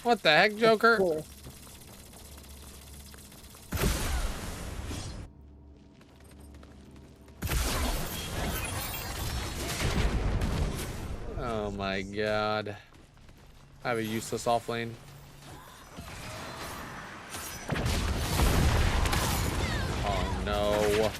What the heck, Joker? Oh my god. I have a useless off lane. Oh no.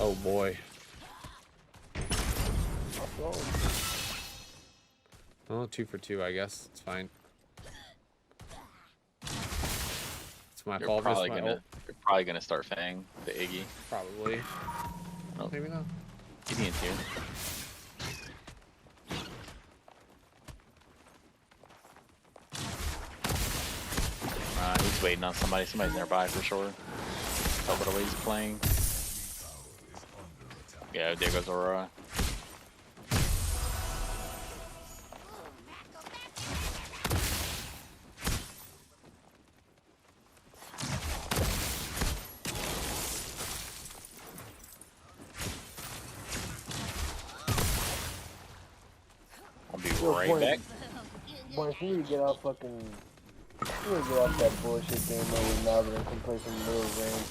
Oh boy. Oh, 2 for 2, I guess. It's fine. It's my fault. You're probably gonna start Fang the Iggy. Probably. Oh. Maybe not. Gideon's here. He's waiting on somebody. Somebody's nearby for sure. Over the way he's playing. Yeah, there goes Aurora. I'll be right back. Boy, you need to get off fucking. You need to get off that bullshit game mode now that I can play some middle range.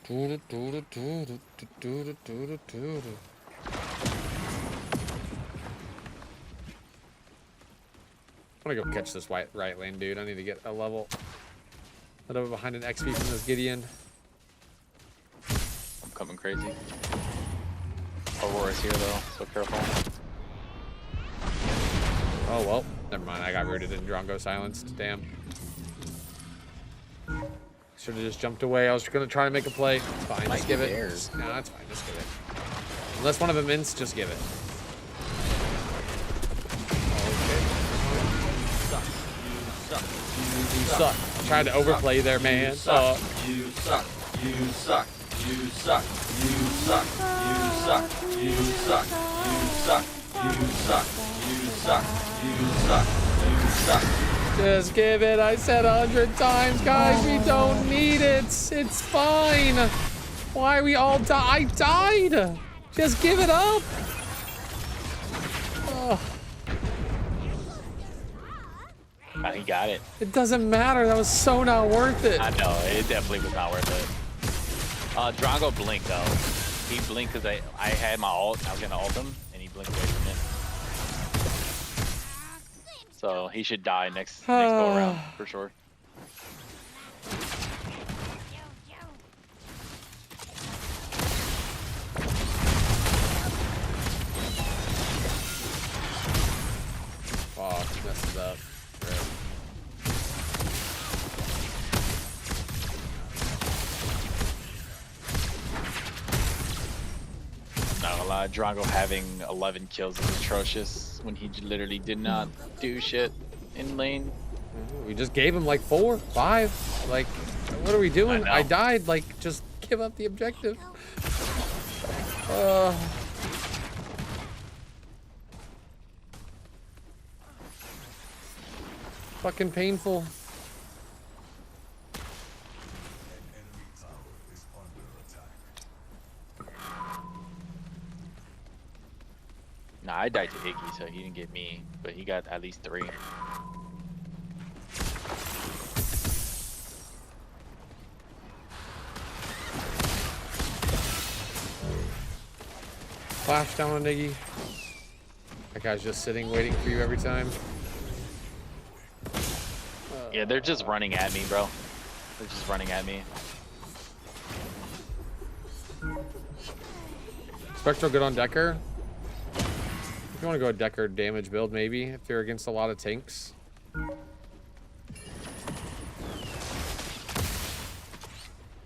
I'm gonna go catch this right lane, dude. I need to get a level. A little bit behind an XP from this Gideon. I'm coming crazy. Aurora's here though, so careful. Oh well, never mind. I got rooted and Drongo silenced. Damn. Should have just jumped away. I was gonna try to make a play. It's fine. Just give it. No, that's fine. Just give it. Unless one of them mints, just give it. You suck. Trying to overplay there, man. You suck. You suck. You suck. You suck. You suck. You suck. You suck. You suck. You suck. You suck. You suck. You suck. Just give it. I said 100 times, guys. We don't need it. It's fine. Why we all die? I died. Just give it up. Ugh. He got it. It doesn't matter. That was so not worth it. I know, it definitely was not worth it. Drongo blinked though. He blinked because I had my ult. I was gonna ult him, and he blinked away from it. So he should die next go around for sure. Fuck, messed up. Not gonna lie, Drongo having 11 kills is atrocious when he literally did not do shit in lane. We just gave him like 4, 5. Like, what are we doing? I died. Like, just give up the objective. Fucking painful. Nah, I died to Heyyyy, so he didn't get me, but he got at least 3. Flash down on Iggy. That guy's just sitting, waiting for you every time. Yeah, they're just running at me, bro. They're just running at me. Spectral good on Decker. If you want to go a Decker damage build, maybe, if you're against a lot of tanks.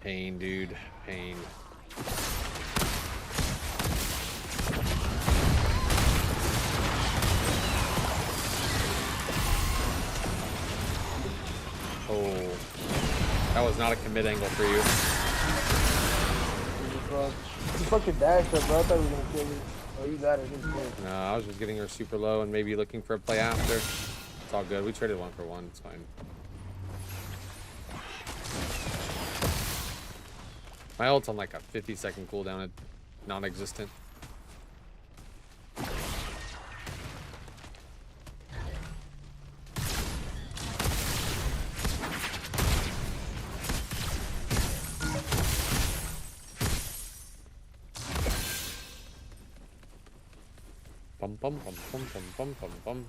Pain, dude. Pain. Oh. That was not a commit angle for you. You fucking dashed up, bro. I thought we were gonna kill you. Oh, you got it. No, I was just getting her super low and maybe looking for a play after. It's all good. We traded 1 for 1. It's fine. My ult's on like a 50-second cooldown. It's non-existent. Bum bum bum bum bum bum bum bum.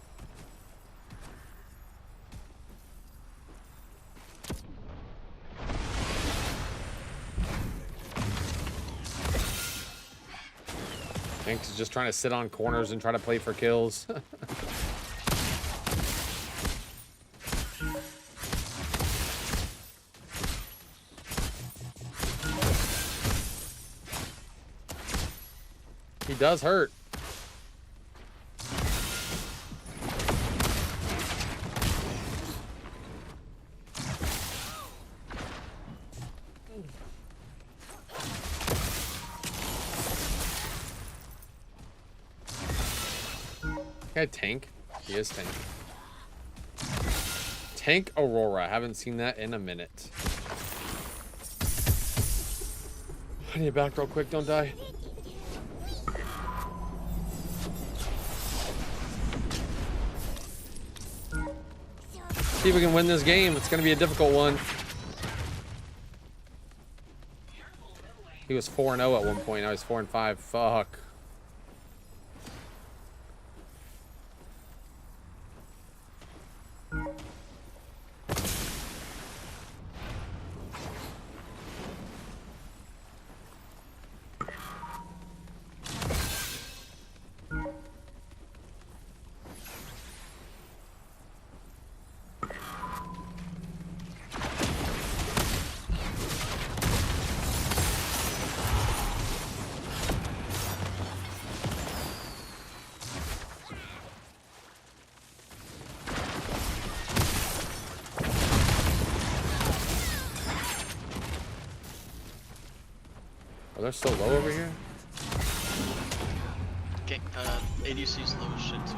Hanks is just trying to sit on corners and try to play for kills. He does hurt. Guy tank. He is tank. Tank Aurora. I haven't seen that in a minute. I need back real quick. Don't die. See if we can win this game. It's going to be a difficult one. He was 4-0 at one point. Now he's 4-5. Fuck. Oh, they're so low over here? Okay, ADC's low as shit too.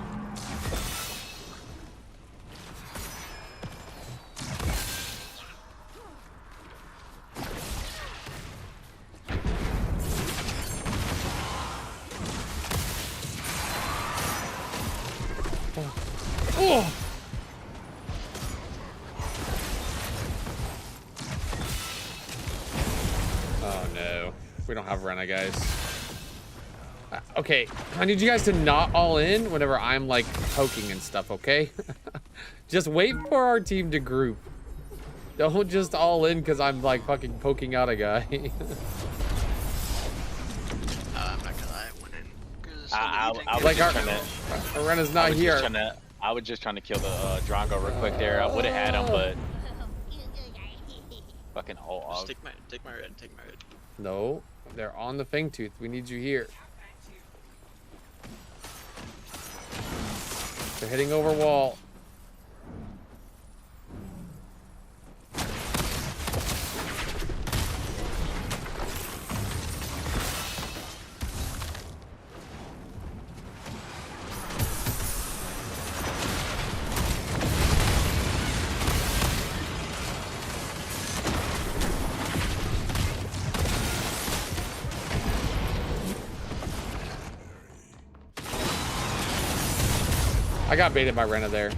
Oh! Oh no. We don't have Rena, guys. Okay, I need you guys to not all in whenever I'm like poking and stuff, okay? Just wait for our team to group. Don't just all in because I'm like fucking poking out a guy. I'm not gonna lie, I went in. I was like just our trying to. Rena's not here. I was just trying to kill the Drongo real quick there. I would have had him, but fucking hold Just off. take my red, take my red. No, they're on the Fang Tooth. We need you here. They're hitting over wall. I got baited by Rena there.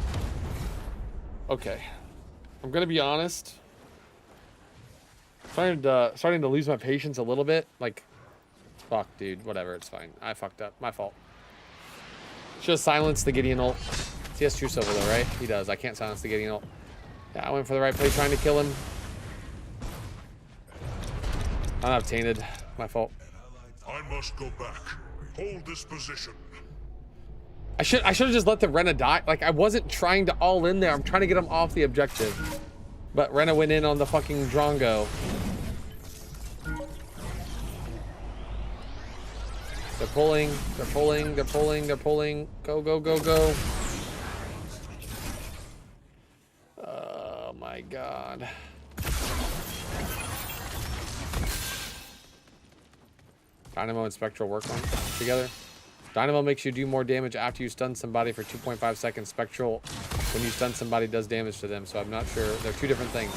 Okay. I'm gonna be honest. Starting to lose my patience a little bit. Like, fuck, dude. Whatever, it's fine. I fucked up. My fault. Should have silenced the Gideon ult. He has True Silver though, right? He does. I can't silence the Gideon ult. Yeah, I went for the right play trying to kill him. I'm not tainted. My fault. I must go back. Hold this position. I should have just let the Rena die. Like, I wasn't trying to all in there. I'm trying to get him off the objective. But Rena went in on the fucking Drongo. They're pulling, they're pulling, they're pulling, they're pulling. Go, go, go, go. Oh my god. Dynamo and Spectral work on together. Dynamo makes you do more damage after you stun somebody for 2.5 seconds. Spectral, when you stun somebody, does damage to them. So I'm not sure. They're two different things.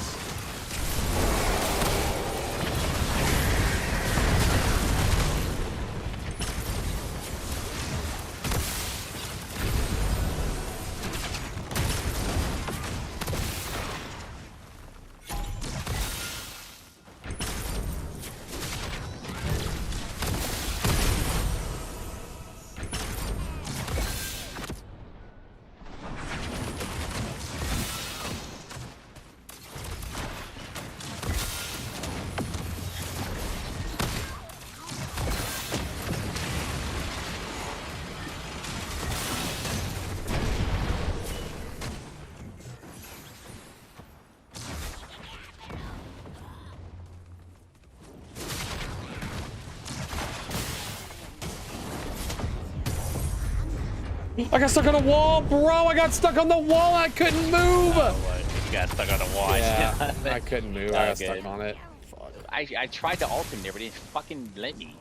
I got stuck on a wall, bro. I got stuck on the wall. I couldn't move. You got stuck on a wall. Yeah, I couldn't move. I got stuck on it. Fuck. I tried to ult him there, but it didn't fucking let me.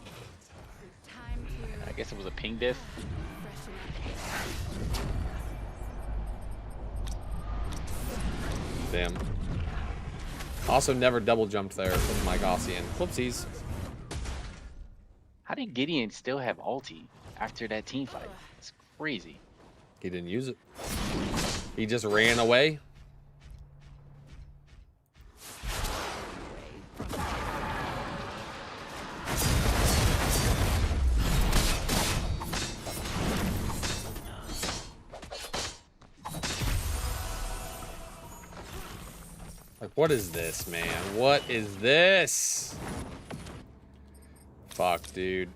I guess it was a ping diff. Damn. Also never double jumped there with my Gaussian. Whoopsies. How did Gideon still have ulti after that team fight? It's crazy. He didn't use it. He just ran away. Like, what is this, man? What is this? Fuck, dude.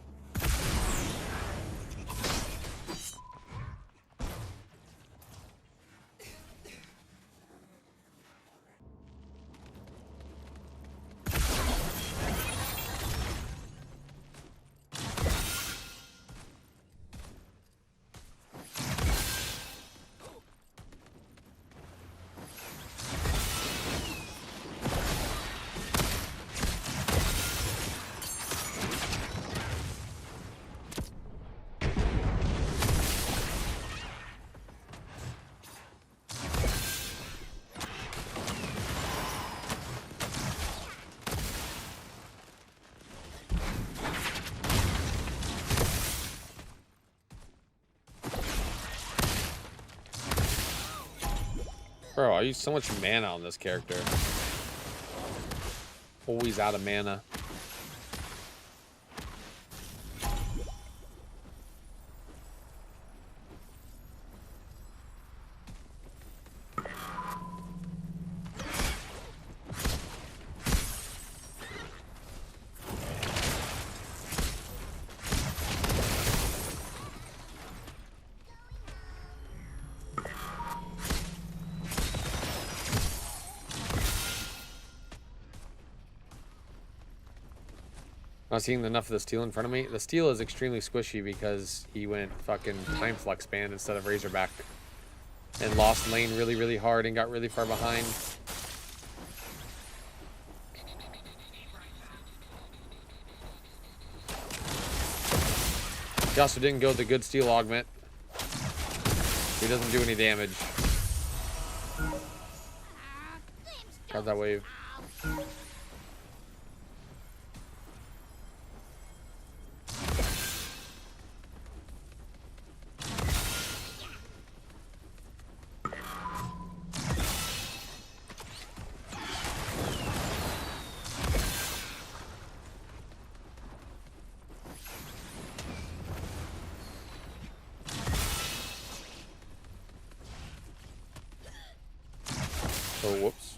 Bro, I use so much mana on this character. Always out of mana. Not seeing enough of the steel in front of me. The steel is extremely squishy because he went fucking time flux band instead of Razorback. And lost lane really, really hard and got really far behind. He also didn't go with the good steel augment. He doesn't do any damage. Grab that wave. Oh, whoops.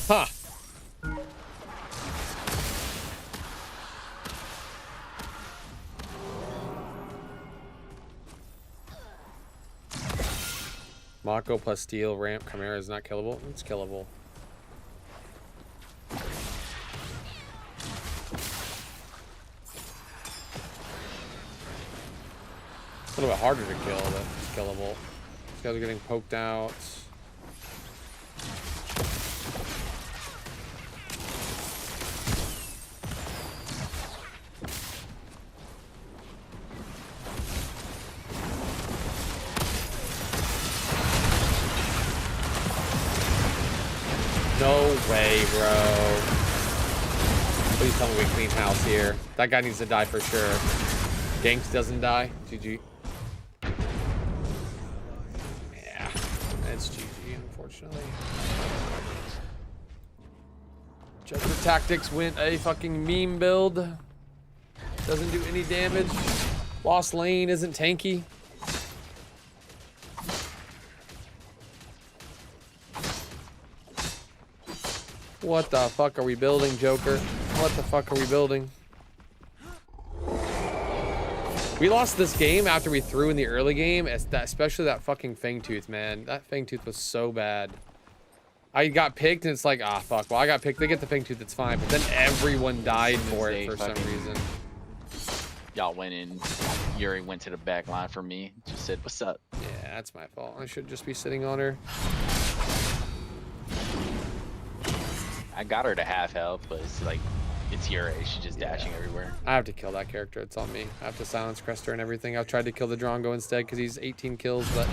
Huh. Mako plus steel ramp Chimera is not killable. It's killable. A little bit harder to kill, but it's killable. These guys are getting poked out. No way, bro. Please tell me we clean house here. That guy needs to die for sure. Ganks doesn't die. GG. Yeah, that's GG, unfortunately. Joker Tactics went a fucking meme build. Doesn't do any damage. Lost lane isn't tanky. What the fuck are we building, Joker? What the fuck are we building? We lost this game after we threw in the early game, especially that fucking Fangtooth, man. That Fangtooth was so bad. I got picked and it's like, ah, fuck. Well, I got picked. They get the Fangtooth, it's fine. But then everyone died for it for some reason. Y'all went in. Yuri went to the back line for me. Just said, what's up? Yeah, that's my fault. I should just be sitting on her. I got her to half health, but it's like, it's Yuri. She's just dashing everywhere. I have to kill that character. It's on me. I have to silence Crester and everything. I've tried to kill the Drongo instead because he's 18 kills, but...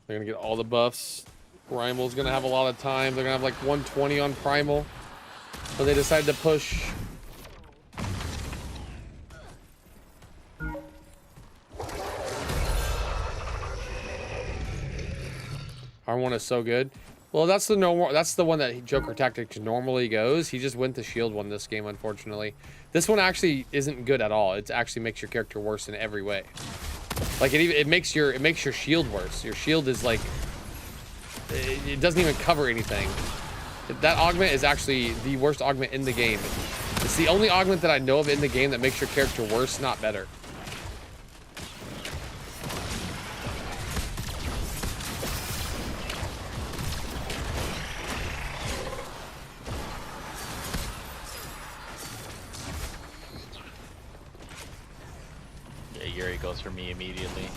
They're gonna get all the buffs. Primal's gonna have a lot of time. They're gonna have like 120 on Primal. So they decide to push. R1 is so good. Well, that's the normal. That's the one that Joker Tactics normally goes. He just went the shield one this game, unfortunately. This one actually isn't good at all. It actually makes your character worse in every way. Like it makes your shield worse. Your shield is like it doesn't even cover anything. That augment is actually the worst augment in the game. It's the only augment that I know of in the game that makes your character worse, not better. Yeah, Yuri goes for me immediately.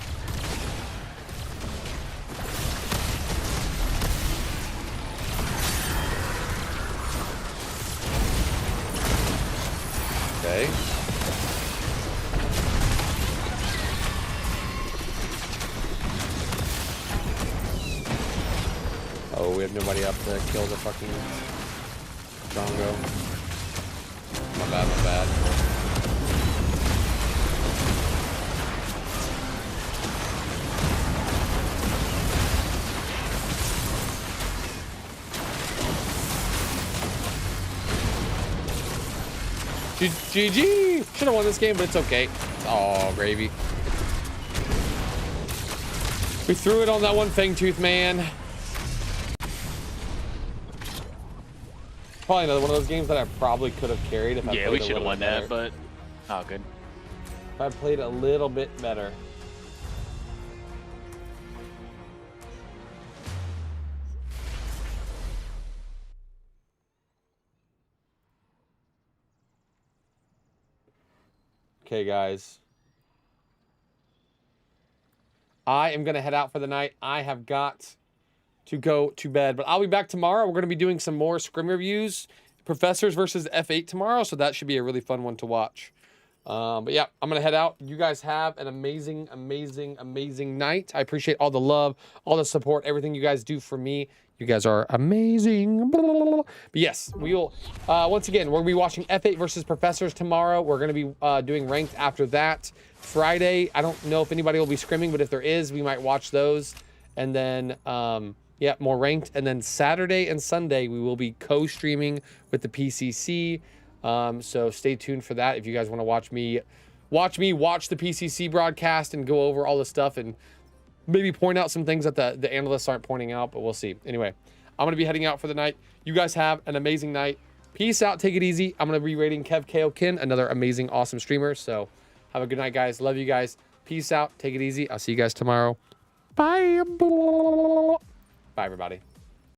Okay. Oh, we have nobody up to kill the fucking Drongo. My bad, my bad. GG! Should have won this game, but it's okay. Oh, gravy. We threw it on that one Fangtooth, man. Probably another one of those games that I probably could have carried if I played we a should have little won better. that, but oh, good. If I played a little bit better. Okay, guys. I am going to head out for the night. I have got to go to bed, but I'll be back tomorrow. We're going to be doing some more Scrim reviews. Professors versus F8 tomorrow, so that should be a really fun one to watch. But yeah, I'm going to head out. You guys have an amazing, amazing, amazing night. I appreciate all the love, all the support, everything you guys do for me. You guys are amazing. But yes, we will, once again, we're going to be watching F8 versus Professors tomorrow. We're going to be doing ranked after that. Friday, I don't know if anybody will be scrimming, but if there is, we might watch those. And then, yeah, more ranked. And then Saturday and Sunday, we will be co-streaming with the PCC. So stay tuned for that. If you guys want to watch me watch the PCC broadcast and go over all the stuff and maybe point out some things that the analysts aren't pointing out, but we'll see. Anyway, I'm going to be heading out for the night. You guys have an amazing night. Peace out. Take it easy. I'm going to be rating Kev Kaokin, another amazing, awesome streamer. So have a good night, guys. Love you guys. Peace out. Take it easy. I'll see you guys tomorrow. Bye. Bye, everybody.